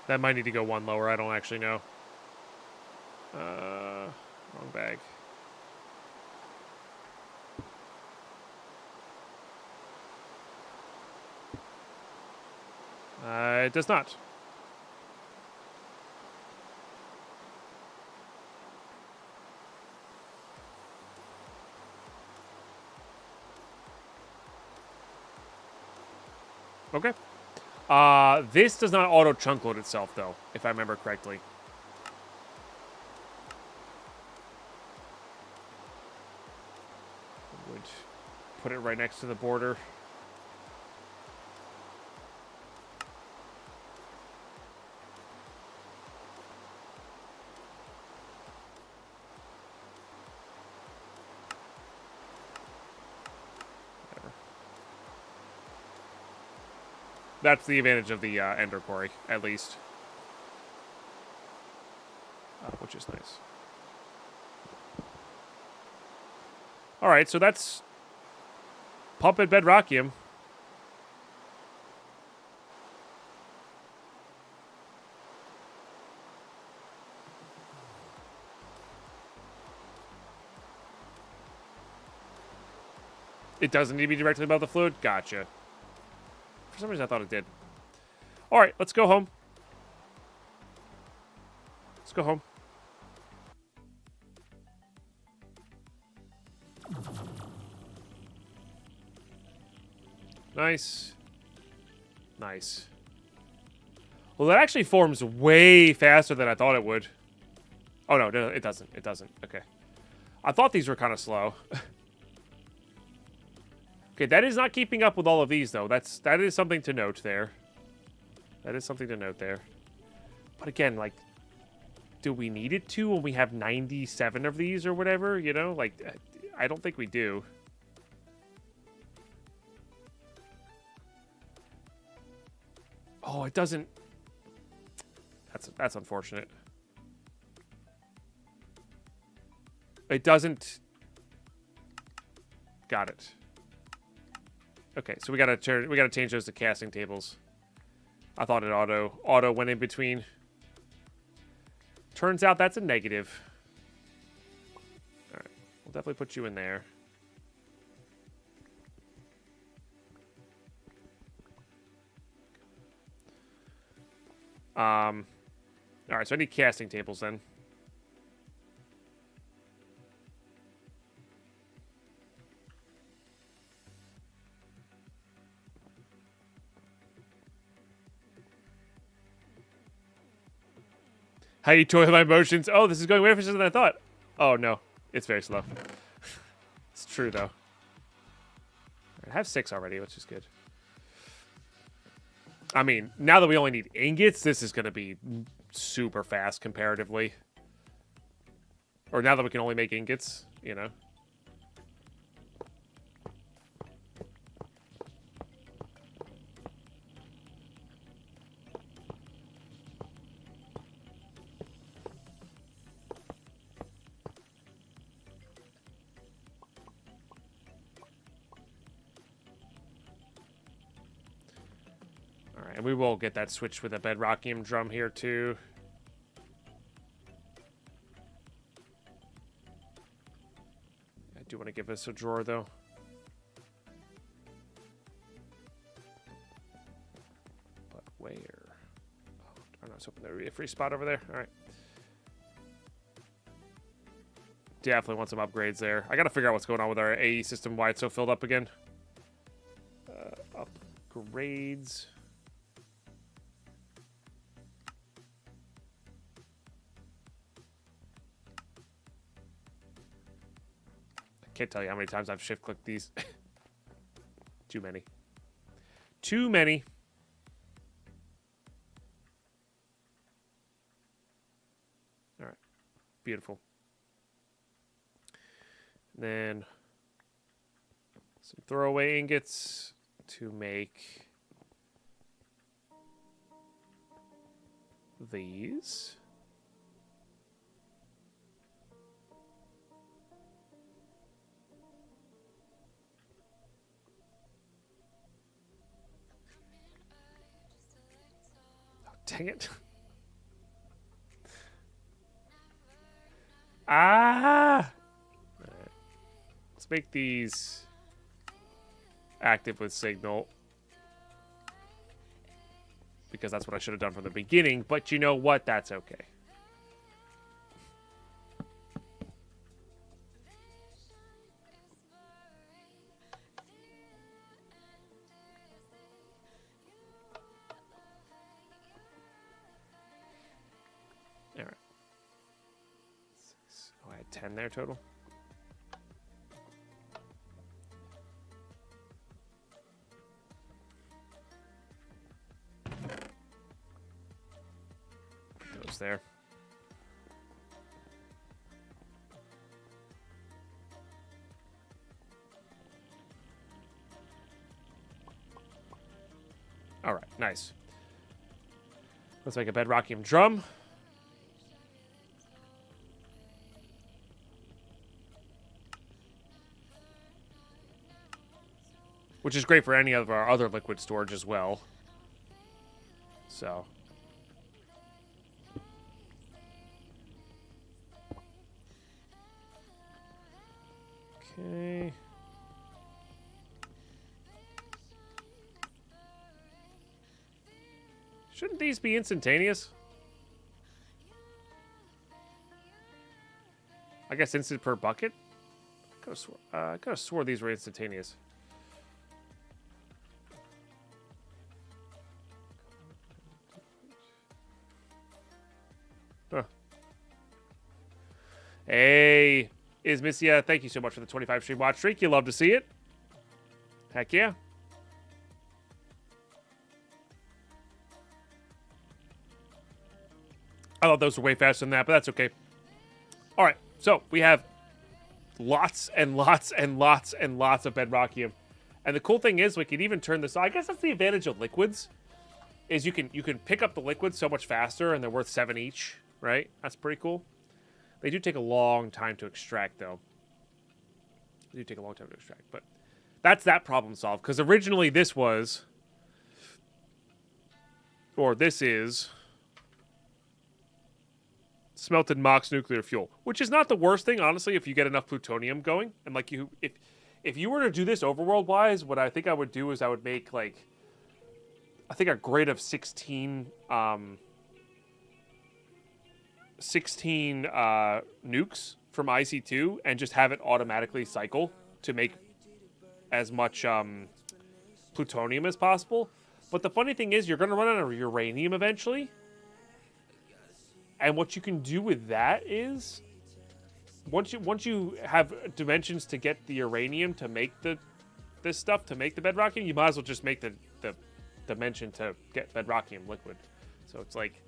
That might need to go one lower. I don't actually know. Wrong bag. It does not. Okay. This does not auto chunk load itself, though, if I remember correctly. I would put it right next to the border. That's the advantage of the Ender Quarry, at least. Which is nice. Alright, so that's Puppet Bedrockium. It doesn't need to be directly above the fluid? Gotcha. For some reason, I thought it did. All right, let's go home. Let's go home. Nice. Nice. Well, that actually forms way faster than I thought it would. Oh, no, it doesn't. It doesn't. Okay. I thought these were kind of slow. Okay, that is not keeping up with all of these, though. That is something to note there. That is something to note there. But again, like, do we need it to when we have 97 of these or whatever? You know, like, I don't think we do. Oh, it doesn't. That's unfortunate. It doesn't. Got it. Okay, so we gotta change those to casting tables. I thought it auto went in between. Turns out that's a negative. All right, we'll definitely put you in there. All right, so I need casting tables then. How you toy with my emotions? Oh, this is going way faster than I thought. Oh, no. It's very slow. It's true, though. I have 6 already, which is good. I mean, now that we only need ingots, this is going to be super fast comparatively. Or now that we can only make ingots, you know. And we will get that switched with a bedrockium drum here, too. I do want to give this a drawer, though. But where? Oh, no, it's hoping there would be a free spot over there. All right. Definitely want some upgrades there. I got to figure out what's going on with our AE system, why it's so filled up again. Upgrades. Can't tell you how many times I've shift clicked these. Too many. Too many. All right. Beautiful. And then some throwaway ingots to make these. Dang it. Ah! All right. Let's make these active with signal. Because that's what I should have done from the beginning. But you know what? That's okay. All right. Oh, I had 10 there total. Goes there. All right, nice. Let's make a bedrockium drum. Which is great for any of our other liquid storage as well. So. Okay. Shouldn't these be instantaneous? I guess instant per bucket? I could have swore these were instantaneous. Huh. Hey, Ismissia, thank you so much for the 25 stream watch streak. You love to see it. Heck yeah. I thought those were way faster than that, but that's okay. All right, so we have lots and lots and lots and lots of bedrockium. And the cool thing is we can even turn this on. I guess that's the advantage of liquids, is you can pick up the liquids so much faster, and they're worth 7 each, right? That's pretty cool. They do take a long time to extract, though. They do take a long time to extract, but that's that problem solved. Because originally this was, or this is, smelted Mox nuclear fuel, which is not the worst thing, honestly, if you get enough plutonium going. And like if you were to do this overworld wise, what I think I would do is I would make like, I think a grid of 16 nukes from IC2 and just have it automatically cycle to make as much plutonium as possible. But the funny thing is you're going to run out of uranium eventually. And what you can do with that is, once you have dimensions to get the uranium to make this stuff, to make the bedrockium, you might as well just make the dimension to get bedrockium liquid. So it's like,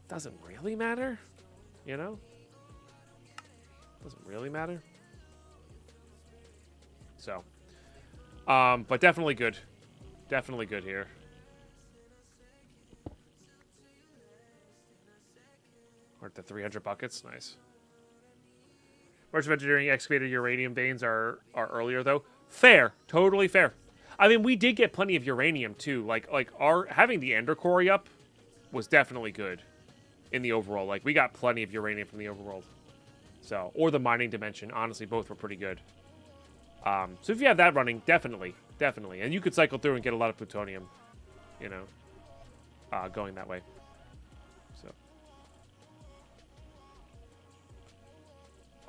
doesn't really matter, you know? Doesn't really matter. So, but definitely good. Definitely good here. We're at the 300 buckets. Nice. Merchant engineering excavated uranium veins are earlier though. Fair, totally fair. I mean, we did get plenty of uranium too. Like our having the ender quarry up was definitely good in the overworld. Like we got plenty of uranium from the overworld. So, or the mining dimension. Honestly, both were pretty good. So if you have that running, definitely, and you could cycle through and get a lot of plutonium, you know, going that way. So.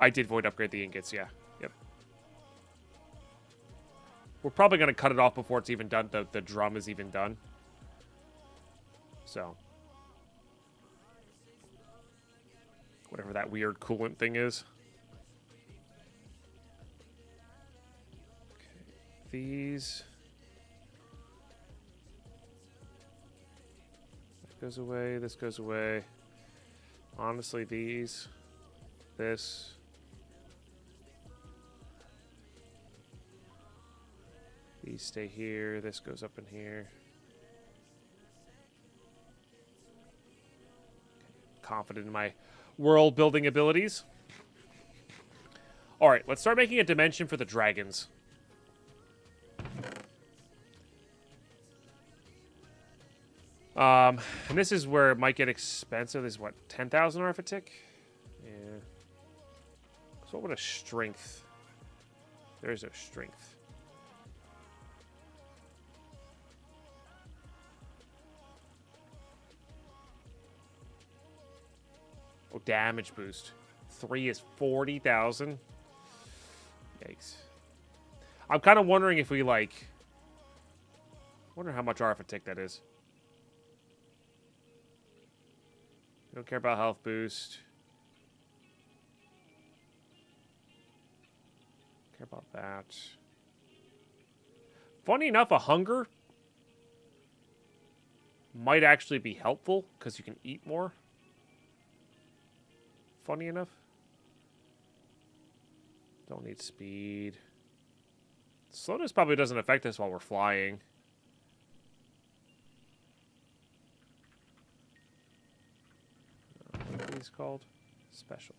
I did void upgrade the ingots, yeah. Yep. We're probably going to cut it off before it's even done. The drum is even done. So. Whatever that weird coolant thing is. Okay. These. That goes away. This goes away. Honestly, these. This. These stay here. This goes up in here. Confident in my world building abilities. All right, let's start making a dimension for the dragons. And this is where it might get expensive. This is what, 10,000 RF a tick? Yeah. So what would a strength? There's a strength. Oh, damage boost. 3 is 40,000. Yikes. I'm kind of wondering if we, like... wonder how much RF a tick that is. We don't care about health boost. Care about that. Funny enough, a hunger might actually be helpful, because you can eat more. Funny enough. Don't need speed. Slowness probably doesn't affect us while we're flying. What are these called? Special.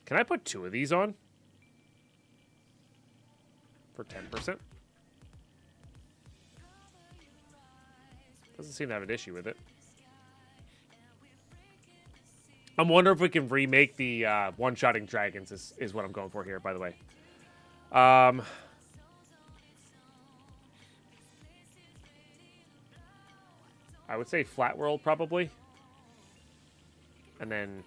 Can I put 2 of these on? For 10%? Doesn't seem to have an issue with it. I'm wondering if we can remake the one-shotting dragons is what I'm going for here, by the way. I would say flat world, probably. And then,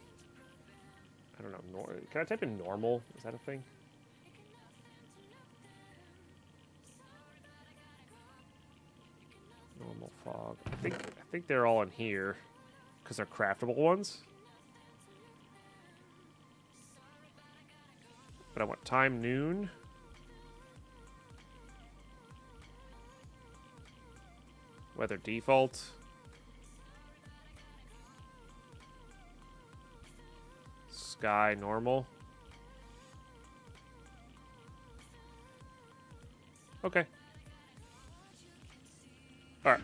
I don't know, can I type in normal? Is that a thing? Normal fog. I think they're all in here because they're craftable ones. But I want time noon. Weather default. Sky normal. Okay. All right.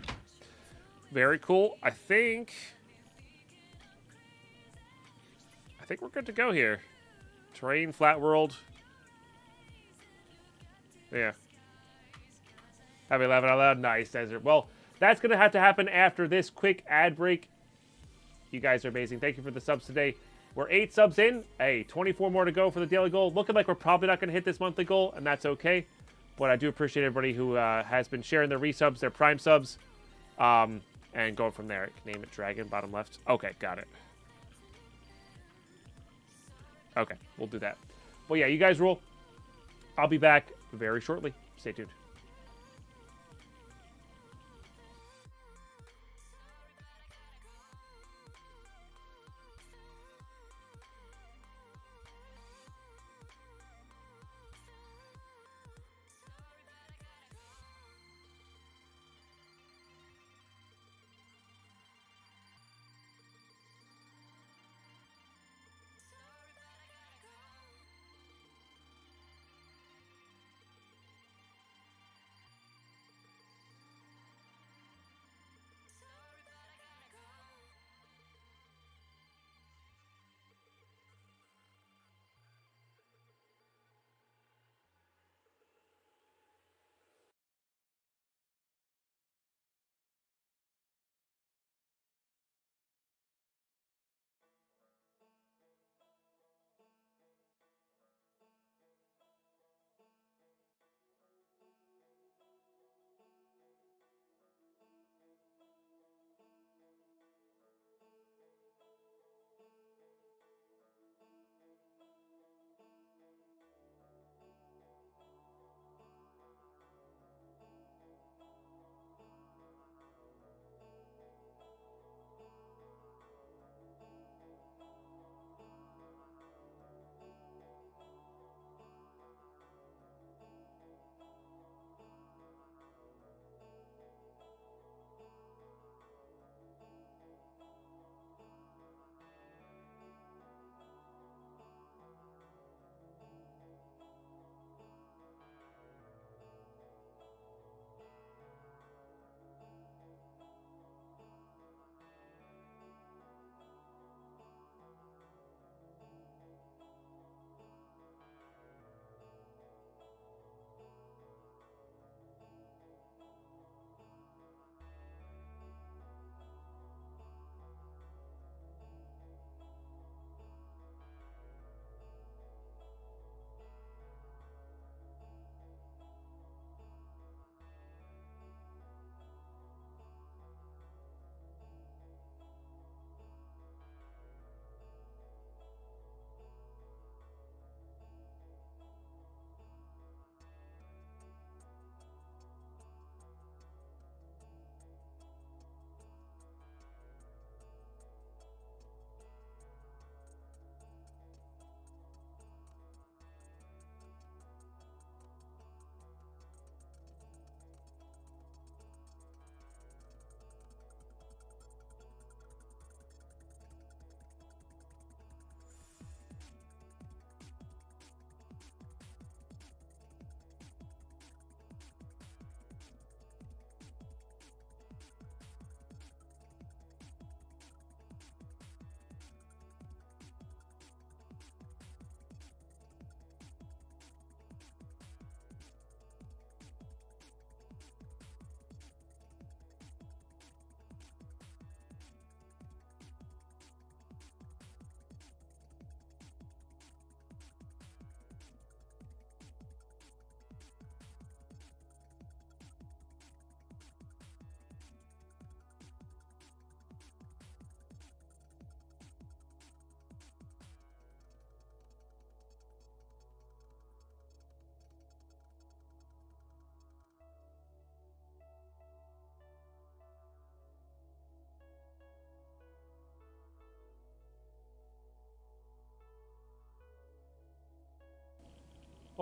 Very cool. I think we're good to go here. Terrain, flat world. Yeah. Happy laughing out loud. Nice, Desert. Well, that's going to have to happen after this quick ad break. You guys are amazing. Thank you for the subs today. We're 8 subs in. Hey, 24 more to go for the daily goal. Looking like we're probably not going to hit this monthly goal, and that's okay. But I do appreciate everybody who has been sharing their resubs, their prime subs, and going from there. Name it Dragon, bottom left. Okay, got it. Okay, we'll do that. Well, yeah, you guys rule. I'll be back very shortly. Stay tuned.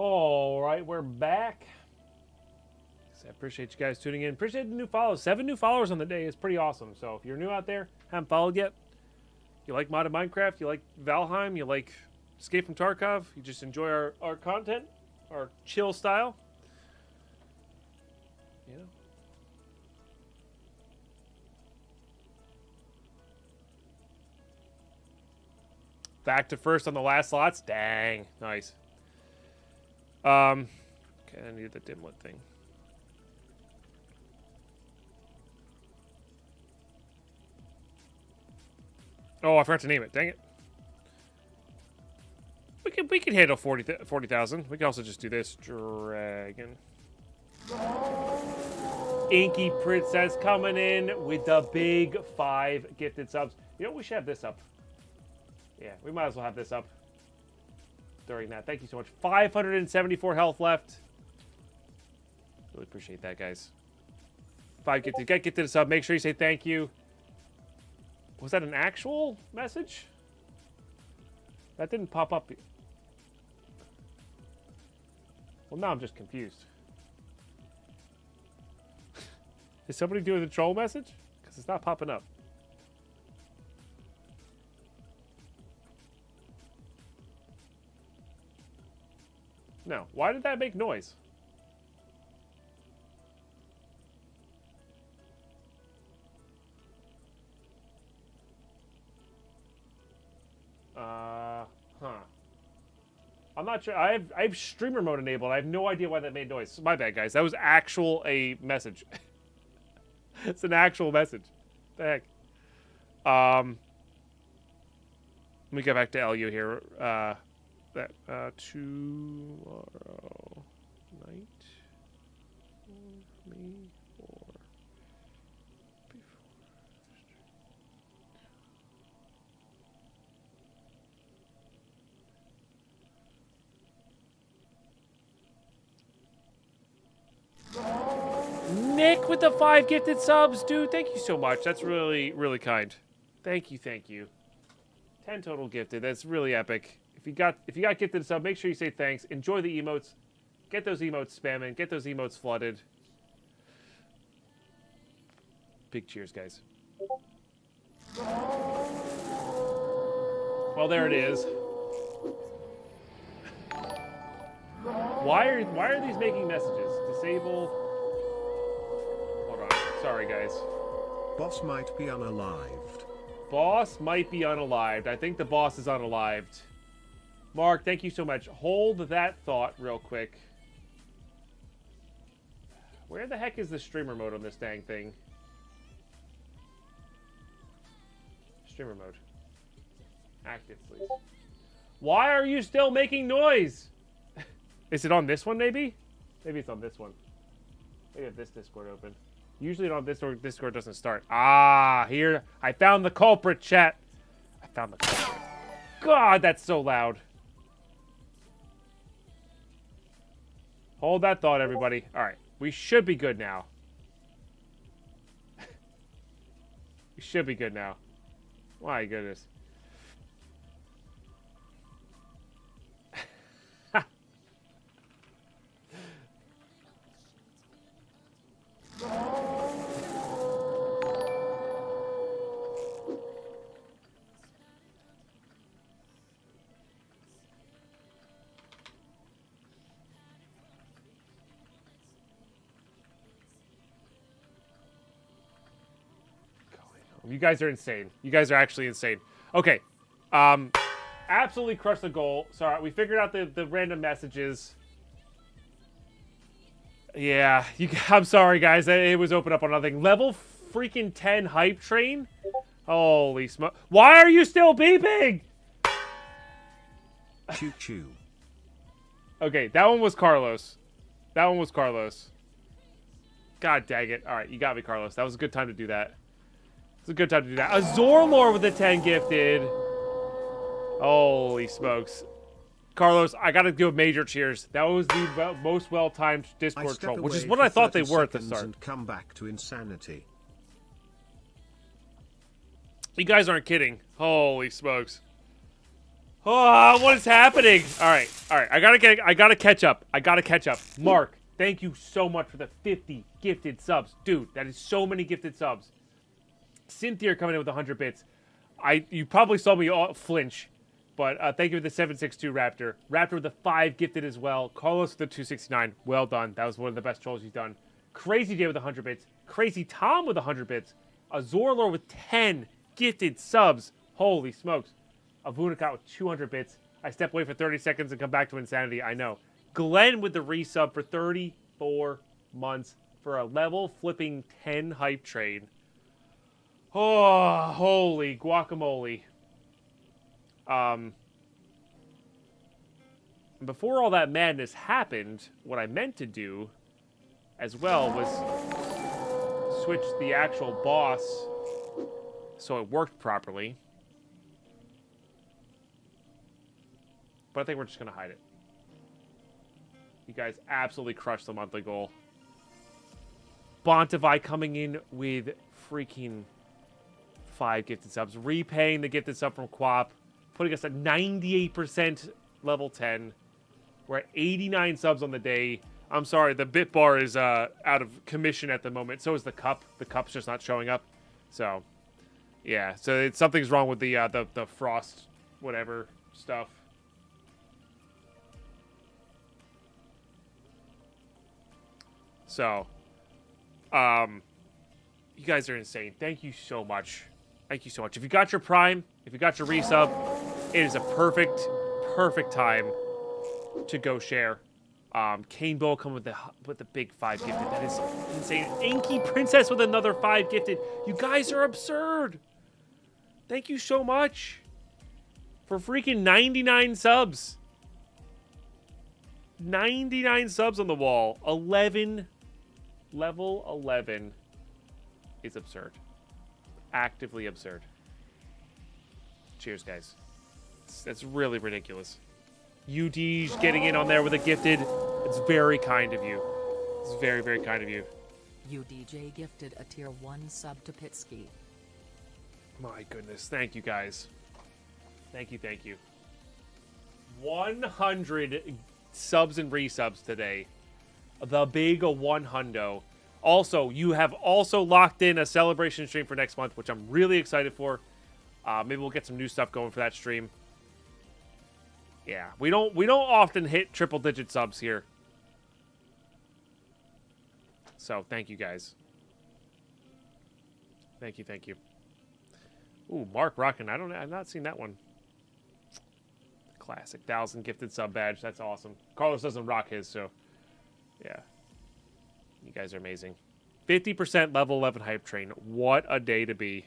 All right, we're back. I appreciate you guys tuning in. Appreciate the new follows. 7 new followers on the day is pretty awesome. So if you're new out there, haven't followed yet, you like modded Minecraft, you like Valheim, you like Escape from Tarkov, you just enjoy our content, our chill style, you know. Back to first on the last slots. Dang, nice. Okay, I need the dimlet thing. Oh, I forgot to name it. Dang it. We can handle 40,000. We can also just do this. Dragon. Inky Princess coming in with the big 5 gifted subs. You know, we should have this up. Yeah, we might as well have this up during that. Thank you so much. 574 health left. Really appreciate that, guys. 5 get to the sub. Make sure you say thank you. Was that an actual message? That didn't pop up. Well, now I'm just confused. Is somebody doing the troll message? Because it's not popping up. No. Why did that make noise? I'm not sure. I have streamer mode enabled. I have no idea why that made noise. My bad, guys. That was a message. It's an actual message. What the heck? Let me get back to LU here. Tomorrow night. Me or before. Nick with the 5 gifted subs, dude. Thank you so much. That's really, really kind. Thank you, thank you. 10 total gifted. That's really epic. If you got gifted sub, make sure you say thanks. Enjoy the emotes. Get those emotes spamming. Get those emotes flooded. Big cheers, guys. Well, there it is. Why are these making messages? Disable. Hold on. Sorry, guys. Boss might be unalived. Boss might be unalived. I think the boss is unalived. Mark, thank you so much. Hold that thought real quick. Where the heck is the streamer mode on this dang thing? Streamer mode. Active, please. Why are you still making noise? Is it on this one, maybe? Maybe it's on this one. Maybe I have this Discord open. Usually on this Discord doesn't start. Ah, here. I found the culprit, chat. I found the culprit. God, that's so loud. Hold that thought, everybody. All right. We should be good now. We should be good now. My goodness. You guys are insane. You guys are actually insane. Okay. Absolutely crushed the goal. Sorry, we figured out the random messages. Yeah, I'm sorry, guys. It was open up on nothing. Level freaking 10 hype train? Holy smoke. Why are you still beeping? Choo choo. Okay, that one was Carlos. That one was Carlos. God dang it. All right, you got me, Carlos. That was a good time to do that. It's a good time to do that. A Zorlor with a 10 gifted. Holy smokes. Carlos, I gotta do a major cheers. That was the most well-timed Discord troll, which is what I thought they were at the start. And come back to insanity. You guys aren't kidding. Holy smokes. Oh, what is happening? All right. I gotta catch up. Mark, thank you so much for the 50 gifted subs, dude. That is so many gifted subs. Cynthia coming in with 100 bits. You probably saw me flinch, but thank you for the 762 Raptor. Raptor with the 5 gifted as well. Carlos with the 269. Well done. That was one of the best trolls he's done. Crazy J with 100 bits. Crazy Tom with 100 bits. Azorlor with 10 gifted subs. Holy smokes. Avunakat with 200 bits. I step away for 30 seconds and come back to insanity. I know. Glenn with the resub for 34 months for a level flipping 10 hype train. Oh, holy guacamole. Before all that madness happened, what I meant to do as well was switch the actual boss so it worked properly. But I think we're just going to hide it. You guys absolutely crushed the monthly goal. Bontavai coming in with freaking 5 gifted subs. Repaying the gifted sub from Quap. Putting us at 98% level 10. We're at 89 subs on the day. I'm sorry, the bit bar is out of commission at the moment. So is the cup. The cup's just not showing up. So, yeah. So something's wrong with the frost whatever stuff. So, you guys are insane. Thank you so much. Thank you so much. If you got your Prime, if you got your resub, it is a perfect time to go share. Kane Bowl coming with the big 5 gifted. That is insane. Inky Princess with another 5 gifted. You guys are absurd. Thank you so much for freaking 99 subs. 99 subs on the wall. 11. Level 11 is absurd. Actively absurd. Cheers, guys. That's really ridiculous. UD's getting in on there with a gifted. It's very kind of you. It's very, very kind of you. UDJ gifted a tier 1 sub to Pitsky. My goodness. Thank you, guys. Thank you, thank you. 100 subs and resubs today. The big 100. Also, you have also locked in a celebration stream for next month, which I'm really excited for. Maybe we'll get some new stuff going for that stream. Yeah, we don't often hit triple-digit subs here. So, thank you guys. Thank you, thank you. Ooh, Mark Rockin'. I've not seen that one. Classic 1,000 gifted sub badge. That's awesome. Carlos doesn't rock his, so yeah. You guys are amazing. 50% level 11 hype train. What a day to be.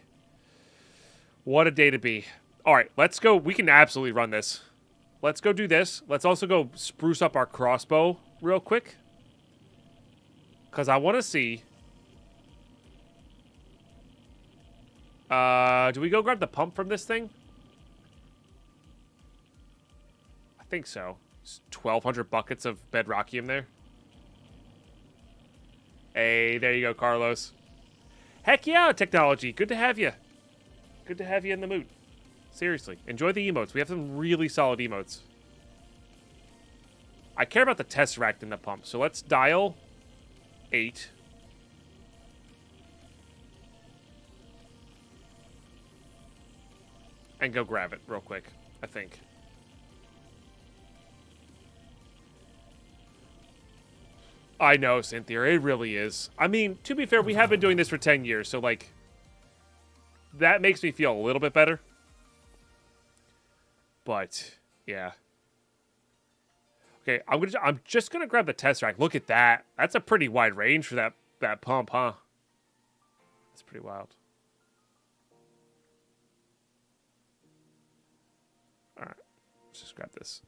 What a day to be. All right, let's go. We can absolutely run this. Let's go do this. Let's also go spruce up our crossbow real quick. Because I want to see. Do we go grab the pump from this thing? I think so. It's 1,200 buckets of bedrockium there. Hey, there you go, Carlos. Heck yeah, technology. Good to have you. Good to have you in the mood. Seriously, enjoy the emotes. We have some really solid emotes. I care about the Tesseract in the pump, so let's dial 8. And go grab it real quick, I think. I know, Cynthia, it really is. I mean, to be fair, we have been doing this for 10 years, so, like, that makes me feel a little bit better. But, yeah. Okay, I'm just gonna grab the Tesseract. Look at that. That's a pretty wide range for that pump, huh? That's pretty wild. Alright, let's just grab this.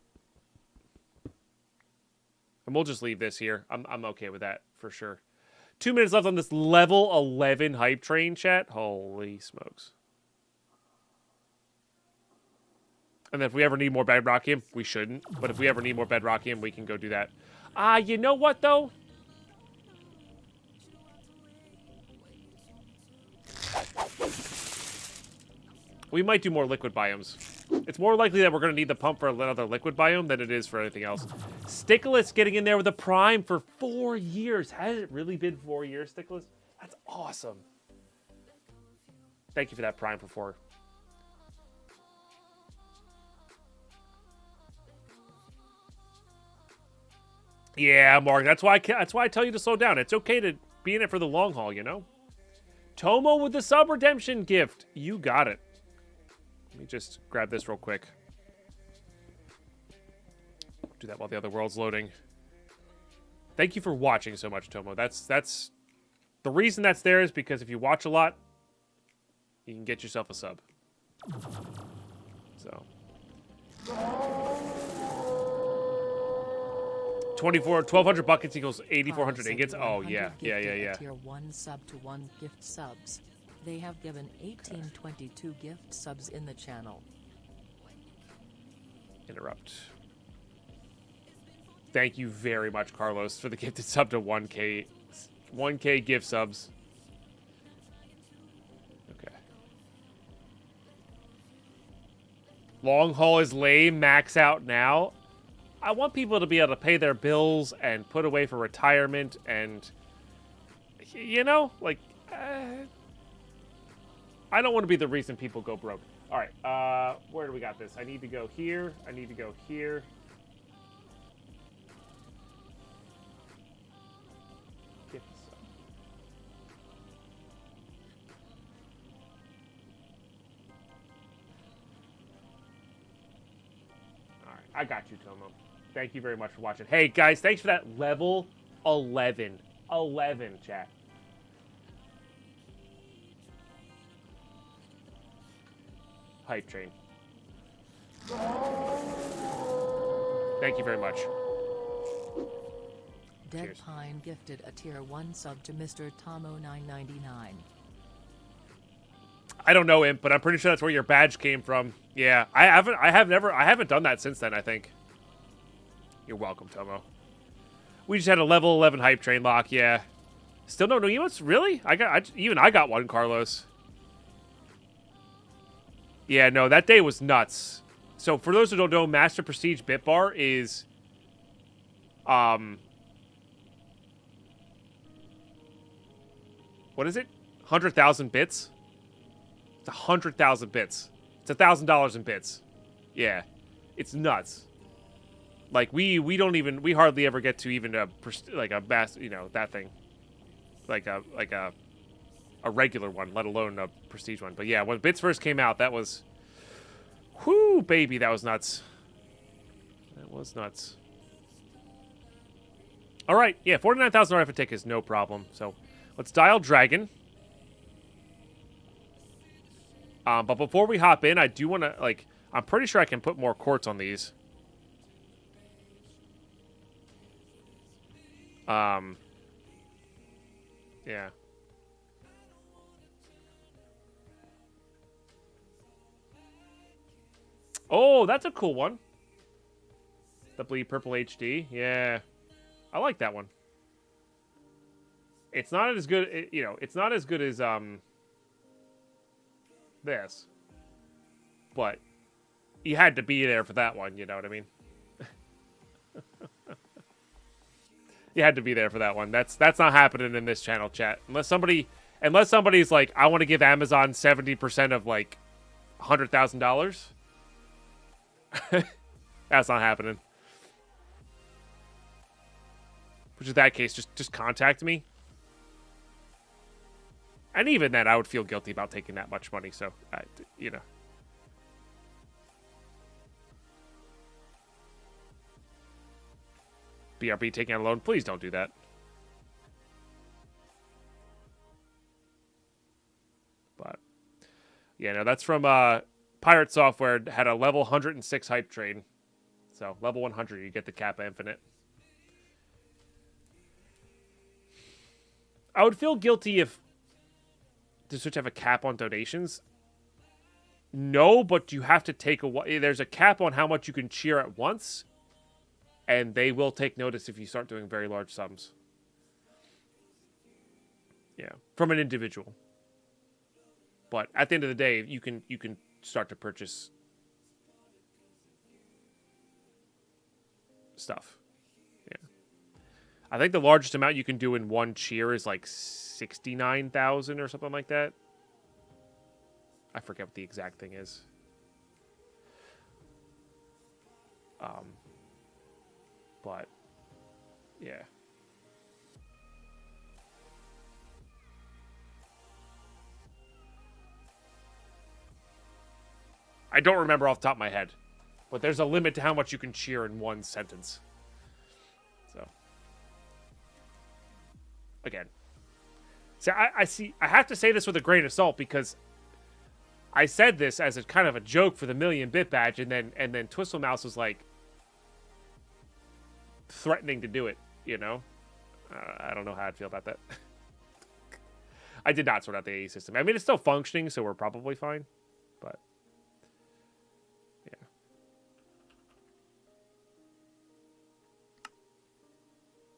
And we'll just leave this here. I'm okay with that, for sure. 2 minutes left on this level 11 hype train, chat. Holy smokes. And then if we ever need more bedrockium, we shouldn't. But if we ever need more bedrockium, we can go do that. You know what, though? We might do more liquid biomes. It's more likely that we're going to need the pump for another liquid biome than it is for anything else. Stickless getting in there with a prime for 4 years. Has it really been 4 years, Stickless? That's awesome. Thank you for that prime for 4. Yeah, Mark. That's why I tell you to slow down. It's okay to be in it for the long haul, you know? Tomo with the sub redemption gift. You got it. Let me just grab this real quick. Do that while the other world's loading. Thank you for watching so much, Tomo. That's the reason that's there is because if you watch a lot, you can get yourself a sub. So 1,200 buckets equals 8,400 ingots. Oh yeah. Tier 1 sub to 1 gift subs. They have given 1822 gift subs in the channel. Interrupt. Thank you very much, Carlos, for the gifted sub to 1K gift subs. Okay. Long haul is lame. Max out now. I want people to be able to pay their bills and put away for retirement and, you know, like, I don't want to be the reason people go broke. All right, where do we got this? I need to go here. I need to go here. Get this up. All right, I got you, Tomo. Thank you very much for watching. Hey, guys, thanks for that level 11. 11, chat. Hype train. Thank you very much. Deadpine gifted a tier 1 sub to Mr. Tomo 999. I don't know him, but I'm pretty sure that's where your badge came from. Yeah, I haven't done that since then, I think. You're welcome, Tomo. We just had a level 11 hype train lock, yeah. Still no emotes? Really? I got one, Carlos. Yeah, no, that day was nuts. So for those who don't know, Master Prestige Bitbar is what is it? 100,000 bits? It's 100,000 bits. It's $1,000 in bits. Yeah. It's nuts. Like we hardly ever get to even a mass, you know, that thing. Like a regular one, let alone a prestige one. But yeah, when bits first came out, that was whoo, baby, that was nuts. That was nuts. All right, yeah, 49,000 RF tick is no problem. So let's dial Dragon. But before we hop in, I do want to, like, I'm pretty sure I can put more quartz on these. Yeah. Oh, that's a cool one. The Bleed Purple HD. Yeah. I like that one. It's not as good, you know, it's not as good as, this. But you had to be there for that one, you know what I mean? You had to be there for that one. That's not happening in this channel, chat. Unless somebody's like, I want to give Amazon 70% of like $100,000. That's not happening. Which in that case, just contact me. And even then, I would feel guilty about taking that much money. So, you know. BRB taking out a loan. Please don't do that. But, yeah, no, that's from Pirate Software. Had a level 106 hype train. So, level 100, you get the Kappa Infinite. I would feel guilty if the Switch have a cap on donations. No, but you have to take there's a cap on how much you can cheer at once. And they will take notice if you start doing very large sums. Yeah, from an individual. But at the end of the day, you can start to purchase stuff. Yeah. I think the largest amount you can do in one cheer is like 69,000 or something like that. I forget what the exact thing is. But yeah. I don't remember off the top of my head, but there's a limit to how much you can cheer in one sentence. So, again, see, I have to say this with a grain of salt because I said this as a kind of a joke for the million-bit badge, and then Twistlemouse was like threatening to do it. You know, I don't know how I'd feel about that. I did not sort out the AE system. I mean, it's still functioning, so we're probably fine, but.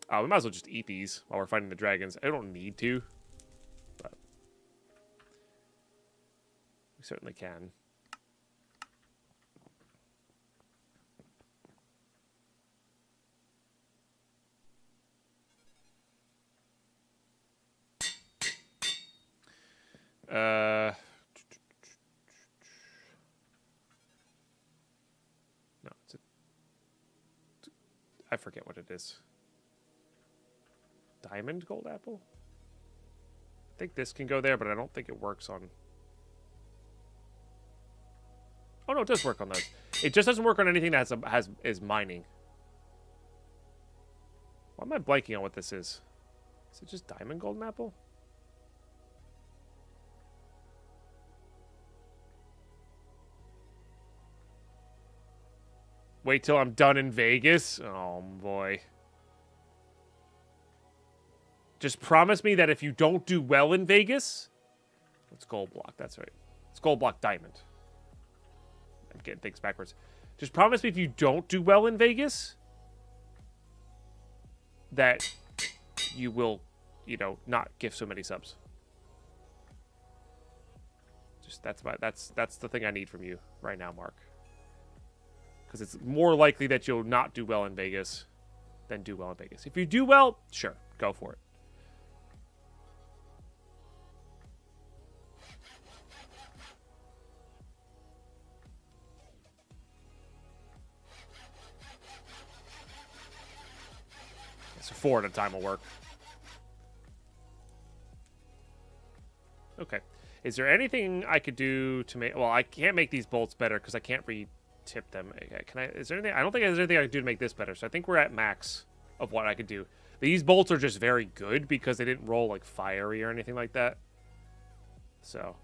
Oh, we might as well just eat these while we're fighting the dragons. I don't need to, but we certainly can. No, I forget what it is. Diamond gold apple? I think this can go there, but I don't think it works on... Oh, no, it does work on those. It just doesn't work on anything that is mining. Why am I blanking on what this is? Is it just diamond golden apple? Wait till I'm done in Vegas? Oh, boy. Just promise me that if you don't do well in Vegas... It's gold block, that's right. It's gold block diamond. I'm getting things backwards. Just promise me if you don't do well in Vegas... that you will, you know, not gift so many subs. Just that's the thing I need from you right now, Mark. Because it's more likely that you'll not do well in Vegas than do well in Vegas. If you do well, sure, go for it. So 4 at a time will work. Okay. Is there anything I could do to make... Well, I can't make these bolts better because I can't re-tip them. Can I... Is there anything... I don't think there's anything I can do to make this better. So I think we're at max of what I could do. These bolts are just very good because they didn't roll, like, fiery or anything like that. So...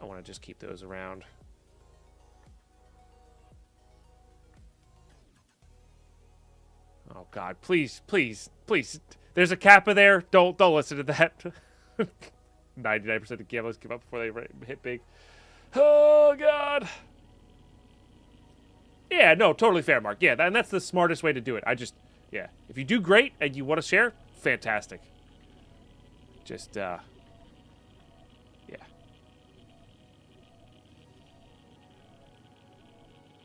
I want to just keep those around. Oh, God. Please, please, please. There's a kappa there. Don't listen to that. 99% of gamblers give up before they hit big. Oh, God. Yeah, no, totally fair, Mark. Yeah, and that's the smartest way to do it. Yeah. If you do great and you want to share, fantastic. Just, yeah.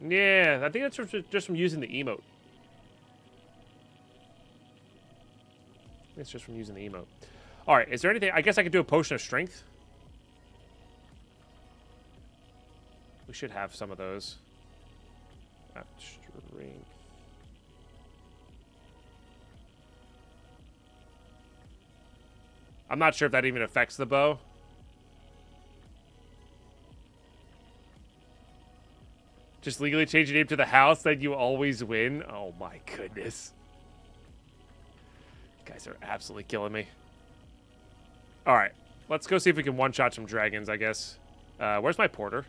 Yeah, I think that's just from using the emote. It's just from using the emote. All right, is there anything... I guess I could do a potion of strength. We should have some of those. Strength. I'm not sure if that even affects the bow. Just legally change your name to the house, then you always win. Oh my goodness. You guys are absolutely killing me. Alright, let's go see if we can one-shot some dragons, I guess. Where's my porter?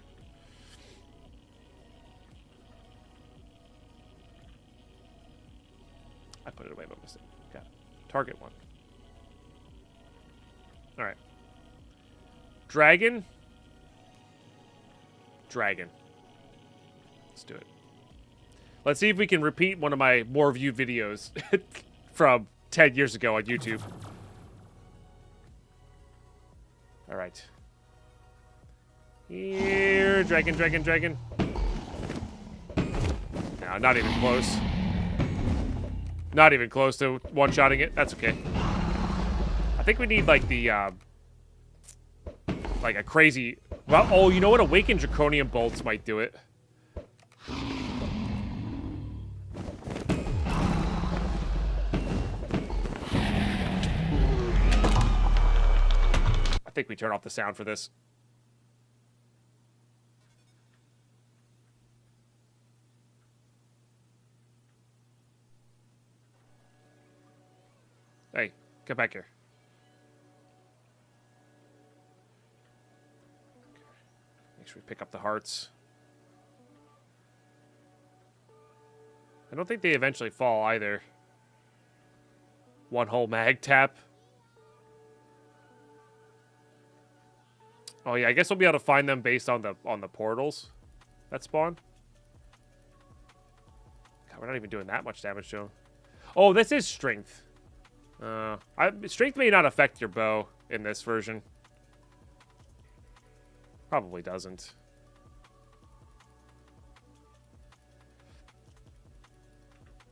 I put it away by mistake. Got it. Target one. Alright. Dragon. Dragon. Let's do it. Let's see if we can repeat one of my more viewed videos from 10 years ago on YouTube. Alright. Here, dragon, dragon, dragon. No, not even close. Not even close to one-shotting it. That's okay. I think we need, like, the, like, a crazy... Well, oh, you know what? Awakened Draconian Bolts might do it. I think we turn off the sound for this. Hey, get back here. Make sure we pick up the hearts. I don't think they eventually fall either. One whole mag tap. Oh yeah, I guess we'll be able to find them based on the portals that spawn. God, we're not even doing that much damage to them. Oh, this is strength. Strength may not affect your bow in this version. Probably doesn't.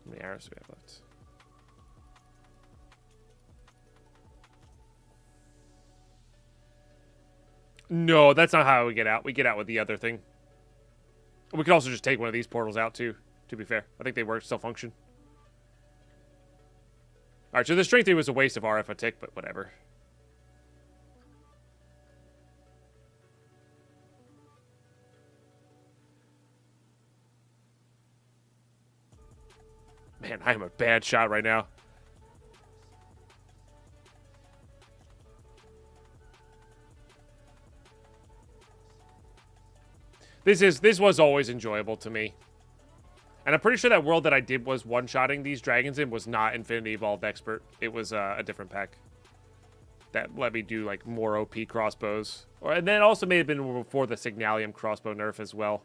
How many arrows do we have left? No, that's not how we get out. We get out with the other thing. We could also just take one of these portals out too, to be fair. I think they still function. Alright, so the strength thing was a waste of RF a tick, but whatever. Man, I am a bad shot right now. This was always enjoyable to me. And I'm pretty sure that world that I did was one-shotting these dragons in was not Infinity Evolved Expert. It was a different pack. That let me do, like, more OP crossbows. And then also may have been before the Signalium crossbow nerf as well.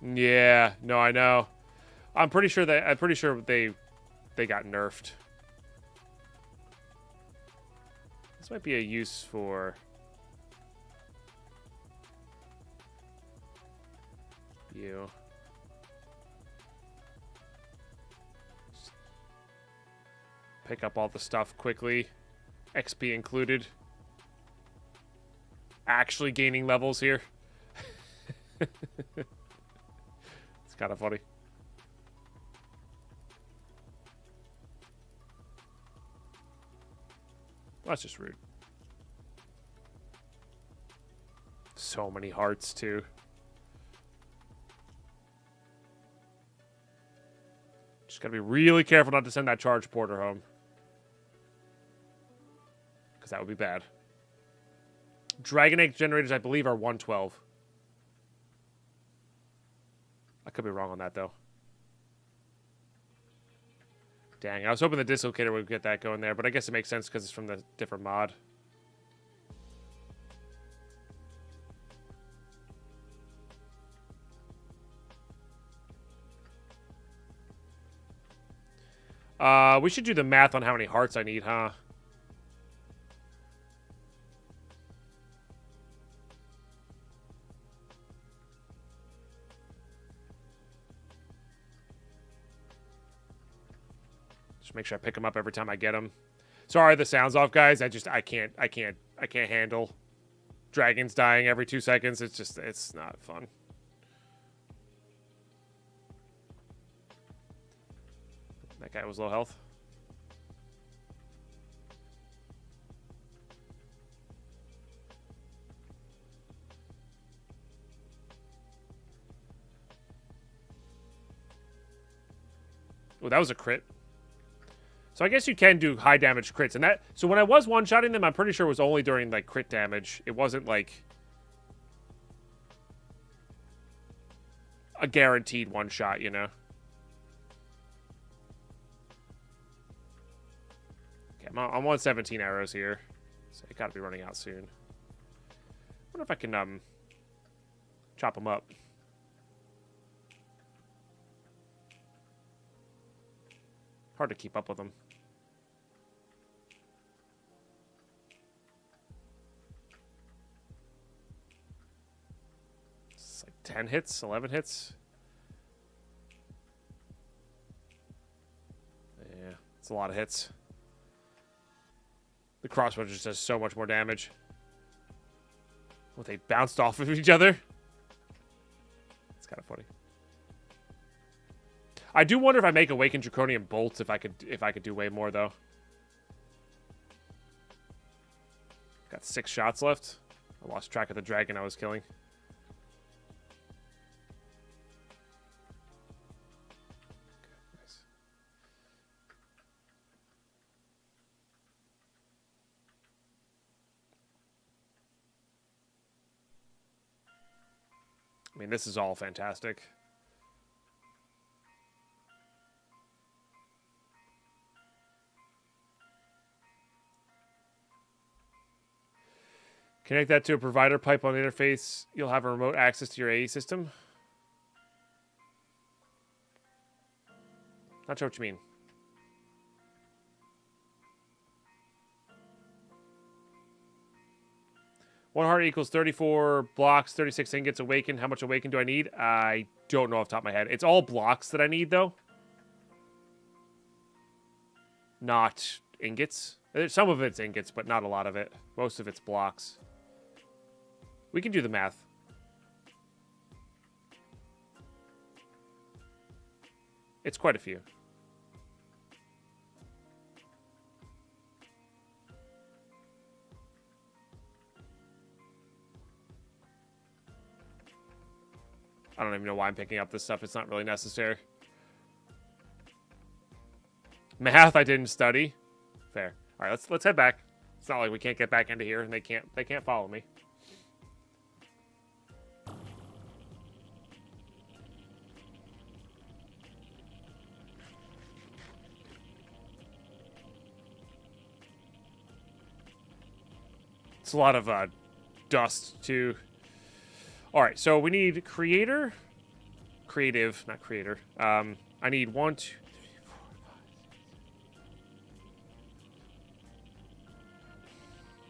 Yeah, no, I know. I'm pretty sure they got nerfed. This might be a use for you. Just pick up all the stuff quickly. XP included. Actually gaining levels here. It's kind of funny. That's just rude. So many hearts, too. Just gotta be really careful not to send that charge porter home. Because that would be bad. Dragon Egg generators, I believe, are 112. I could be wrong on that, though. Dang, I was hoping the Dislocator would get that going there, but I guess it makes sense because it's from the different mod. We should do the math on how many hearts I need, huh? Just make sure I pick them up every time I get them. Sorry, the sound's off, guys. I can't handle dragons dying every 2 seconds. It's not fun. That guy was low health. Oh, that was a crit. So I guess you can do high damage crits. And so when I was one-shotting them, I'm pretty sure it was only during, like, crit damage. It wasn't, like, a guaranteed one-shot, you know? Okay, I'm on 117 arrows here. So I gotta be running out soon. I wonder if I can, chop them up. Hard to keep up with them. It's like 10 hits, 11 hits. Yeah, it's a lot of hits. The crossbow just does so much more damage. Well, they bounced off of each other. It's kind of funny. I do wonder if I make Awakened Draconian Bolts if I could do way more though. Got 6 shots left. I lost track of the dragon I was killing. Okay, nice. I mean, this is all fantastic. Connect that to a provider pipe on the interface. You'll have a remote access to your AE system. Not sure what you mean. One heart equals 34 blocks, 36 ingots awakened. How much awakened do I need? I don't know off the top of my head. It's all blocks that I need, though. Not ingots. Some of it's ingots, but not a lot of it. Most of it's blocks. We can do the math. It's quite a few. I don't even know why I'm picking up this stuff. It's not really necessary. Math I didn't study. Fair. All right, let's head back. It's not like we can't get back into here and they can't follow me. It's a lot of dust too. All right, so we need creative, not creator. I need 1, 2, 3, 4, 5.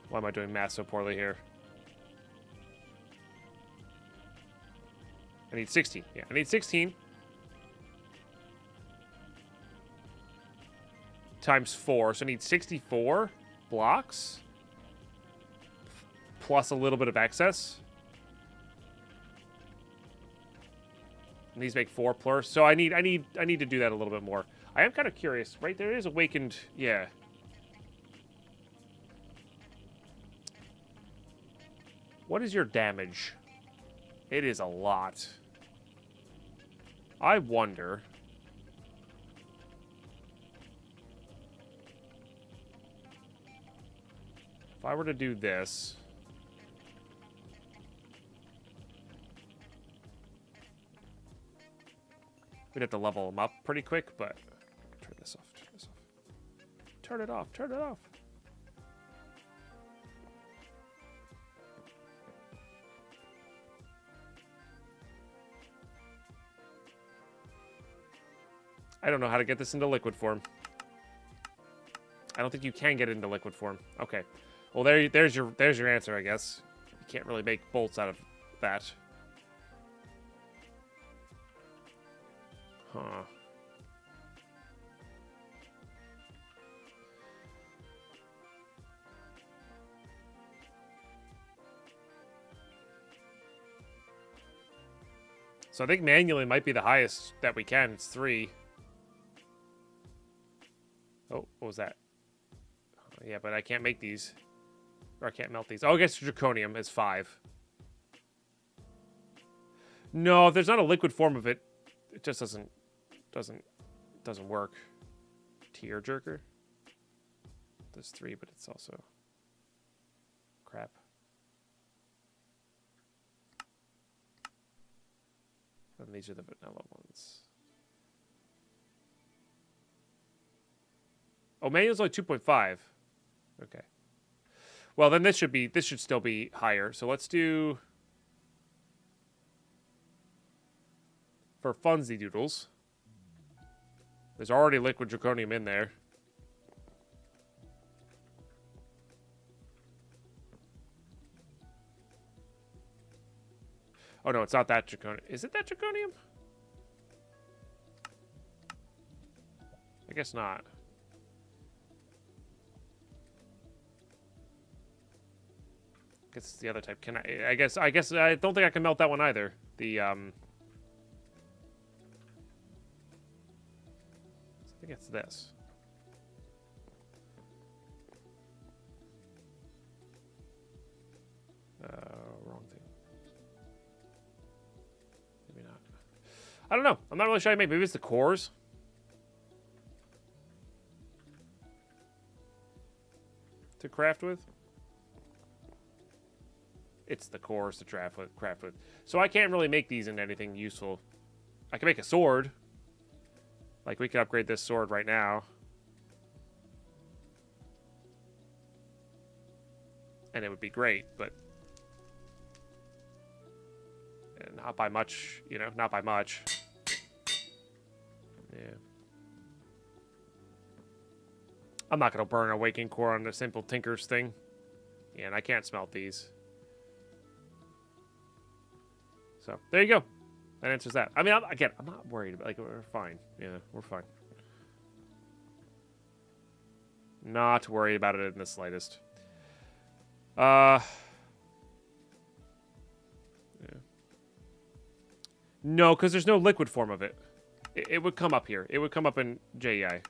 Why am I doing math so poorly here? I need 16. Yeah, I need 16 times 4. So I need 64 blocks plus a little bit of excess. And these make 4 plus. So I need to do that a little bit more. I am kind of curious. Right there is awakened. Yeah. What is your damage? It is a lot. I wonder. If I were to do this. We'd have to level them up pretty quick, but turn this off, turn this off. Turn it off, turn it off. I don't know how to get this into liquid form. I don't think you can get it into liquid form. Okay. Well, there's your answer, I guess. You can't really make bolts out of that. Huh. So I think manually might be the highest that we can. It's 3. Oh, what was that? Yeah, but I can't make these. Or I can't melt these. Oh, I guess Draconium is 5. No, if there's not a liquid form of it, it just doesn't work. Tear jerker. There's 3, but it's also crap. And these are the vanilla ones. Oh, manual's only 2.5. Okay. Well, then this should still be higher. So let's do for funsy doodles. There's already liquid draconium in there. Oh no, it's not that draconium. Is it that draconium? I guess not. I guess it's the other type. Can I guess I don't think I can melt that one either. The I think it's this. Wrong thing. Maybe not. I don't know. I'm not really sure. Maybe it's the cores. To craft with. It's the cores to craft with. So I can't really make these into anything useful. I can make a sword. Like, we could upgrade this sword right now. And it would be great, but... not by much, you know, not by much. Yeah. I'm not going to burn a Awakened Core on a simple Tinker's thing. Yeah, and I can't smelt these. So, there you go. That answers that. I mean, again, I'm not worried about, like, we're fine. Yeah, we're fine. Not worried about it in the slightest. Yeah. No, because there's no liquid form of it. It would come up here. It would come up in JEI.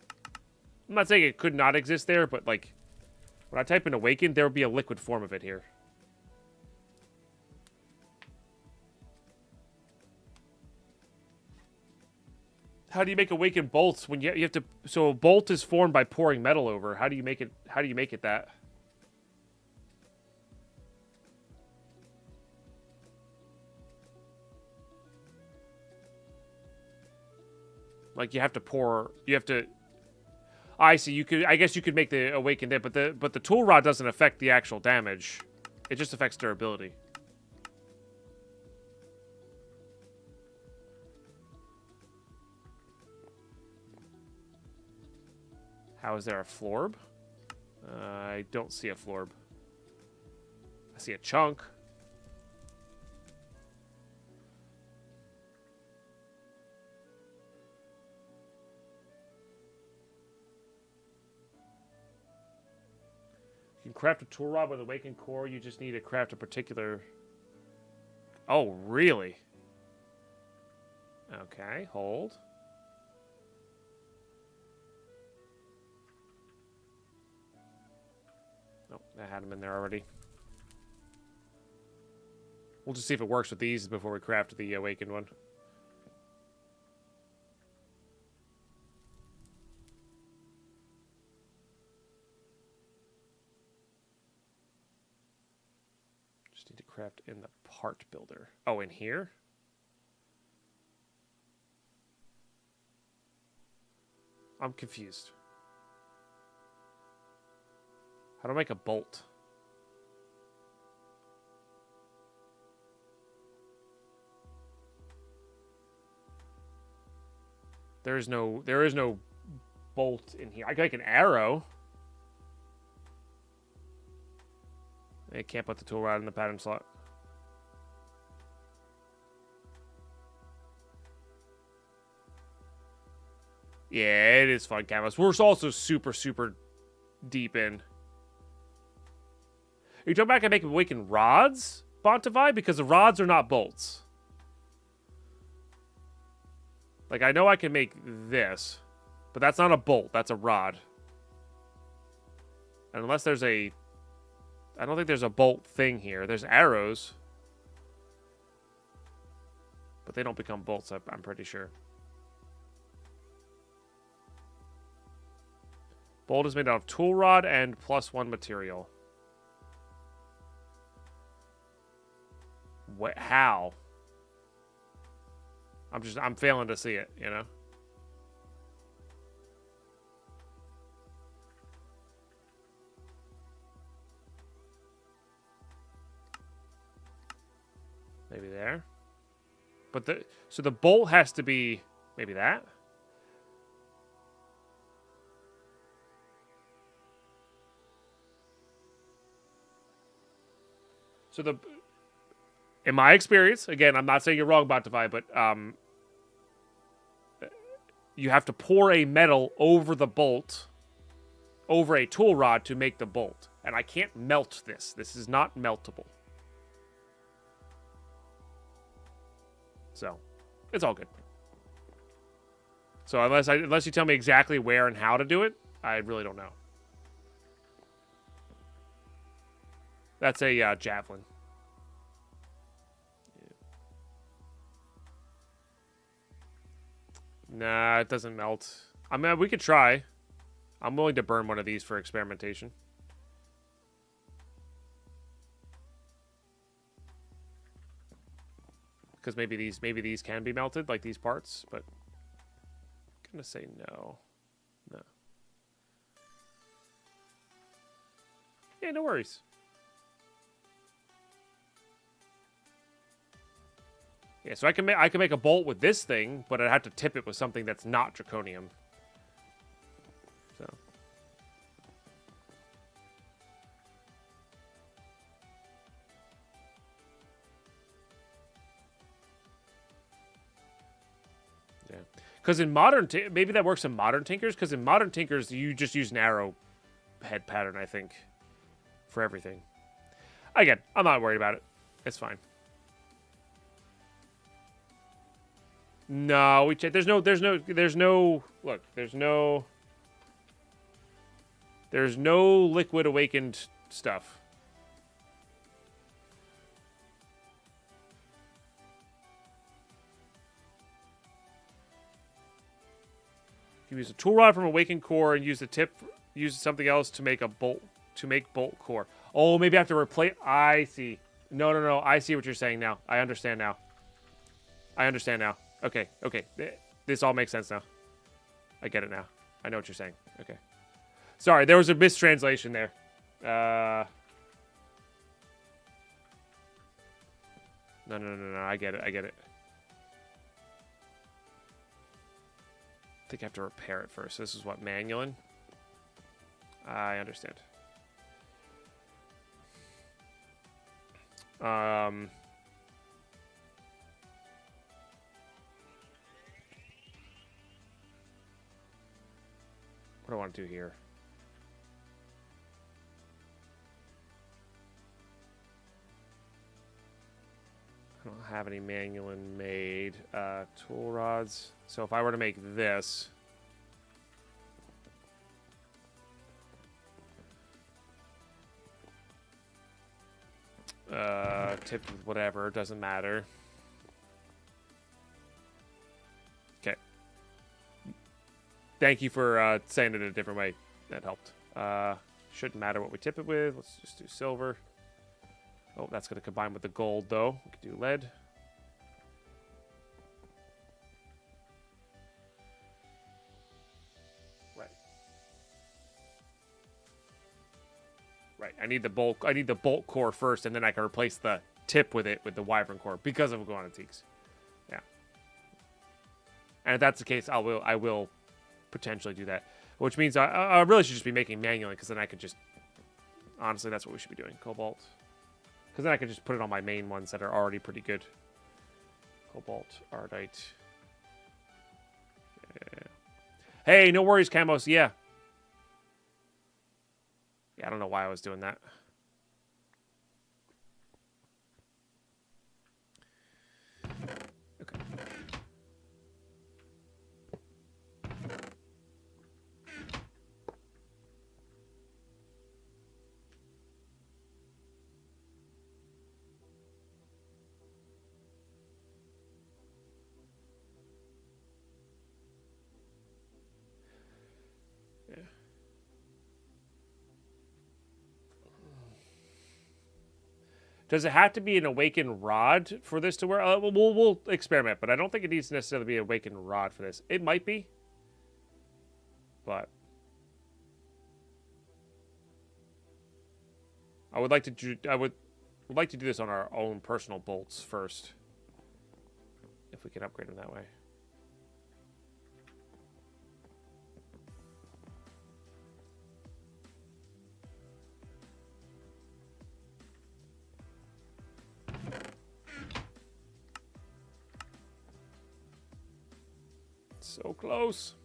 I'm not saying it could not exist there, but, like, when I type in Awakened, there would be a liquid form of it here. How do you make Awakened bolts when you have to... So a bolt is formed by pouring metal over. How do you make it... How do you make it that? Like, you have to pour... You have to... I see. You could... I guess you could make the Awakened it, but the tool rod doesn't affect the actual damage. It just affects durability. How is there a florb? I don't see a florb. I see a chunk. You can craft a tool rod with Awakened Core. You just need to craft a particular... Oh, really? Okay, hold. Oh, I had them in there already. We'll just see if it works with these before we craft the Awakened one. Just need to craft in the part builder. Oh, in here? I'm confused. How do I make a bolt? There is no bolt in here. I can make an arrow. I can't put the tool rod in the pattern slot. Yeah, it is fun canvas. We're also super deep in. Are you talking about I can make Awakened rods, Bontify? Because the rods are not bolts. Like, I know I can make this, but that's not a bolt. That's a rod. And unless there's a... I don't think there's a bolt thing here. There's arrows. But they don't become bolts, I'm pretty sure. Bolt is made out of tool rod and +1 material. What? How? I'm failing to see it, you know? Maybe there. But so the bolt has to be maybe that. So in my experience, again, I'm not saying you're wrong, Botify, but you have to pour a metal over the bolt, over a tool rod to make the bolt. And I can't melt this. This is not meltable. So, it's all good. So unless you tell me exactly where and how to do it, I really don't know. That's a javelin. Nah, it doesn't melt. I mean, we could try. I'm willing to burn one of these for experimentation. Because maybe these can be melted, like these parts, but I'm gonna say no. No. Yeah, no worries. Yeah, so I can make a bolt with this thing, but I'd have to tip it with something that's not draconium. So. Yeah. Because in modern, maybe that works in modern Tinkers, because in modern Tinkers, you just use an arrow head pattern, I think, for everything. Again, I'm not worried about it. It's fine. No, we checked. There's no, look, there's no liquid awakened stuff. You use a tool rod from awakened core and use the tip, use something else to make a bolt, to make bolt core. Oh, maybe I have to replace, I see. No, I see what you're saying now. I understand now. Okay. This all makes sense now. I get it now. I know what you're saying. Okay. Sorry, there was a mistranslation there. No. I get it. I think I have to repair it first. This is what, manualing? I understand. What do I want to do here? I don't have any manualin made. Tool rods. So if I were to make this... tipped with whatever, doesn't matter. Okay. Thank you for saying it a different way. That helped. Shouldn't matter what we tip it with. Let's just do silver. Oh, that's going to combine with the gold, though. We could do lead. Right. I need the bolt core first, and then I can replace the tip with it with the wyvern core because of Iguanatiques. Yeah. And if that's the case, I will potentially do that. Which means I really should just be making manually, because then I could just... Honestly, that's what we should be doing. Cobalt. Because then I can just put it on my main ones that are already pretty good. Cobalt, Ardite. Yeah. Hey, no worries, Camos. Yeah. Yeah, I don't know why I was doing that. Okay. Yeah. Does it have to be an awakened rod for this to work? We'll experiment, but I don't think it needs to necessarily be an awakened rod for this. It might be, but I would like to do this on our own personal bolts first, if we can upgrade them that way. So close.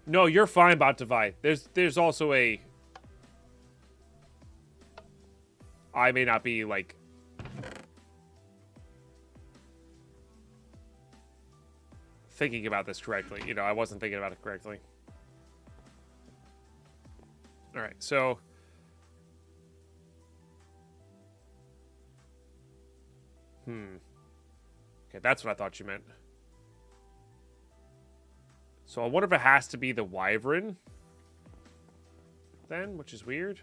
No, you're fine, Bot Divide. There's also a... I may not be, like... thinking about this correctly. You know, I wasn't thinking about it correctly. Alright, so... Okay, that's what I thought you meant. So I wonder if it has to be the Wyvern then, which is weird.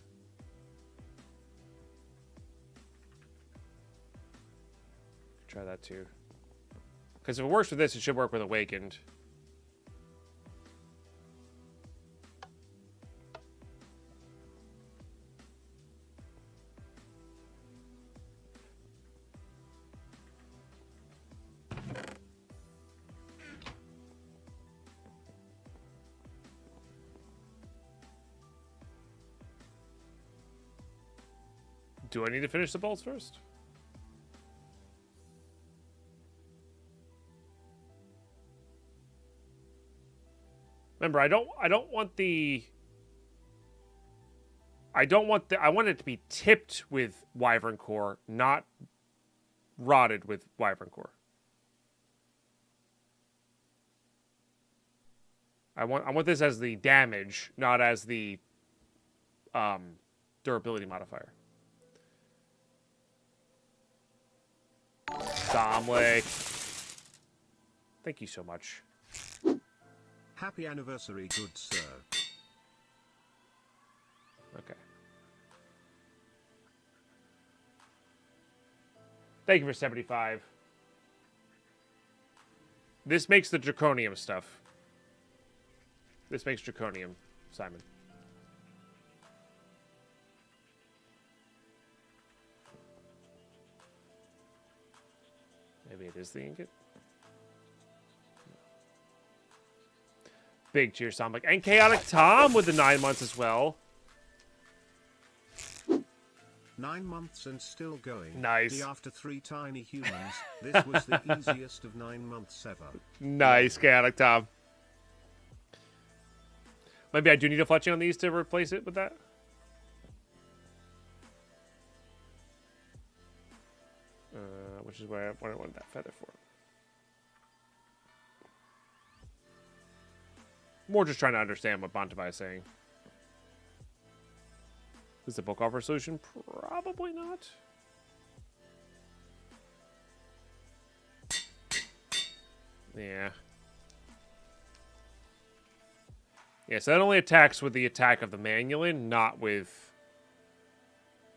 Try that too. Because if it works with this, it should work with Awakened. Do I need to finish the bolts first? Remember, I want it to be tipped with Wyvern Core, not rotted with Wyvern Core. I want this as the damage, not as the durability modifier. Domlick. Thank you so much. Happy anniversary, good sir. Okay. Thank you for 75. This makes the Draconium stuff. This makes Draconium, Simon. Maybe it is the ingot. Big cheers, Sonic. And Chaotic Tom with the 9 months as well. 9 months and still going. Nice. After 3 tiny humans, this was the easiest of 9 months ever. Nice, Chaotic Tom. Maybe I do need a fletching on these to replace it with that. Which is what I wanted that feather for. More just trying to understand what Bontavai is saying. Is the book offer solution? Probably not. Yeah. Yeah, so that only attacks with the attack of the Manulin, not with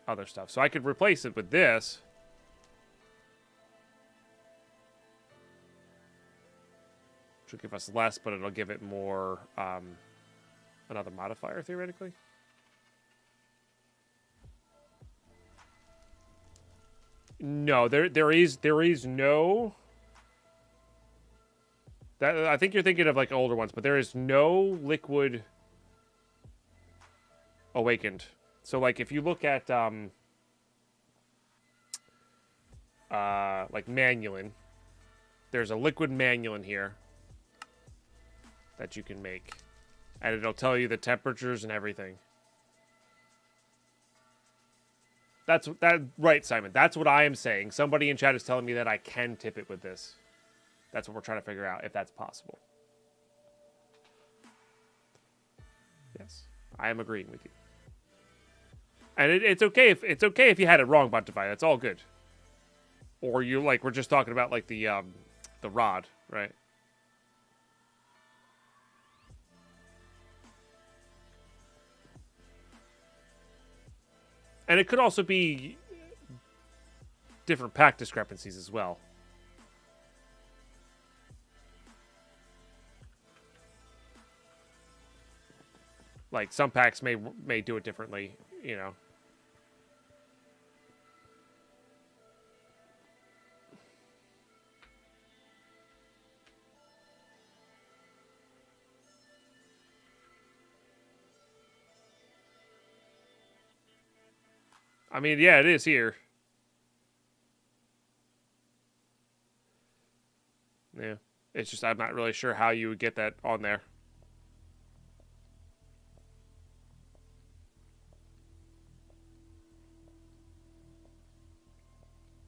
other stuff. So I could replace it with this. Which will give us less, but it'll give it more, another modifier, theoretically. No, there is no... That, I think you're thinking of, like, older ones, but there is no liquid awakened. So, like, if you look at, like, Manulin, there's a liquid Manulin here that you can make. And it'll tell you the temperatures and everything. Right, Simon. That's what I am saying. Somebody in chat is telling me that I can tip it with this. That's what we're trying to figure out, if that's possible. Yes, I am agreeing with you. And it's okay if you had it wrong, Buntify. That's all good. Or you we're just talking about like the rod, right? And it could also be different pack discrepancies as well. Like, some packs may do it differently, you know. I mean, yeah, it is here. Yeah. It's just I'm not really sure how you would get that on there.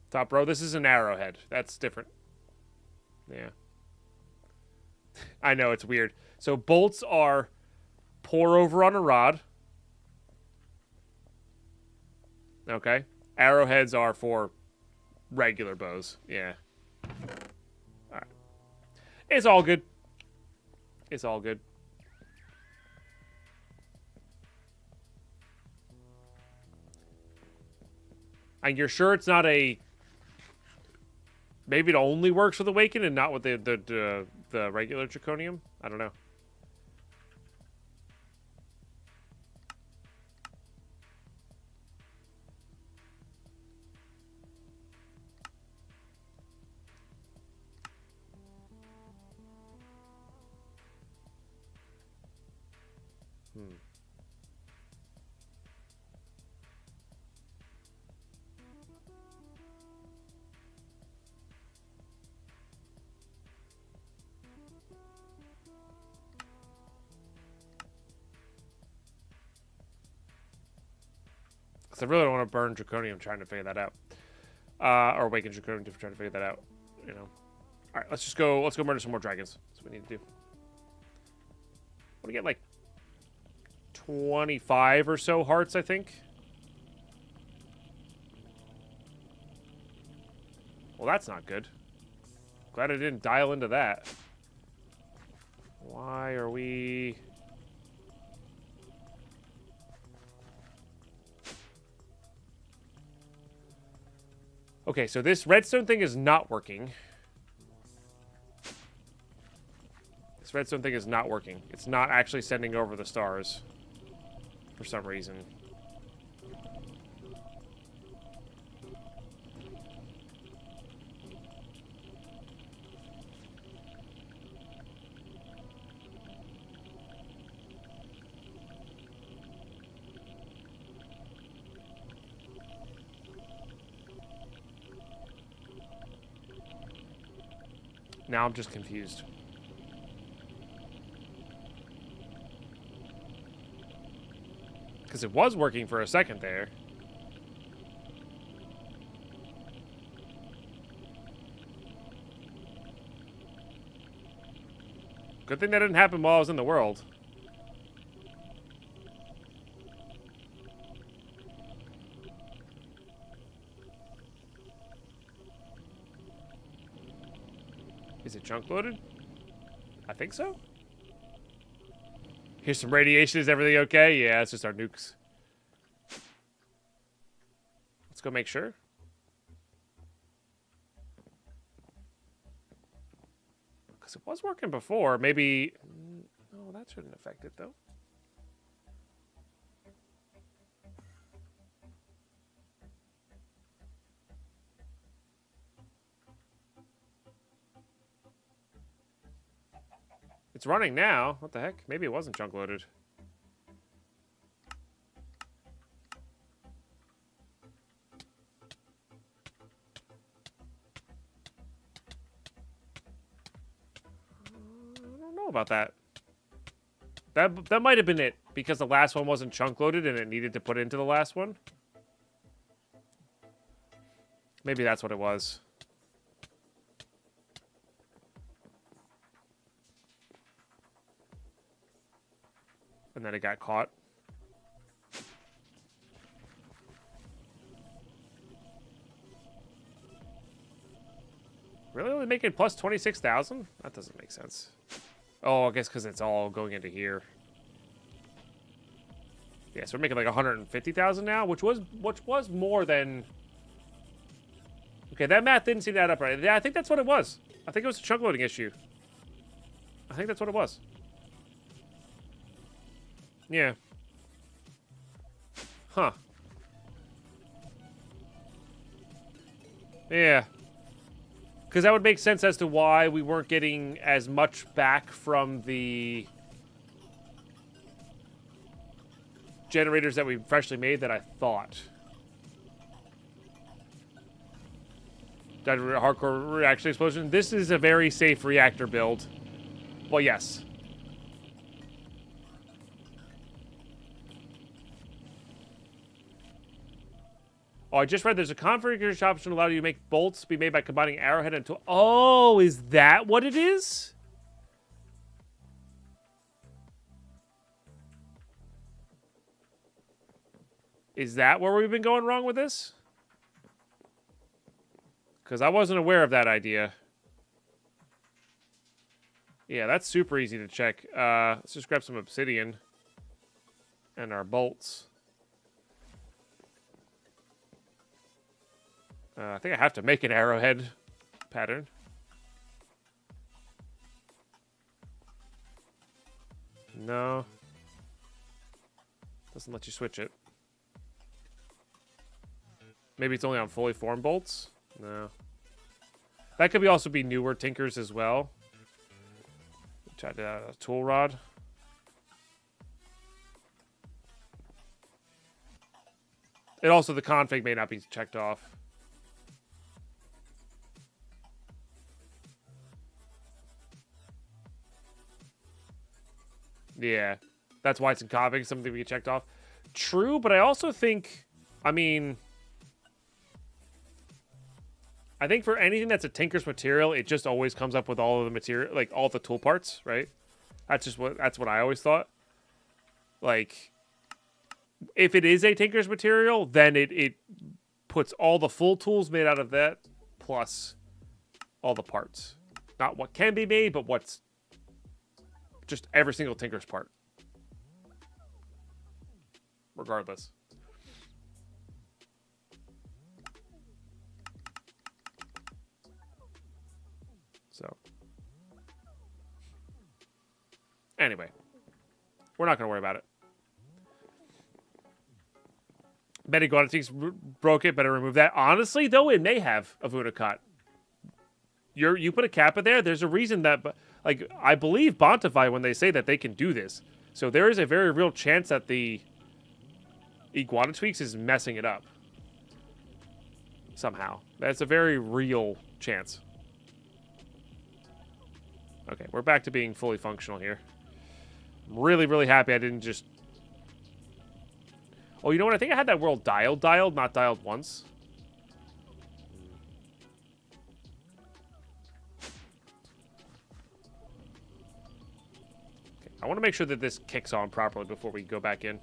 Top row, this is an arrowhead. That's different. Yeah. I know, it's weird. So bolts are pour over on a rod. Okay. Arrowheads are for regular bows. Yeah. All right. It's all good. It's all good. And you're sure it's not a... Maybe it only works with Awaken and not with the regular Draconium? I don't know. Because I really don't want to burn Draconium trying to figure that out. Or Awaken Draconium trying to figure that out. You know. Alright, let's go murder some more dragons. That's what we need to do. Want to get like 25 or so hearts, I think. Well, that's not good. Glad I didn't dial into that. Why are we... Okay, so this redstone thing is not working. This redstone thing is not working. It's not actually sending over the stars. For some reason. Now I'm just confused. Because it was working for a second there. Good thing that didn't happen while I was in the world. Is it chunk loaded? I think so. Here's some radiation. Is everything okay? Yeah, it's just our nukes. Let's go make sure. Because it was working before. Maybe... No, that shouldn't affect it, though. It's running now. What the heck? Maybe it wasn't chunk loaded. I don't know about that. That might have been it, because the last one wasn't chunk loaded and it needed to put into the last one. Maybe that's what it was. And then it got caught. Really only making plus 26,000? That doesn't make sense. Oh, I guess because it's all going into here. Yeah, so we're making like 150,000 now, which was more than... Okay, that math didn't seem to add up right. Yeah, I think that's what it was. I think it was a chunk loading issue. I think that's what it was. Yeah. Huh. Yeah. Because that would make sense as to why we weren't getting as much back from the generators that we freshly made that I thought. That hardcore reaction explosion. This is a very safe reactor build. Well, yes. Oh, I just read there's a configuration option to allow you to make bolts be made by combining arrowhead and tool. Oh, is that what it is? Is that where we've been going wrong with this? Because I wasn't aware of that idea. Yeah, that's super easy to check. Let's just grab some obsidian and our bolts. I think I have to make an arrowhead pattern. No. Doesn't let you switch it. Maybe it's only on fully formed bolts? No. That could also be newer tinkers as well. Try to a tool rod. And also the config may not be checked off. Yeah. That's why it's in config, something we checked off. True, but I also think, I mean, I think for anything that's a tinker's material, it just always comes up with all of the material, like all the tool parts, right? That's what I always thought. Like, if it is a tinker's material, then it puts all the full tools made out of that plus all the parts. Not what can be made, but what's just every single tinker's part. Regardless. So, anyway, we're not going to worry about it. Betty Guadatin's broke it. Better remove that. Honestly, though, it may have a Vunakat. You put a kappa there. There's a reason that, like, I believe Bontify when they say that they can do this. So there is a very real chance that the Iguana Tweaks is messing it up somehow. That's a very real chance. Okay, we're back to being fully functional here. I'm really, really happy I didn't just... Oh, you know what? I think I had that world dialed, not dialed once. Okay, I want to make sure that this kicks on properly before we go back in.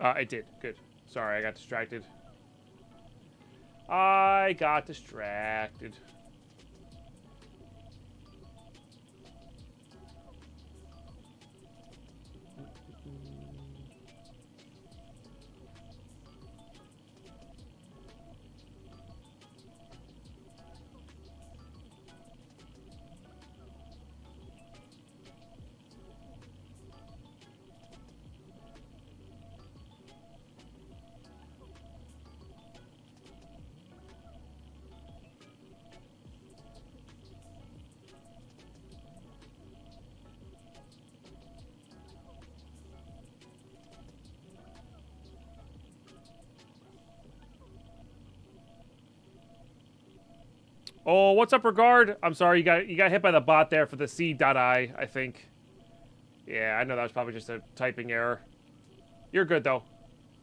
I did. Good. Sorry, I got distracted. I got distracted. Oh, what's up, Regard? I'm sorry, you got hit by the bot there for the C.I, think. Yeah, I know that was probably just a typing error. You're good, though.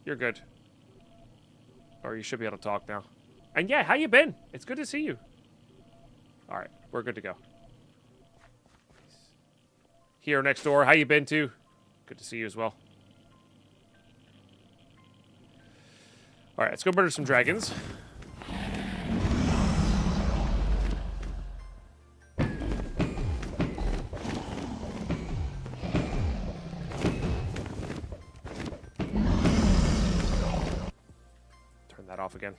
You're good. Or you should be able to talk now. And yeah, how you been? It's good to see you. Alright, we're good to go. Here next door. How you been too? Good to see you as well. All right, let's go murder some dragons. Turn that off again.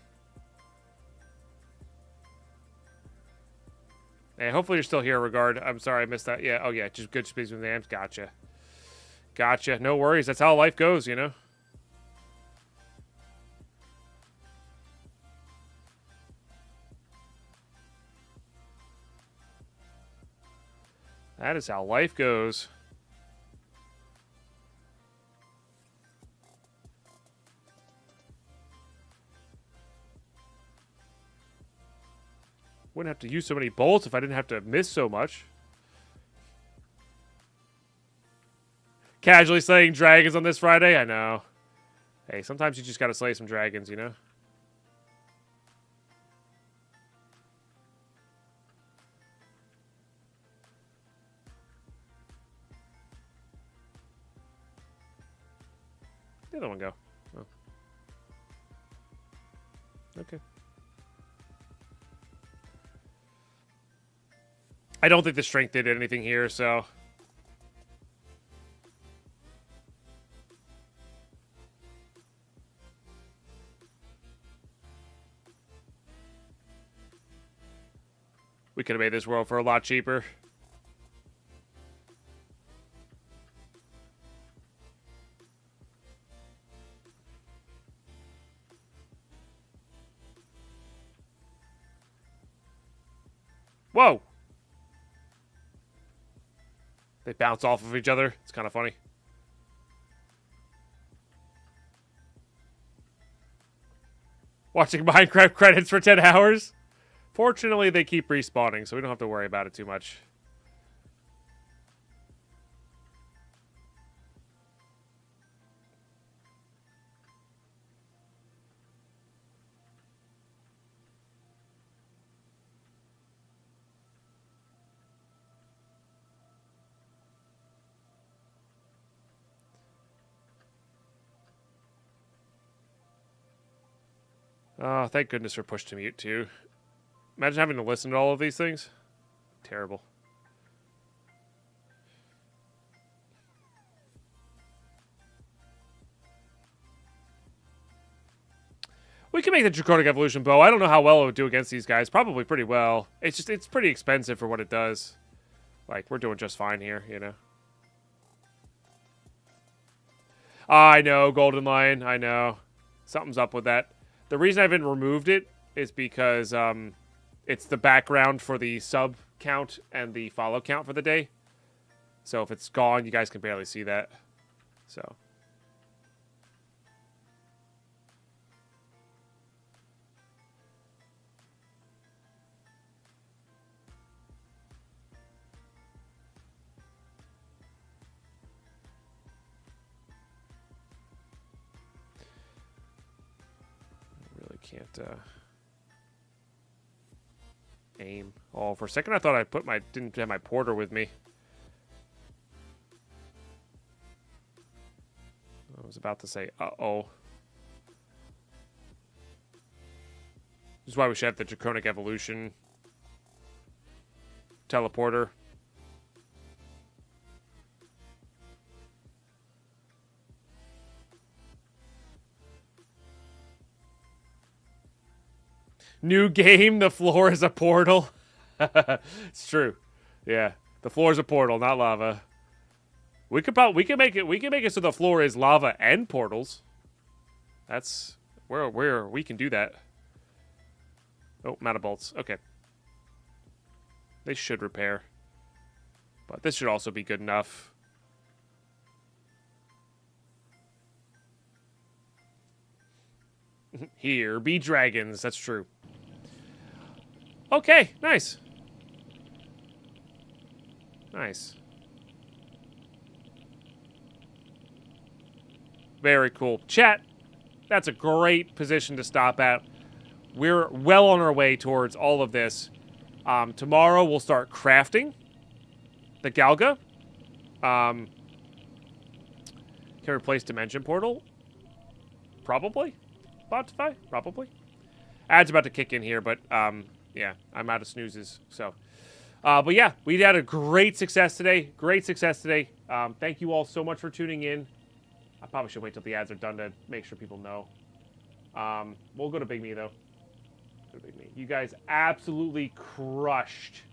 Hey, hopefully you're still here, Regard. I'm sorry I missed that. Yeah, oh yeah, just good speeds with names. Gotcha. Gotcha. No worries. That's how life goes, you know? That is how life goes. Wouldn't have to use so many bolts if I didn't have to miss so much. Casually slaying dragons on this Friday? I know. Hey, sometimes you just gotta slay some dragons, you know? The other one go? Oh. Okay. I don't think the strength did anything here, so... We could have made this world for a lot cheaper. Whoa! They bounce off of each other. It's kind of funny. Watching Minecraft credits for 10 hours? Fortunately, they keep respawning, so we don't have to worry about it too much. Oh, thank goodness for push to mute, too. Imagine having to listen to all of these things. Terrible. We can make the Draconic Evolution bow. I don't know how well it would do against these guys. Probably pretty well. It's just, it's pretty expensive for what it does. Like, we're doing just fine here, you know? I know, Golden Lion. I know. Something's up with that. The reason I haven't removed it is because it's the background for the sub count and the follow count for the day. So if it's gone, you guys can barely see that. So. Can't aim. Oh, for a second I thought I didn't have my porter with me. I was about to say, uh-oh. This is why we should have the Draconic Evolution teleporter. New game, the floor is a portal. It's true. Yeah. The floor is a portal, not lava. We can make it so the floor is lava and portals. That's where we can do that. Oh, I'm out of bolts. Okay. They should repair. But this should also be good enough. Here be dragons. That's true. Okay, nice. Nice. Very cool. Chat, that's a great position to stop at. We're well on our way towards all of this. Tomorrow we'll start crafting the Galga. Can replace Dimension Portal? Probably. Spotify? Probably. Ads about to kick in here, but yeah, I'm out of snoozes. So, but yeah, we had a great success today. Great success today. Thank you all so much for tuning in. I probably should wait till the ads are done to make sure people know. We'll go to Big Me though. Go to Big Me. You guys absolutely crushed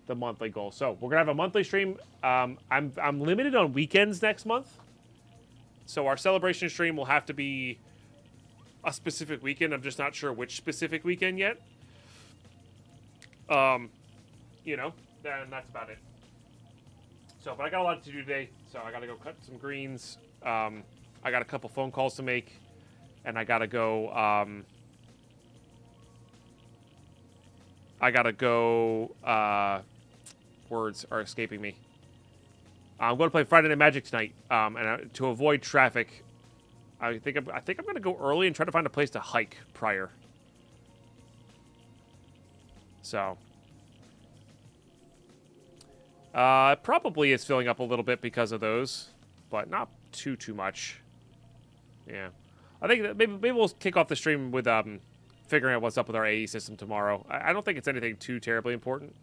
the monthly goal. So we're gonna have a monthly stream. I'm limited on weekends next month. So our celebration stream will have to be a specific weekend. I'm just not sure which specific weekend yet. You know, then that's about it. So, but I got a lot to do today. So I got to go cut some greens. I got a couple phone calls to make, and I got to go. Words are escaping me. I'm going to play Friday Night Magic tonight, and to avoid traffic, I think I'm going to go early and try to find a place to hike prior. So, it probably is filling up a little bit because of those, but not too much. Yeah, I think that maybe we'll kick off the stream with figuring out what's up with our AE system tomorrow. I don't think it's anything too terribly important.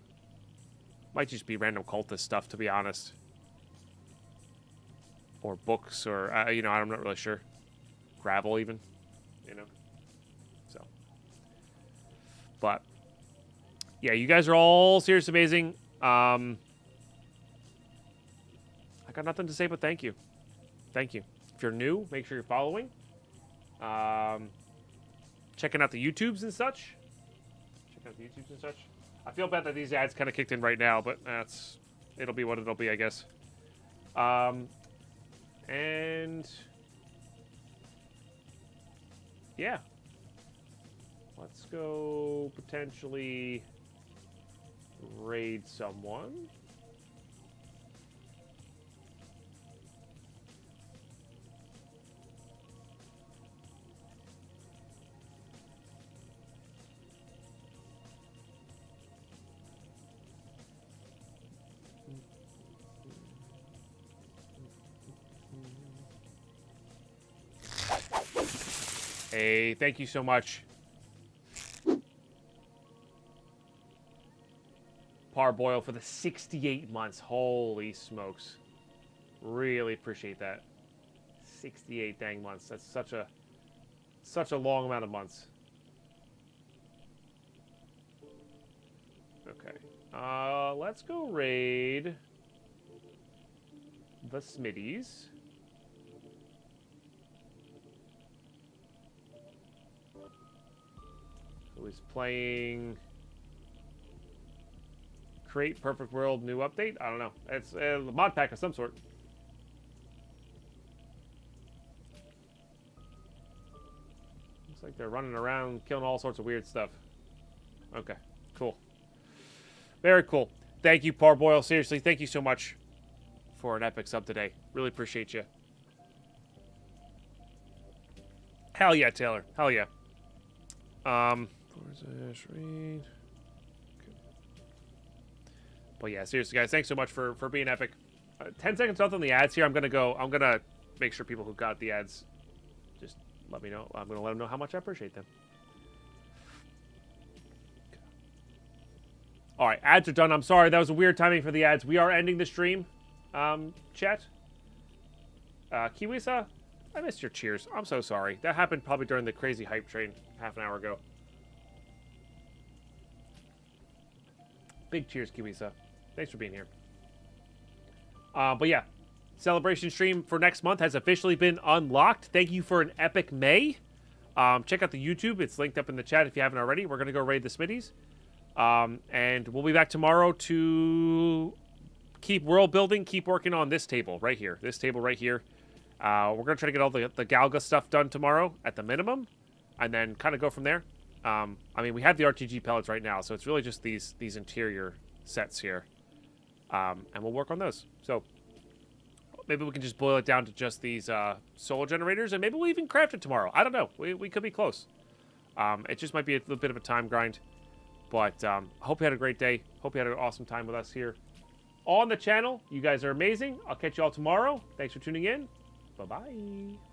Might just be random cultist stuff, to be honest. Or books, or, you know, I'm not really sure. Gravel, even. You know? So. But. Yeah, you guys are all serious amazing. I got nothing to say but thank you. Thank you. If you're new, make sure you're following. Checking out the YouTubes and such. I feel bad that these ads kind of kicked in right now, but it'll be what it'll be, I guess. And yeah, let's go potentially raid someone. Hey, thank you so much. Parboil for the 68 months. Holy smokes. Really appreciate that. 68 dang months. That's such a long amount of months. Okay. Let's go raid the Smitties. Who is playing Create Perfect World new update? I don't know. It's a mod pack of some sort. Looks like they're running around killing all sorts of weird stuff. Okay, cool. Very cool. Thank you, Parboil. Seriously, thank you so much for an epic sub today. Really appreciate you. Hell yeah, Taylor. Hell yeah. Read. Okay. But yeah, seriously, guys, thanks so much for being epic. 10 seconds left on the ads here. I'm gonna make sure people who got the ads just let me know. I'm gonna let them know how much I appreciate them. All right, ads are done. I'm sorry, that was a weird timing for the ads. We are ending the stream. Chat. Kiwisa, I missed your cheers. I'm so sorry. That happened probably during the crazy hype train half an hour ago. Big cheers, Kiwisa. Thanks for being here. But yeah, celebration stream for next month has officially been unlocked. Thank you for an epic May. Check out the YouTube. It's linked up in the chat if you haven't already. We're going to go raid the Smitties. And we'll be back tomorrow to keep world building, keep working on this table right here. This table right here. We're going to try to get all the Galga stuff done tomorrow at the minimum, and then kind of go from there. I mean, we have the RTG pellets right now, so it's really just these interior sets here. And we'll work on those. So maybe we can just boil it down to just these solar generators, and maybe we'll even craft it tomorrow. I don't know. We could be close. It just might be a little bit of a time grind. But I hope you had a great day. Hope you had an awesome time with us here. on the channel. You guys are amazing. I'll catch you all tomorrow. Thanks for tuning in. Bye-bye.